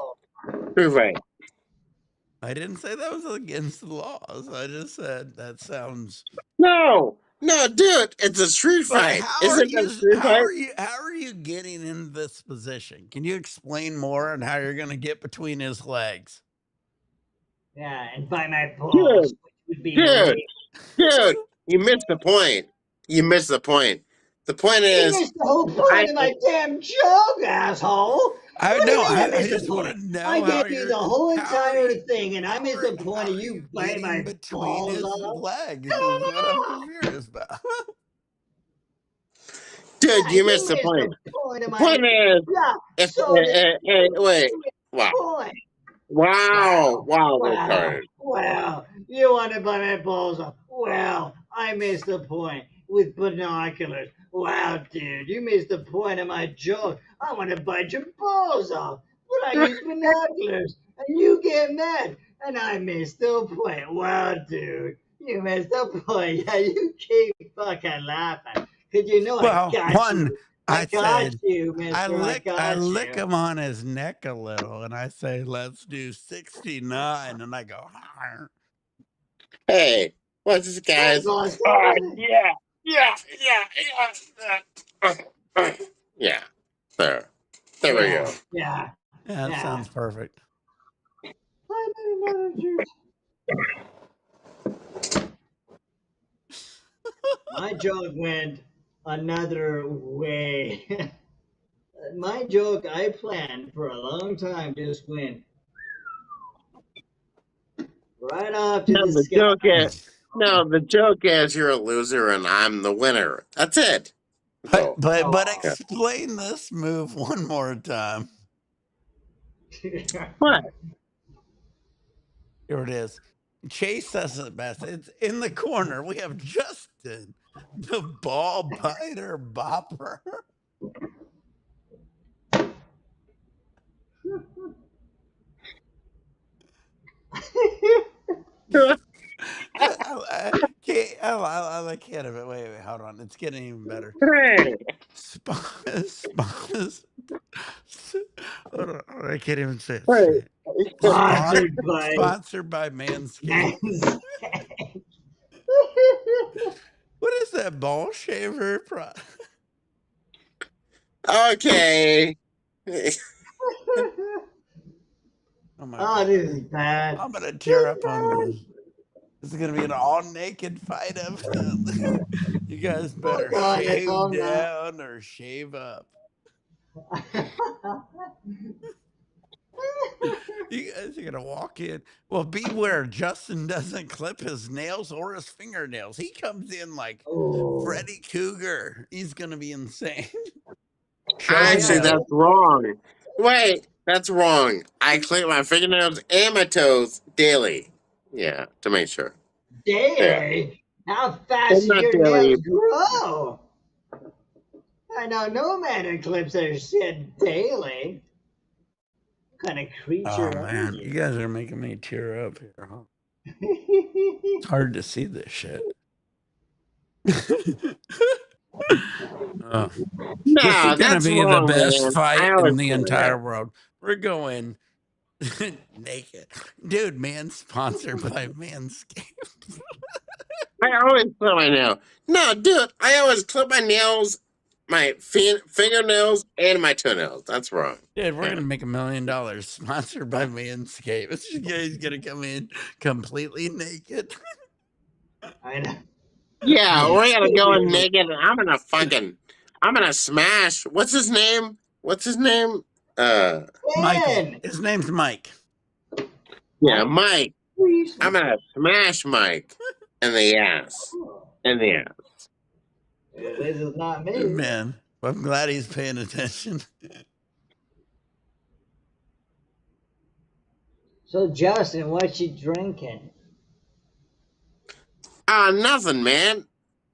True fight. I didn't say that was against the laws. I just said that sounds. No, dude, it's a street fight. How are you getting in this position? Can you explain more on how you're going to get between his legs? Yeah, and bite my balls, which would be dude, you missed the point. The point is, you missed the whole point of my damn joke, asshole. I know. I just want to know. I gave you the whole entire thing, and I missed the point of you biting my between his legs. Is what I'm curious about. Dude, you missed the point. The point is, wait, wow, Wow, you want to bite my balls off? Well, I missed the point with binoculars. Wow, dude, you missed the point of my joke. I want to bite your balls off, but I use binoculars, and you get mad, and I missed the point. Wow, dude, you missed the point. Yeah, you keep fucking laughing, because you know I got you. I got you, mister. I lick him on his neck a little, and I say, let's do 69, and I go, Hey, what's this, guys? Boss, Yeah, yeah, yeah. There we yeah, go. yeah, Yeah, that yeah. sounds perfect. I need another juice. My joke went another way. My joke I planned for a long time just went right off to No, the the sky. joke is the joke is you're a loser and I'm the winner. That's it. So But Oh. yeah. explain this move one more time. What? Here it is. Chase says it best. It's in the corner. We have Justin, the ball biter bopper. I can't have it. Wait, hold on. It's getting even better. Hey. Hold on, I can't even say it Hey. straight. Sponsored by Sponsored by Manscaped. Manscaped. What is that ball shaver? Okay. Oh my Oh, god! this is bad. I'm gonna This tear is up on bad. this. This is gonna be an all naked fight evidently. You guys better Hold on, let's shave calm down. down or shave up. You guys are gonna walk in. Well, beware, Justin doesn't clip his nails or his fingernails. He comes in like Oh. Freddy Cougar. He's gonna be insane. Show Oh him yeah, Actually, the that's wrong. Wait, that's wrong. I clean my fingernails and my toes daily. Yeah, to make sure. Yeah. daily. How Well, fast do not your daily. nails grow? I know no man who clips their shit daily. What kind of Oh creature are man, you you? guys are making me tear up here, huh? It's hard to see this shit. Oh, this is No, gonna that's be the wrong, best man. I fight always in the say that. entire world. We're going naked. Dude, man, sponsored by Manscaped. I always clip my nails. No, dude, I always clip my nails, my fingernails, and my toenails. That's wrong. Dude, we're Yeah. gonna make $1 million sponsored by Manscaped. This guy's gonna come in completely naked. I know. Yeah, we're gonna go in Manscaped. naked, and I'm gonna smash. What's his name? What's his name? Uh, Michael. When? His name's Mike. yeah, Mike, Mike. please. I'm gonna smash Mike in the ass. In the ass. This is not Good me. man. I'm glad he's paying attention. So Justin, what you drinking? Nothing, man.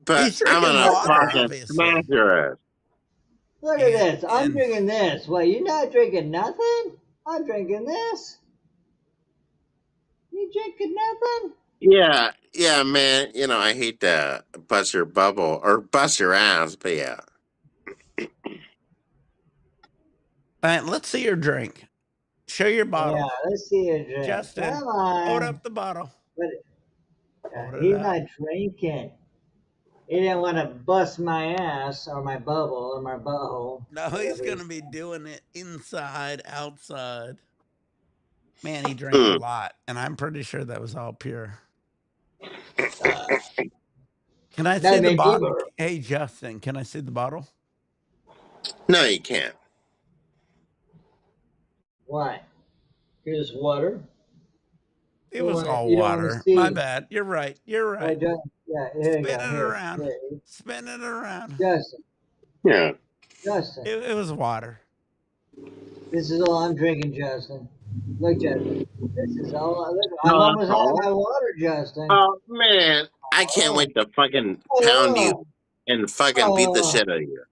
But He's I'm drinking gonna water, fucking smash obviously. your ass. Look at this. I'm And drinking this. What, you not drinking nothing? I'm drinking this. You drinking nothing? Yeah, yeah, man. You know, I hate to bust your bubble or bust your ass, but yeah. all right, let's see your drink. Show your Yeah, bottle. let's see your drink. Justin, Come hold on. up the bottle. But Hold it he's up. not drinking. He didn't want to bust my ass or my bubble or my butthole. No, he's Whatever gonna he's be doing it inside, outside. Man, he drank a Mm. lot, and I'm pretty sure that was all pure. uh, Can I see that the make you bottle? burp. Hey, Justin, can I see the bottle? No, you can't. Why? Here's water. It was all You don't want to water. My see. bad. You're right. You're Oh, right. yeah, here you Spin go. it Here, around. here. Spin it around. Justin, Yeah. Justin. It was water. This is all I'm drinking, Justin. Look, Justin. This is all. Look, I'm Oh, that's almost out of all. my water, Justin. Oh man, I can't Oh, wait to fucking pound you oh, and fucking beat the oh. shit out of you.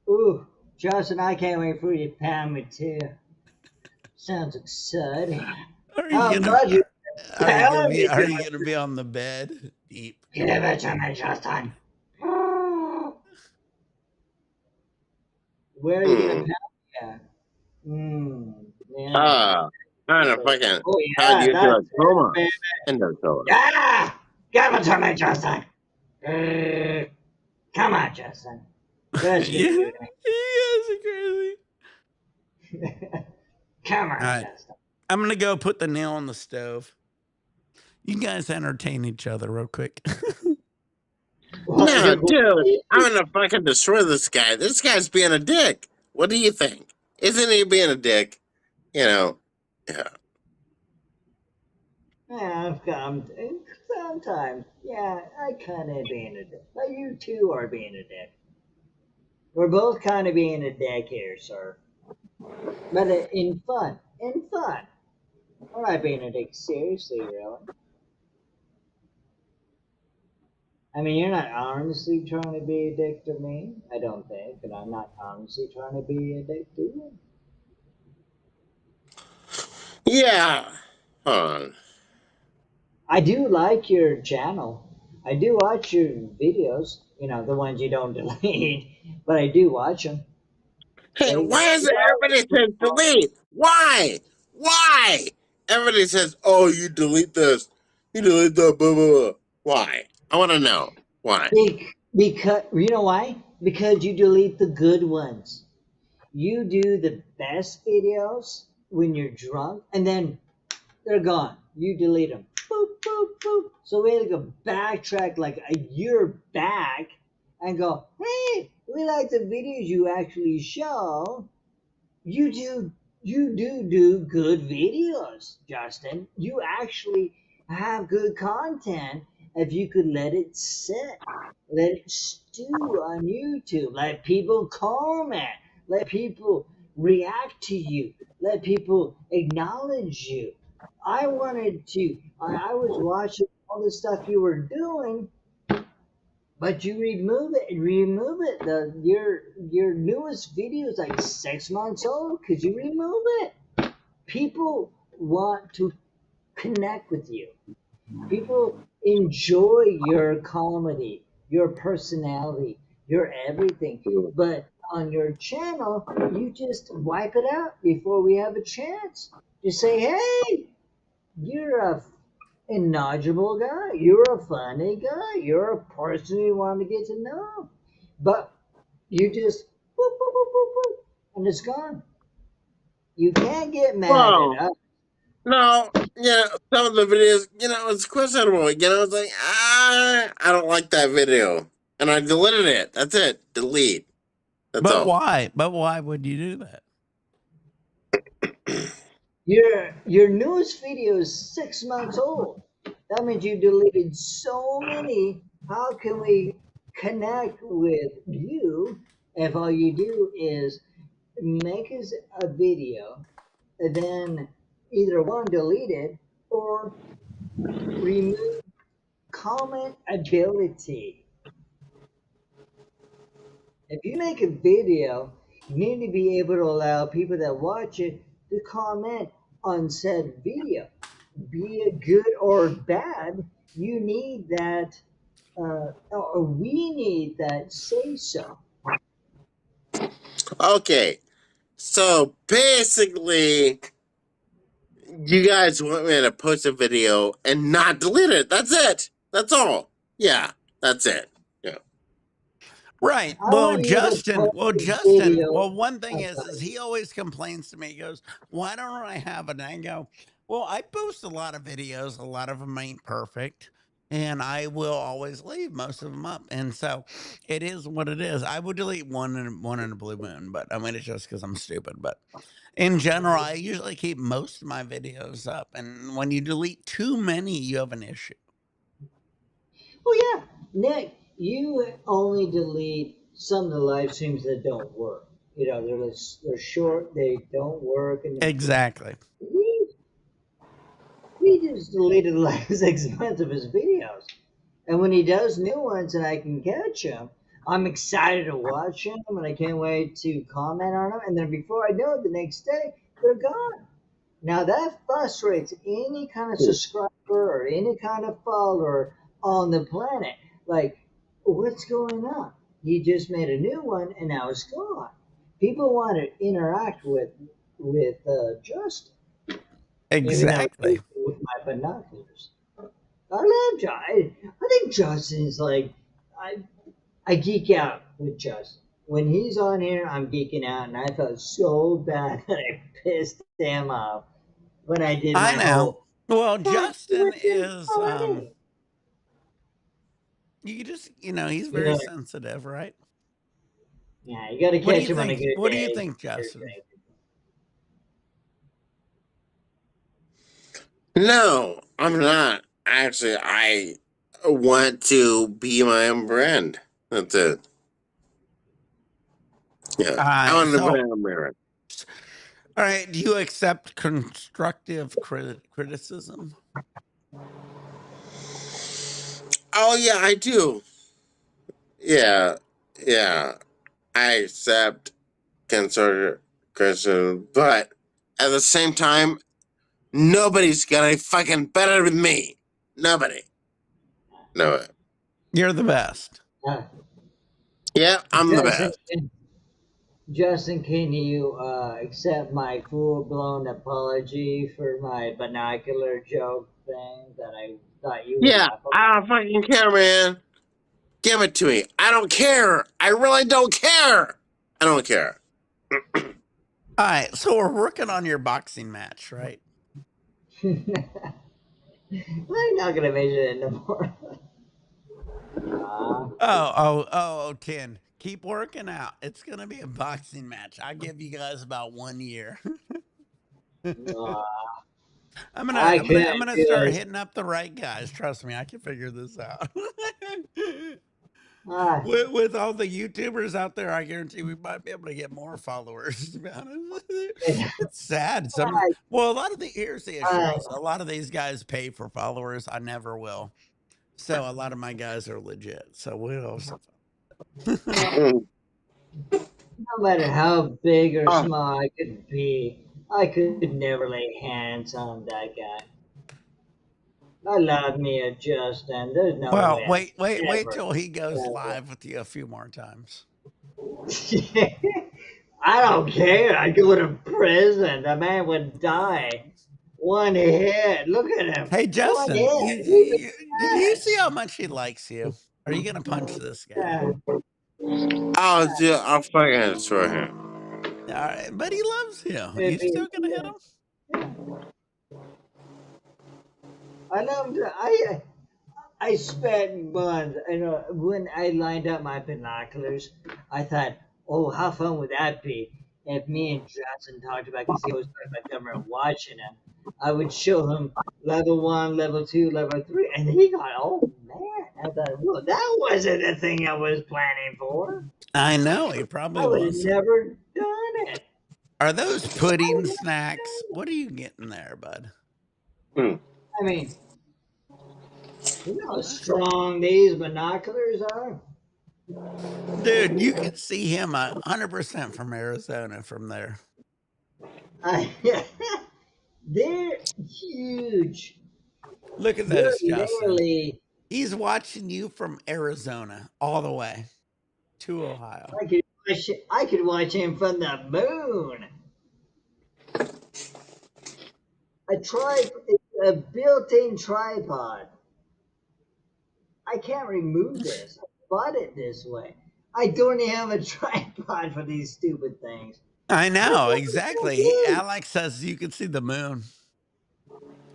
Ooh, Justin, I can't wait for you to pound me too. Sounds exciting. Are How you gonna about you pound me, are you gonna Justin? be on the bed deep? Give it to me, Justin. Where are you gonna Hmm. pound me at? Yeah. Uh, Trying to fucking Oh hide yeah, you to that's a it, coma. baby. Endo killer. Ah! Give it to me, Justin. Come on, Justin. Let's Yeah, get you shooting. guys are crazy. Come All on, right, Justin. I'm gonna go put the nail on the stove. You guys entertain each other real quick. Well, No, you're going dude, to I'm gonna fucking destroy this guy. This guy's being a dick. What do you think? Isn't he being a dick? You know, yeah. Yeah, I've come sometimes. Yeah, I kind of being a dick. But you two are being a dick. We're both kind of being a dick here, sir. But in fun. In fun. We're not being a dick seriously, really. I mean, you're not honestly trying to be a dick to me, I don't think, and I'm not honestly trying to be a dick to you. Yeah. Hold on. I do like your channel. I do watch your videos, the ones you don't delete, but I do watch them. Hey, They why is it everybody are says delete? Why? Why? Everybody says, oh, you delete this. You delete that, blah, blah, blah. Why? I want to know. Why? because you know why? Because you delete the good ones. You do the best videos when you're drunk, and then they're gone. You delete them. Boop, boop, boop. So we had to go backtrack like a year back and go, hey, we like the videos you actually show. You do you do good videos, Justin. You actually have good content if you could let it sit. Let it stew on YouTube. Let people comment. Let people react to you. Let people acknowledge you. I was watching all the stuff you were doing, but you remove it. Your newest video is like 6 months old because you remove it. People want to connect with you. People enjoy your comedy, your personality, your everything. But on your channel, you just wipe it out before we have a chance. Just say, hey, you're a knowledgeable guy. You're a funny guy. You're a person you want to get to know. But you just boop, boop, boop, boop, boop, and it's gone. You can't get mad at Well, us. no, some of the videos, it's questionable. It's like, I don't like that video. And I deleted it. That's it. Delete. That's But all. why? But why would you do that? Your newest video is 6 months old. That means you deleted so many. How can we connect with you if all you do is make us a video and then either one delete it or remove comment ability? If you make a video, you need to be able to allow people that watch it to comment on said video. Be it good or bad, you need that, or we need that say so. Okay. So basically, you guys want me to post a video and not delete it. That's it. That's all. Yeah, that's it. Yeah. Right. I want you to post a video. Well, one thing I'm is sorry. he always complains to me. He goes, "Why don't I have it?" I go, "Well, I post a lot of videos. A lot of them ain't perfect, and I will always leave most of them up. And so, it is what it is. I would delete one in a blue moon, but I mean it's just because I'm stupid. But in general, I usually keep most of my videos up. And when you delete too many, you have an issue. Oh yeah, Nick, you only delete some of the live streams that don't work. They're short, they don't work, and Exactly. we he just deleted like 6 months of his videos. And when he does new ones and I can catch him, I'm excited to watch him and I can't wait to comment on them. And then before I know it, the next day, they're gone. Now that frustrates any kind of subscriber or any kind of follower on the planet. Like, what's going on? He just made a new one and now it's gone. People want to interact with Justin. even though Exactly. with my binoculars. I love John. I think Justin's like I I geek out with Justin. When he's on here, I'm geeking out, and I felt so bad that I pissed him off when I did I my know. whole Well, "God, Justin what did is, already?" you just, he's You very know, sensitive, right? yeah, you got to What do catch you him on a think? good What do you day. think, Justin? No, I'm not. Actually, I want to be my own brand. That's it. Yeah, I want to be So, my own brand. all right, do you accept constructive criticism? Oh yeah, I do. Yeah, yeah. I accept conservative criticism, but at the same time, nobody's gonna fucking better than me. Nobody. No. You're the best. Uh, Yeah, I'm the Justin, best. Justin, can you accept my full-blown apology for my binocular joke thing that I thought you would Yeah, laugh about? I don't fucking care, man. Give it to me. I don't care. I really don't care. I don't care. All right, so we're working on your boxing match, right? I'm not gonna mention it no more. Nah, Oh, 10. Keep working out. It's gonna be a boxing match. I give you guys about 1 year. nah, I'm gonna I I'm gonna couldn't I'm gonna do start it. hitting up the right guys. Trust me, I can figure this out. Ah, With all the YouTubers out there, I guarantee we might be able to get more followers. To be honest, it's sad. Well, a lot of here's the issue: I, is a lot of these guys pay for followers. I never will. So a lot of my guys are legit. So we'll have some fun. Mm. no matter how big or Oh, small I could be, I could never lay hands on that guy. I love me a Justin. There's no Well, way wait ever, till he goes ever. live with you a few more times. I don't care. I'd go to prison. The man would die. One hit. Look at him. Hey, One Justin, hit. He was did you see dead. how much he likes you? Are you gonna punch this guy? Yeah. I'll do. I'll fucking destroy him. All right, but he loves you. You Maybe. still gonna hit him? Yeah. I love. I spent months. I know when I lined up my binoculars, I thought, "Oh, how fun would that be if me and Johnson talked about?" Because he always talked about coming and watching him. I would show him level 1, level 2, level 3, and he got, "Oh man!" I thought, "Well, that wasn't the thing I was planning for. I know he probably I would have wasn't. never done it." Are those pudding snacks? What are you getting there, bud? Hmm. I mean, you know how strong these binoculars are. Dude, you can see him 100% from Arizona from there. I, they're huge. Look at They're this, Justin. literally. He's watching you from Arizona all the way to Ohio. I could watch him from the moon. It's a built-in tripod. I can't remove this. I bought it this way. I don't even have a tripod for these stupid things. I Look know, what it's so exactly. big. Alex says you can see the moon.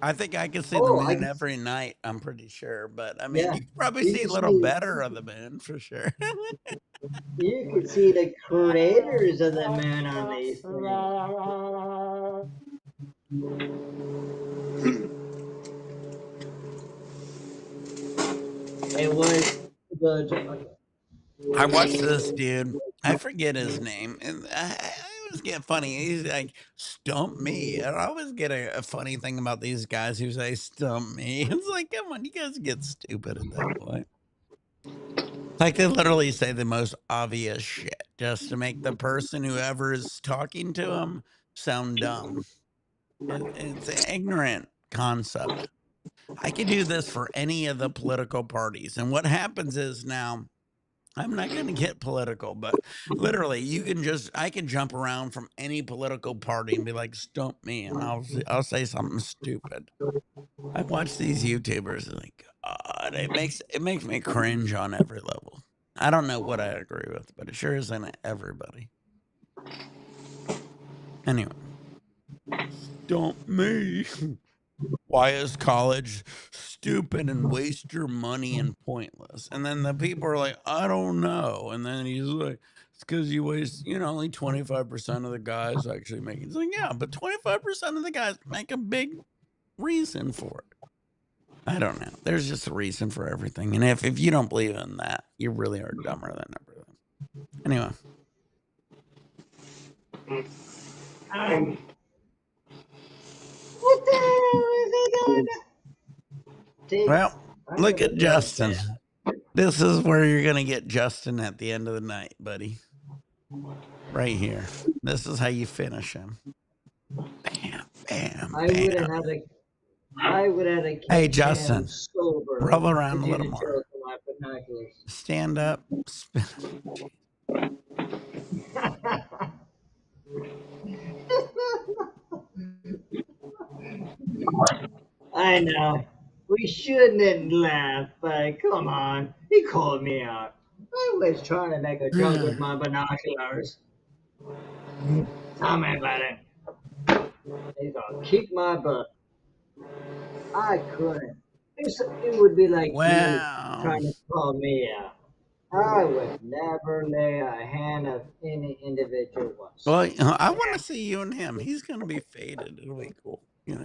I think I can see the Oh, I moon can. every night, I'm pretty sure. But I mean, Yeah, you can probably you see a can little see. better of the moon for sure. You can see the craters of the moon on these things. It was the. I watched this dude. I forget his name, and I always get funny. He's like, "Stump me," and I always get a funny thing about these guys who say "stump me." It's like, come on, you guys get stupid at that point. Like they literally say the most obvious shit just to make the person whoever is talking to them sound dumb. It's an ignorant concept. I could do this for any of the political parties, and what happens is now I'm not going to get political, but literally, I can jump around from any political party and be like, "Stump me," and I'll say something stupid. I watch these YouTubers, and like, God, it makes me cringe on every level. I don't know what I agree with, but it sure isn't everybody. Anyway, stump me. Why is college stupid and waste your money and pointless? And then the people are like, I don't know. And then he's like, it's because you waste, only 25% of the guys actually make it. It's like, yeah, but 25% of the guys make a big reason for it. I don't know. There's just a reason for everything. And if you don't believe in that, you really are dumber than everything. Anyway. What the hell is he doing? Well, look at Justin. This is where you're going to get Justin at the end of the night, buddy. Right here. This is how you finish him. Bam, bam, I would have to Hey, catch Justin, him sober. roll around a to do little the more. joke with my binoculars. Stand up. Spin. I know. We shouldn't laugh, but come on. He called me out. I was trying to make a joke with my binoculars. Tell me about it. He's gonna kick my butt. I couldn't. It would be like you Wow. trying to call me out. I would never lay a hand of any individual once. Well, I want to see you and him. He's going to be faded. It'll be cool. Here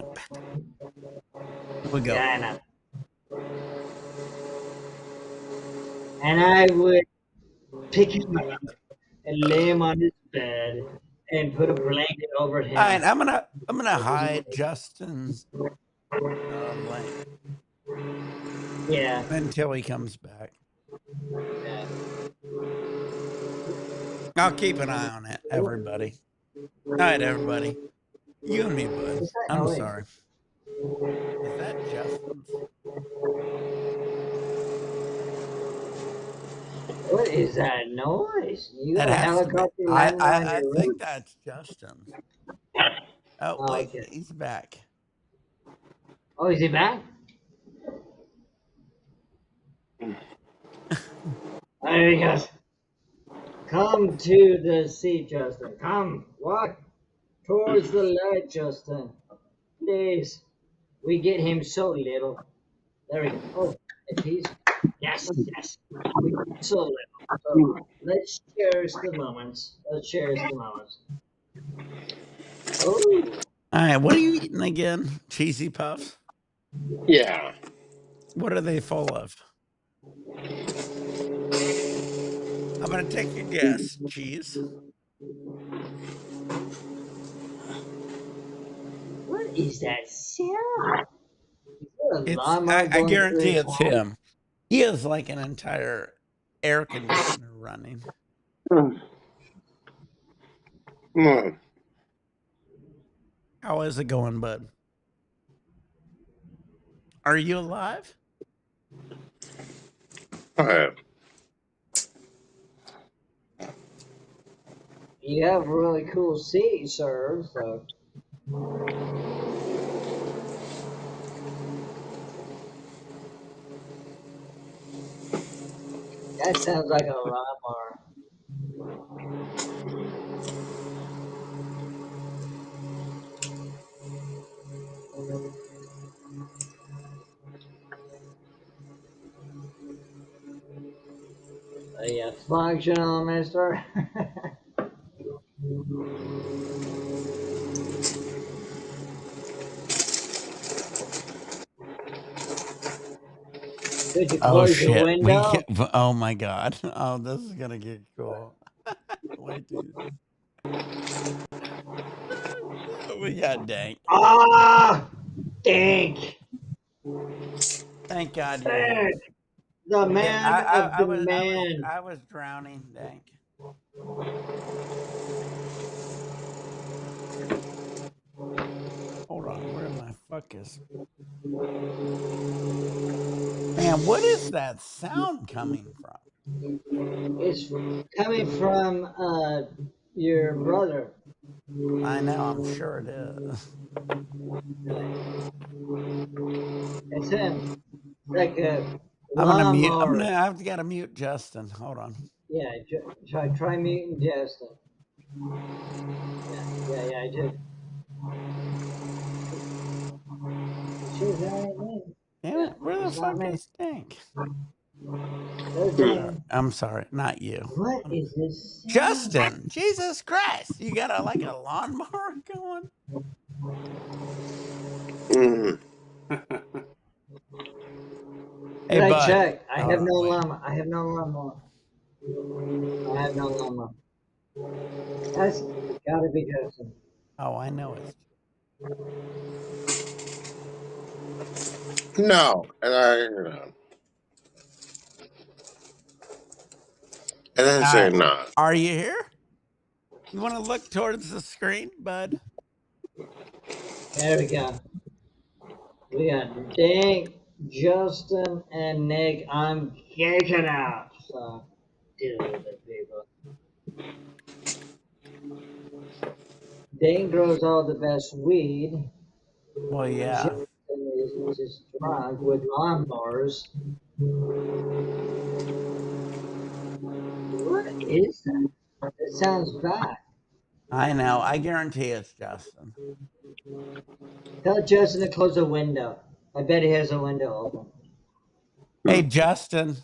we go. Yeah, I know. And I would pick him up and lay him on his bed and put a blanket over him. All right, I'm gonna hide Justin's link. Yeah. Until he comes back. I'll keep an eye on it, everybody. All right, everybody. You and me, bud. I'm sorry. Is that Justin's? What is that noise? You got That a has to be. helicopter landing on I your think roof? that's Justin's. Oh, Oh, wait, okay. he's back. Oh, is he back? There he goes. Come to the seat, Justin. Come, walk towards the light, Justin. Please. We get him so little. There we go. Oh, if he's... Yes, yes. We get so little. So let's cherish the moments. Let's cherish the moments. Oh. All right, what are you eating again? Cheesy puffs? Yeah. What are they full of? I'm going to take a guess. Cheese? What is that sound? I guarantee it's him. He has like an entire air conditioner running. How is it going, bud? Are you alive? You have a really cool seat, sir. So. That sounds like a lawnmower. Are you functional, mister? Did you close your window? Oh my god. Oh, this is gonna get cool. Wait till you... We got Dank. Ah, Dank. Thank God you're here. The man of the man. I was drowning, Dank. Hold on, where my fuck is? Man, what is that sound coming from? It's coming from your brother. I know, I'm sure it is. It's him. Like a I'm gonna mute. lawnmower. I've got to mute Justin. Hold on. Yeah, try muting Justin. Yeah, I did. It shows that ain't me. Damn Yeah, it! Where the it's not fuck me. is Stink? There's Hmm. Dane. I'm sorry, not you. What is this sound? Justin, Jesus Christ! You got a lawnmower going? Mm. Hey, Did I bud. check? I Hold have on, no wait. llama. I have no llama. I have no llama. That's gotta be Justin. Oh, I know it's. No, and I All say right. not. Are you here? You want to look towards the screen, bud? There we go. We got Dane, Justin, and Nick. I'm kicking out. So deal with it, people. Dane grows all the best weed. Well, yeah. Justin is just drunk with lawnmowers. What is that? It sounds bad. I know. I guarantee it's Justin. Tell Justin to close the window. I bet he has a window open. Hey, Justin.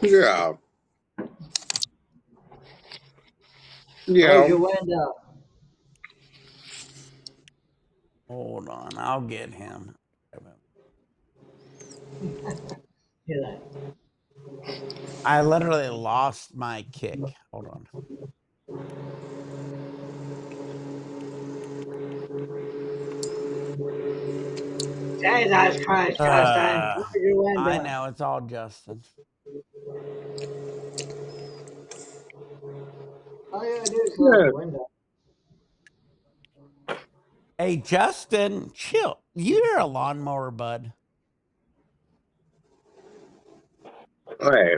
Yeah, Close yeah. your window. Hold on. I'll get him. Hear that? I literally lost my kick. Hold on. Jesus Christ, Justin, close your I window. know. It's all Justin. All you gotta do is close Yeah. the window. Hey, Justin, chill. You're a lawnmower, bud. Hey,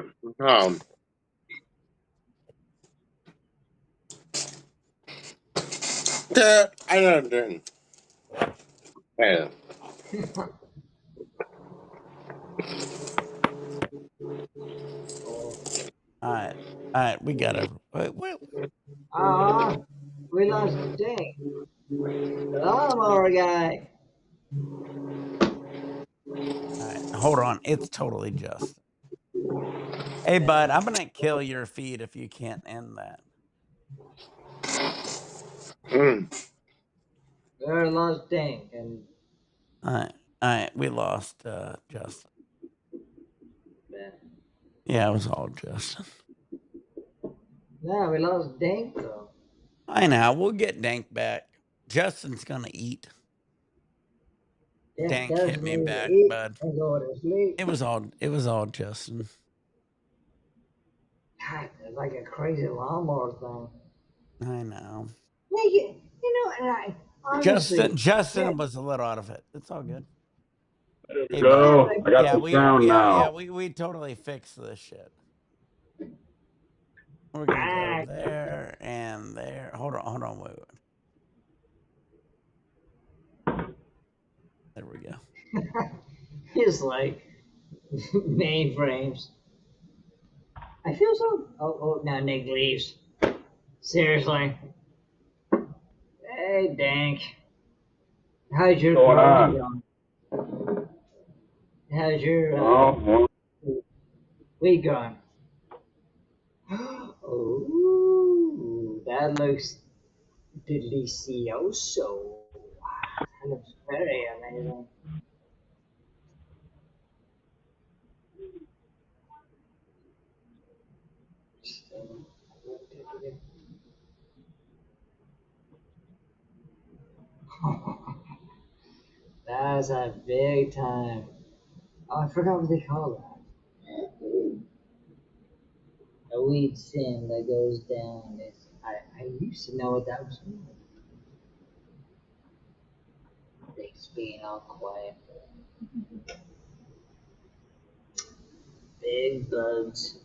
I don't. Hey, Oh. All right. All right. We got to. Wait. Ah, we lost Dink. The lawnmower guy. All right. Hold on. It's totally Justin. Hey, bud, I'm going to kill your feed if you can't end that. mm. We lost Dink, and All right. All right. We lost Justin. Yeah, it was all Justin. no, we lost Dink though. I know. We'll get Dank back. Justin's going to eat. Dink Dank hit does me need to back, eat bud. and go to sleep. It was all Justin. God, it's like a crazy lawnmower thing. I know. Yeah, you know, and I honestly, Justin yeah, was a little out of it. It's all good. There we Hey, bud. yeah, go. like I got Yeah, some sound now. we totally fixed this shit. We're gonna go ah, there and there. Hold on, wait. There we go. it's like mainframes. I feel so. Oh, now Nick leaves. Seriously. Hey, Dank. How's your What's going garden on? going? How's your Well, weed going? Oh, that looks delicioso. That looks very amazing. That's a big time. Oh, I forgot what they call that. A weed sin that goes down. I used to know what that was. Things being all quiet. Big taste buds.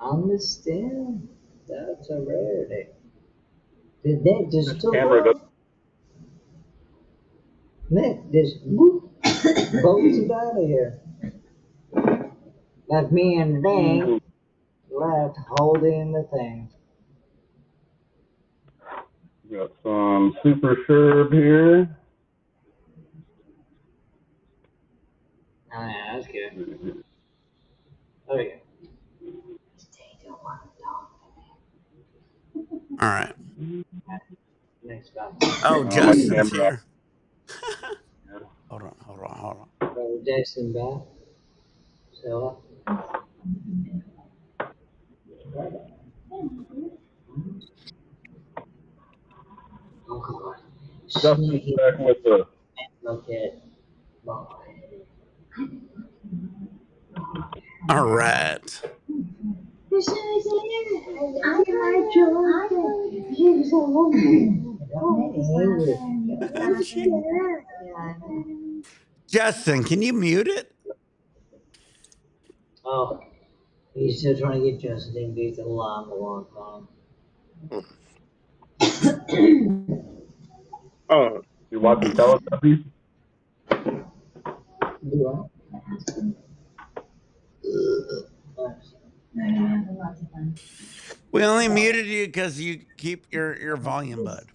Understand. That's a rarity. Did Nick just took off? Nick just whoop, bolted out of here. Left me and Dang left holding the thing. Got some super sherb here. Oh yeah, that's good. Oh yeah. All right. Next guy. Oh, my Justin's camera. here. Hold on. Oh, Jason back. So. Oh God. Justin's Sneaky. back with the. Look at. All right. Justin, can you mute it? Oh, he's still trying to get Justin beat the line a long time. Oh, You watching Teletubbies? Do We only muted you because you keep your volume, bud.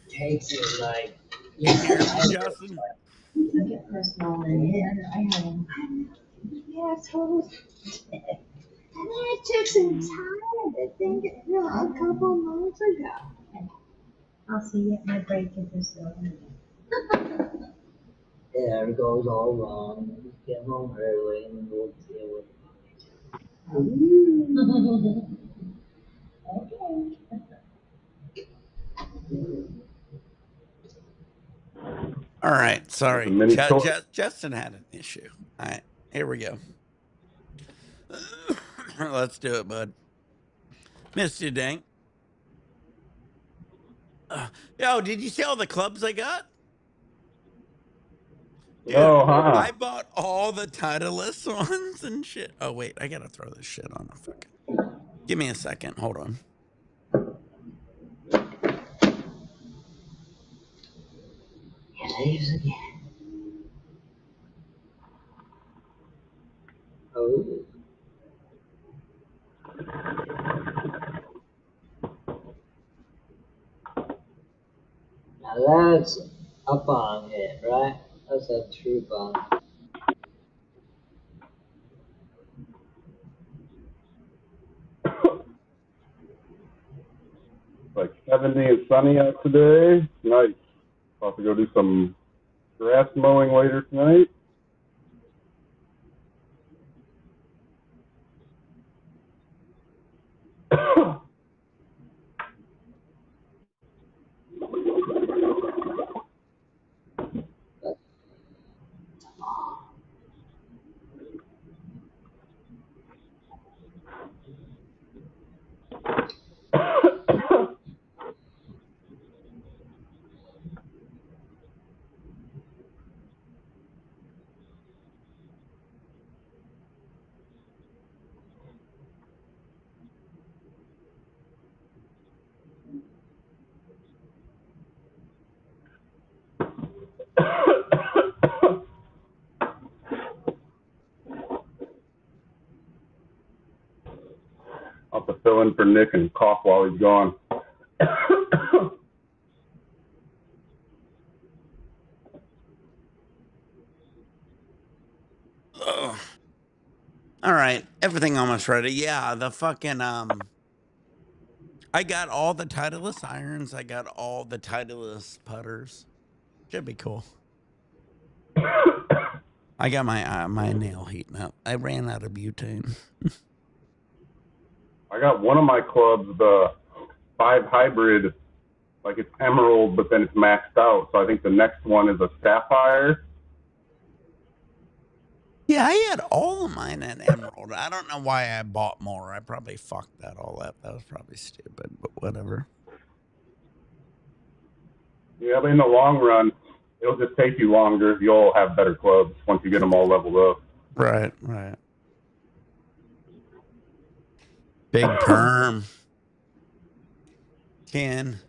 Takes it like. Can you hear me, Justin? Get personal and I had him. Yeah, totally. And then it took some time. I think a couple months ago. I'll see you at my break at this one. Yeah, it goes all wrong. Just get home early and we'll deal with All right. Sorry. Justin had an issue. All right. Here we go. Let's do it, bud. Missed you, Dank. Yo, did you see all the clubs I got? Dude, I bought all the Titleist ones and shit. Oh, wait. I got to throw this shit on. Give me a second. Hold on. He leaves again. Oh. Now that's a bong hit, right? That's a true bong. Like 70 and sunny out today. Nice. About to go do some grass mowing later tonight. I'll have to fill in for Nick and cough while he's gone. All right. Everything almost ready. Yeah, the fucking I got all the Titleist irons. I got all the Titleist putters. Should be cool. I got my my nail heating up. I ran out of butane. I got one of my clubs, the 5 hybrid, like it's emerald, but then it's maxed out. So I think the next one is a sapphire. Yeah, I had all of mine at emerald. I don't know why I bought more. I probably fucked that all up. That was probably stupid, but whatever. Yeah, but in the long run, it'll just take you longer. You'll have better clubs once you get them all leveled up. Right, right. Big perm. Ken,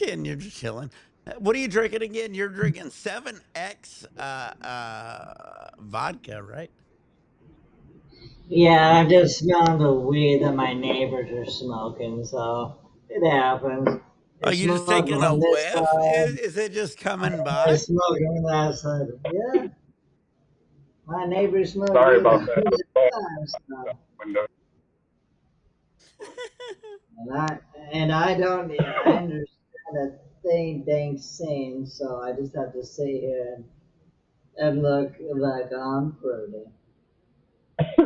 you're just chilling. What are you drinking again? You're drinking 7X vodka, right? Yeah, I'm just smelling the weed that my neighbors are smoking, so it happens. Are They're you just smoking taking a from this whiff? side, Is it just coming they're by? smoking from that side. Yeah, my neighbors smoke Sorry weed about all that. the time, so. Window. And I don't I understand a dang scene, so I just have to sit here and look like I'm pretty.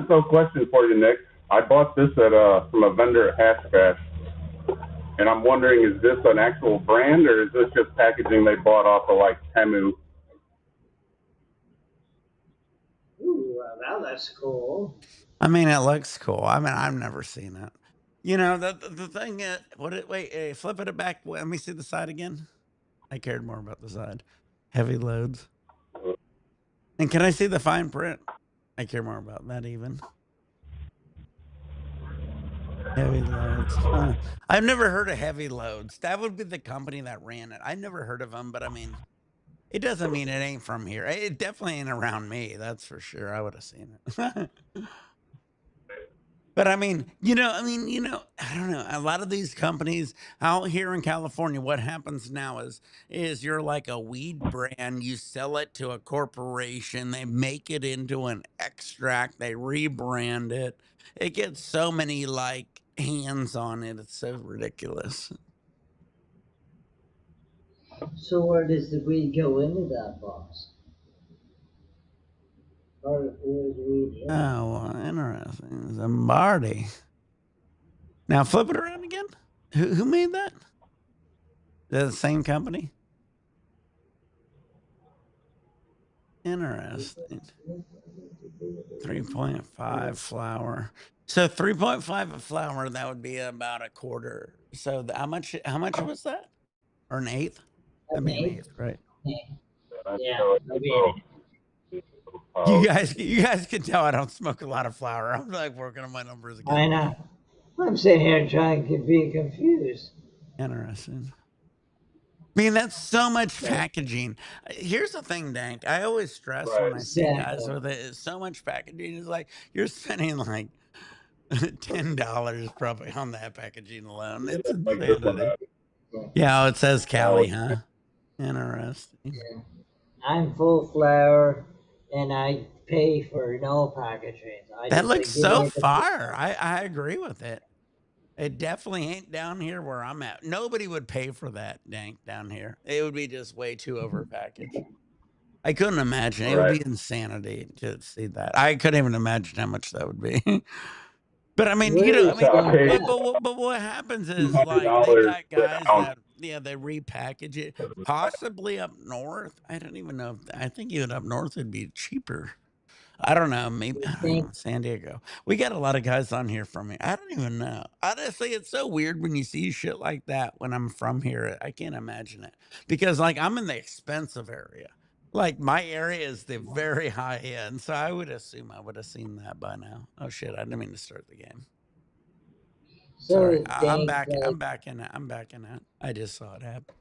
So, question for you, Nick. I bought this at from a vendor at Hatchback, and I'm wondering, is this an actual brand or is this just packaging they bought off of like Temu? Ooh, well, that's cool. I mean, it looks cool. I mean, I've never seen it. You know, the thing is, wait, flip it back. Let me see the side again. I cared more about the side. Heavy loads. And can I see the fine print? I care more about that even. Heavy loads. Huh. I've never heard of Heavy Loads. That would be the company that ran it. I never heard of them, but I mean, it doesn't mean it ain't from here. It definitely ain't around me. That's for sure. I would have seen it. But I mean, I don't know. A lot of these companies out here in California, what happens now is you're like a weed brand. You sell it to a corporation. They make it into an extract. They rebrand it. It gets so many like hands on it. It's so ridiculous. So where does the weed go into that box? Or where's the weed in? Oh, well, interesting. Zimbardi. Now flip it around again. Who made that? The same company? Interesting. 3.5 flour. So 3.5 of flour, that would be about a quarter. So how much was that? Or an eighth? That'd be an eighth, right? Yeah, maybe. You guys can tell I don't smoke a lot of flour. I'm like working on my numbers again. I know. I'm sitting here trying to be confused. Interesting. I mean, that's so much packaging. Here's the thing, Dank. I always stress when I see guys with it, is so much packaging. It's like you're spending like $10 probably on that packaging alone. It's insanity. Yeah, it says Cali, huh? Interesting. Yeah. I'm full flour, and I pay for no packaging. That looks so far. I agree with it. It definitely ain't down here where I'm at. Nobody would pay for that, Dank, down here. It would be just way too overpackaged. I couldn't imagine. It would be insanity to see that. I couldn't even imagine how much that would be. But I mean, but what happens is like they got guys that they repackage it. Possibly up north. I don't even know. I think even up north it'd be cheaper. I don't know. Maybe I don't know. San Diego. We got a lot of guys on here from here. I don't even know. Honestly, it's so weird when you see shit like that when I'm from here. I can't imagine it because like I'm in the expensive area. Like my area is the very high end, so I would assume I would have seen that by now. Oh shit! I didn't mean to start the game. Sorry, I'm back. I'm back in it. I'm back in it. I just saw it happen.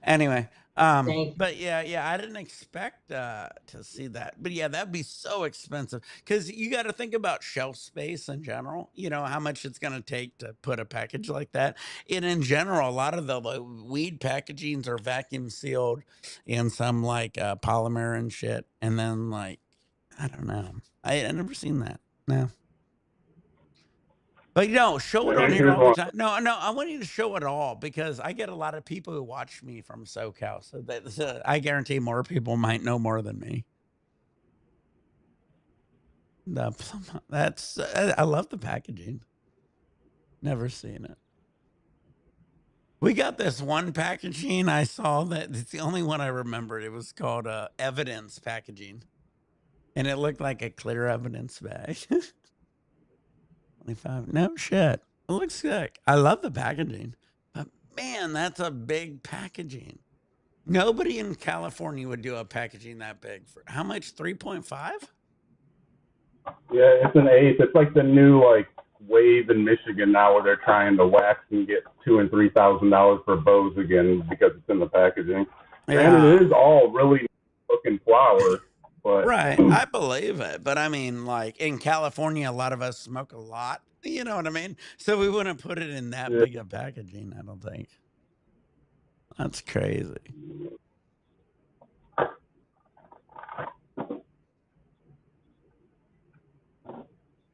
Anyway, but yeah, I didn't expect to see that. But yeah, that'd be so expensive because you got to think about shelf space in general. You know how much it's going to take to put a package like that. And in general, a lot of the weed packagings are vacuum sealed in some like polymer and shit. And then like, I don't know. I never seen that. No. But show it on here all the time. No, I want you to show it all because I get a lot of people who watch me from SoCal. So I guarantee more people might know more than me. I love the packaging. Never seen it. We got this one packaging I saw that it's the only one I remembered. It was called evidence packaging. And it looked like a clear evidence bag. 25. No shit. It looks sick. I love the packaging. But man, that's a big packaging. Nobody in California would do a packaging that big. For how much? 3.5? Yeah, it's an eighth. It's like the new like wave in Michigan now, where they're trying to wax and get $2,000 and $3,000 for bows again because it's in the packaging. Granted, Yeah. it is all really looking flour, but Right. I believe it. But I mean, like in California, a lot of us smoke a lot. You know what I mean? So we wouldn't put it in that big of packaging, I don't think. That's crazy.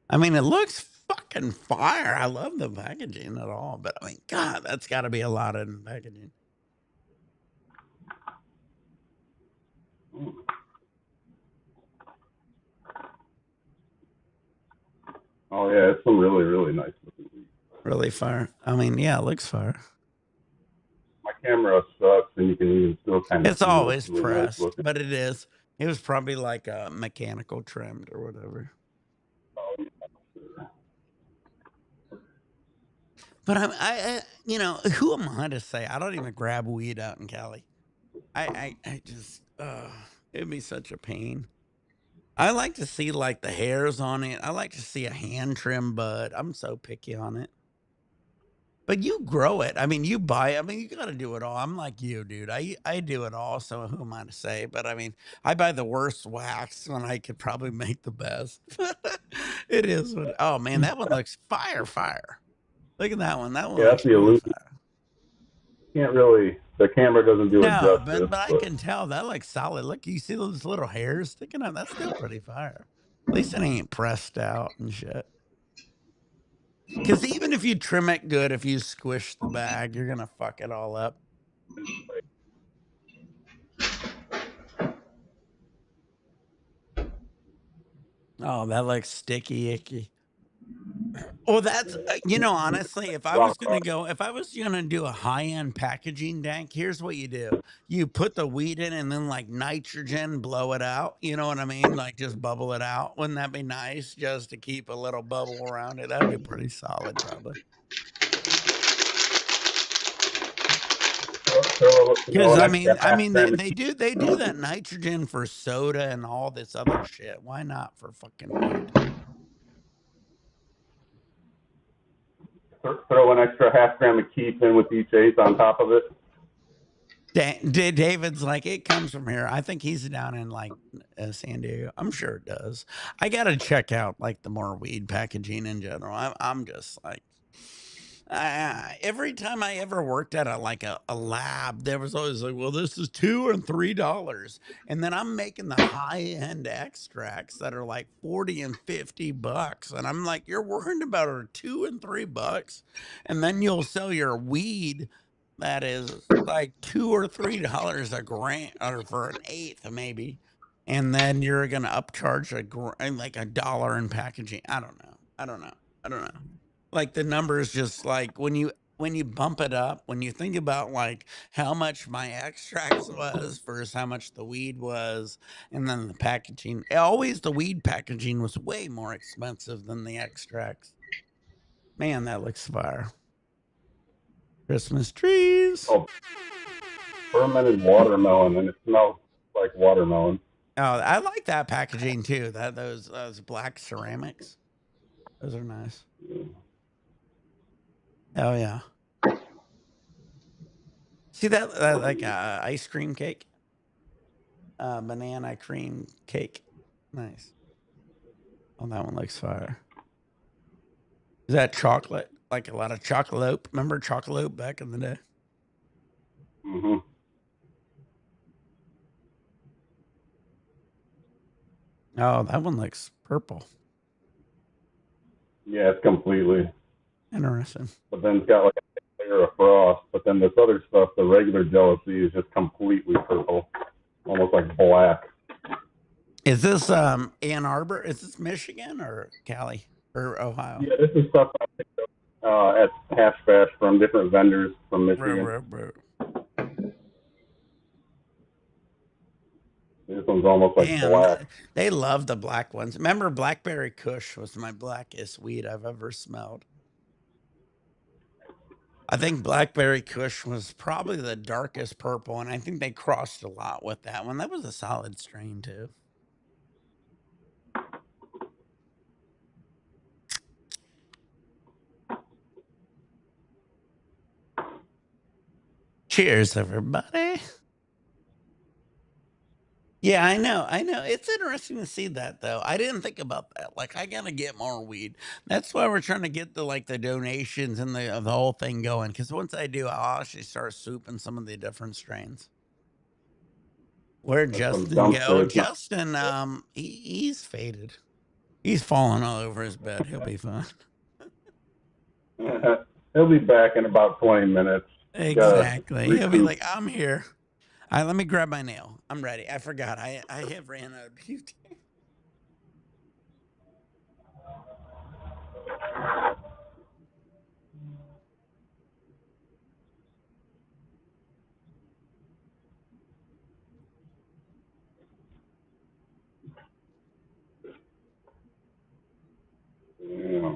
I mean, it looks fucking fire. I love the packaging at all. But I mean, God, that's got to be a lot in packaging. oh yeah, it's some really, really nice looking weed. Really fire. I mean, yeah, it looks fire. My camera sucks, and you can even still kind of It's see always really nice pressed, looking. but it is. It was probably like a mechanical trimmed or whatever. But I you know, who am I to say? I don't even grab weed out in Cali. I just, it'd be such a pain. I like to see like the hairs on it. I like to see a hand trim bud. I'm so picky on it. But you grow it. I mean, you buy it. I mean, you got to do it all. I'm like you, dude. I do it all. So who am I to say? But I mean, I buy the worst wax when I could probably make the best. It is. Oh man, that one looks fire. Look at that one. That one Yeah, looks that's the really illusion. fire. Can't really. The camera doesn't do it No, justice. but I can tell that looks solid. Look, you see those little hairs sticking out? That's still pretty fire. At least it ain't pressed out and shit. Because even if you trim it good, if you squish the bag, you're gonna fuck it all up. Oh, that looks sticky icky. Well, that's you know, honestly, if I was gonna do a high-end packaging dank, here's what you do. You put the weed in and then like nitrogen, blow it out. You know what I mean? Like just bubble it out. Wouldn't that be nice just to keep a little bubble around it? That'd be pretty solid, probably. Because I mean, they do that nitrogen for soda and all this other shit. Why not for fucking weed? Throw an extra half gram of keep in with each eighth on top of it. David's like, it comes from here. I think he's down in like San Diego. I'm sure it does. I gotta check out like the more weed packaging in general. I'm just like, every time I ever worked at a lab, there was always like, well, this is $2 and $3, and then I'm making the high end extracts that are like $40 and $50, and I'm like, you're worried about are $2 and $3, and then you'll sell your weed that is like $2 or $3 a gram or for an eighth maybe, and then you're gonna upcharge like $1 in packaging. I don't know. Like the numbers, just like when you bump it up, when you think about like how much my extracts was versus how much the weed was, and then the packaging, always the weed packaging was way more expensive than the extracts. Man, that looks fire. Christmas trees. Oh, fermented watermelon, and it smells like watermelon. Oh, I like that packaging too. Those black ceramics, those are nice. Oh yeah. See that like ice cream cake, banana cream cake, nice. Oh, that one looks fire. Is that chocolate? Like a lot of chocolate? Remember chocolate back in the day? Mm-hmm. Oh, that one looks purple. Yeah, it's completely Interesting. But then it's got like a layer of frost. But then this other stuff, the regular jealousy, is just completely purple, almost like black. Is this Ann Arbor? Is this Michigan or Cali or Ohio? Yeah, this is stuff I picked up at Hash Bash from different vendors from Michigan. This one's almost like black. They love the black ones. Remember, Blackberry Kush was my blackest weed I've ever smelled. I think Blackberry Kush was probably the darkest purple, and I think they crossed a lot with that one. That was a solid strain too. Cheers, everybody. Yeah, I know. It's interesting to see that though. I didn't think about that. Like, I gotta get more weed. That's why we're trying to get the donations and the whole thing going. Because once I do, I'll actually start souping some of the different strains. Where'd Justin go? Justin, he's faded. He's falling all over his bed. He'll be fine. He'll be back in about 20 minutes. Exactly. He'll be like, I'm here. All right, let me grab my nail. I'm ready. I forgot. I have ran out of beauty. Yeah.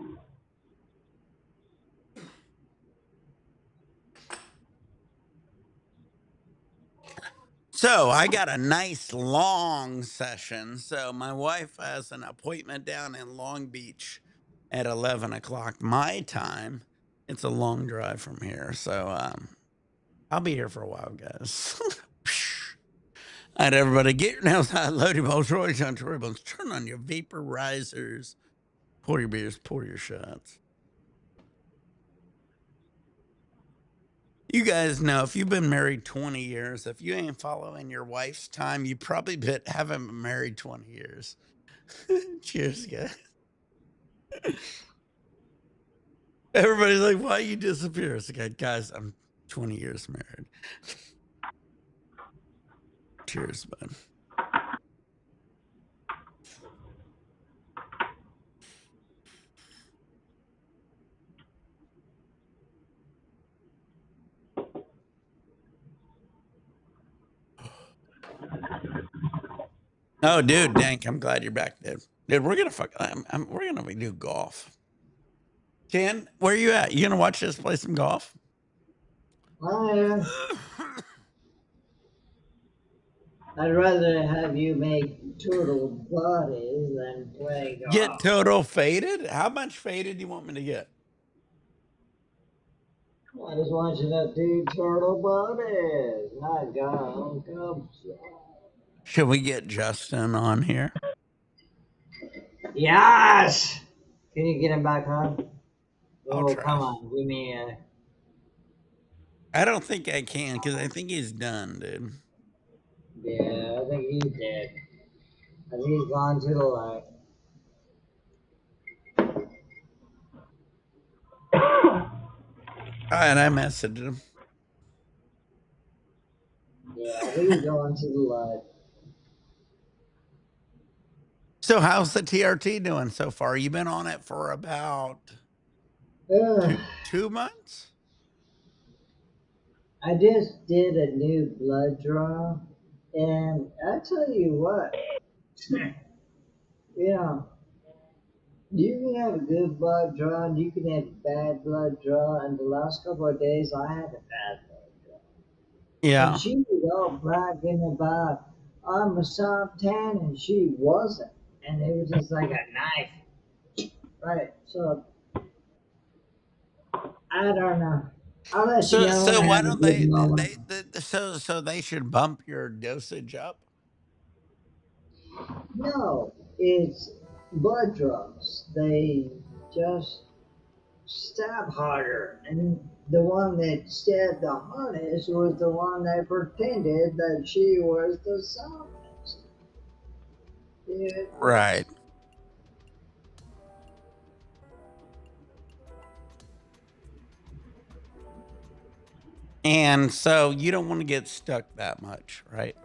So I got a nice long session. So my wife has an appointment down in Long Beach at 11 o'clock my time. It's a long drive from here. So I'll be here for a while, guys. All right, everybody, get your nails out, load your balls, roll your Tory bones, turn on your vaporizers, pour your beers, pour your shots. You guys know, if you've been married 20 years, if you ain't following your wife's time, you probably haven't been married 20 years. Cheers, guys. Everybody's like, why you disappear? It's like, guys, I'm 20 years married. Cheers, bud. Oh, dude, Dank, I'm glad you're back, dude. Dude, we're gonna do golf. Ken, where are you at? You gonna watch us play some golf? I'd rather have you make turtle bodies than play golf. Get total faded? How much faded do you want me to get? I just want you to do turtle bodies, not golf. Should we get Justin on here? Yes! Can you get him back on? I'll try. Come on, give me a... I don't think I can, because I think he's done, dude. Yeah, I think he's dead. I think he's gone to the light. All right, I messaged him. Yeah, I think he's going to the light. So how's the TRT doing so far? You've been on it for about 2 months? I just did a new blood draw, and I tell you what, you know, you can have a good blood draw and you can have a bad blood draw, and the last couple of days I had a bad blood draw. Yeah. And she was all bragging about, I'm a soft tan, and she wasn't. And it was just like a knife. Right, so, I don't know. I'll let you know. So why don't so they should bump your dosage up? No, it's blood draws. They just stab harder, and the one that stabbed the hardest was the one that pretended that she was the softest. Yeah. Right. And so you don't want to get stuck that much, right?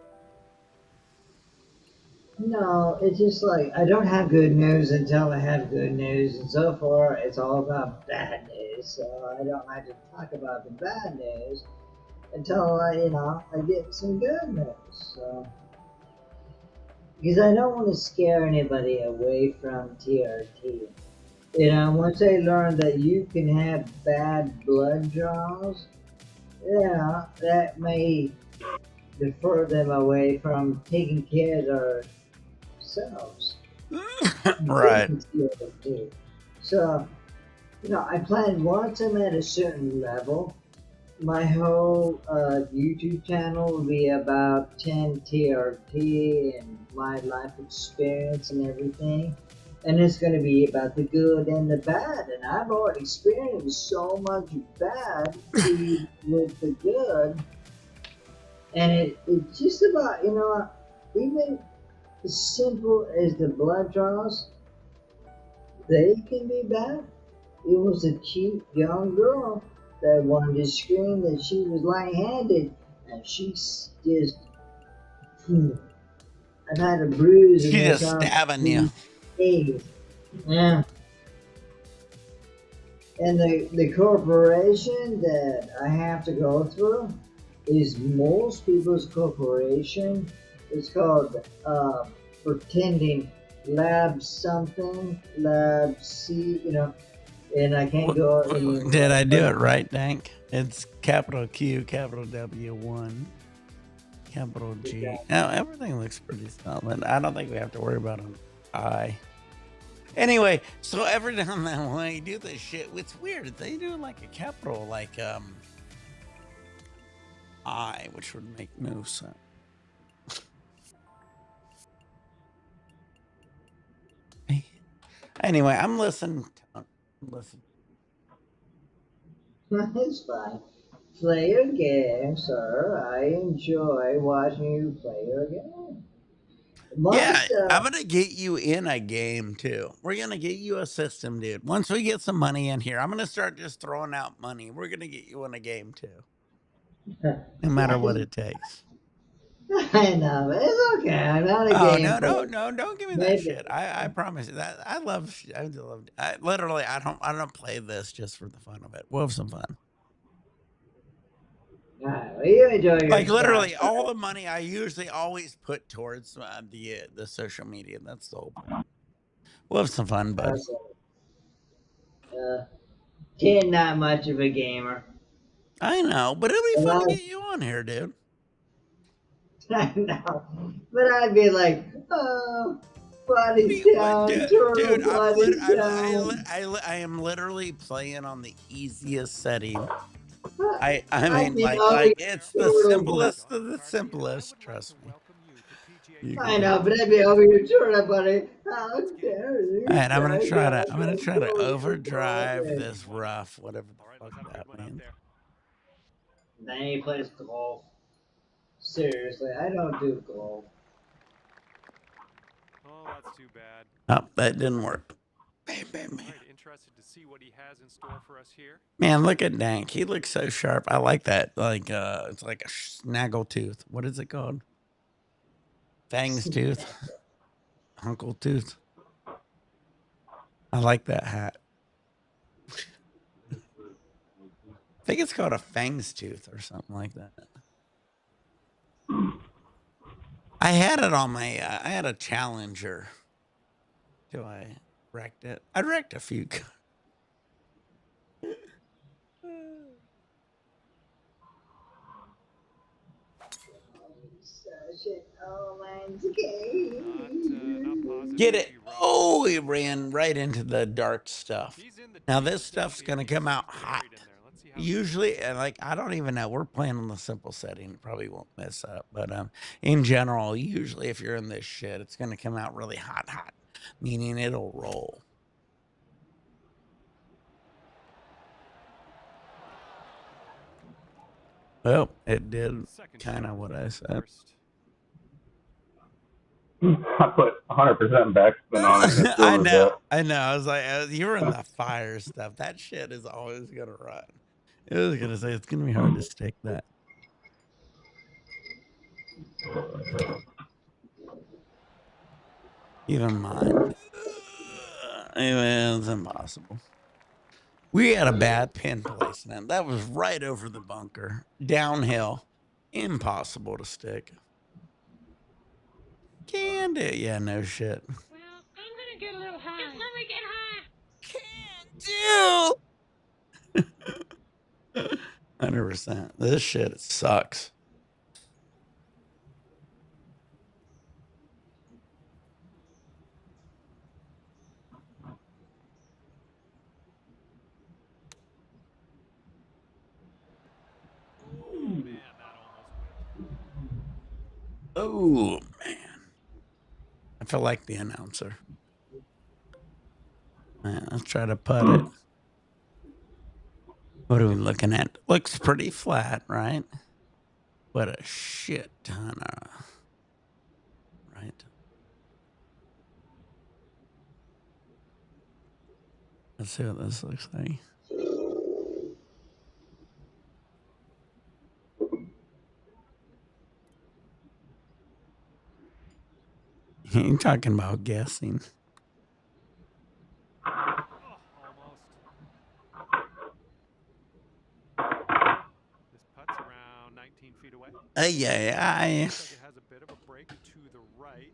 No, it's just like I don't have good news until I have good news, and so far it's all about bad news. So I don't like to talk about the bad news until I get some good news. So because I don't want to scare anybody away from TRT. You know, once they learn that you can have bad blood draws, yeah, that may defer them away from taking care of themselves. Right. Too. So, you know, I plan once I'm at a certain level, my whole YouTube channel will be about 10 TRT and my life experience and everything. And it's going to be about the good and the bad. And I've already experienced so much bad with the good. And it's just about, you know, even as simple as the blood draws, they can be bad. It was a cute young girl that wanted to scream that she was light-handed, and she's just. I've had a bruise in She's this just arm stabbing for you. 3 days. Yeah. And the corporation that I have to go through is most people's corporation. It's called Pretending Lab something, Lab C, you know, and I can't go any. Did I do it right, Dank? It's capital Q, capital W1, capital G. Now everything looks pretty solid. I don't think we have to worry about an I. Anyway, so every time that when you do this shit, it's weird. They do like a capital, like I, which would make no sense. Anyway, I'm listening. Listen. It's fine. Play your game, sir. I enjoy watching you play your game. Yeah, I'm gonna get you in a game too. We're gonna get you a system, dude. Once we get some money in here, I'm gonna start just throwing out money. We're gonna get you in a game too, no matter what it takes. I know, but it's okay. I'm not a Oh game player. no! Don't give me that Maybe. shit. I promise you that I love. I literally I don't play this just for the fun of it. We'll have some fun. Alright, well, you enjoy your Like stuff. literally, all the money I usually always put towards the social media. That's the whole point. We'll have some fun, bud. Kid, not much of a gamer. I know, but it'll be And fun to get you on here, dude. I know, but I'd be like, oh, body's down, turtle body's down. I am literally playing on the easiest setting. I I'd mean, be like over it's your the turtle body. simplest of the simplest. Trust me. I know, but I'd be over your turtle buddy. How dare you? All right, I'm gonna try to Go overdrive body. this rough, whatever the fuck that means. Then he plays golf. Seriously, I don't do golf. Oh, that's too bad. Oh, that didn't work. Bam, bam, bam. Interested to see what he has in store for us here. Man, look at Dank. He looks so sharp. I like that. Like it's like a snaggle tooth. What is it called? Fangs tooth. Uncle tooth. I like that hat. I think it's called a fangs tooth or something like that. I had it on my. I had a Challenger. Do I wrecked it? I wrecked a few. Get it? Oh, he ran right into the dark stuff. Now this stuff's gonna come out hot. Usually, like I don't even know. We're playing on the simple setting. Probably won't mess up, but in general, usually if you're in this shit, it's gonna come out really hot, meaning it'll roll. Well, it did kind of what I said. I put 100% backspin on it. And it I know. up. I know. I was like, you were in the fire stuff. That shit is always gonna run. I was gonna say it's gonna be hard to stick that. Even mine. It's impossible. We had a bad pin placement. That was right over the bunker. Downhill. Impossible to stick. Can do. Yeah, no shit. Well, I'm gonna get a little high. Just let me get high. you. 100%. This shit sucks. Oh man, that almost went. Oh man, I feel like the announcer. Man, let's try to putt it. What are we looking at? Looks pretty flat, right? What a shit ton of, right? Let's see what this looks like. You're talking about guessing. Oh, almost. This putt's around 19 feet away. Yeah. Looks like it has a bit of a break to the right.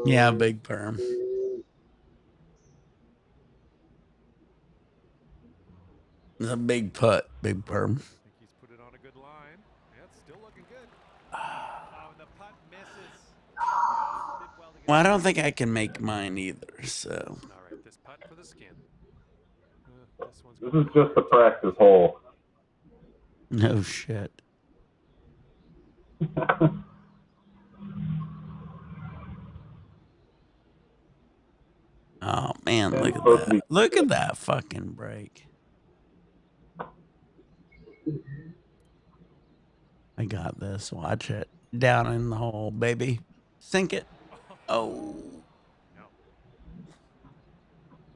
Yeah, big perm. It's a big putt, big perm. I think he's put it on a good line. Yeah, it's still looking good. Oh, and the putt misses. Yeah, did well to get. Well, I don't think I can make mine either, so. All right, this putt for the skin. This one's This is just a practice hole. No shit. Oh man, look at that. Look at that fucking break. I got this. Watch it. Down in the hole, baby. Sink it. Oh. No.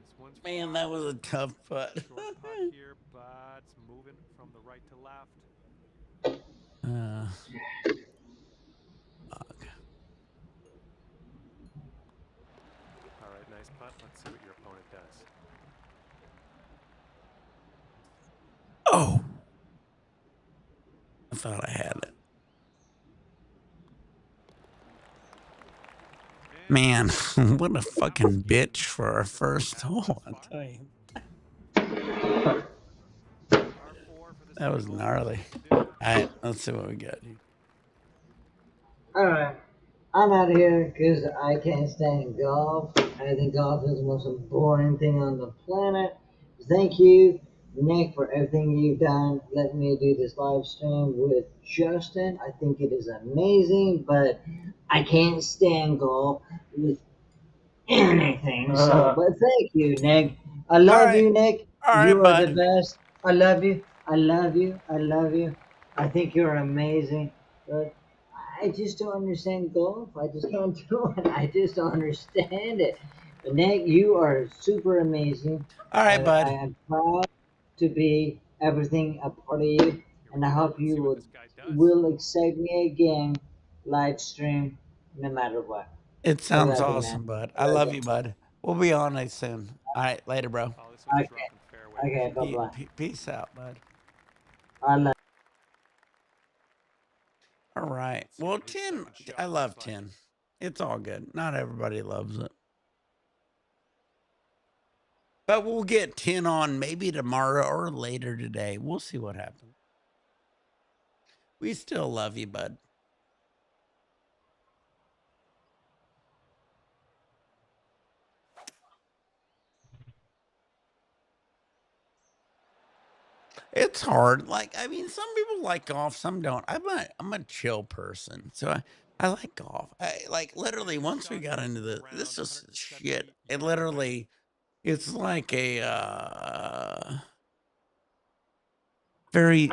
This one's Man, that was a tough putt. short putt here, but it's moving from the right to left. Fuck. All right, nice putt. Let's see what your opponent does. Oh. I thought I had it. Man, what a fucking bitch for our first hole, I'll tell you. That was gnarly. All right, let's see what we got here. Alright, I'm out of here because I can't stand golf. I think golf is the most boring thing on the planet. Thank you, Nick, for everything you've done. Let me do this live stream with Justin. I think it is amazing, but I can't stand golf with anything. So, but thank you, Nick. I love you, Nick. All right, You are the bud. best. I love you. I love you. I love you. I think you're amazing. But I just don't understand golf. I just don't do it. I just don't understand it. But Nick, you are super amazing. All right, bud. I am proud to be everything a part of you, and I hope you will accept me again, live stream, no matter what. It sounds I love you, awesome, man. bud. I love you, bud. We'll be on it soon. All right, later, bro. Okay. Okay, bye-bye. Peace out, bud. I love. All right. Well, 10, I love 10. It's all good. Not everybody loves it. But we'll get 10 on maybe tomorrow or later today. We'll see what happens. We still love you, bud. It's hard. Like, I mean, some people like golf, some don't. I'm a chill person. So I like golf. I like literally once we got into this is shit. It literally, it's like a very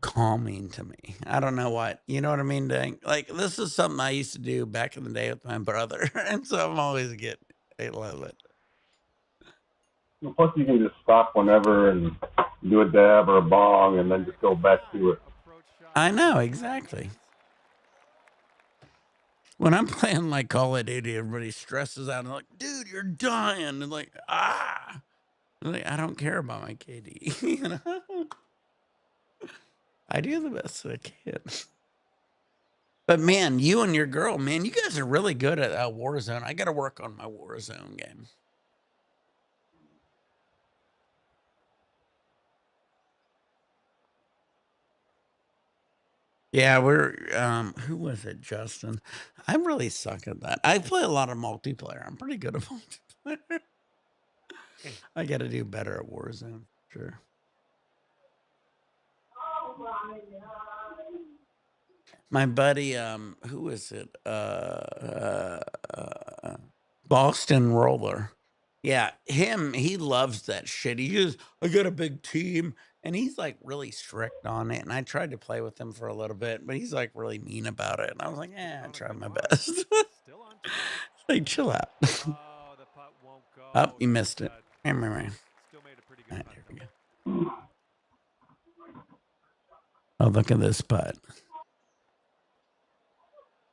calming to me. I don't know what, you know what I mean? Dang? Like this is something I used to do back in the day with my brother. And so I'm always I love it. Plus, you can just stop whenever and do a dab or a bong, and then just go back to it. I know, exactly. When I'm playing like Call of Duty, everybody stresses out and like, dude, you're dying. And like, ah. Like, I don't care about my KD. You know? I do the best that I can. But man, you and your girl, man, you guys are really good at Warzone. I got to work on my Warzone game. Yeah, we're who was it, Justin? I really suck at that. I play a lot of multiplayer. I'm pretty good at multiplayer. I got to do better at Warzone, sure. My buddy, who is it? Boston Roller. Yeah, he loves that shit. He just, I got a big team, and he's like really strict on it. And I tried to play with him for a little bit, but he's like really mean about it. And I was like, I try my best. Still on top. Like, chill out. Oh, the putt won't go. Oh, you missed it. Still made a pretty good All right, putt, here we go. Oh, look at this putt.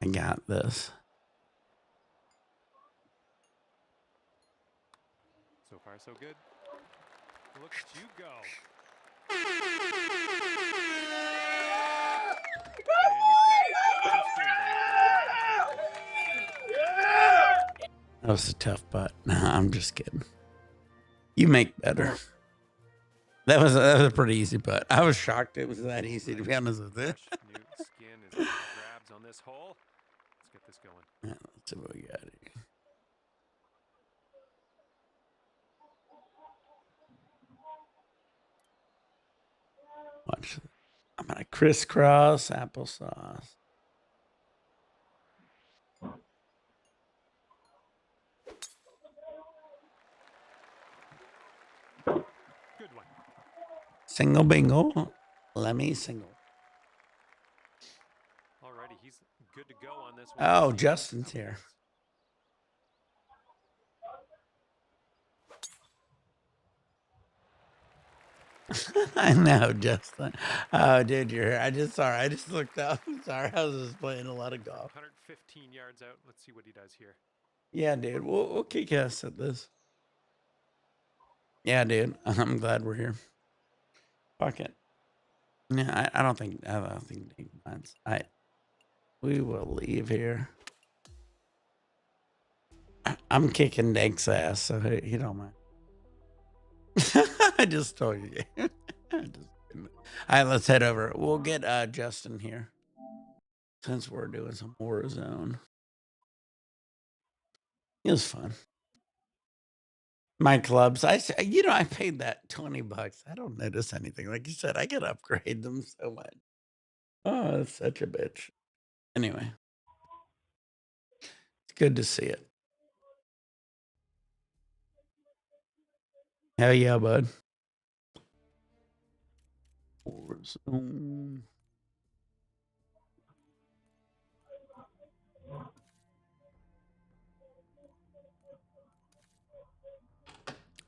I got this. So far, so good. Look at you go. That was a tough putt. Nah, I'm just kidding. You make better. That was a pretty easy putt. I was shocked it was that easy, to be honest with you. New skin is grabs on this hole. Let's get this going. Yeah, let's see what we got here. Watch. I'm gonna crisscross applesauce. Good one. Single bingo. Let me single. Alrighty, he's good to go on this one. Oh, Justin's here. I know, Justin. Oh, dude, you're here. I just looked up. Sorry, I was just playing a lot of golf. 115 yards out. Let's see what he does here. Yeah, dude. We'll kick ass at this. Yeah, dude. I'm glad we're here. Fuck it. Yeah, I don't think Dave minds. We will leave here. I'm kicking Dake's ass, so he don't mind. I just told you. All right, let's head over. We'll get Justin here since we're doing some Warzone. It was fun. My clubs, I paid that $20. I don't notice anything. Like you said, I could upgrade them so much. Oh, that's such a bitch. Anyway, it's good to see it. Hell yeah, bud. Warzone.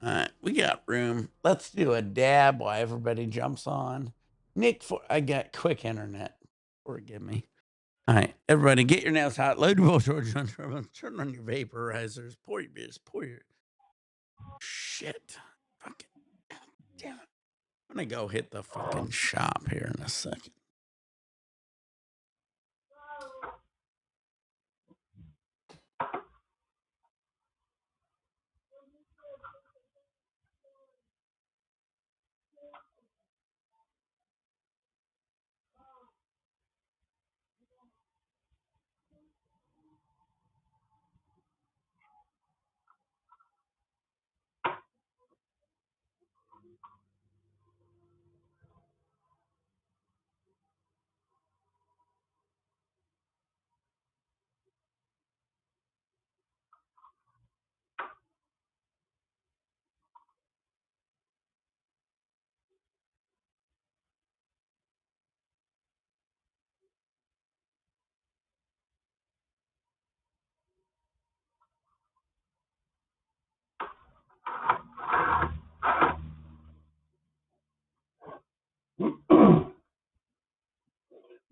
All right, we got room. Let's do a dab while everybody jumps on. Nick, I got quick internet. Forgive me. All right, everybody, get your nails hot. Load your George. Turn on your vaporizers. Pour your shit. Fucking damn it. I'm gonna go hit the fucking shop here in a second.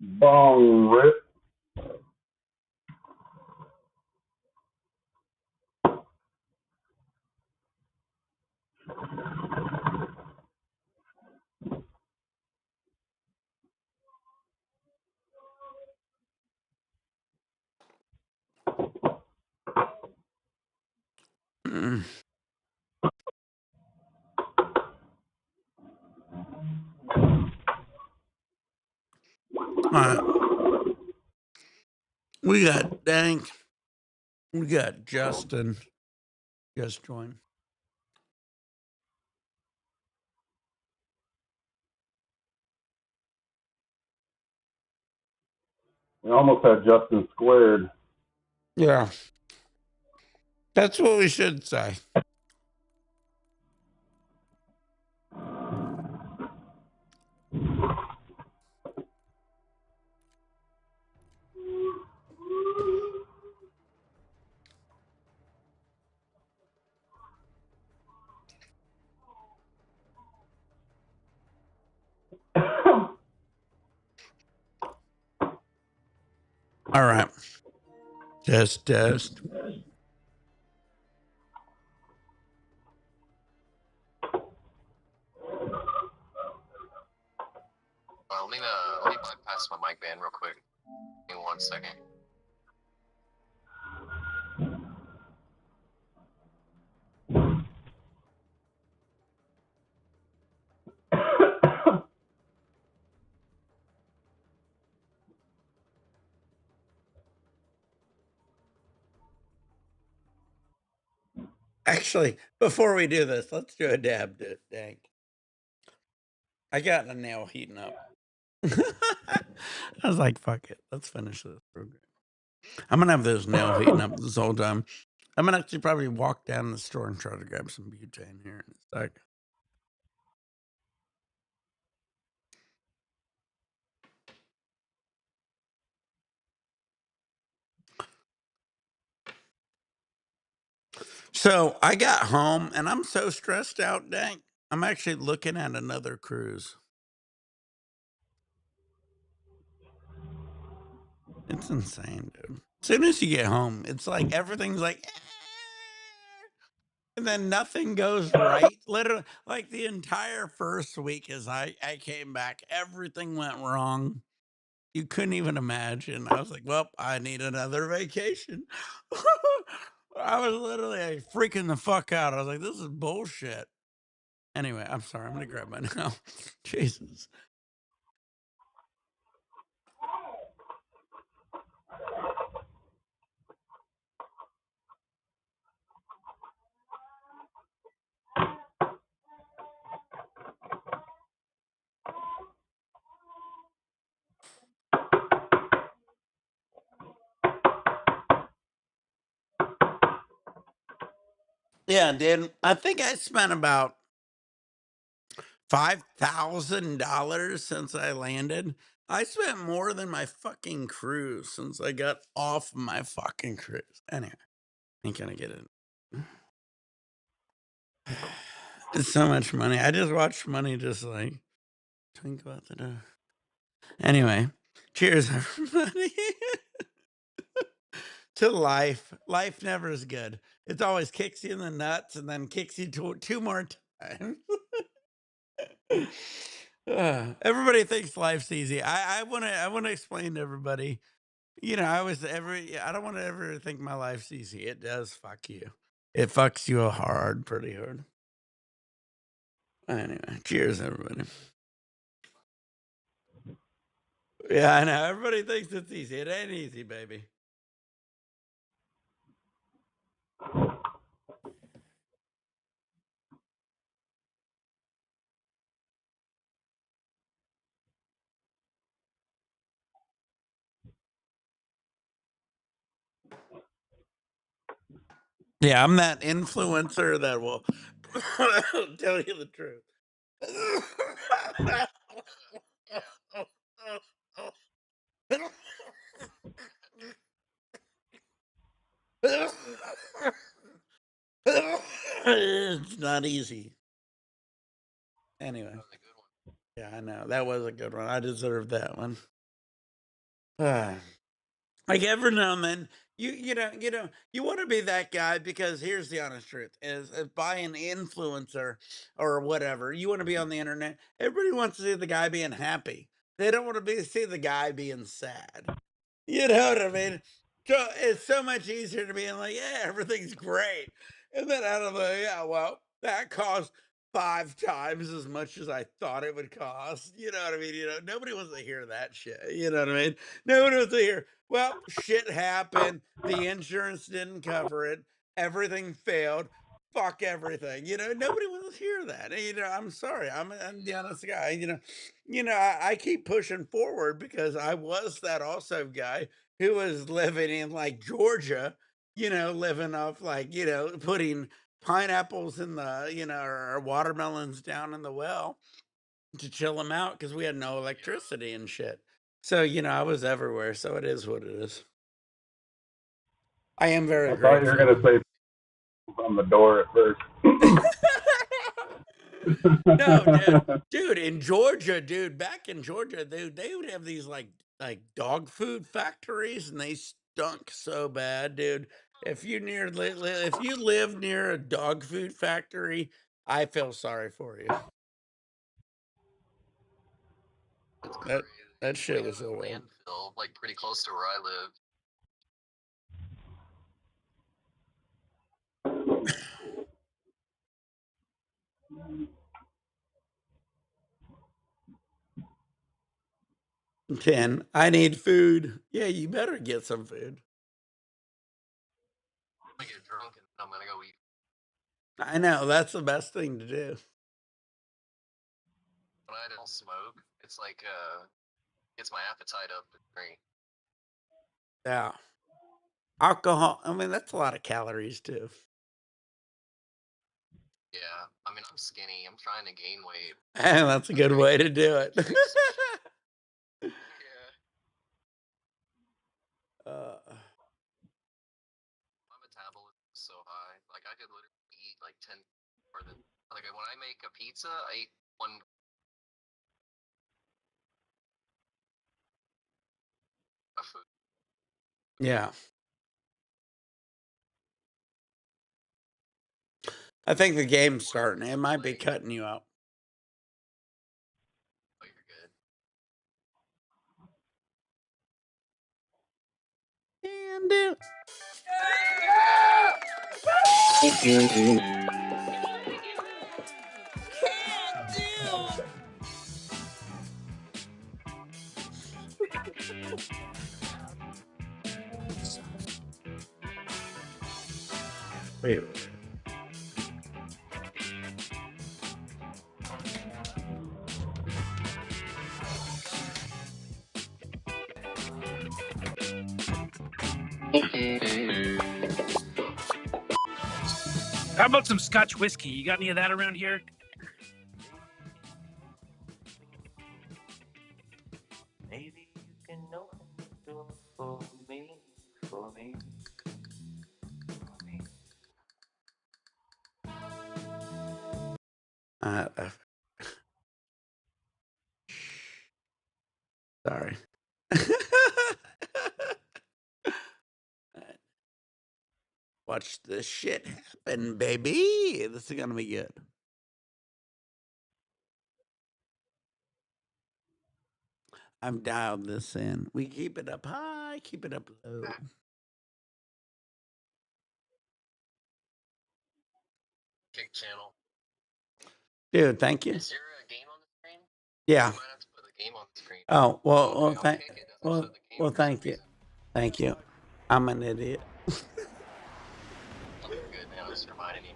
Bong rip. right. We got Dank. We got Justin. Just joined. We almost had Justin squared. Yeah. That's what we should say. All right. Test. Let me bypass my mic band real quick. Give me 1 second. Actually, before we do this, let's do a dab, Dank. I got a nail heating up. I was like, fuck it. Let's finish this program. I'm going to have those nail heating up this whole time. I'm going to actually probably walk down the store and try to grab some butane here in a sec. So I got home and I'm so stressed out, Dank. I'm actually looking at another cruise. It's insane, dude. As soon as you get home, it's like everything's like, and then nothing goes right. Literally, like the entire first week as I came back, everything went wrong. You couldn't even imagine. I was like, well, I need another vacation. I was literally like, freaking the fuck out. I was like, this is bullshit. Anyway, I'm sorry. I'm going to grab my nail. Jesus. Yeah, dude. I think I spent about $5,000 since I landed. I spent more than my fucking cruise since I got off my fucking cruise. Anyway, ain't gonna get it. It's so much money. I just watched money just like twinkle out the door. Anyway, cheers, everybody. To life. Life never is good. It always kicks you in the nuts and then kicks you two more times. Everybody thinks life's easy. I wanna explain to everybody. You know, I don't want to ever think my life's easy. It does fuck you. It fucks you hard, pretty hard. Anyway, cheers, everybody. Yeah, I know. Everybody thinks it's easy. It ain't easy, baby. Yeah, I'm that influencer that will tell you the truth. It's not easy. Anyway. Yeah, I know. That was a good one. I deserved that one. Like every now and then, you want to be that guy because here's the honest truth: is by an influencer or whatever, you want to be on the internet. Everybody wants to see the guy being happy. They don't want to see the guy being sad. You know what I mean? So it's so much easier to be like, yeah, everything's great, and then out of the yeah, well, that cost 5 times as much as I thought it would cost. You know what I mean? You know, nobody wants to hear that shit. You know what I mean? Nobody wants to hear, well, shit happened. The insurance didn't cover it. Everything failed. Fuck everything. You know, nobody wants to hear that. And, you know, I'm sorry. I'm the honest guy. I keep pushing forward because I was that also guy who was living in like Georgia, living off like, putting pineapples in the, or watermelons down in the well to chill them out because we had no electricity and shit. So, I was everywhere. So it is what it is. I am very I thought you were grateful. going to say on the door at first. No, dude, in Georgia, back in Georgia, they would have these like dog food factories, and they stunk so bad, dude. If you if you live near a dog food factory, I feel sorry for you. It's That crazy. shit We was have a so bad. landfill like pretty close to where I live. 10. I need food. Yeah, you better get some food. I'm gonna get drunk and then I'm gonna go eat. I know, that's the best thing to do. When I don't smoke, it's like gets my appetite up and drink. Yeah. Alcohol, I mean, that's a lot of calories too. Yeah, I mean I'm skinny. I'm trying to gain weight. And that's a good way to do it. Yeah. My metabolism is so high. Like I could literally eat like 10 more than like when I make a pizza, I eat one. Of food. Yeah. I think the game's starting. It might be cutting you out. Oh, you're good. And do. Wait. How about some Scotch whiskey? You got any of that around here? Maybe you can open the door for me, for me. Sorry. Watch this shit happen, baby. This is gonna be good. I've dialed this in. We keep it up high, keep it up low. Kick channel. Dude, thank you. Is there a game on the screen? Yeah. You might have to put the game on the screen. Oh, well, Okay, well, on thank, Kick, it doesn't show the game well, for some thank you. reason. Thank you. I'm an idiot. Oh, you're good, man. I was reminding you.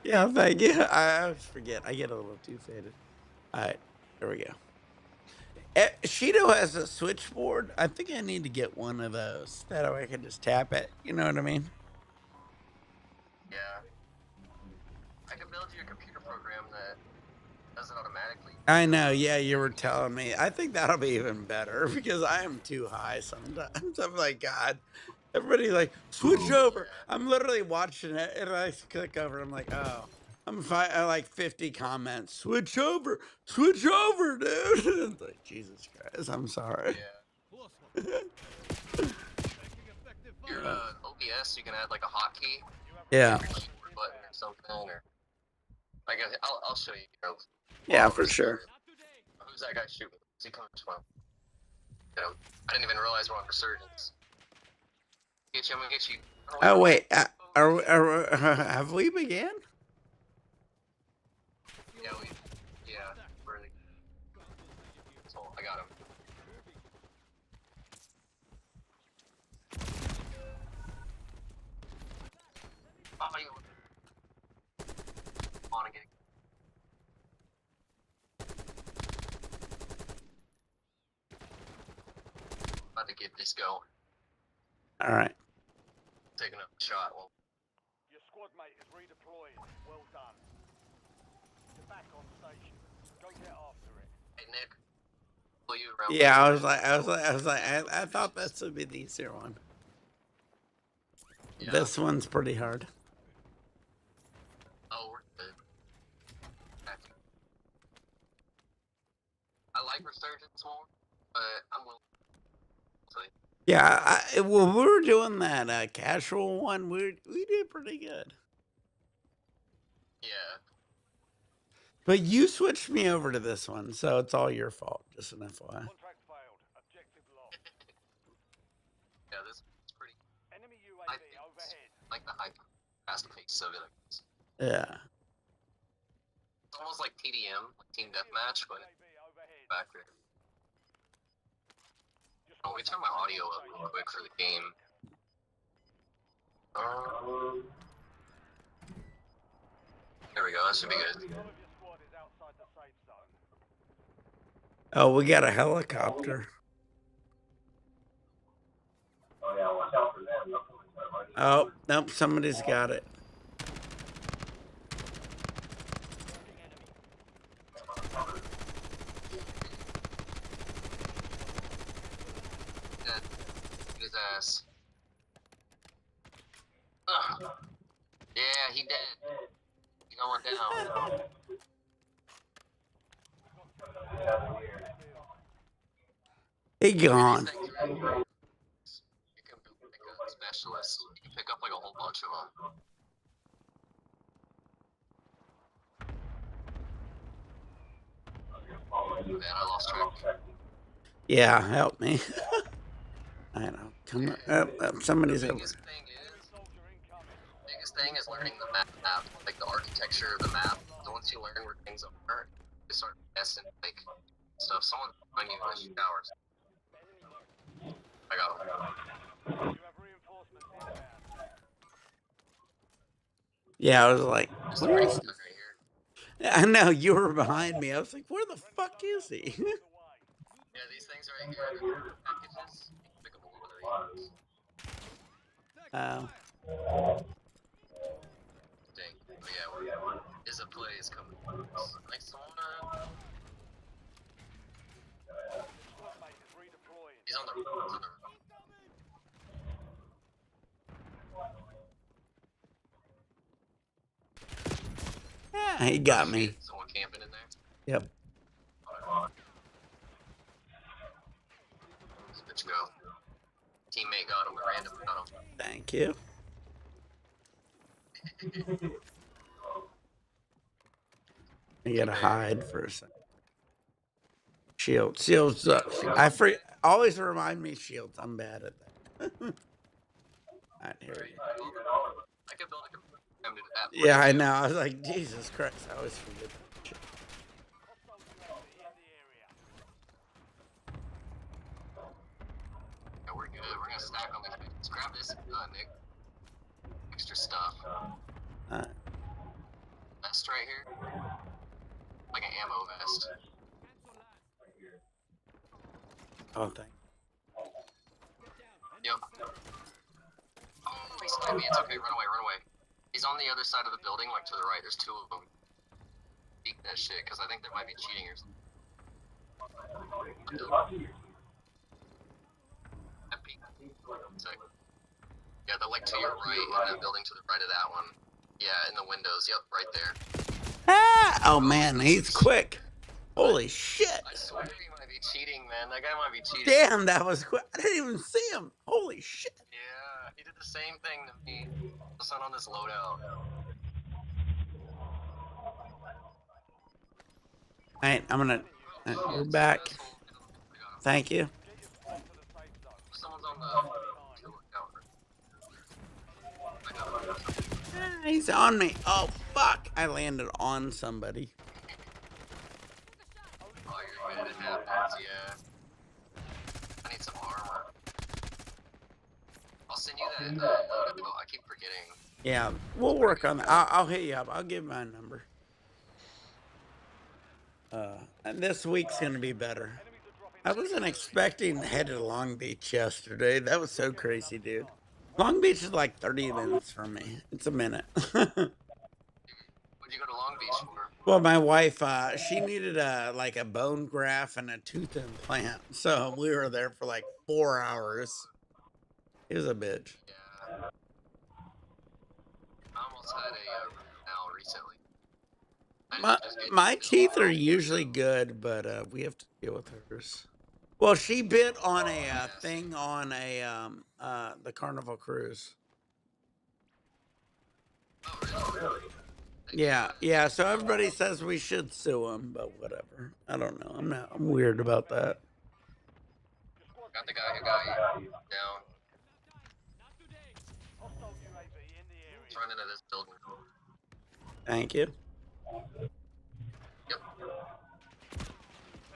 Yeah, thank you. I always forget. I get a little too faded. All right, there we go. Shido has a switchboard. I think I need to get one of those. That way I can just tap it. You know what I mean? Yeah. I can build you a computer program that does it automatically. I know. Yeah, you were telling me. I think that'll be even better because I am too high sometimes. I'm like, God. Everybody's like, switch over. Yeah. I'm literally watching it and I click over. I'm like, oh. I like 50 comments. Switch over, dude. It's like, Jesus Christ, I'm sorry. Yeah. Your OBS, you can add like a hotkey. Yeah. Like a keyboard button or something, or I guess I'll show you. Yeah, for sure. Who's that guy shooting? Is he coming from? You know, I didn't even realize we're on Resurgence. Get you, I'm gonna get you. Oh wait, have we began? Yeah, About to get this going. All right. Taking a shot. Well, Your squad mate is redeploying. Well done. You're back on station. Go get after it. hey Nick. Pull you around. Yeah, I thought this would be the easier one. Yeah. This one's pretty hard. Oh, we're good. I like Resurgence more, but I'm willing. Yeah, when we were doing that casual one, we did pretty good. Yeah. But you switched me over to this one, so it's all your fault. Just an FYI. Contract failed. Objective lost. Yeah, this is pretty. Enemy UAV overhead. Like the hyper fast pace of it. I guess. Yeah. It's almost like TDM, like Team Deathmatch, but back there. Oh, let me turn my audio up real quick for the game. There we go, that should be good. Oh, we got a helicopter. Oh yeah, watch out for them. Oh, nope, somebody's got it. Dead. Get his ass. Ugh. Yeah, he dead. He's going down. He gone. You can pick a specialist. You can pick up like a whole bunch of them. Man, I lost track. Yeah, help me. I know. Come on. Somebody's over. Biggest thing is learning the map, like the architecture of the map. So once you learn where things are, you start guessing like stuff. Someone's on you in the showers. I got him. Yeah, I was like, There's some pretty stuff right here. I know you were behind me. I was like, where the fuck is he? Yeah, these things right here, they're packages. You can pick up a little bit of these. Dang. But yeah, is a play is coming. Next one. He's on the roof. Yeah, he got me. Someone camping in there. Yep. Let's go. Teammate got him. A random got him. Thank you. I gotta hide for a second. Shields. Always remind me shields. I'm bad at that. Alright, here we go. I could build a app. Yeah, I know. I was like, Jesus Christ, I always forget that shit. Yeah, we're good. We're gonna stack on these things. Grab this, Nick. Extra stuff. Vest right here. Like an ammo vest. Oh, thank Yep. Oh, he sniped me. It's okay. Run away. He's on the other side of the building, like to the right. There's two of them. Eat that shit, because I think there might be cheating or something. Yeah, they're like to your right, in that building to the right of that one. Yeah, in the windows. Yep, right there. Ah! Oh man, he's quick. Holy shit. I swear he might be cheating, man. That guy might be cheating. Damn, that was quick. I didn't even see him. Holy shit. Yeah, he did the same thing to me. Just not on this loadout. Alright, I'm gonna. We're back. Thank you. Someone's on the. He's on me. Oh, fuck. I landed on somebody. Oh, you're good. It happens, yeah. I need some armor. I'll send you that. I keep forgetting. Yeah, we'll work on that. I'll hit you up. I'll give my number. And this week's gonna be better. I wasn't expecting to head to Long Beach yesterday. That was so crazy, dude. Long Beach is like 30 minutes from me. It's a minute. What'd you go to Long Beach for? Well, my wife, she needed like a bone graft and a tooth implant. So we were there for like 4 hours. It was a bitch. Yeah. I almost had a root canal recently. My teeth are usually good, but we have to deal with hers. Well, she bit on a thing on a the Carnival cruise. Oh, really? Yeah. So everybody says we should sue him, but whatever. I don't know. I'm weird about that. Got the guy who got you down. He's running into this building. Thank you. Yep.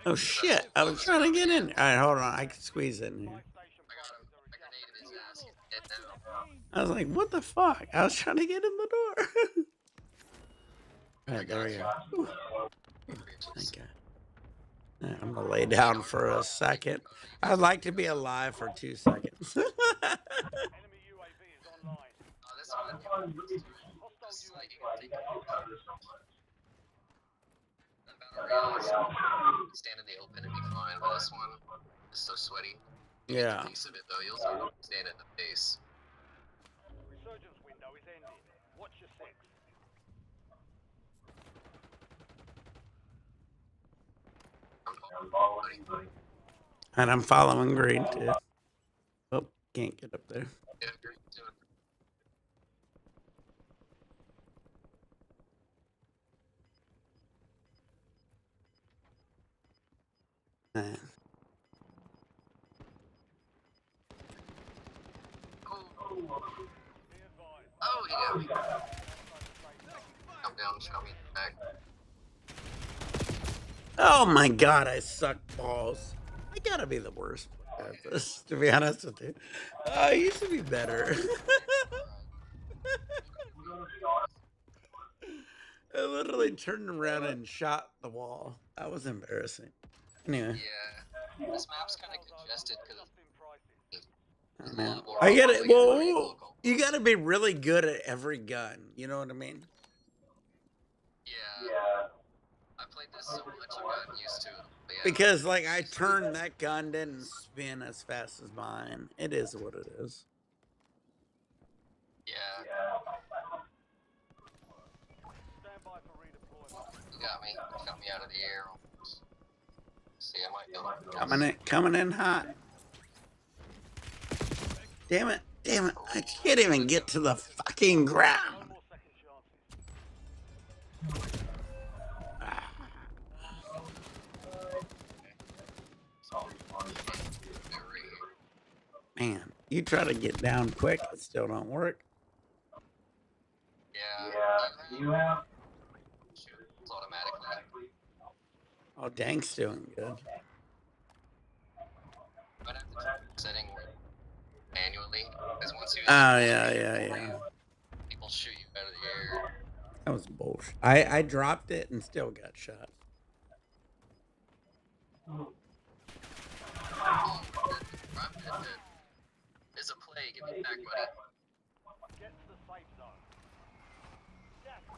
Oh shit! I was trying to get in. All right, hold on. I can squeeze in here. I got him. I grenaded his ass. He's dead now. I was like, what the fuck? I was trying to get in the door. All right, there we go. Ooh. Thank God. Right, I'm gonna lay down for a second. I'd like to be alive for 2 seconds. Oh, this one. This is like you can take it. I'm about to realize stand in the open and be fine, but this one is so sweaty. You get Yeah. the piece of it though, you'll stand in the face. Resurgence window is ending. Watch your six. And I'm following green too. Oh, can't get up there. Yeah, you're doing. Man. Oh, he got me. Come down, shot me in the back. Oh my God, I suck balls. I gotta be the worst at this, to be honest with you. I used to be better. I literally turned around and shot the wall. That was embarrassing. Anyway. Yeah, this map's kind of congested because I get it. Well, you got to be really good at every gun. You know what I mean? Yeah. I played this so much, I've gotten used to it. Yeah. Because, like, I turned that gun didn't spin as fast as mine. It is what it is. Yeah. You got me. You got me out of the air. See, I might be able to Coming in hot. Damn it. I can't even get to the fucking ground. Man, you try to get down quick, it still don't work. Yeah. You have? Shoot, it's automatically. Oh, Dank's doing good. I'd have to check the setting manually, because once you... Oh, yeah. People shoot you out of the air. That was bullshit. I dropped it and still got shot. There's a play. Give me back, buddy.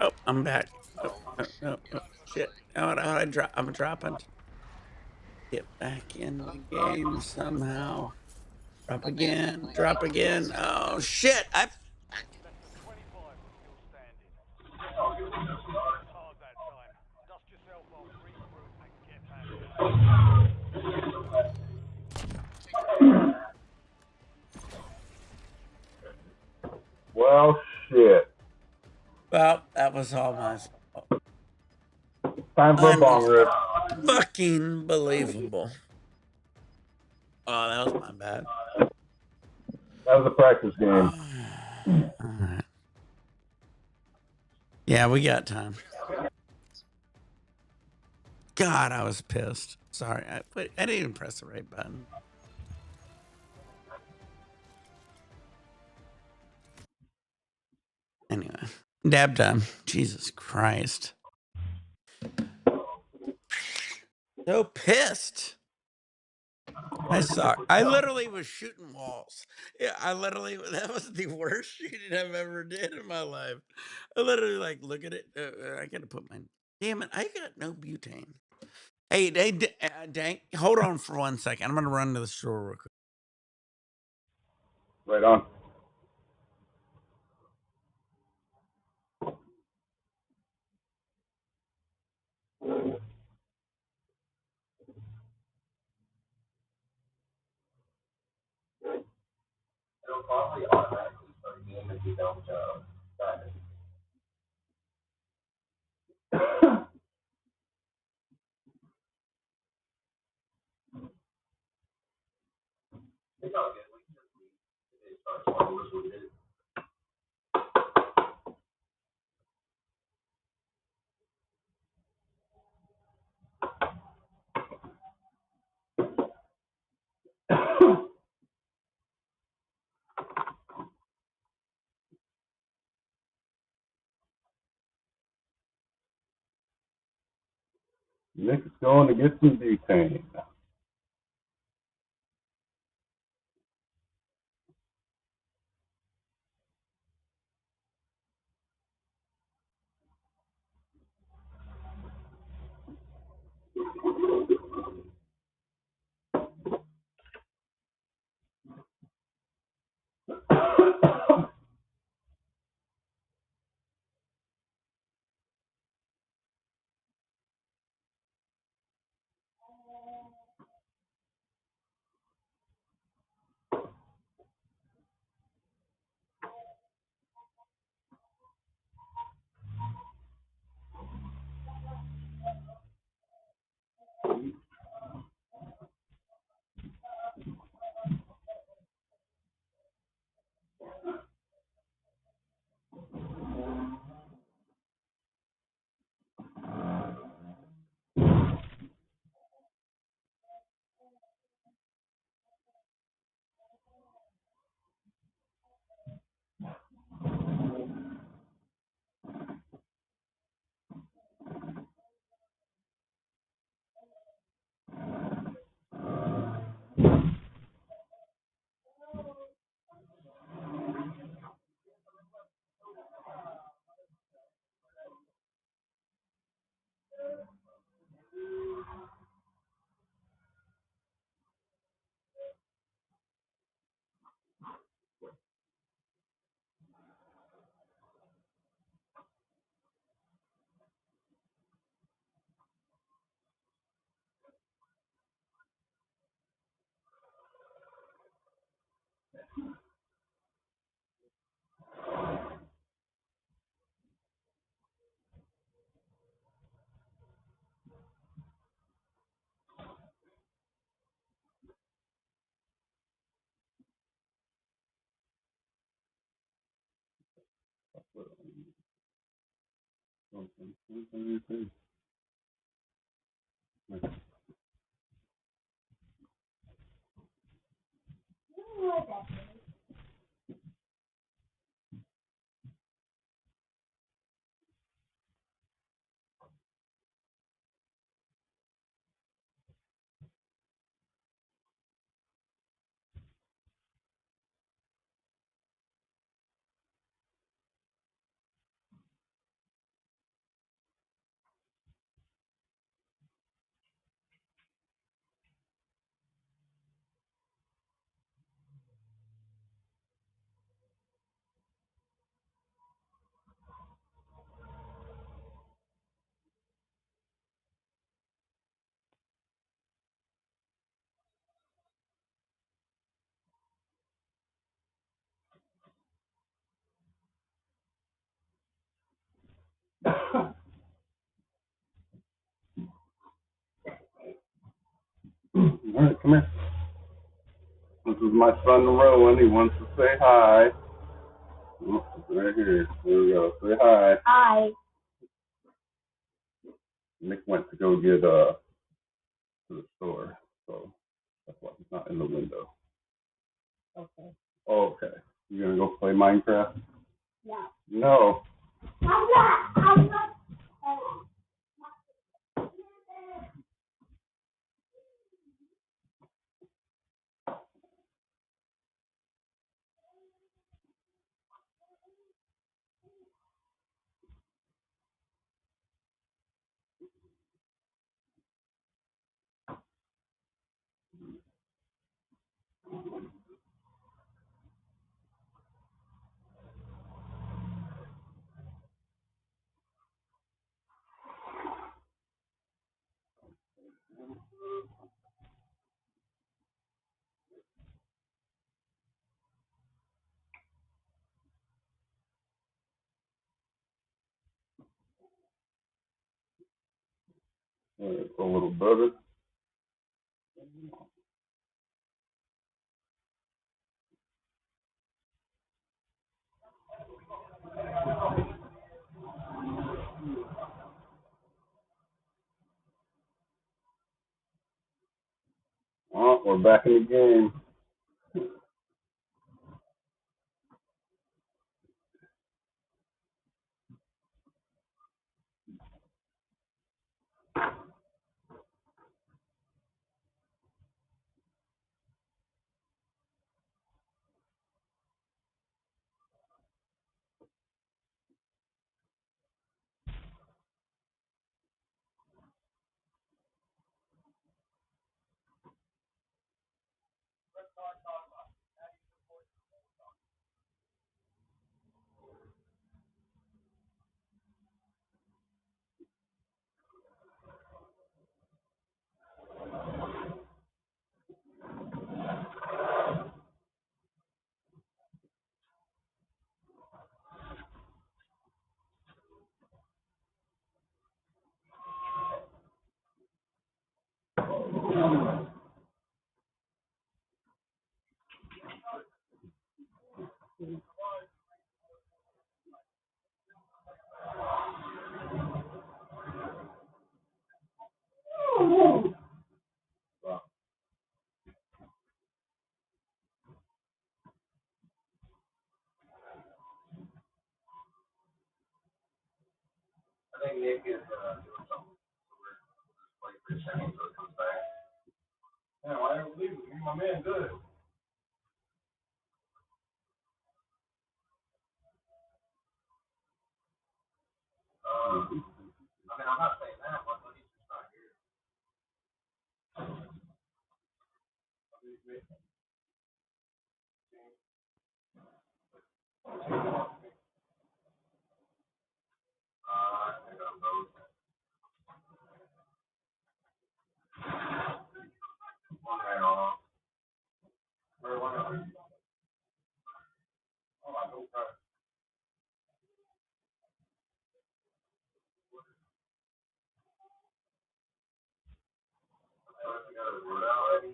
Oh, I'm back. Oh, shit. I'm dropping. Get back in the game somehow. Drop again. Oh, shit. Well, shit. Well, that was all my fault. Time for a bong rip. Fucking believable. Oh, that was my bad. That was a practice game. All right. Yeah, we got time. God, I was pissed. Sorry, I didn't even press the right button. Anyway, dab time. Jesus Christ. So pissed. I suck. I literally was shooting walls. Yeah, that was the worst shooting I've ever did in my life. I literally like look at it. I gotta put my damn it. I got no butane. Hey, Dank, hold on for 1 second. I'm gonna run to the store real quick. Right on. It'll probably automatically start a game if you don't dive in. It's all good. We can just leave. If it starts one, we'll just leave it. Nick is going to get some butane. All right, come here. This is my son Rowan. He wants to say hi. Oh, right here. There we go. Say hi. Hi. Nick went to go get to the store, so that's why he's not in the window. Okay. Oh, okay. You gonna go play Minecraft? No. No. I'm not. A little butter. Oh, we're back in the game. I think Nick is doing something. So we're playing for a second so it comes back. Yeah, why don't we leave him? My man, good. I mean, I'm not saying that, but he's just not here. I think I'm both. One man off. Where one of them? Oh, I don't know. I got a word out already.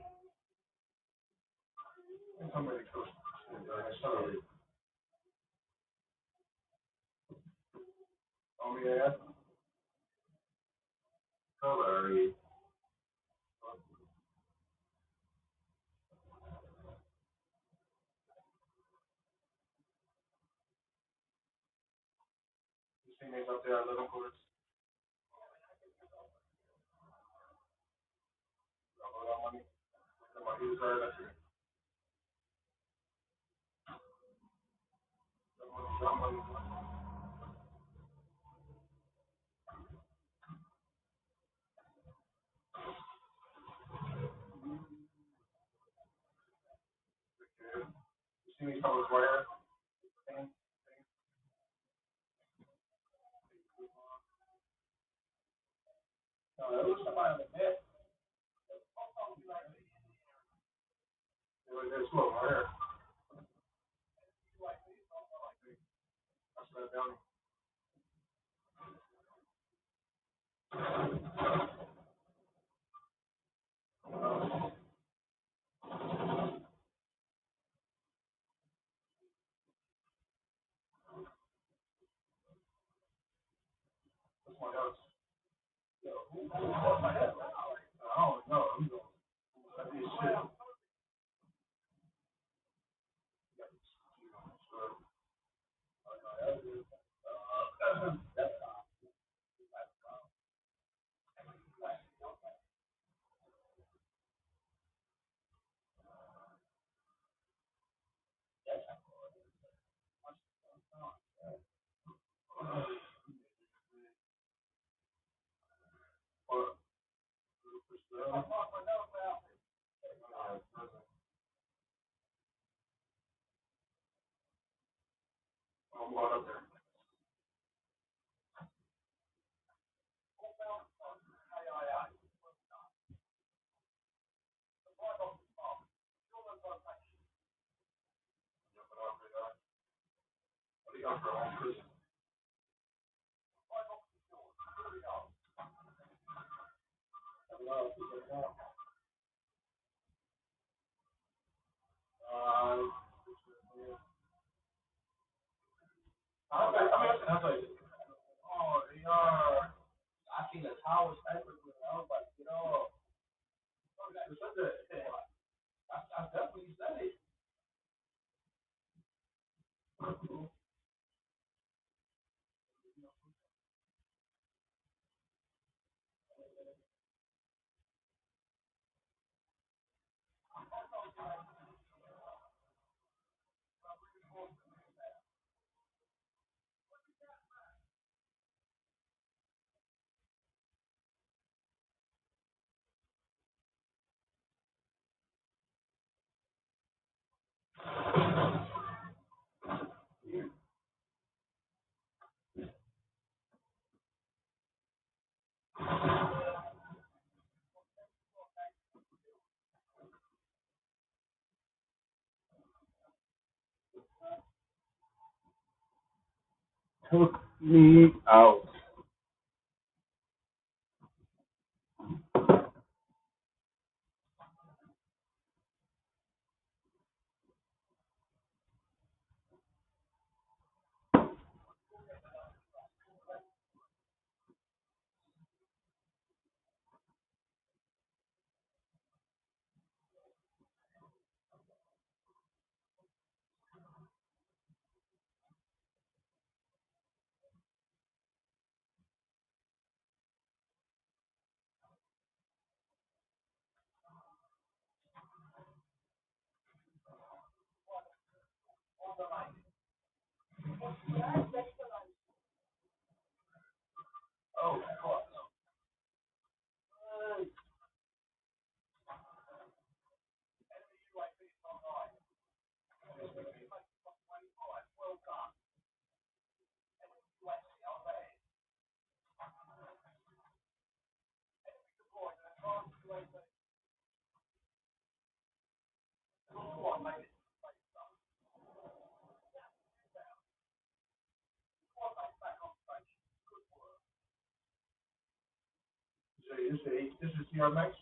Somebody goes. Somebody. Oh, yeah. Color. You see me up there at 11 quarters? Money. He was right up here. You see me come with wire? No, there was somebody on the net. There's slow wire. That's not down. That's my house. I don't know. I'm going. That'd be shit. Took me out. This is CRMX.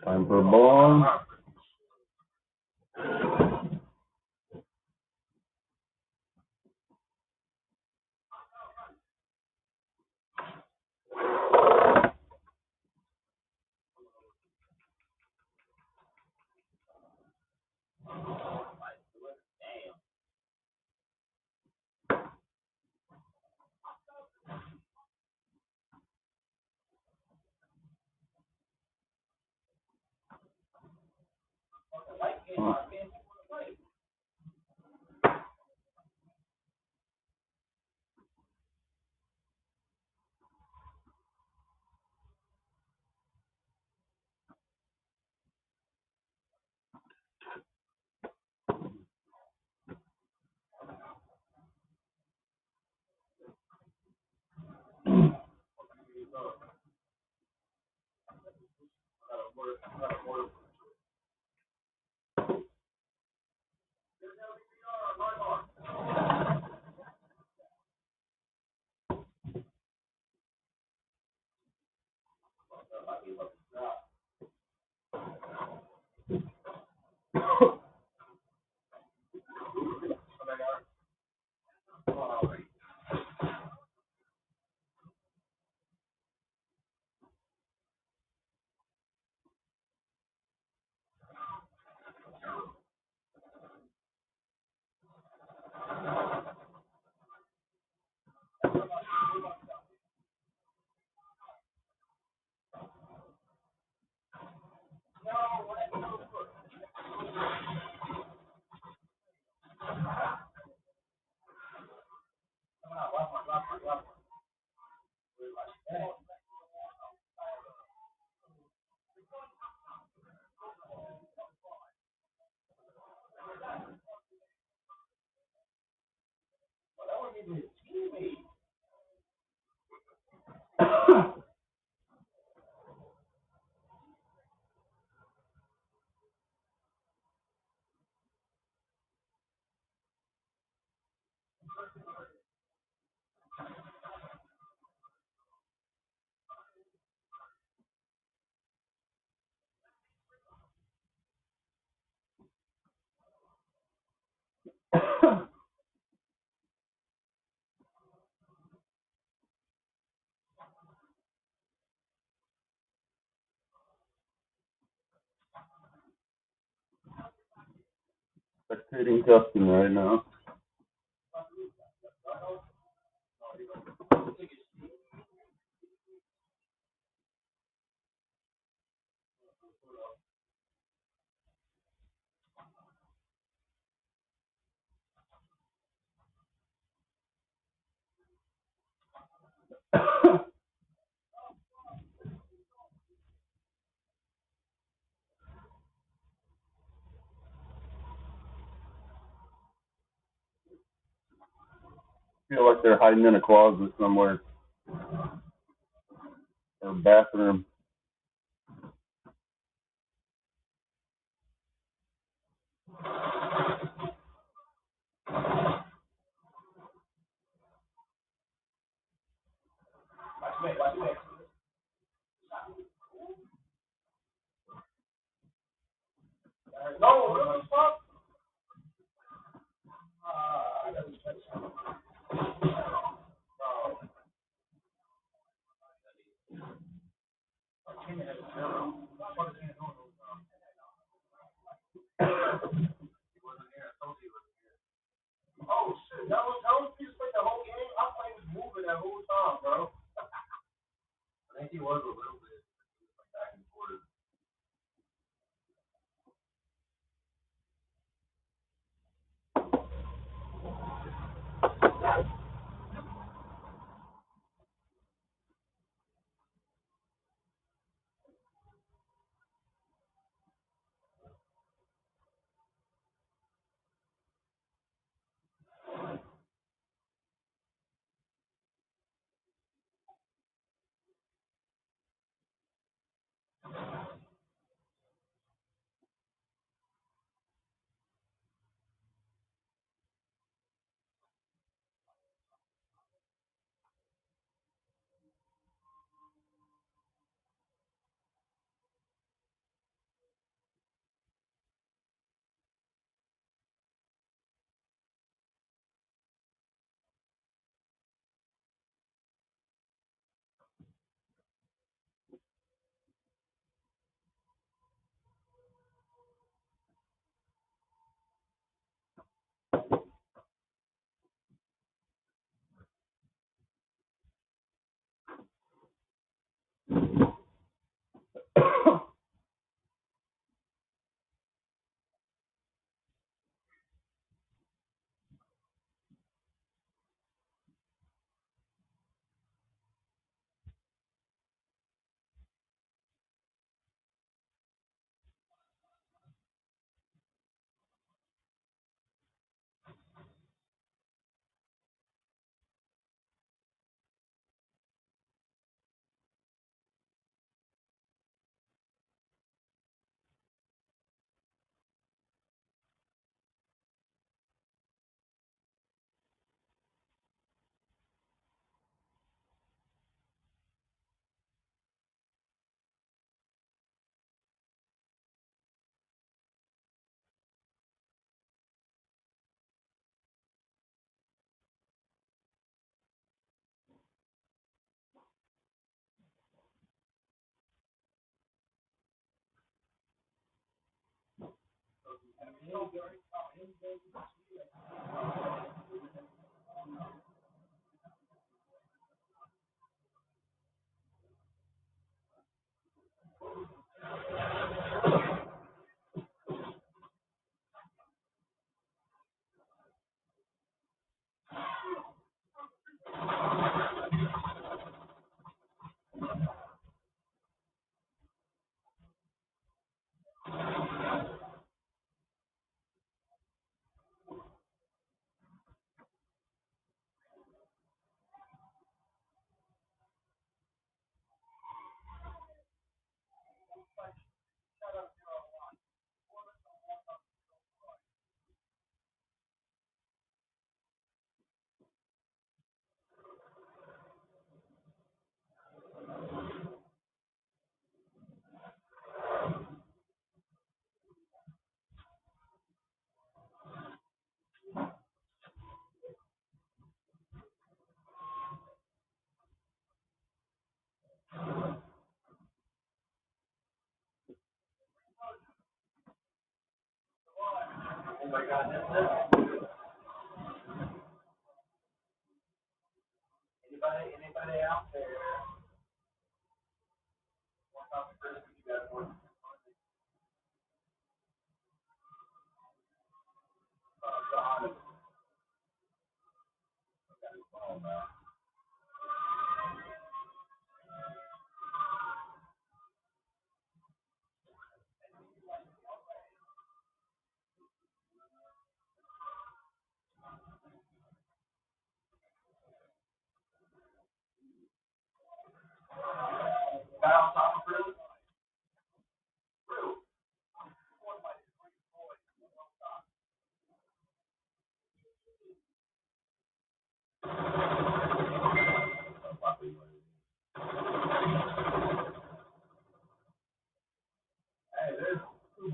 Time for a ball. Spectating Justin right now. feel like they're hiding in a closet somewhere or bathroom.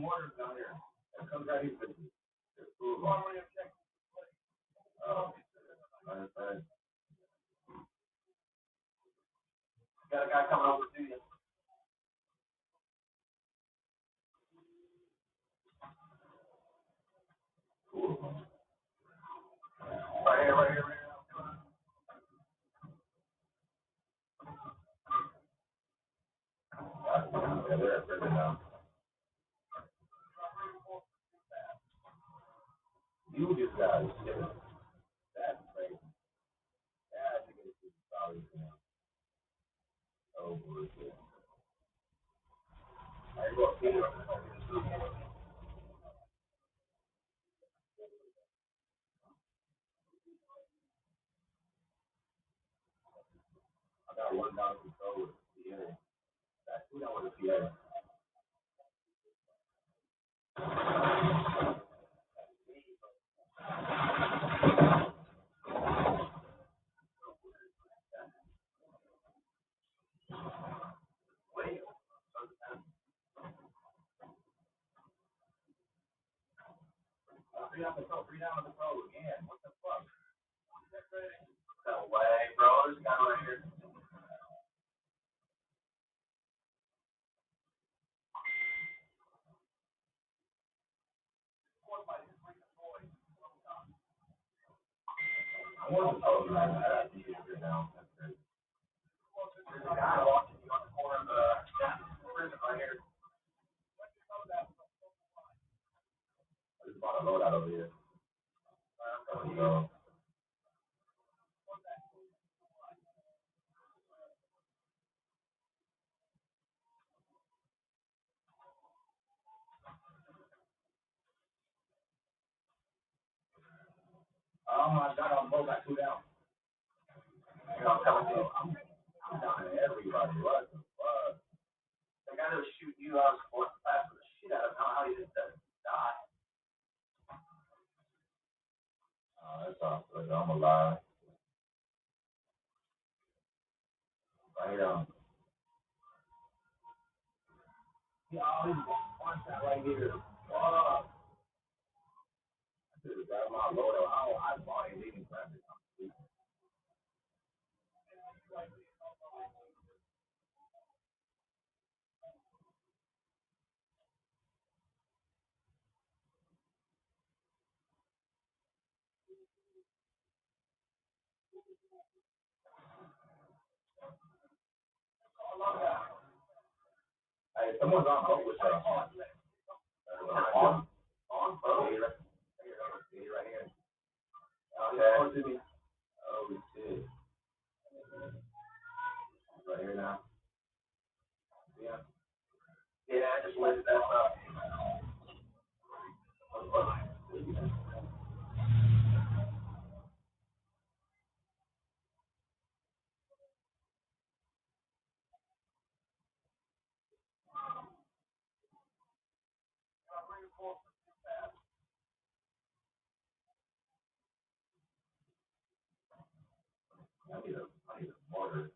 mortars down here. It comes out here. There's two of them. Got a guy coming over to you. Cool. Right here, right here, right here. Yeah, they're further down. You just got shit. That's crazy. That's a good sorry now. Oh, bullshit. I go up here. I got one down control with the PA. That's two down with the PA. Wait. Three down on the control again. What the fuck? No way, bro. This guy right here. I want to tell you that you're down. That's great. There's a guy watching you on the corner of the prison right here. I just bought a load out over here. So, oh my God, I'm both got two down. You know, I'm telling you, I'm down to everybody. What the fuck? The guy that was shooting you, I was going fast for the shit out of him. How he just doesn't die. Oh, that's awesome. I'm alive. Right on. Yeah, always one shot right here. Fuck. I should have grabbed my load. I bought it, didn't grab it. Hey, someone's on boat with us. On? On boat? Right here. Okay. Oh, shit. Right here now. Yeah. Yeah, I just let that up. I need a mortar.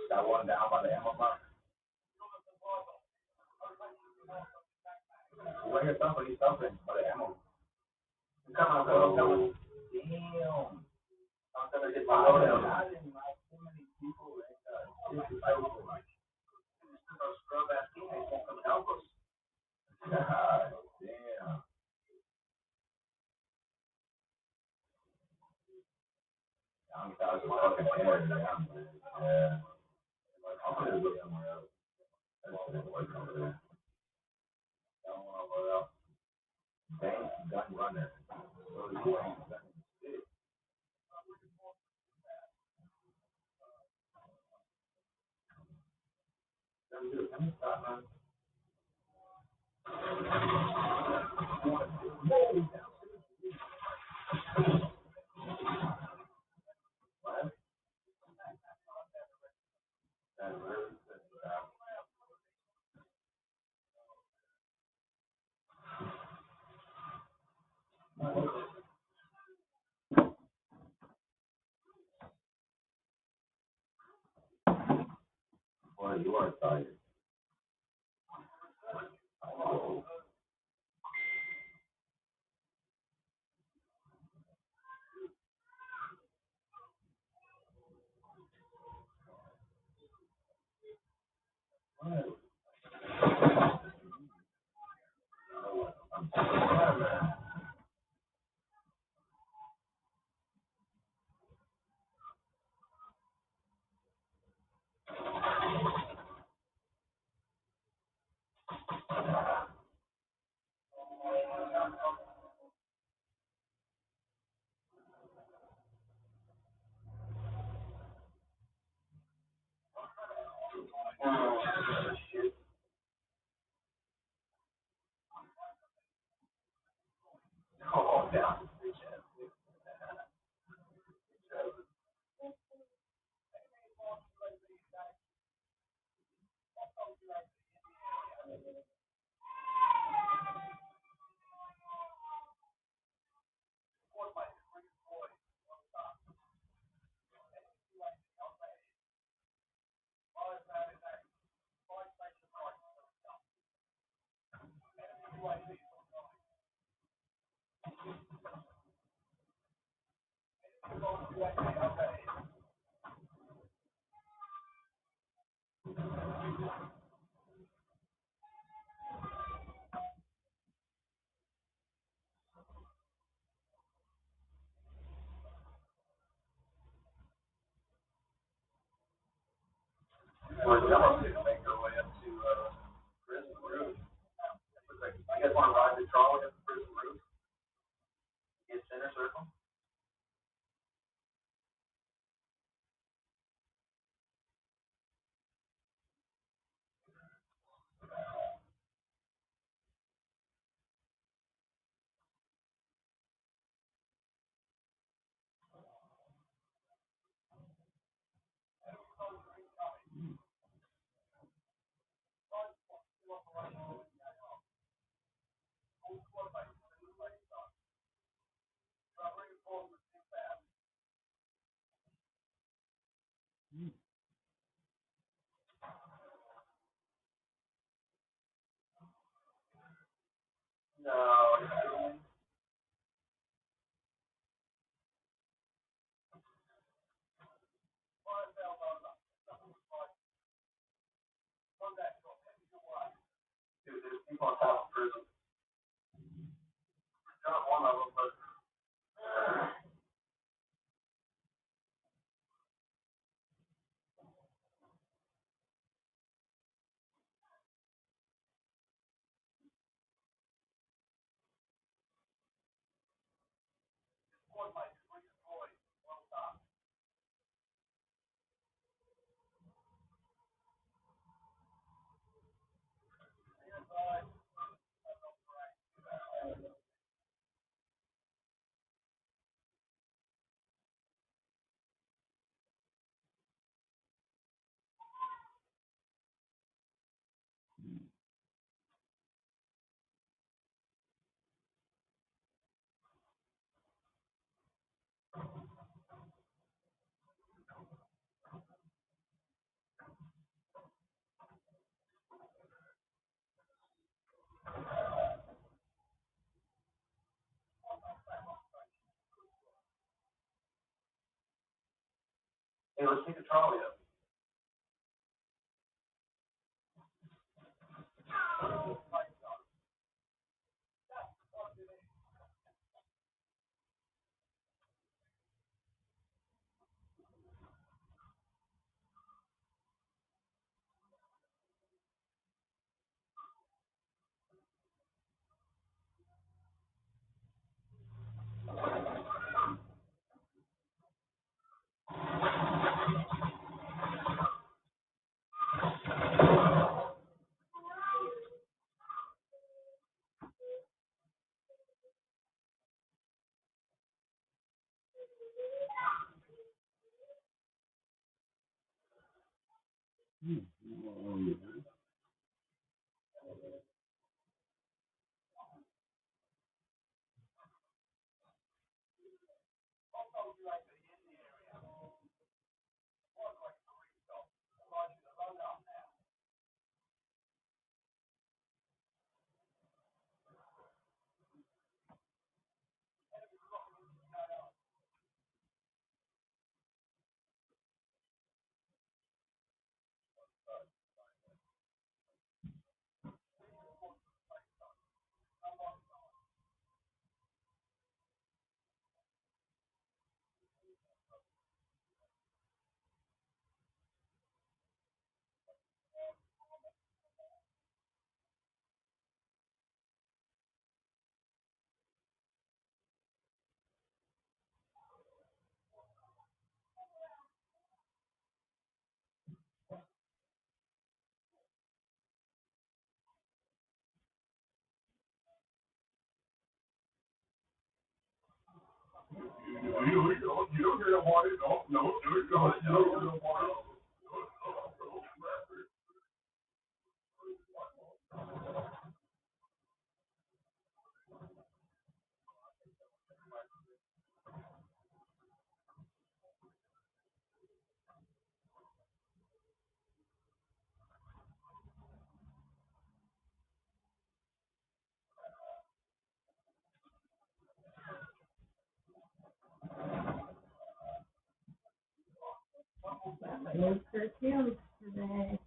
Got one down by the ammo box. Right here, somebody's something by the ammo. Come on, go. Damn. I'm gonna get my load out. I didn't like too many people like scrub ass teammates won't come help us. God damn. I'm fucking head, man. Yeah. I'm gonna go somewhere else. That shit ain't working over there. Don't want to go out. Dang, gun runner. So you ain't gun shit. Let me stop, man. What? Boy, you are tired. Oh, yeah. Well, y'all didn't make their way up to prison roof. I guess want to ride the trolley up the prison roof. Get center circle. No. Dude, there's people on top of prison. Not one of them, but. Hey, let's take a trolley up. No perfumes today.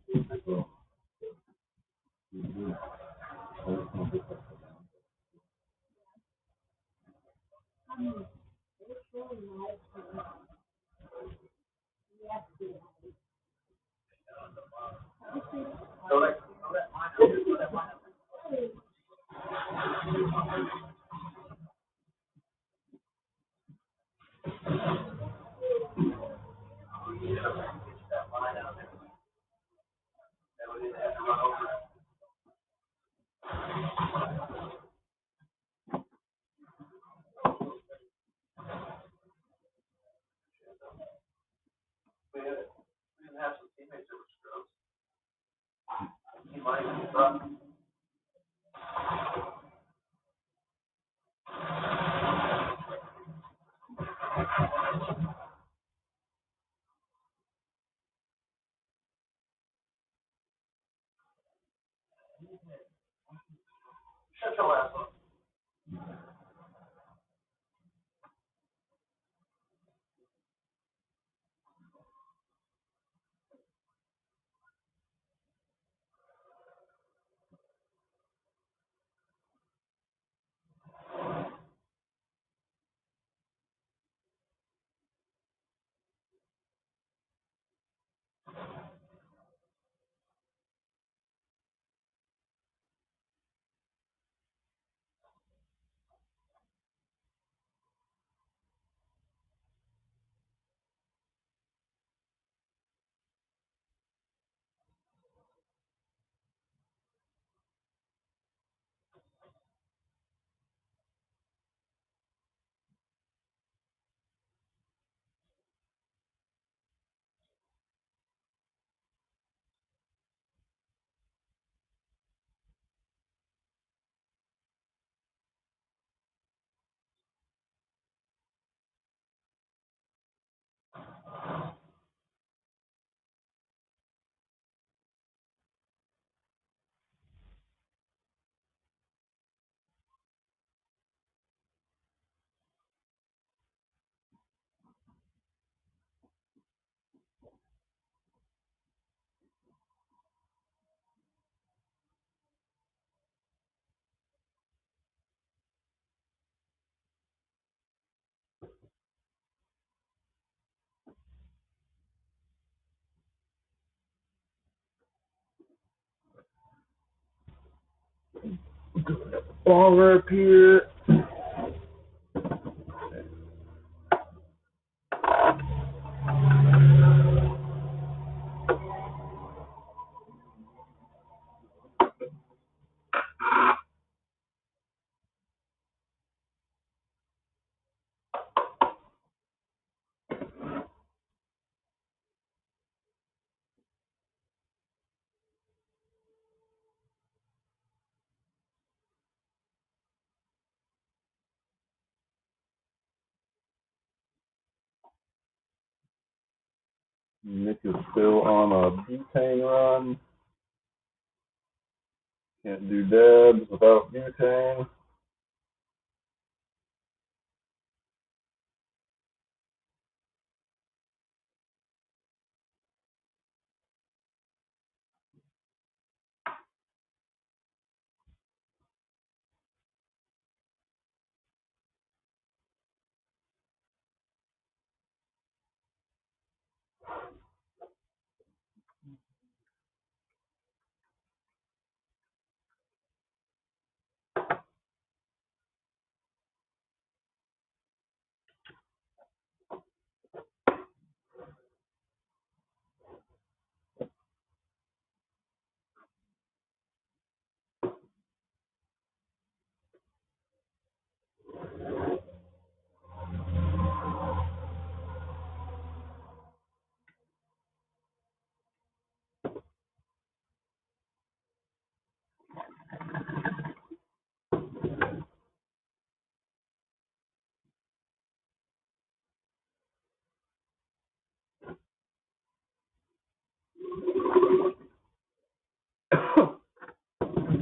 Baller up here. Nick is still on a butane run. Can't do dabs without butane.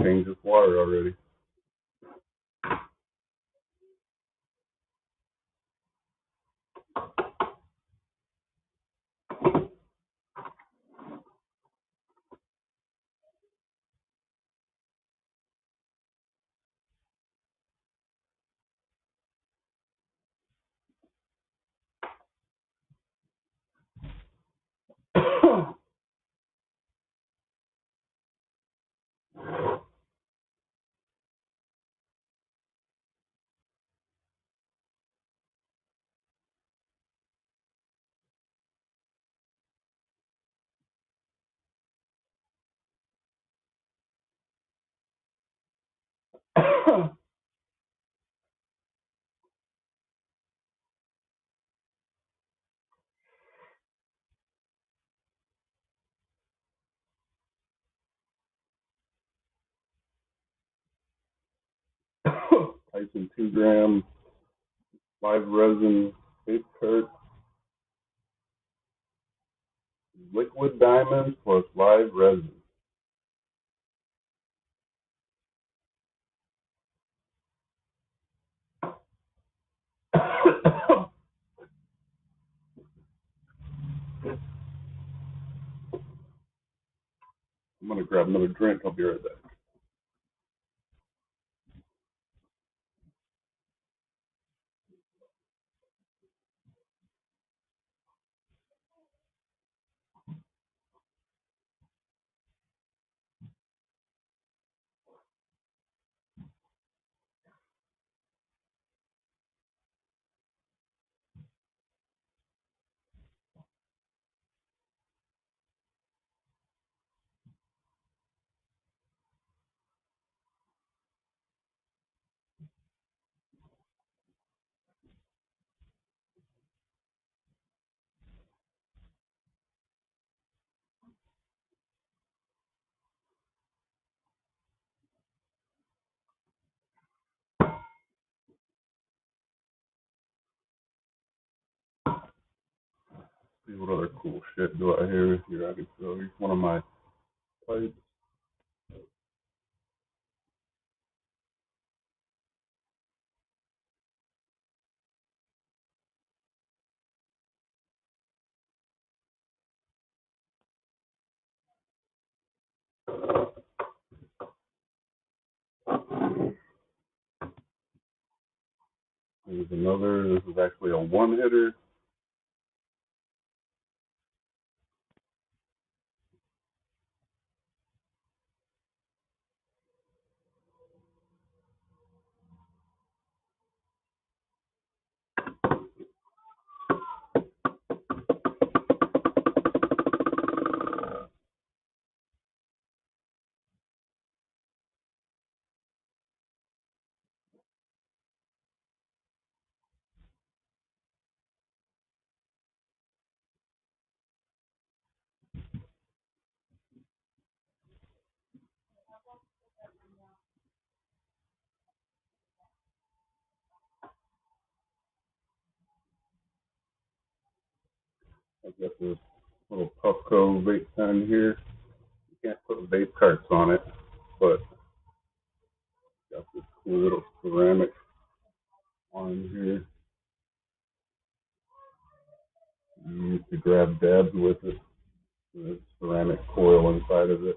Changed this water already. Tyson 2 gram live resin vape cart. Liquid diamonds plus live resin. I'm gonna grab another drink. I'll be right back. See what other cool shit do I hear here. I can show you one of my pipes. There's another. This is actually a one hitter. I've got this Costco vape pen here. You can't put vape carts on it, but got this cool little ceramic on here. You used to grab dabs with it. There's ceramic coil inside of it.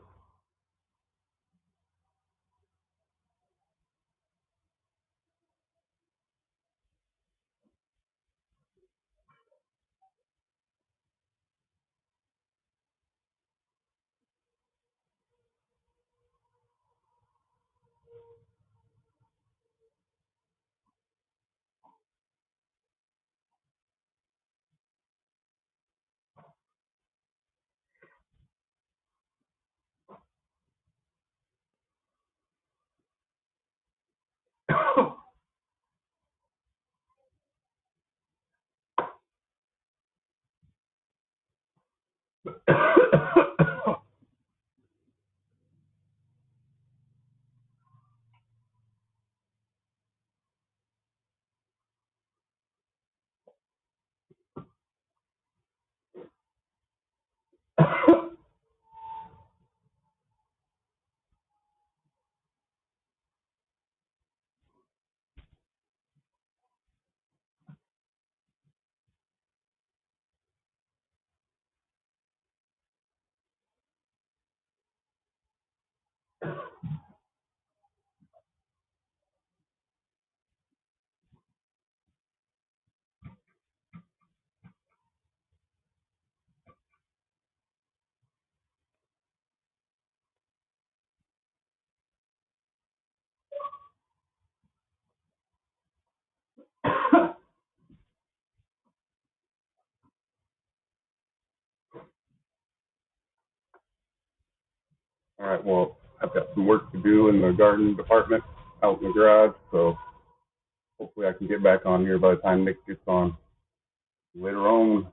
All right, well, I've got some work to do in the garden department out in the garage, so hopefully I can get back on here by the time Nick gets on later on.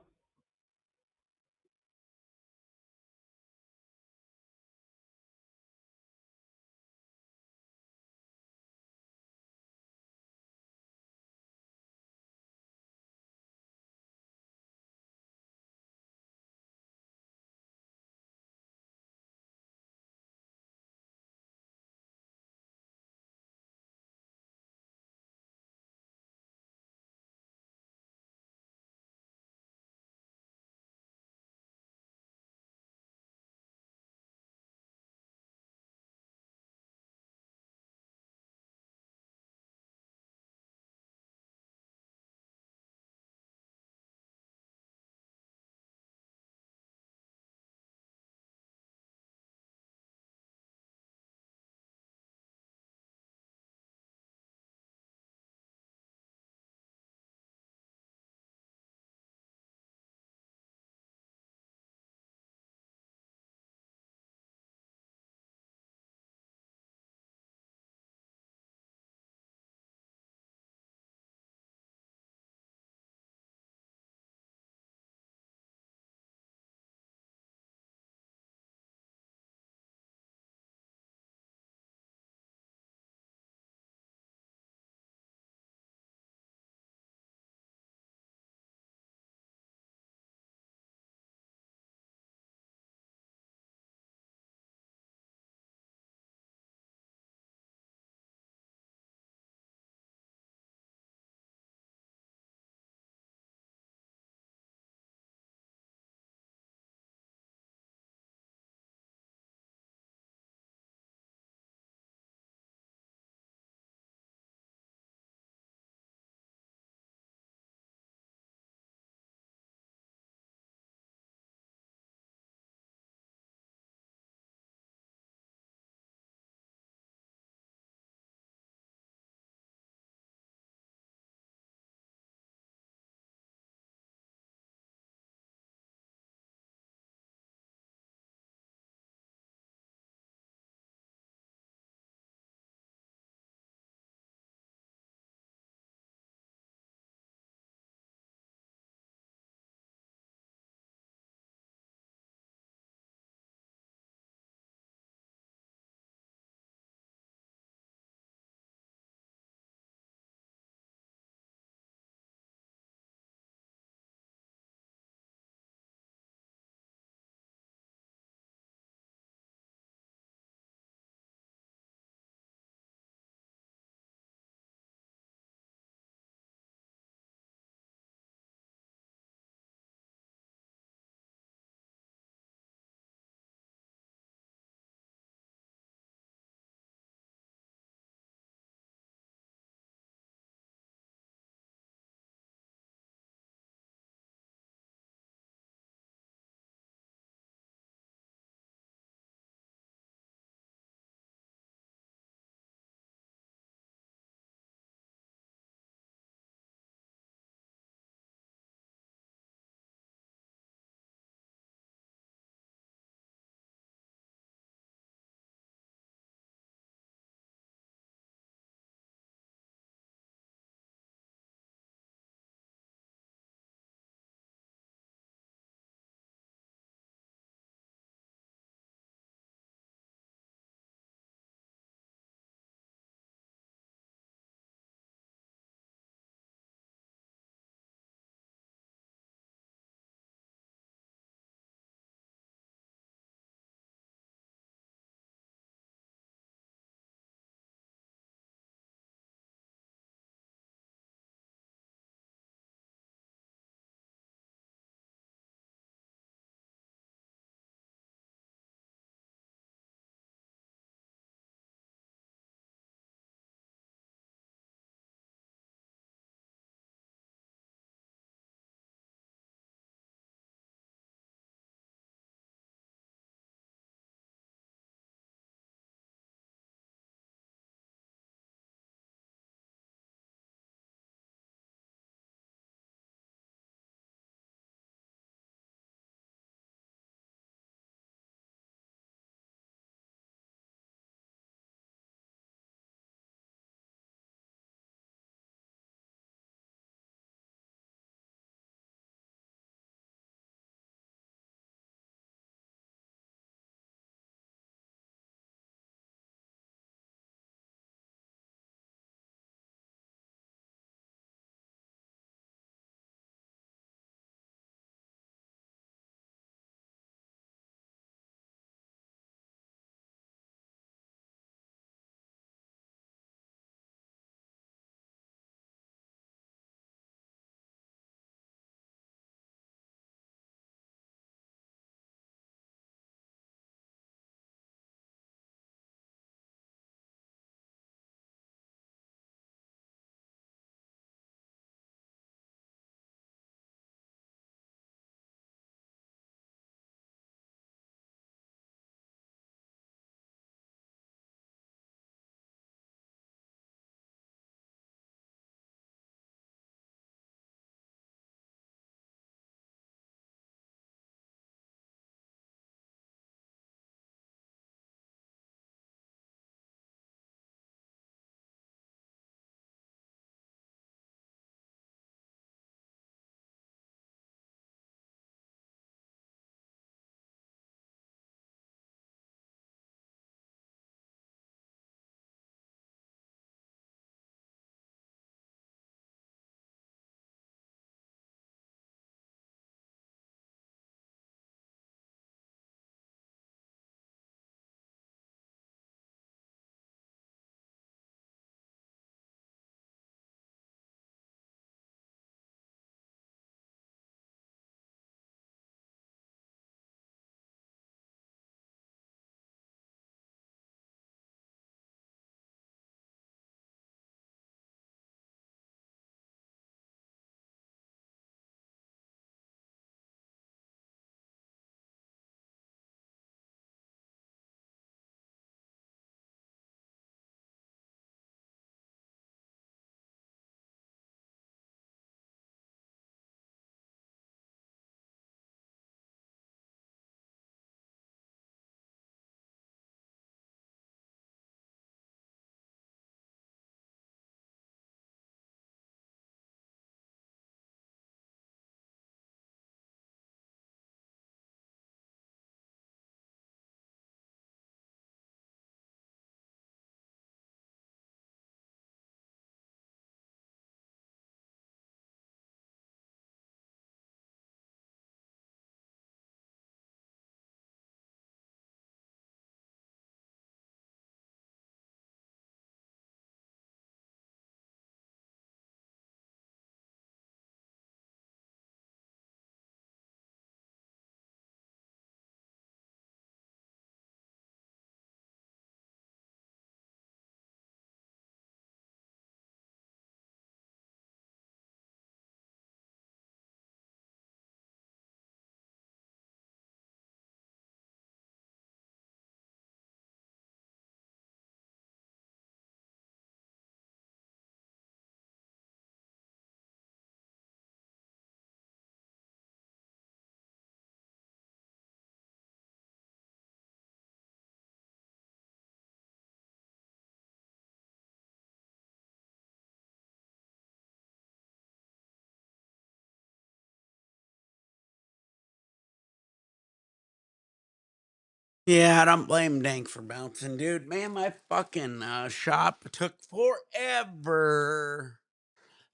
Yeah, I don't blame Dank for bouncing, dude. Man, my fucking shop took forever.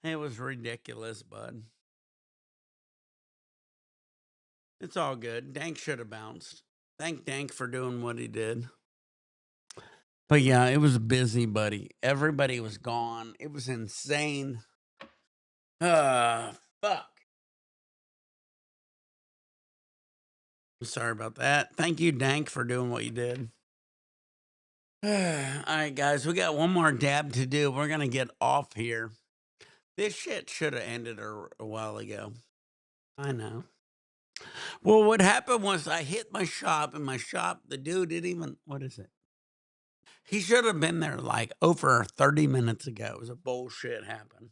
It was ridiculous, bud. It's all good. Dank should have bounced. Thank Dank for doing what he did. But yeah, it was busy, buddy. Everybody was gone. It was insane. Fuck. Sorry about that. Thank you, Dank, for doing what you did. All right, guys, we got one more dab to do. We're gonna get off here. This shit should have ended a while ago. I know. Well, what happened was I hit my shop, and my shop, the dude didn't even, what is it? He should have been there like over 30 minutes ago. It was a bullshit happen.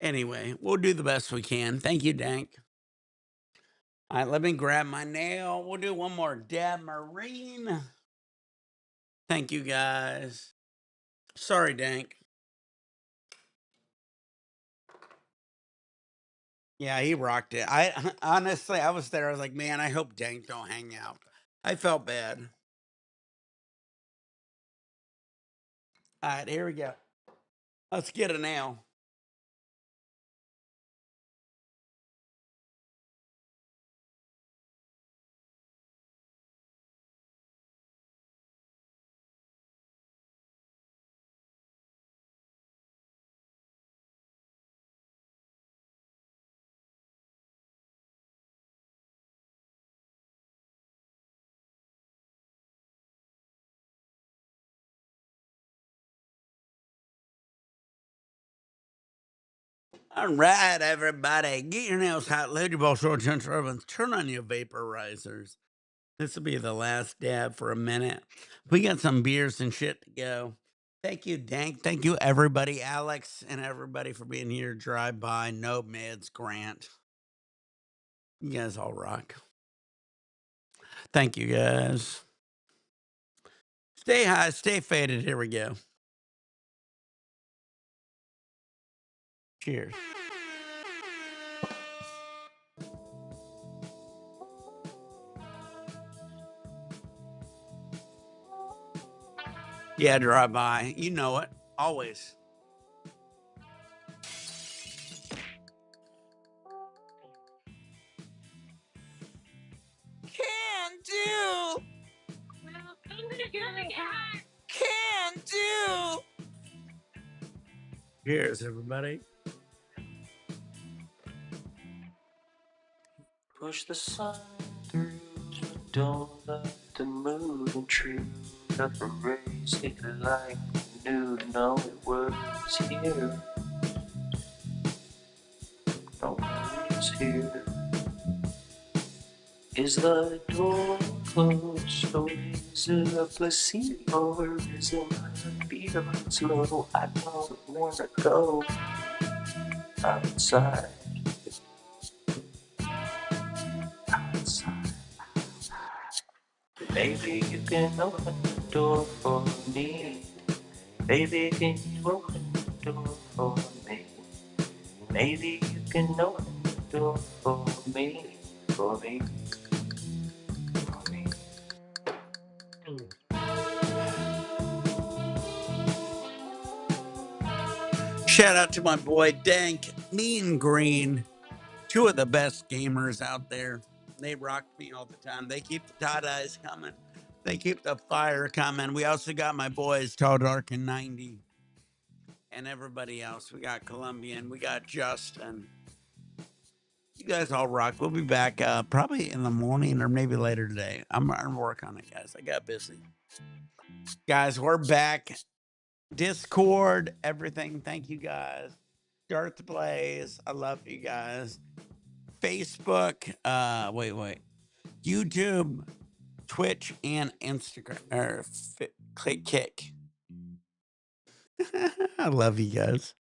Anyway, we'll do the best we can. Thank you, Dank. All right, let me grab my nail. We'll do one more dab, Marine. Thank you, guys. Sorry, Dank. Yeah, he rocked it. I honestly, I was there. I was like, man, I hope Dank don't hang out. I felt bad. All right, here we go. Let's get a nail. All right, everybody, get your nails hot, load your ball short, trench ribbons, turn on your vaporizers. This will be the last dab for a minute. We got some beers and shit to go. Thank you, Dank. Thank you, everybody, Alex, and everybody for being here. Drive by, no meds, Grant. You guys all rock. Thank you, guys. Stay high, stay faded. Here we go. Cheers. Yeah, drive by. You know it. Always. Can do. Can do. Cheers, everybody. Push the sun through, don't let the moon intrude. Up a race, hit it like new to know it was here. No worries here. Is the door closed, or is it a placebo, or is it my beat up slow? I don't wanna go outside. Maybe you can open the door for me. Baby, can you open the door for me? Maybe you can open the door for me, for me, for me. Shout out to my boy Dank, Mean Green, two of the best gamers out there. They rock me all the time. They keep the tie-dyes coming. They keep the fire coming. We also got my boys Tall Dark and 90 and everybody else. We got Colombian. We got Justin. You guys all rock. We'll be back probably in the morning or maybe later today. I'm gonna work on it, guys. I got busy. Guys, we're back. Discord, everything. Thank you, guys. Darth Blaze. I love you guys. Facebook. Wait. YouTube, Twitch, and Instagram. Or Kick. I love you guys.